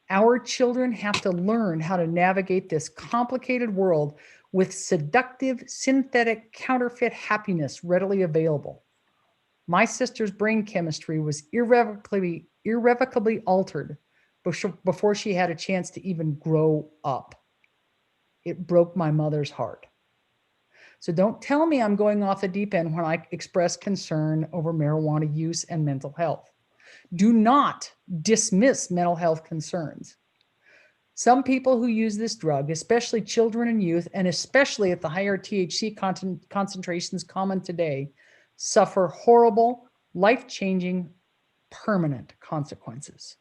Our children have to learn how to navigate this complicated world with seductive, synthetic, counterfeit happiness readily available. My sister's brain chemistry was irrevocably altered before she had a chance to even grow up. It broke my mother's heart. So don't tell me I'm going off the deep end when I express concern over marijuana use and mental health. Do not dismiss mental health concerns. Some people who use this drug, especially children and youth, and especially at the higher THC concentrations common today, suffer horrible, life-changing, permanent consequences.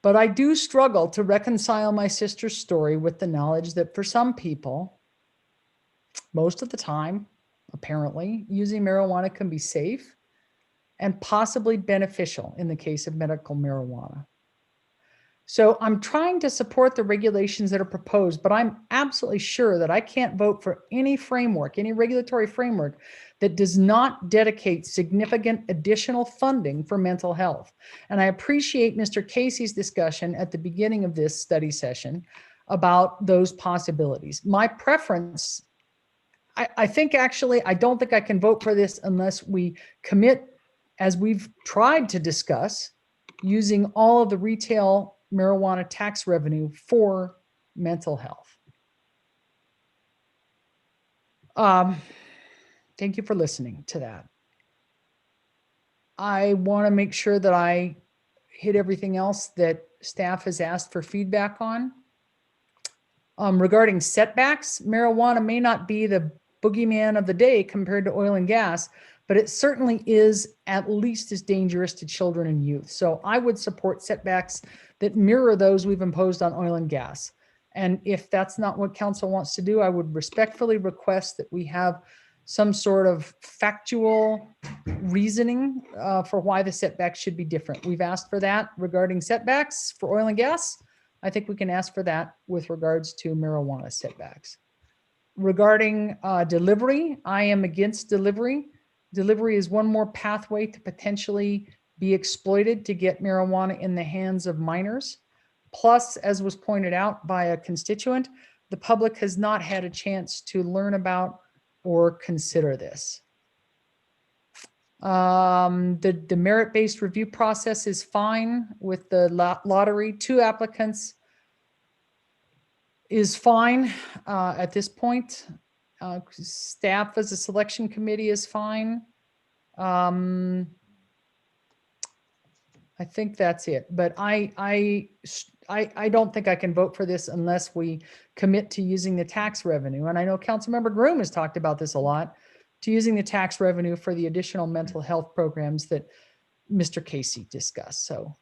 But I do struggle to reconcile my sister's story with the knowledge that for some people, most of the time, apparently, using marijuana can be safe and possibly beneficial in the case of medical marijuana. So I'm trying to support the regulations that are proposed, but I'm absolutely sure that I can't vote for any framework, any regulatory framework that does not dedicate significant additional funding for mental health. And I appreciate Mr. Casey's discussion at the beginning of this study session about those possibilities. My preference, I think actually, I don't think I can vote for this unless we commit, as we've tried to discuss, using all of the retail marijuana tax revenue for mental health. Thank you for listening to that. I want to make sure that I hit everything else that staff has asked for feedback on. Regarding setbacks, marijuana may not be the boogeyman of the day compared to oil and gas, but it certainly is at least as dangerous to children and youth. So I would support setbacks that mirror those we've imposed on oil and gas. And if that's not what council wants to do, I would respectfully request that we have some sort of factual reasoning for why the setbacks should be different. We've asked for that regarding setbacks for oil and gas. I think we can ask for that with regards to marijuana setbacks. Regarding delivery, I am against delivery. Delivery is one more pathway to potentially be exploited to get marijuana in the hands of minors. Plus, as was pointed out by a constituent, the public has not had a chance to learn about or consider this. The merit-based review process is fine with the lottery. 2 applicants is fine at this point. Staff as a selection committee is fine. I think that's it, but I don't think I can vote for this unless we commit to using the tax revenue. And I know Councilmember Groom has talked about this a lot, to using the tax revenue for the additional mental health programs that Mr. Casey discussed. So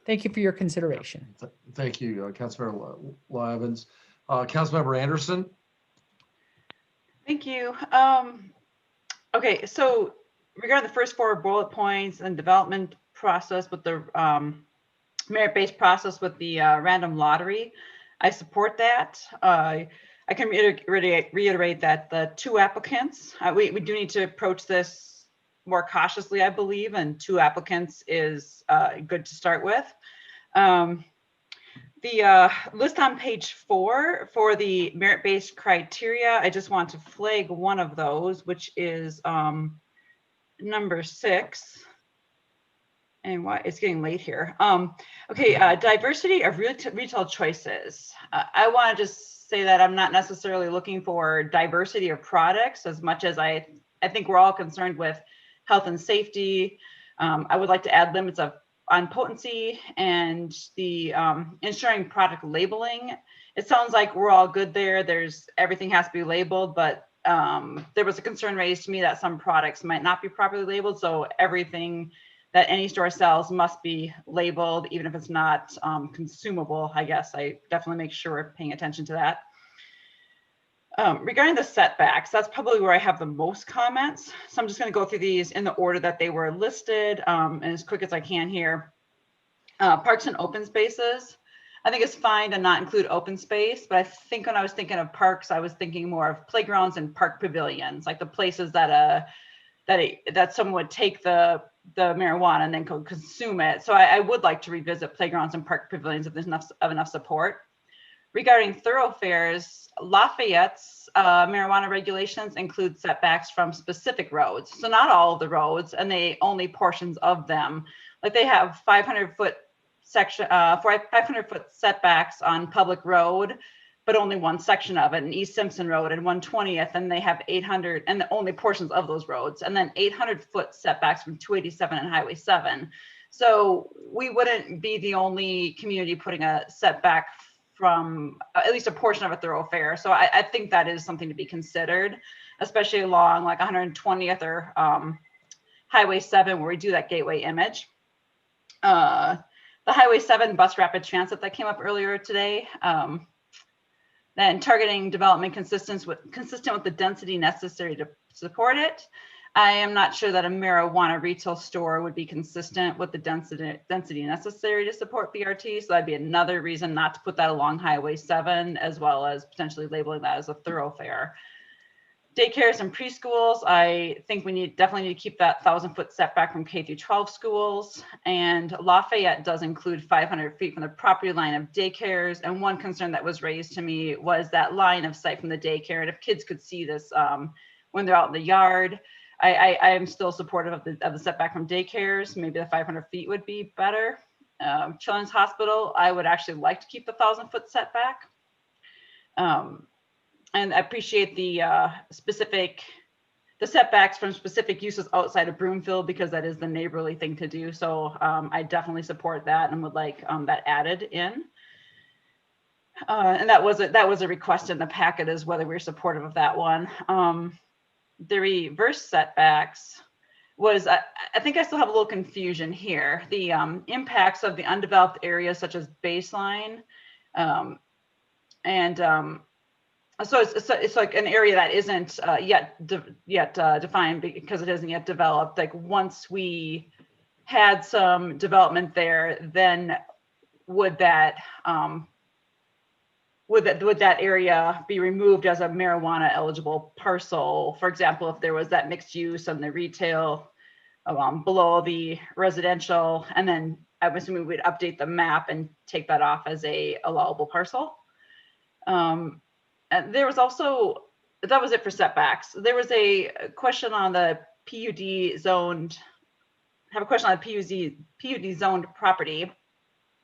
thank you for your consideration. Thank you, Councilmember Law Evans. Councilmember Anderson. Thank you. Okay, so regarding the first 4 bullet points and development process with the merit-based process with the random lottery, I support that. I can reiterate that the 2 applicants, we do need to approach this more cautiously, I believe, and 2 applicants is good to start with. The list on page 4 for the merit-based criteria, I just want to flag one of those, which is number 6. And why it's getting late here. Okay, diversity of retail choices. I want to just say that I'm not necessarily looking for diversity of products as much as I think we're all concerned with health and safety. I would like to add limits on potency and the ensuring product labeling. It sounds like we're all good there. Everything has to be labeled, but there was a concern raised to me that some products might not be properly labeled. So everything that any store sells must be labeled, even if it's not consumable, I guess. I definitely make sure we're paying attention to that. Regarding the setbacks, that's probably where I have the most comments. So I'm just going to go through these in the order that they were listed and as quick as I can here. Parks and open spaces. I think it's fine to not include open space, but I think when I was thinking of parks, I was thinking more of playgrounds and park pavilions, like the places that someone would take the the marijuana and then go consume it. So I would like to revisit playgrounds and park pavilions if there's enough support. Regarding thoroughfares, Lafayette's marijuana regulations include setbacks from specific roads. So not all of the roads, and they only portions of them. Like they have 500-foot section, 500-foot setbacks on public road, but only one section of it, in East Simpson Road and 120th, and they have 800, and the only portions of those roads, and then 800-foot setbacks from 287 and Highway 7. So we wouldn't be the only community putting a setback from at least a portion of a thoroughfare. So I think that is something to be considered, especially along like 120th or Highway 7 where we do that gateway image. The Highway 7 bus rapid transit that came up earlier today, then targeting development consistent with the density necessary to support it. I am not sure that a marijuana retail store would be consistent with the density necessary to support BRT. So that'd be another reason not to put that along Highway 7, as well as potentially labeling that as a thoroughfare. Daycares and preschools, I think we definitely need to keep that 1,000-foot setback from K through 12 schools. And Lafayette does include 500 feet from the property line of daycares. And one concern that was raised to me was that line of sight from the daycare. And if kids could see this when they're out in the yard, I am still supportive of the setback from daycares. Maybe the 500 feet would be better. Children's Hospital, I would actually like to keep the 1,000-foot setback. And I appreciate the setbacks from specific uses outside of Broomfield, because that is the neighborly thing to do. So I definitely support that and would like that added in. And that was a request in the packet, is whether we're supportive of that one. The reverse setbacks was, I think I still have a little confusion here. The impacts of the undeveloped areas such as Baseline, so it's like an area that isn't yet defined because it isn't yet developed. Like once we had some development there, then would that area be removed as a marijuana eligible parcel? For example, if there was that mixed use on the retail below the residential, and then I'm assuming we'd update the map and take that off as a allowable parcel. And there was also, that was it for setbacks. There was a question on the PUD zoned, PUD zoned property,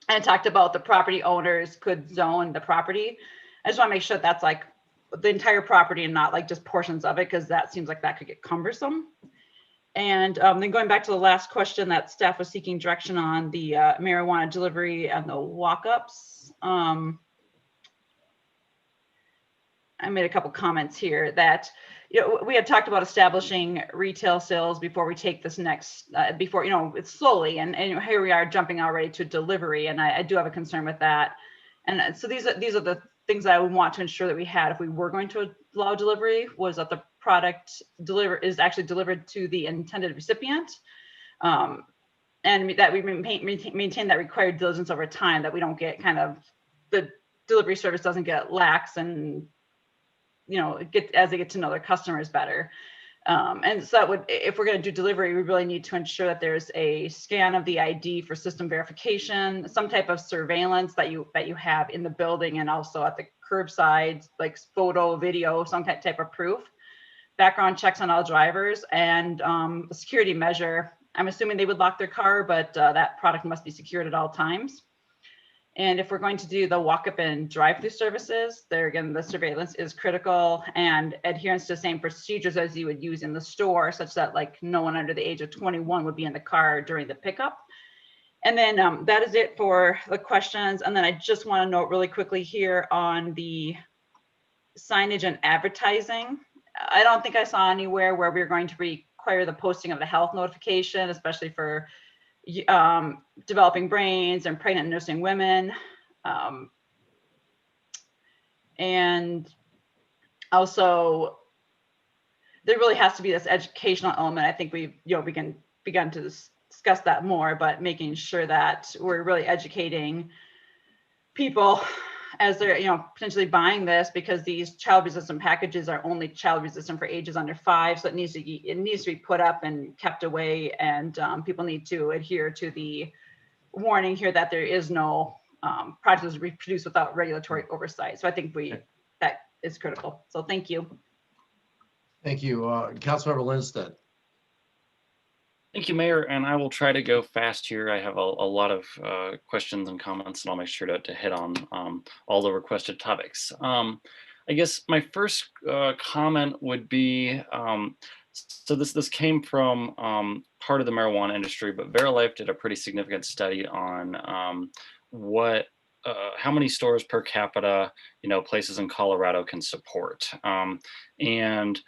and talked about the property owners could zone the property. I just want to make sure that's like the entire property and not like just portions of it, because that seems like that could get cumbersome. And then going back to the last question that staff was seeking direction on, the marijuana delivery and the walk-ups. I made a couple comments here that, we had talked about establishing retail sales before we take this next, it's slowly, and here we are jumping already to delivery, and I do have a concern with that. And so these are the things that I would want to ensure that we had if we were going to allow delivery, was that the product is actually delivered to the intended recipient, and that we maintain that required diligence over time, that we don't get the delivery service doesn't get lax and as they get to know their customers better. And so that would, if we're going to do delivery, we really need to ensure that there's a scan of the ID for system verification, some type of surveillance that you have in the building and also at the curbside, like photo, video, some type of proof, background checks on all drivers, and a security measure. I'm assuming they would lock their car, but that product must be secured at all times. And if we're going to do the walk-up and drive-through services, there again, the surveillance is critical, and adherence to the same procedures as you would use in the store, such that like no one under the age of 21 would be in the car during the pickup. And then that is it for the questions. And then I just want to note really quickly here on the signage and advertising. I don't think I saw anywhere where we're going to require the posting of the health notification, especially for developing brains and pregnant and nursing women. And also there really has to be this educational element. I think we can begin to discuss that more, but making sure that we're really educating people as they're, potentially buying this, because these child resistant packages are only child resistant for ages under 5. So it needs to be put up and kept away. And people need to adhere to the warning here that there is no products reproduced without regulatory oversight. So I think that is critical. So thank you. Thank you. Councilmember Lindstedt. Thank you, Mayor, and I will try to go fast here. I have a lot of questions and comments, and I'll make sure to hit on all the requested topics. I guess my first comment would be, so this came from part of the marijuana industry, but VeriLife did a pretty significant study on how many stores per capita, places in Colorado can support. And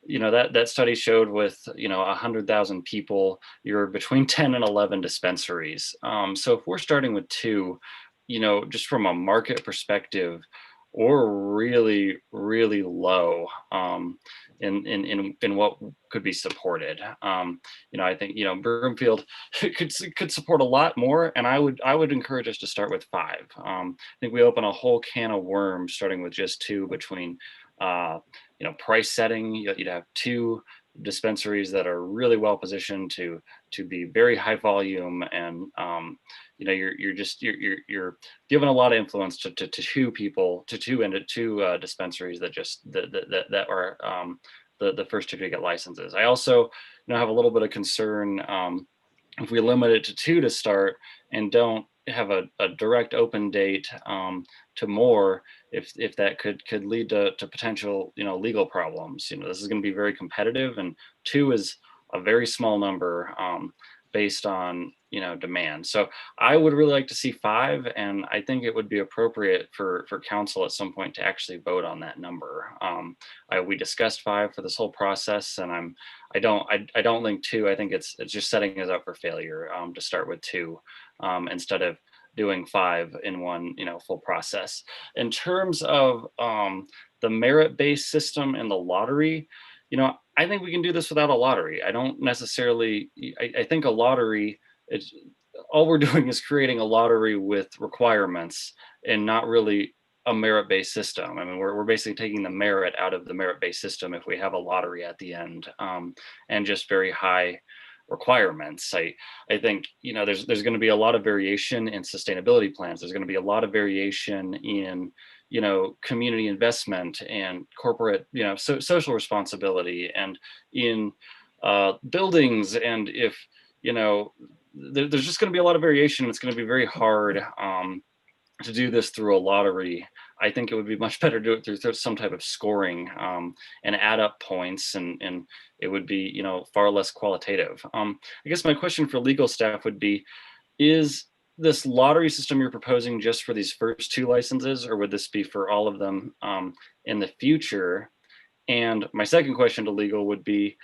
that study showed with 100,000 people, you're between 10 and 11 dispensaries. So if we're starting with 2, just from a market perspective, we're really, really low in what could be supported. I think Broomfield could support a lot more, and I would encourage us to start with 5. I think we open a whole can of worms starting with just 2 between price setting. You'd have 2 dispensaries that are really well positioned to be very high volume, and you're giving a lot of influence to 2 people, to 2 dispensaries that are the first 2 to get licenses. I also have a little bit of concern if we limit it to 2 to start and don't have a direct open date to more, if that could lead to potential legal problems. This is going to be very competitive, and 2 is a very small number based on demand. So I would really like to see 5, and I think it would be appropriate for council at some point to actually vote on that number. We discussed 5 for this whole process, and I don't think 2. I think it's just setting us up for failure to start with 2 instead of doing 5 in one full process. In terms of the merit-based system and the lottery, I think we can do this without a lottery. I don't necessarily, I think a lottery, all we're doing is creating a lottery with requirements and not really a merit-based system. I mean, we're basically taking the merit out of the merit-based system if we have a lottery at the end, and just very high requirements. I think there's going to be a lot of variation in sustainability plans. There's going to be a lot of variation in community investment and corporate social responsibility, and in buildings. And if there's just going to be a lot of variation. It's going to be very hard to do this through a lottery. I think it would be much better to do it through some type of scoring and add up points, and it would be far less qualitative. I guess my question for legal staff would be, is this lottery system you're proposing just for these first 2 licenses, or would this be for all of them in the future? And my second question to legal would be,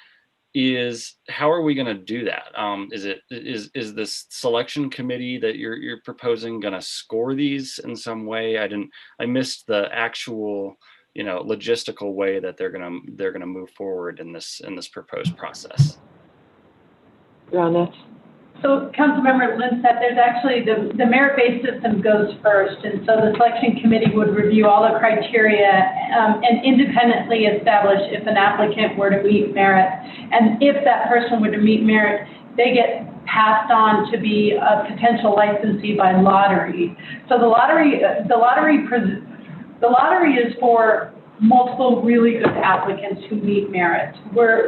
is how are we going to do that? Is this selection committee that you're proposing going to score these in some way? I missed the actual logistical way that they're going to move forward in this proposed process. You're on that. So Councilmember Lindstedt, there's actually the merit-based system goes first, and so the selection committee would review all the criteria and independently establish if an applicant were to meet merit, and if that person were to meet merit, they get passed on to be a potential licensee by lottery. So the lottery is for multiple really good applicants who meet merit.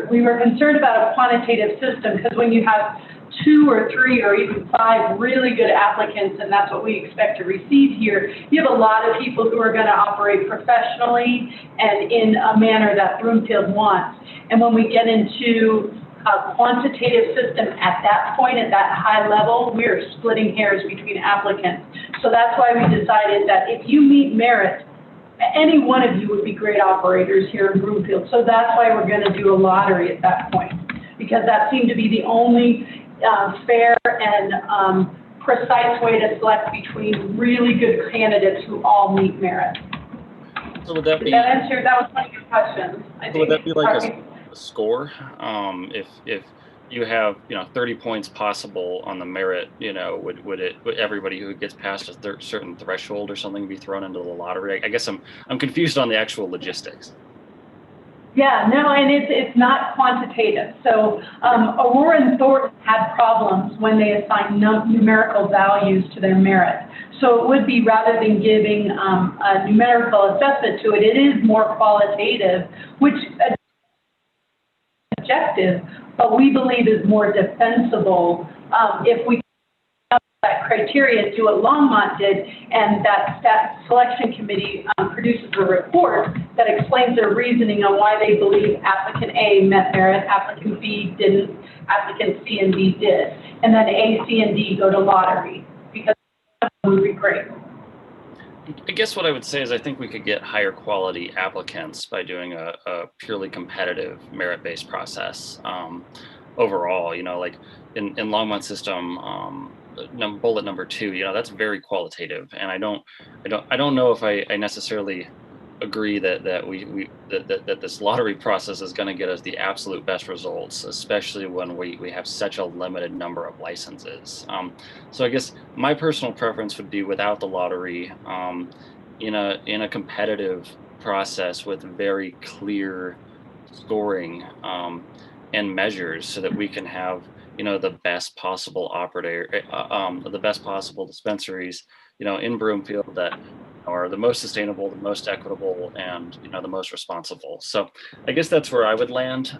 We were concerned about a quantitative system, because when you have 2 or 3 or even 5 really good applicants, and that's what we expect to receive here, you have a lot of people who are going to operate professionally and in a manner that Broomfield wants. And when we get into a quantitative system at that point, at that high level, we're splitting hairs between applicants. So that's why we decided that if you meet merit, any one of you would be great operators here in Broomfield. So that's why we're going to do a lottery at that point, because that seemed to be the only fair and precise way to select between really good candidates who all meet merit. So would that be? That answer? That was one of your questions. Would that be like a score? If you have, 30 points possible on the merit, would everybody who gets past a certain threshold or something be thrown into the lottery? I guess I'm confused on the actual logistics. Yeah, no, and it's not quantitative. So Aurora and Thornton had problems when they assigned numerical values to their merit. So it would be, rather than giving a numerical assessment to it, it is more qualitative, which objective, but we believe is more defensible if we that criteria, do what Longmont did, and that selection committee produces a report that explains their reasoning on why they believe applicant A met merit, applicant B didn't, applicant C and D did. And then A, C, and D go to lottery, because would be great. I guess what I would say is I think we could get higher quality applicants by doing a purely competitive merit-based process. Overall, like in Longmont system, bullet number 2, that's very qualitative, and I don't know if I necessarily agree that this lottery process is going to get us the absolute best results, especially when we have such a limited number of licenses. So I guess my personal preference would be without the lottery, in a competitive process with very clear scoring and measures, so that we can have the best possible the best possible dispensaries, in Broomfield that are the most sustainable, the most equitable, and the most responsible. So I guess that's where I would land.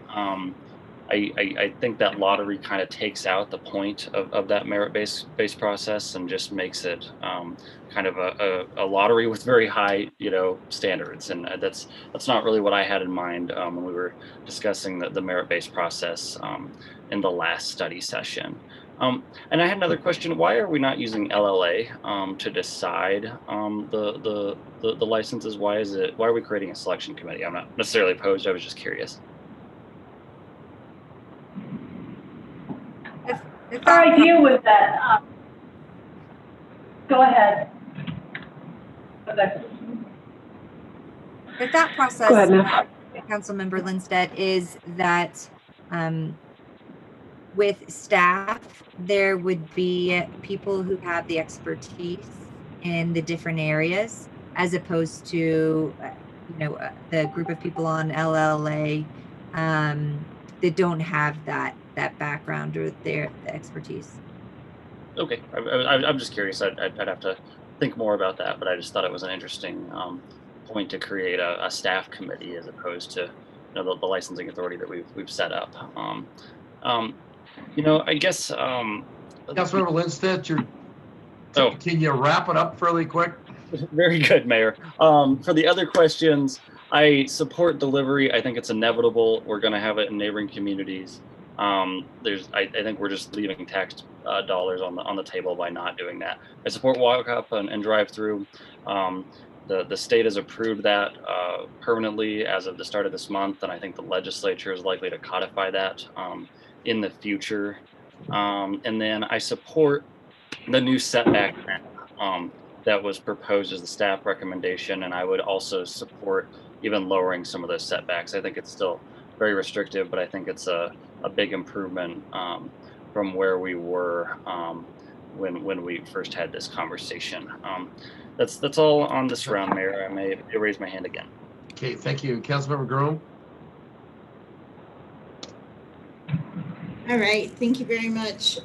I think that lottery kind of takes out the point of that merit-based process and just makes it kind of a lottery with very high standards, and that's not really what I had in mind when we were discussing the merit-based process in the last study session. And I had another question. Why are we not using LLA to decide the licenses? Why are we creating a selection committee? I'm not necessarily opposed. I was just curious. Our idea was that, go ahead. The thought process, Go ahead, Councilmember Lindstedt, is that with staff, there would be people who have the expertise in the different areas, as opposed to, the group of people on LLA that don't have that background or their expertise. Okay, I'm just curious. I'd have to think more about that, but I just thought it was an interesting point to create a staff committee as opposed to the licensing authority that we've set up. I guess. Councilmember Lindstedt, can you wrap it up fairly quick? Very good, Mayor. For the other questions, I support delivery. I think it's inevitable. We're going to have it in neighboring communities. I think we're just leaving tax dollars on the table by not doing that. I support walk up and drive through. The state has approved that permanently as of the start of this month, and I think the legislature is likely to codify that in the future. And then I support the new setback that was proposed as the staff recommendation, and I would also support even lowering some of those setbacks. I think it's still very restrictive, but I think it's a big improvement from where we were when we first had this conversation. That's all on this round, Mayor. I may raise my hand again. Okay, thank you. Councilmember Groom? All right, thank you very much,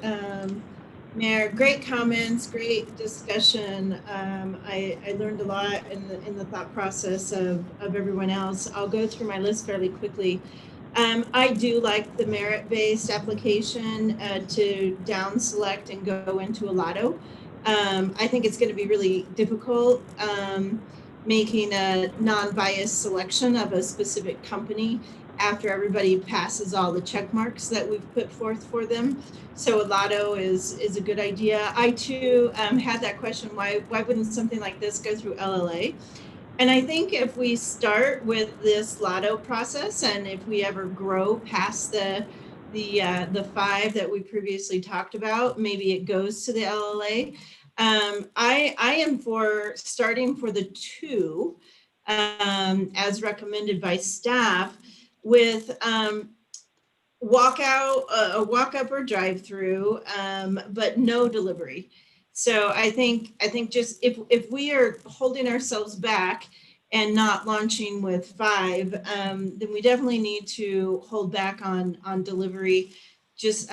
Mayor. Great comments, great discussion. I learned a lot in the thought process of everyone else. I'll go through my list fairly quickly. I do like the merit-based application to down select and go into a lotto. I think it's going to be really difficult making a non-biased selection of a specific company after everybody passes all the check marks that we've put forth for them. So a lotto is a good idea. I too had that question, why wouldn't something like this go through LLA? And I think if we start with this lotto process, and if we ever grow past the 5 that we previously talked about, maybe it goes to the LLA. I am for starting for the 2 as recommended by staff, with walk out, a walk up or drive through, but no delivery. So I think just if we are holding ourselves back and not launching with 5, then we definitely need to hold back on delivery. Just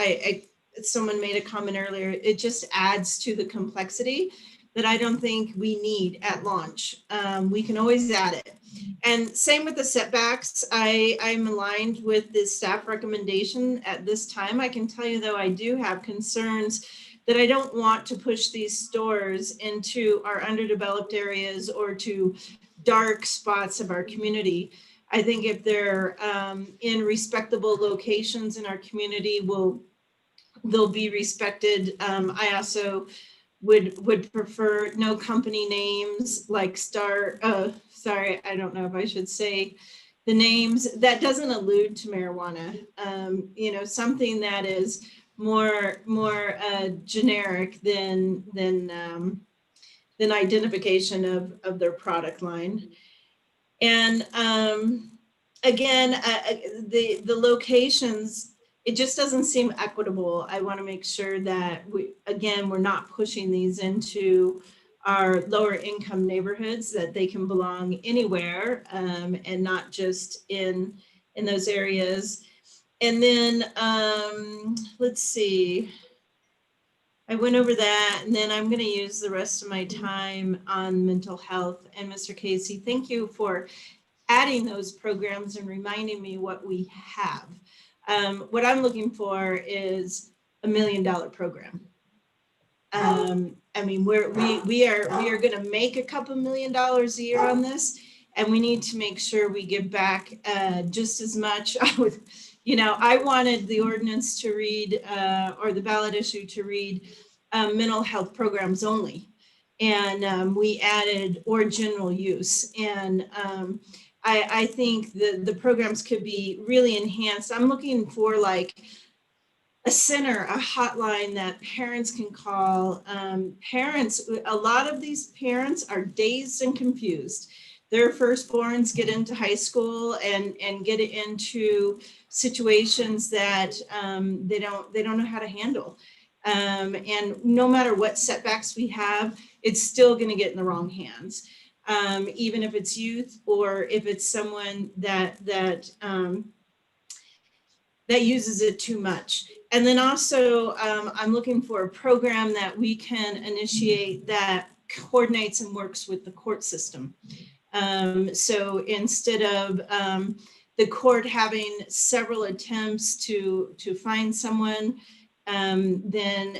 someone made a comment earlier, it just adds to the complexity that I don't think we need at launch. We can always add it. And same with the setbacks. I'm aligned with the staff recommendation at this time. I can tell you though, I do have concerns that I don't want to push these stores into our underdeveloped areas or to dark spots of our community. I think if they're in respectable locations in our community, they'll be respected. I also would prefer no company names like sorry, I don't know if I should say the names. That doesn't allude to marijuana. You know, something that is more generic than identification of their product line. And again, the locations, it just doesn't seem equitable. I want to make sure that we're not pushing these into our lower income neighborhoods, that they can belong anywhere and not just in those areas. And then let's see, I went over that, and then I'm going to use the rest of my time on mental health. And Mr. Casey, thank you for adding those programs and reminding me what we have. What I'm looking for is $1 million program. I mean, we are going to make a couple $1 million a year on this, and we need to make sure we give back just as much. You know, I wanted the ordinance to read or the ballot issue to read mental health programs only, and we added or general use. And I think the programs could be really enhanced. I'm looking for like a center, a hotline that parents can call. Parents, a lot of these parents are dazed and confused. Their firstborns get into high school and get into situations that they don't know how to handle. And no matter what setbacks we have, it's still going to get in the wrong hands. Even if it's youth or if it's someone that uses it too much. And then also, I'm looking for a program that we can initiate that coordinates and works with the court system. So instead of the court having several attempts to find someone, then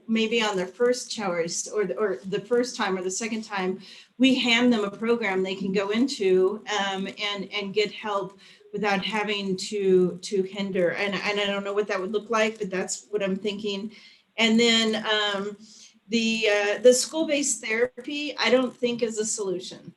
maybe on their first choice or the first time or the second time, we hand them a program they can go into and get help without having to hinder. And I don't know what that would look like, but that's what I'm thinking. And then the school-based therapy, I don't think is a solution.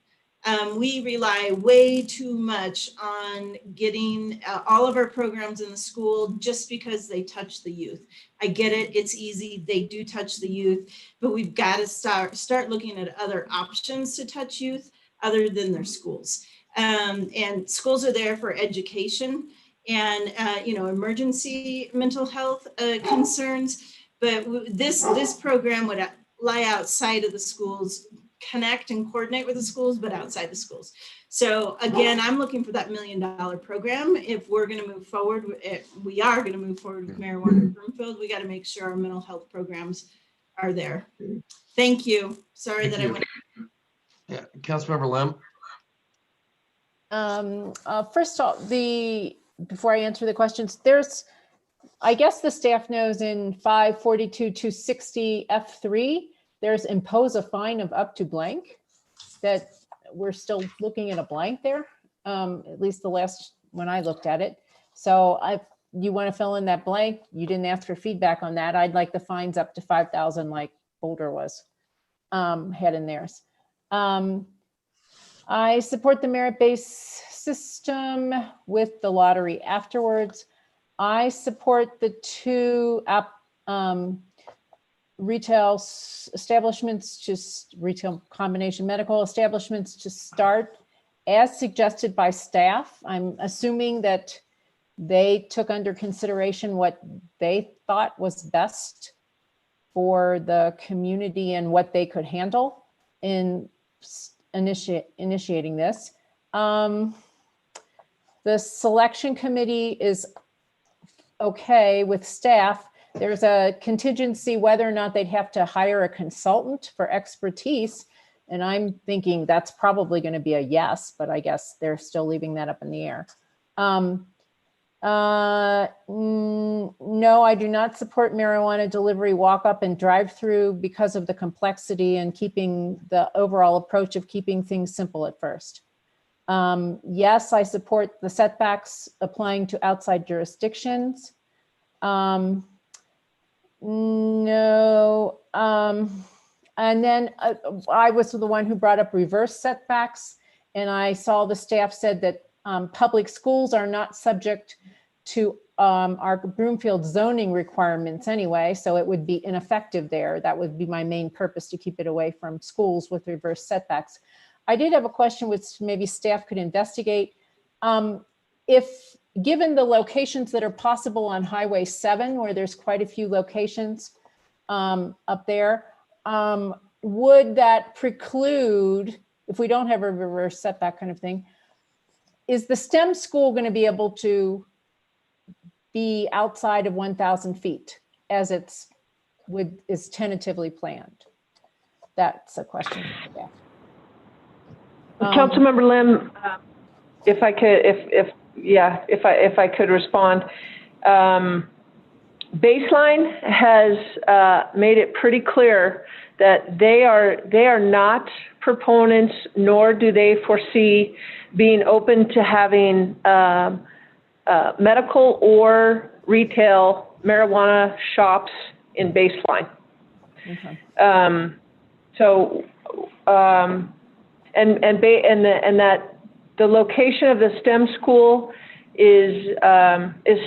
We rely way too much on getting all of our programs in the school just because they touch the youth. I get it, it's easy, they do touch the youth, but we've got to start looking at other options to touch youth other than their schools. And schools are there for education and emergency mental health concerns, but this program would lie outside of the schools, connect and coordinate with the schools, but outside the schools. So again, I'm looking for that $1 million program. If we're going to move forward, we are going to move forward with marijuana in Broomfield, we got to make sure our mental health programs are there. Thank you. Sorry that I went. Yeah, Councilmember Lim. First off, before I answer the questions, I guess the staff knows in 542-260 F3, there's impose a fine of up to blank, that we're still looking at a blank there, at least the last when I looked at it. So you want to fill in that blank? You didn't ask for feedback on that. I'd like the fines up to 5,000 like Boulder was, had in theirs. I support the merit-based system with the lottery afterwards. I support the 2 retail establishments, just retail combination medical establishments to start as suggested by staff. I'm assuming that they took under consideration what they thought was best for the community and what they could handle in initiating this. The selection committee is okay with staff. There's a contingency whether or not they'd have to hire a consultant for expertise. And I'm thinking that's probably going to be a yes, but I guess they're still leaving that up in the air. No, I do not support marijuana delivery walk-up and drive-through because of the complexity and keeping the overall approach of keeping things simple at first. Yes, I support the setbacks applying to outside jurisdictions. No. And then I was the one who brought up reverse setbacks, and I saw the staff said that public schools are not subject to our Broomfield zoning requirements anyway, so it would be ineffective there. That would be my main purpose, to keep it away from schools with reverse setbacks. I did have a question which maybe staff could investigate. If given the locations that are possible on Highway 7, where there's quite a few locations up there, would that preclude, if we don't have a reverse setback kind of thing, is the STEM school going to be able to be outside of 1,000 feet as is tentatively planned? That's a question for staff. Councilmember Lim, if I could respond. Baseline has made it pretty clear that they are not proponents, nor do they foresee being open to having medical or retail marijuana shops in Baseline. Okay. And that the location of the STEM school is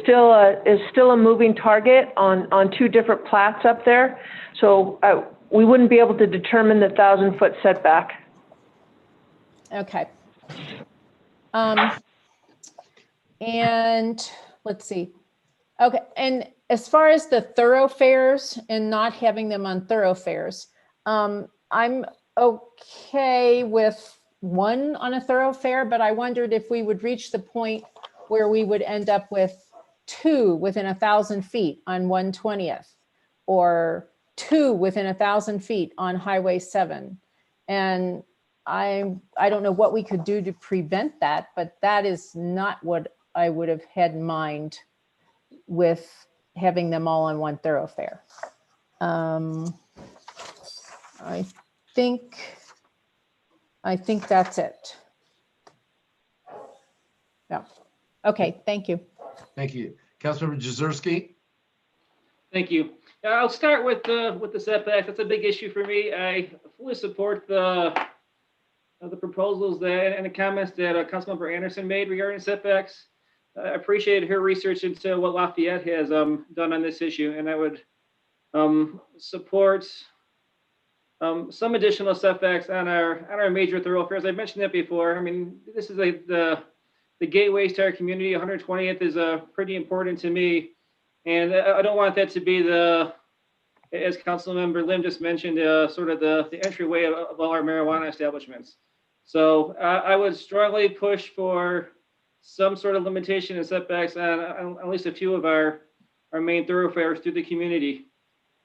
still a moving target on two different plats up there. So we wouldn't be able to determine the 1,000-foot setback. Okay. And let's see. Okay, and as far as the thoroughfares and not having them on thoroughfares, I'm okay with one on a thoroughfare, but I wondered if we would reach the point where we would end up with two within 1,000 feet on 120th, or two within 1,000 feet on Highway 7. And I don't know what we could do to prevent that, but that is not what I would have had in mind with having them all on one thoroughfare. I think that's it. No. Okay, thank you. Thank you. Councilmember Jezierski? Thank you. I'll start with the setbacks. That's a big issue for me. I fully support the proposals that and the comments that Councilmember Anderson made regarding setbacks. I appreciated her research into what Lafayette has done on this issue, and I would support some additional setbacks on our major thoroughfares. I mentioned that before. I mean, this is the gateways to our community. 120th is pretty important to me, and I don't want that to be as Councilmember Lim just mentioned, sort of the entryway of all our marijuana establishments. So I would strongly push for some sort of limitation and setbacks on at least a few of our main thoroughfares through the community.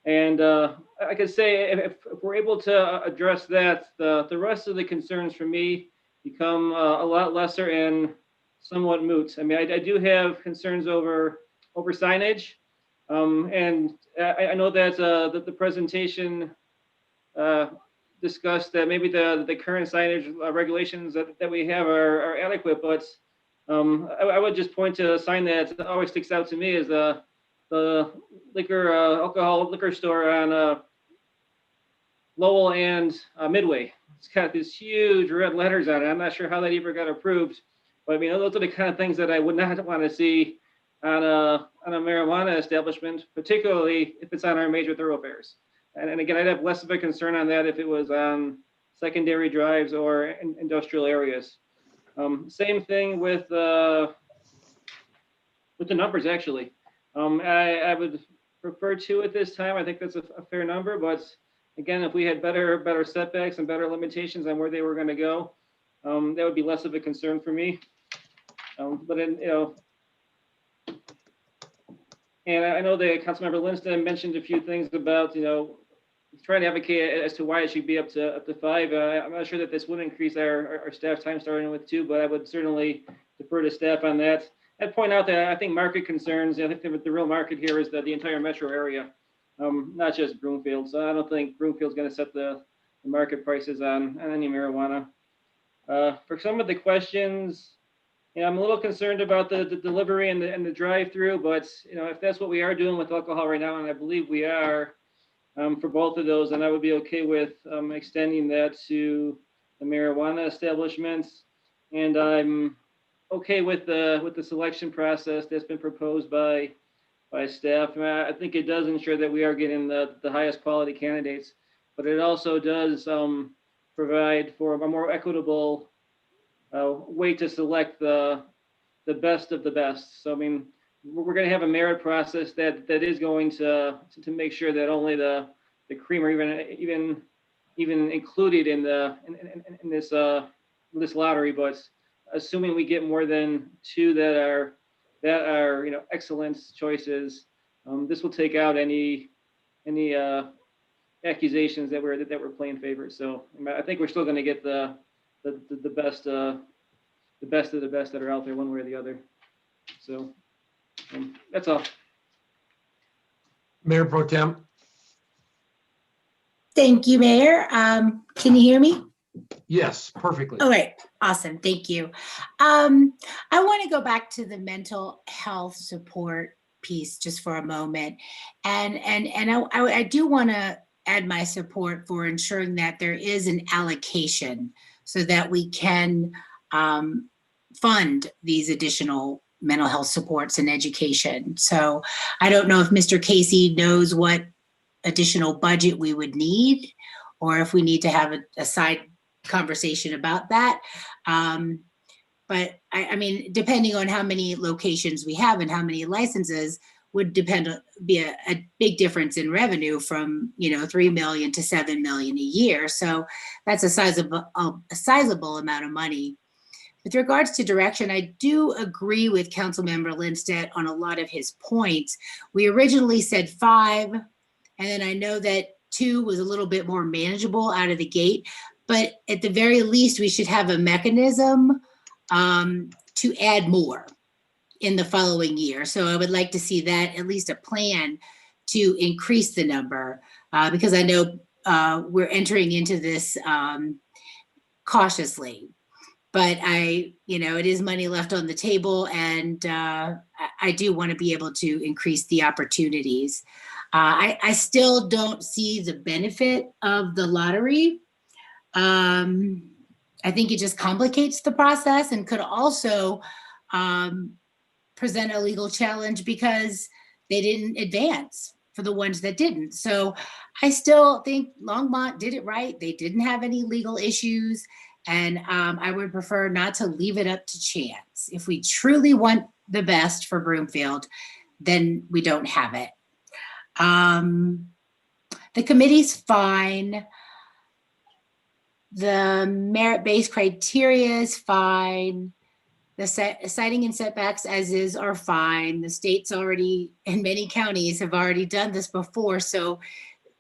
And I could say if we're able to address that, the rest of the concerns for me become a lot lesser and somewhat moot. I mean, I do have concerns over signage. And I know that the presentation discussed that maybe the current signage regulations that we have are adequate, but I would just point to a sign that always sticks out to me is the alcohol liquor store on Lowell and Midway. It's got these huge red letters on it. I'm not sure how that ever got approved, but I mean, those are the kind of things that I would not want to see on a marijuana establishment, particularly if it's on our major thoroughfares. And again, I'd have less of a concern on that if it was on secondary drives or industrial areas. Same thing with with the numbers, actually. I would prefer 2 at this time. I think that's a fair number, but again, if we had better setbacks and better limitations on where they were going to go, that would be less of a concern for me. But in, and I know that Councilmember Linston mentioned a few things about, trying to advocate as to why it should be up to 5. I'm not sure that this would increase our staff time starting with 2, but I would certainly defer to staff on that. I'd point out that I think market concerns, I think the real market here is the entire metro area, not just Broomfield. So I don't think Broomfield's going to set the market prices on any marijuana. For some of the questions, I'm a little concerned about the delivery and the drive-through, but if that's what we are doing with alcohol right now, and I believe we are, for both of those, then I would be okay with extending that to the marijuana establishments. And I'm okay with the selection process that's been proposed by staff. I think it does ensure that we are getting the highest quality candidates, but it also does provide for a more equitable way to select the best of the best. So I mean, we're going to have a merit process that is going to make sure that only the cream are even included in this lottery. But assuming we get more than 2 that are excellent choices, this will take out any accusations that we're playing favorites. So I think we're still going to get the best of the best that are out there, one way or the other. So that's all. Mayor Pro Tem. Thank you, Mayor. Can you hear me? Yes, perfectly. All right, awesome, thank you. I want to go back to the mental health support piece just for a moment. And I do want to add my support for ensuring that there is an allocation so that we can fund these additional mental health supports and education. So I don't know if Mr. Casey knows what additional budget we would need, or if we need to have a side conversation about that. But I mean, depending on how many locations we have and how many licenses would be a big difference in revenue from 3 million to 7 million a year. So that's a sizable amount of money. With regards to direction, I do agree with Councilmember Lindstedt on a lot of his points. We originally said 5, and then I know that 2 was a little bit more manageable out of the gate, but at the very least, we should have a mechanism to add more in the following year. So I would like to see that, at least a plan to increase the number, because I know we're entering into this cautiously. But it is money left on the table, and I do want to be able to increase the opportunities. I still don't see the benefit of the lottery. I think it just complicates the process and could also present a legal challenge because they didn't advance for the ones that didn't. So I still think Longmont did it right. They didn't have any legal issues. And I would prefer not to leave it up to chance. If we truly want the best for Broomfield, then we don't have it. The committee's fine. The merit-based criteria is fine. The citing and setbacks as is are fine. The states already, and many counties have already done this before, so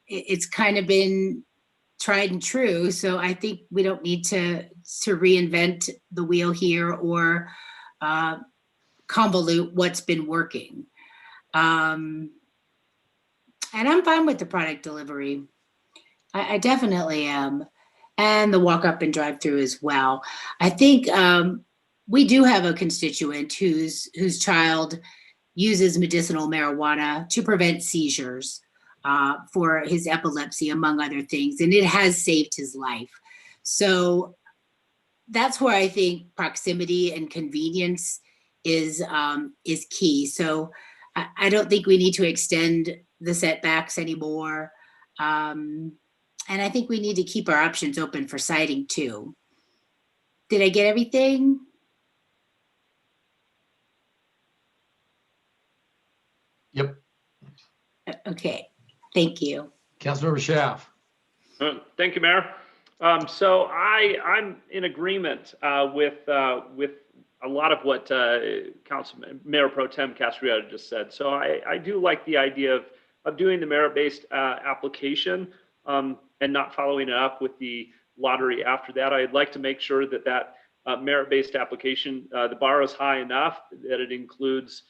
it's kind of been tried and true. So I think we don't need to reinvent the wheel here or convolute what's been working. And I'm fine with the product delivery. I definitely am. And the walk up and drive through as well. I think we do have a constituent whose child uses medicinal marijuana to prevent seizures for his epilepsy, among other things, and it has saved his life. So that's where I think proximity and convenience is key. So I don't think we need to extend the setbacks anymore. And I think we need to keep our options open for citing too. Did I get everything? Okay, thank you. Councilmember Schaaf. Thank you, Mayor. So I'm in agreement with a lot of what Mayor Pro Tem Castriota just said. So I do like the idea of doing the merit-based application and not following it up with the lottery after that. I'd like to make sure that merit-based application, the bar is high enough that it includes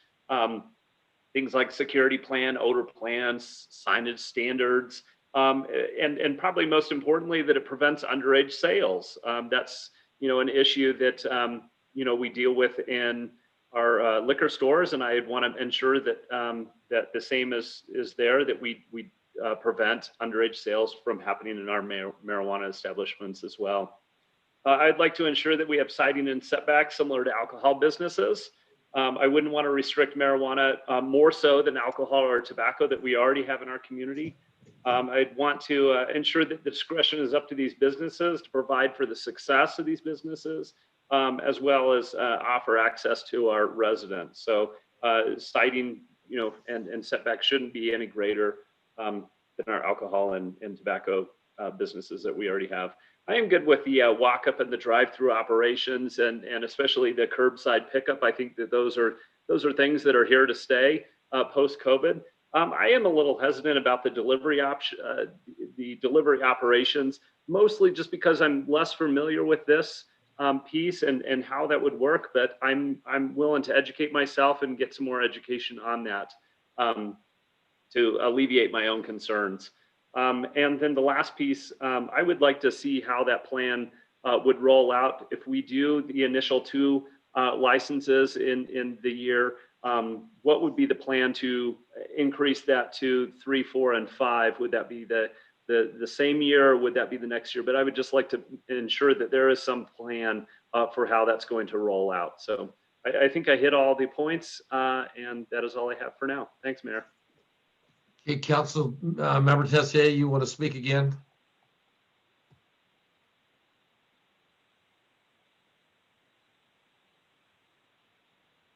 things like security plan, odor plans, signage standards, and probably most importantly, that it prevents underage sales. That's, an issue that, we deal with in our liquor stores, and I want to ensure that that the same is there, that we prevent underage sales from happening in our marijuana establishments as well. I'd like to ensure that we have siting and setbacks similar to alcohol businesses. I wouldn't want to restrict marijuana more so than alcohol or tobacco that we already have in our community. I'd want to ensure that the discretion is up to these businesses to provide for the success of these businesses, as well as offer access to our residents. So citing, and setback shouldn't be any greater than our alcohol and tobacco businesses that we already have. I am good with the walk up and the drive-through operations, and especially the curbside pickup. I think that those are things that are here to stay post-COVID. I am a little hesitant about the delivery operations, mostly just because I'm less familiar with this piece and how that would work. But I'm willing to educate myself and get some more education on that to alleviate my own concerns. And then the last piece, I would like to see how that plan would roll out if we do the initial 2 licenses in the year. What would be the plan to increase that to 3, 4, and 5? Would that be the same year, or would that be the next year? But I would just like to ensure that there is some plan for how that's going to roll out. So I think I hit all the points, and that is all I have for now. Thanks, Mayor. Okay, Council Member Tessier, you want to speak again?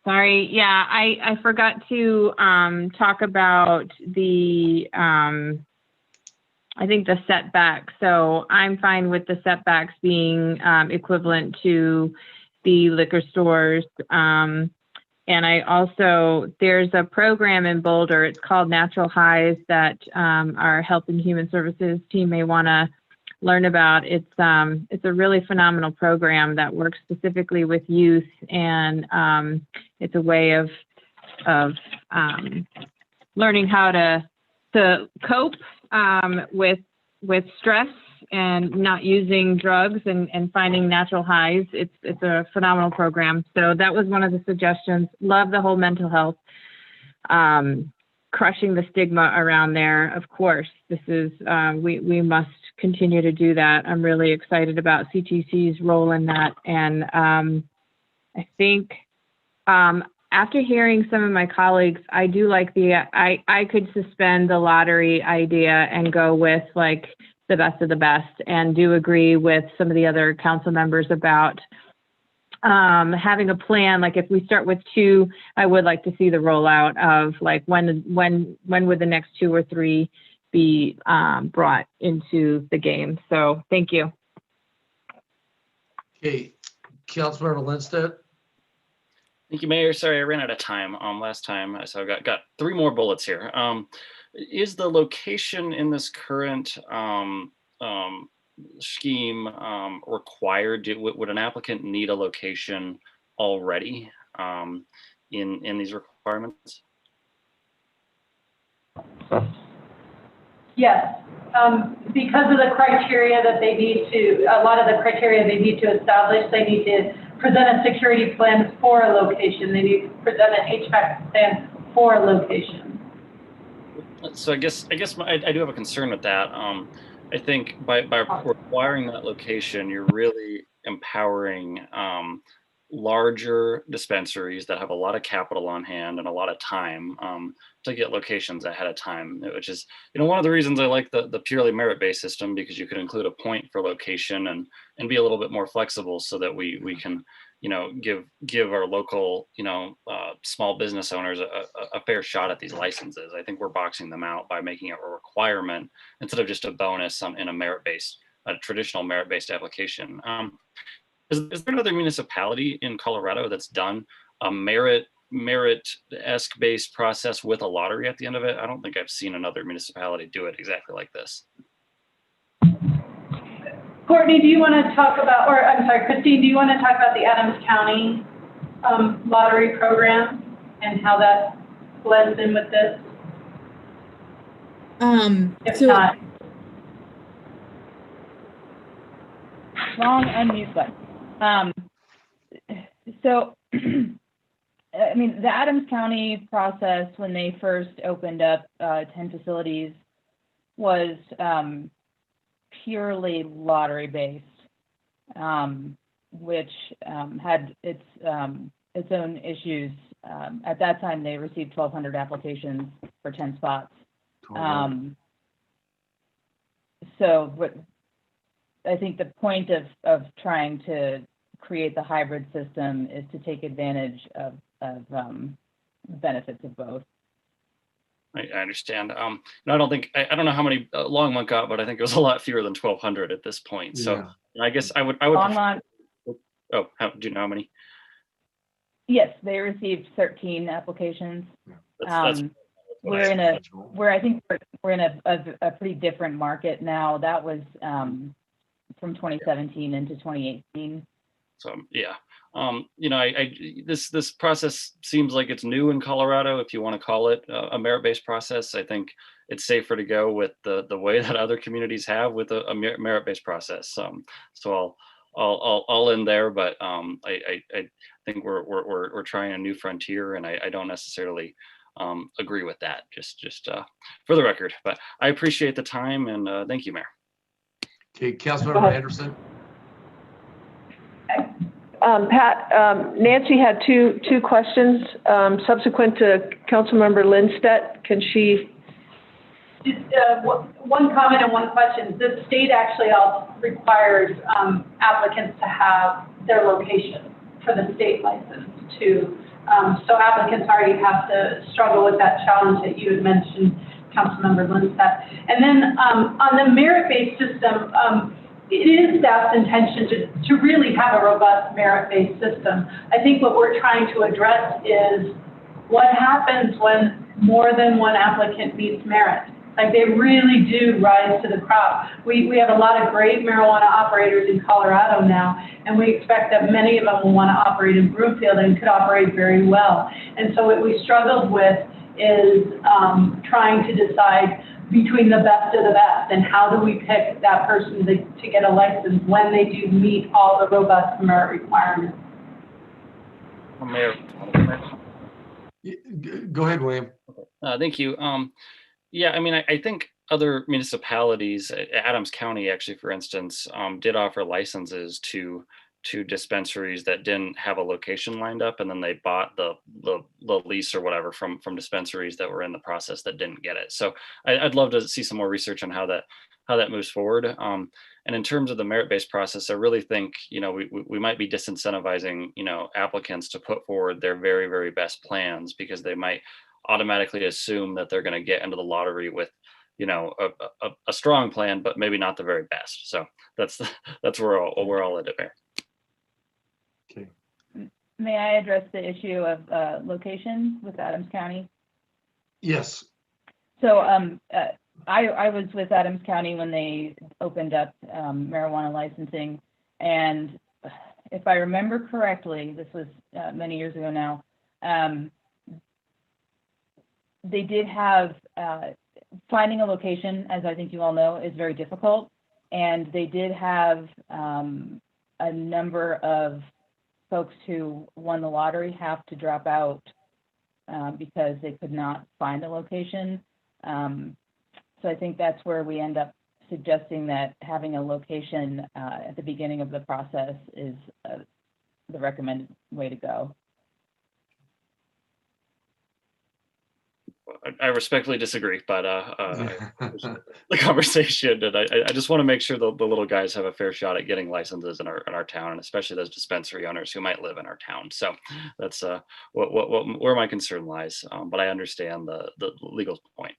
Sorry, yeah, I forgot to talk about the I think the setback. So I'm fine with the setbacks being equivalent to the liquor stores. And I also, there's a program in Boulder, it's called Natural Highs, that our Health and Human Services team may want to learn about. It's a really phenomenal program that works specifically with youth, and it's a way of learning how to cope with stress and not using drugs and finding natural highs. It's a phenomenal program. So that was one of the suggestions. Love the whole mental health, crushing the stigma around there. Of course, this is, we must continue to do that. I'm really excited about CTC's role in that. And I think after hearing some of my colleagues, I do like I could suspend the lottery idea and go with like the best of the best, and do agree with some of the other council members about having a plan. Like if we start with 2, I would like to see the rollout of like when would the next 2 or 3 be brought into the game. So thank you. Okay, Councilmember Lindstedt. Thank you, Mayor. Sorry, I ran out of time last time, so I got 3 more bullets here. Is the location in this current scheme required? Would an applicant need a location already in these requirements? Yes, because of the criteria that they need to, a lot of the criteria they need to establish, they need to present a security plan for a location. They need to present an HVAC plan for a location. So I guess I do have a concern with that. I think by requiring that location, you're really empowering larger dispensaries that have a lot of capital on hand and a lot of time to get locations ahead of time, which is, one of the reasons I like the purely merit-based system, because you could include a point for location and be a little bit more flexible so that we can give our local, small business owners a fair shot at these licenses. I think we're boxing them out by making it a requirement instead of just a bonus in a traditional merit-based application. Is there another municipality in Colorado that's done a merit-esque based process with a lottery at the end of it? I don't think I've seen another municipality do it exactly like this. Courtney, do you want to talk about, or I'm sorry, Christine, do you want to talk about the Adams County lottery program and how that blends in with this? If So not, Wrong unmute button. So, I mean, the Adams County process when they first opened up 10 facilities was purely lottery based, which had its own issues. At that time, they received 1,200 applications for 10 spots. So what I think the point of trying to create the hybrid system is to take advantage of benefits of both. I understand. No, I don't think, I don't know how many Longmont got, but I think it was a lot fewer than 1,200 at this point. So I guess I would. Longmont, do you know how many? yes, they received 13 applications. That's We're in a pretty different market now. That was from 2017 into 2018. So yeah, this process seems like it's new in Colorado, if you want to call it a merit-based process. I think it's safer to go with the way that other communities have with a merit-based process. So I'll end there, but I think we're trying a new frontier, and I don't necessarily agree with that. Just for the record, but I appreciate the time, and thank you, Mayor. Okay, Councilmember Anderson. Pat, Nancy had two questions subsequent to Councilmember Lindstedt. Can she? just one comment and one question. The state actually also requires applicants to have their location for the state license too. So applicants already have to struggle with that challenge that you had mentioned, Councilmember Lindstedt. And then on the merit-based system, it is staff's intention to really have a robust merit-based system. I think what we're trying to address is what happens when more than one applicant meets merit. Like they really do rise to the crop. We have a lot of great marijuana operators in Colorado now, and we expect that many of them will want to operate in Broomfield and could operate very well. And so what we struggled with is trying to decide between the best of the best and how do we pick that person to get a license when they do meet all the robust merit requirements. Mayor. Go ahead, William. Thank you. Yeah, I mean, I think other municipalities, Adams County actually, for instance, did offer licenses to dispensaries that didn't have a location lined up, and then they bought the lease or whatever from dispensaries that were in the process that didn't get it. So I'd love to see some more research on how that moves forward. And in terms of the merit-based process, I really think, we might be disincentivizing, applicants to put forward their very, very best plans because they might automatically assume that they're going to get into the lottery with, a strong plan, but maybe not the very best. So that's where I'll end it there. Okay. May I address the issue of location with Adams County? Yes. So I was with Adams County when they opened up marijuana licensing, and if I remember correctly, this was many years ago now, they did have, finding a location, as I think you all know, is very difficult. And they did have a number of folks who won the lottery have to drop out because they could not find a location. So I think that's where we end up suggesting that having a location at the beginning of the process is the recommended way to go. I respectfully disagree, but I appreciate the conversation, and I just want to make sure the little guys have a fair shot at getting licenses in our town, and especially those dispensary owners who might live in our town. So that's where my concern lies. But I understand the legal point.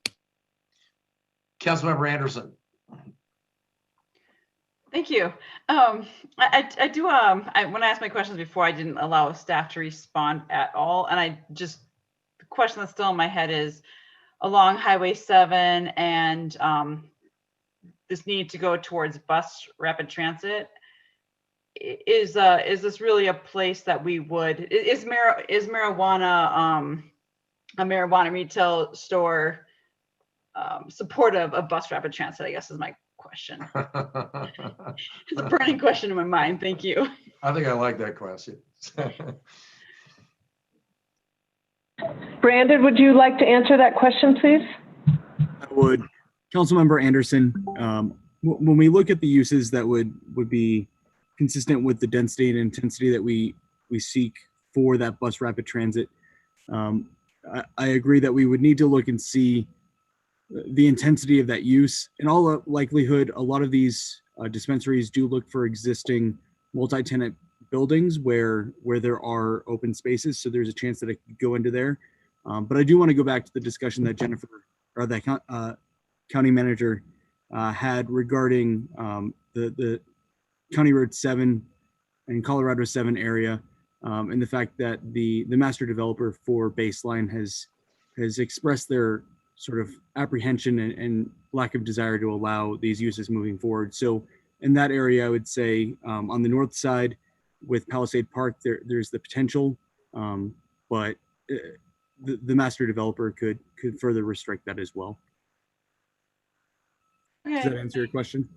Councilmember Anderson. Thank you. I do, when I asked my questions before, I didn't allow staff to respond at all. And the question that's still in my head is along Highway 7 and this need to go towards bus rapid transit. Is this really a place that we would, is marijuana, a marijuana retail store supportive of bus rapid transit, I guess is my question. It's a burning question in my mind. Thank you. I think I like that question. Brandon, would you like to answer that question, please? I would. Councilmember Anderson, when we look at the uses that would be consistent with the density and intensity that we seek for that bus rapid transit, I agree that we would need to look and see the intensity of that use. In all likelihood, a lot of these dispensaries do look for existing multi-tenant buildings where there are open spaces, so there's a chance that it could go into there. But I do want to go back to the discussion that Jennifer, or that county manager had regarding the County Road 7 and Colorado 7 area, and the fact that the master developer for Baseline has expressed their sort of apprehension and lack of desire to allow these uses moving forward. So in that area, I would say on the north side with Palisade Park, there's the potential, but the master developer could further restrict that as well. Okay. Does that answer your question?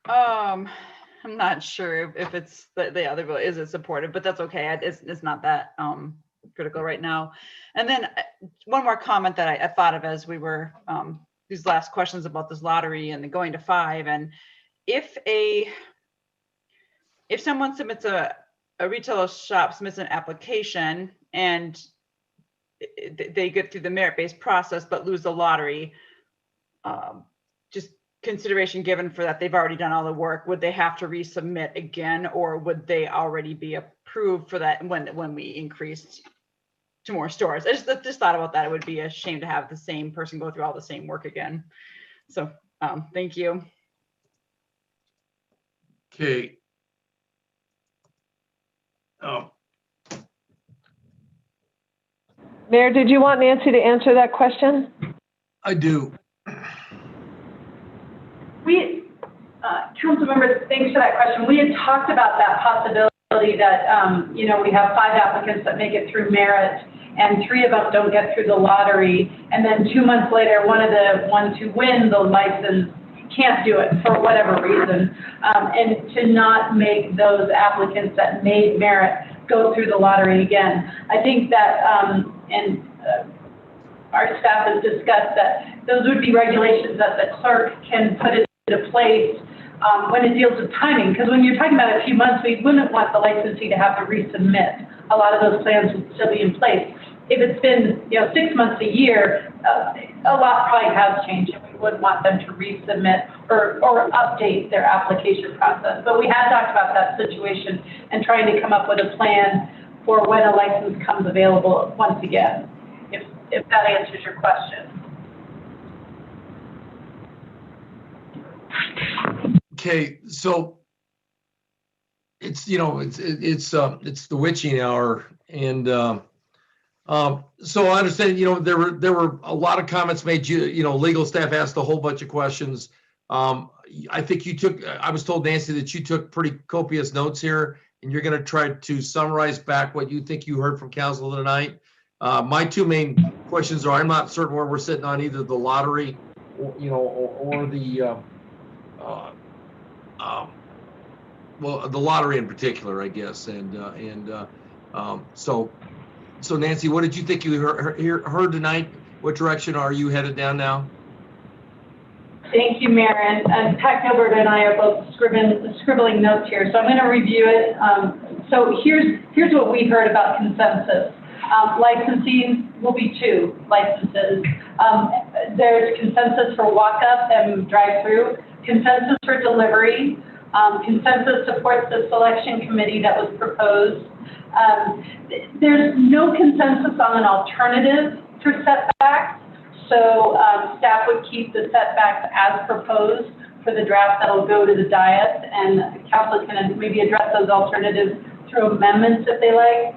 I'm not sure if it's the other bill, is it supportive, but that's okay. It's not that critical right now. And then one more comment that I thought of as we were these last questions about this lottery and the going to 5. And if someone submits a retail shop submits an application and they get through the merit-based process but lose the lottery, just consideration given for that, they've already done all the work, would they have to resubmit again, or would they already be approved for that when we increased to more stores? I just thought about that. It would be a shame to have the same person go through all the same work again. So thank you. Okay. Mayor, did you want Nancy to answer that question? I do. Council members, thanks for that question. We had talked about that possibility that, we have 5 applicants that make it through merit and 3 of them don't get through the lottery. And then 2 months later, one of the ones who win the license can't do it for whatever reason. And to not make those applicants that made merit go through the lottery again. I think that, our staff has discussed that those would be regulations that the clerk can put into place when it deals with timing. Because when you're talking about a few months, we wouldn't want the licensee to have to resubmit. A lot of those plans would still be in place. If it's been 6 months, a year, a lot probably has changed, and we wouldn't want them to resubmit or update their application process. But we had talked about that situation and trying to come up with a plan for when a license comes available once again, if that answers your question. Okay, so it's it's the witching hour, and so I understand there were a lot of comments made. Legal staff asked a whole bunch of questions. I think I was told, Nancy, that you took pretty copious notes here, and you're going to try to summarize back what you think you heard from council tonight. My 2 main questions are: I'm not certain where we're sitting on either the lottery, or the the lottery in particular, I guess. So Nancy, what did you think you heard tonight? What direction are you headed down now? Thank you, Mayor. And Pat Gilbert and I are both scribbling notes here, so I'm going to review it. So here's what we heard about consensus. Licensing will be 2 licenses. There's consensus for walk-up and drive-through, consensus for delivery, consensus supports the selection committee that was proposed. There's no consensus on an alternative for setbacks, so staff would keep the setbacks as proposed for the draft that will go to the dais, and council can maybe address those alternatives through amendments if they like.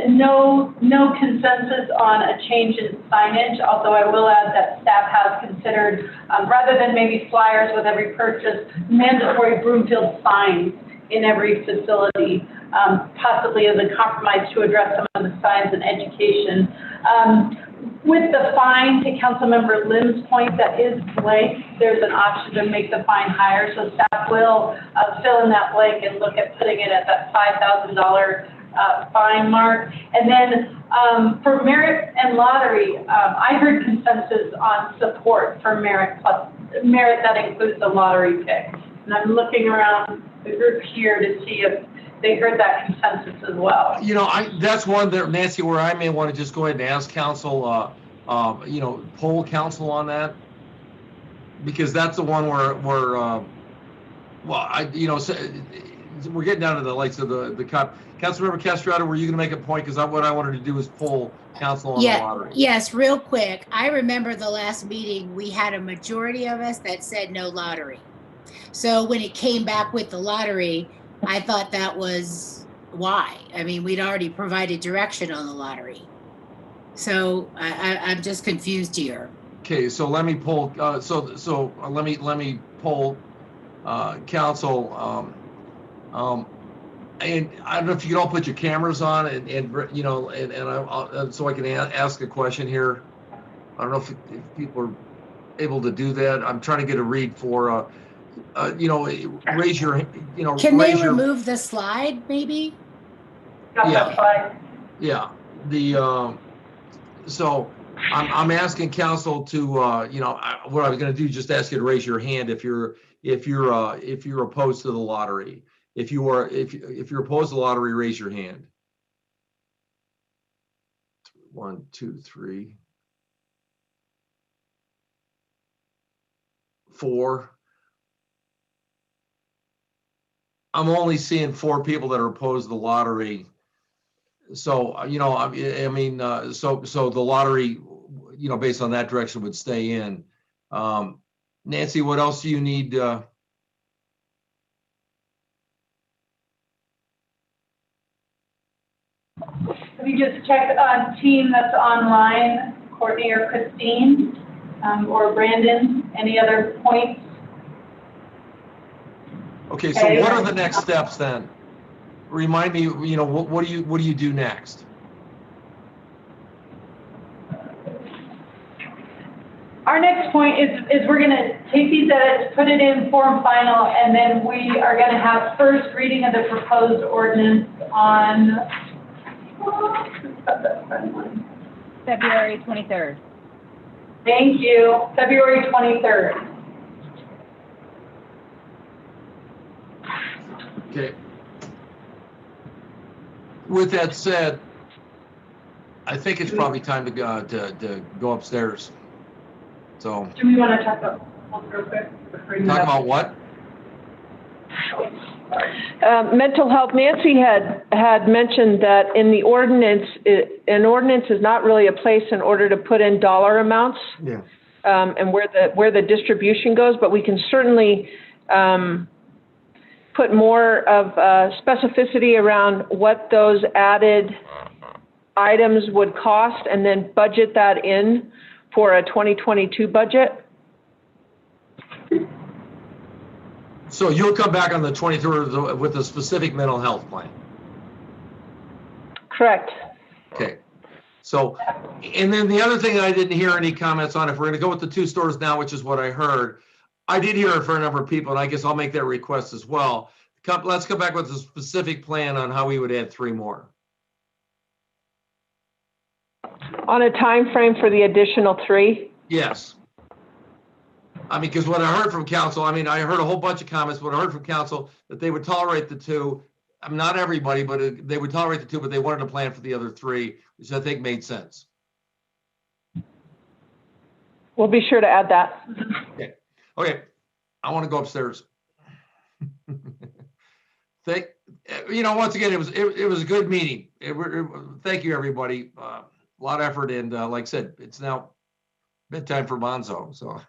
No consensus on a change in signage, although I will add that staff has considered, rather than maybe flyers with every purchase, mandatory Broomfield signs in every facility, possibly as a compromise to address some of the signs and education. With the fine, to Councilmember Lim's point, that is blank. There's an option to make the fine higher, so staff will fill in that blank and look at putting it at that $5,000 fine mark. And then for merit and lottery, I heard consensus on support for merit plus merit that includes the lottery pick. And I'm looking around the group here to see if they heard that consensus as well. You know, that's one there, Nancy, where I may want to just go ahead and ask council, you know, poll council on that, because that's the one where well, you know, so we're getting down to the likes of the cop. Councilmember Castrata, were you going to make a point? Because what I wanted to do is poll council on the lottery. Yes, real quick. I remember the last meeting, we had a majority of us that said no lottery. So when it came back with the lottery, I thought that was why. I mean, we'd already provided direction on the lottery. So I'm just confused here. Okay, so let me poll. Let me poll council. And I don't know if you can all put your cameras on and you know, and so I can ask a question here. I don't know if people are able to do that. I'm trying to get a read for. You know, raise your, you know. Can they remove the slide, maybe? Yeah. Yeah. The so I'm asking council to you know, what I was going to do is just ask you to raise your hand if you're opposed to the lottery. If you're opposed to the lottery, raise your hand. 1, 2, 3, 4. I'm only seeing 4 people that are opposed to the lottery. So, you know, I mean, so the lottery, you know, based on that direction would stay in. Nancy, what else do you need? Let me just check on team that's online, Courtney or Christine, or Brandon, any other points? Okay, so what are the next steps then? Remind me, you know, what do you do next? Our next point is we're going to take these edits, put it in form final, and then we are going to have first reading of the proposed ordinance on February 23rd. Thank you, February 23rd. Okay. With that said, I think it's probably time to go upstairs. So. Do we want to talk about real quick? Talk about what? Mental health. Nancy had mentioned that in the ordinance, an ordinance is not really a place in order to put in dollar amounts. Yeah. And where the distribution goes, but we can certainly put more of specificity around what those added items would cost and then budget that in for a 2022 budget. So you'll come back on the 23rd with a specific mental health plan? Correct. Okay. So, and then the other thing that I didn't hear any comments on, if we're going to go with the 2 stores now, which is what I heard, I did hear it for a number of people, and I guess I'll make that request as well. Let's come back with a specific plan on how we would add 3 more. On a time frame for the additional 3? Yes. I mean, because what I heard from council, I mean, I heard a whole bunch of comments. What I heard from council, that they would tolerate the 2, not everybody, but they would tolerate the 2, but they wanted to plan for the other 3, which I think made sense. We'll be sure to add that. Okay, I want to go upstairs. Once again, it was a good meeting. Thank you, everybody. A lot of effort, and like I said, it's now bedtime for Monzo. So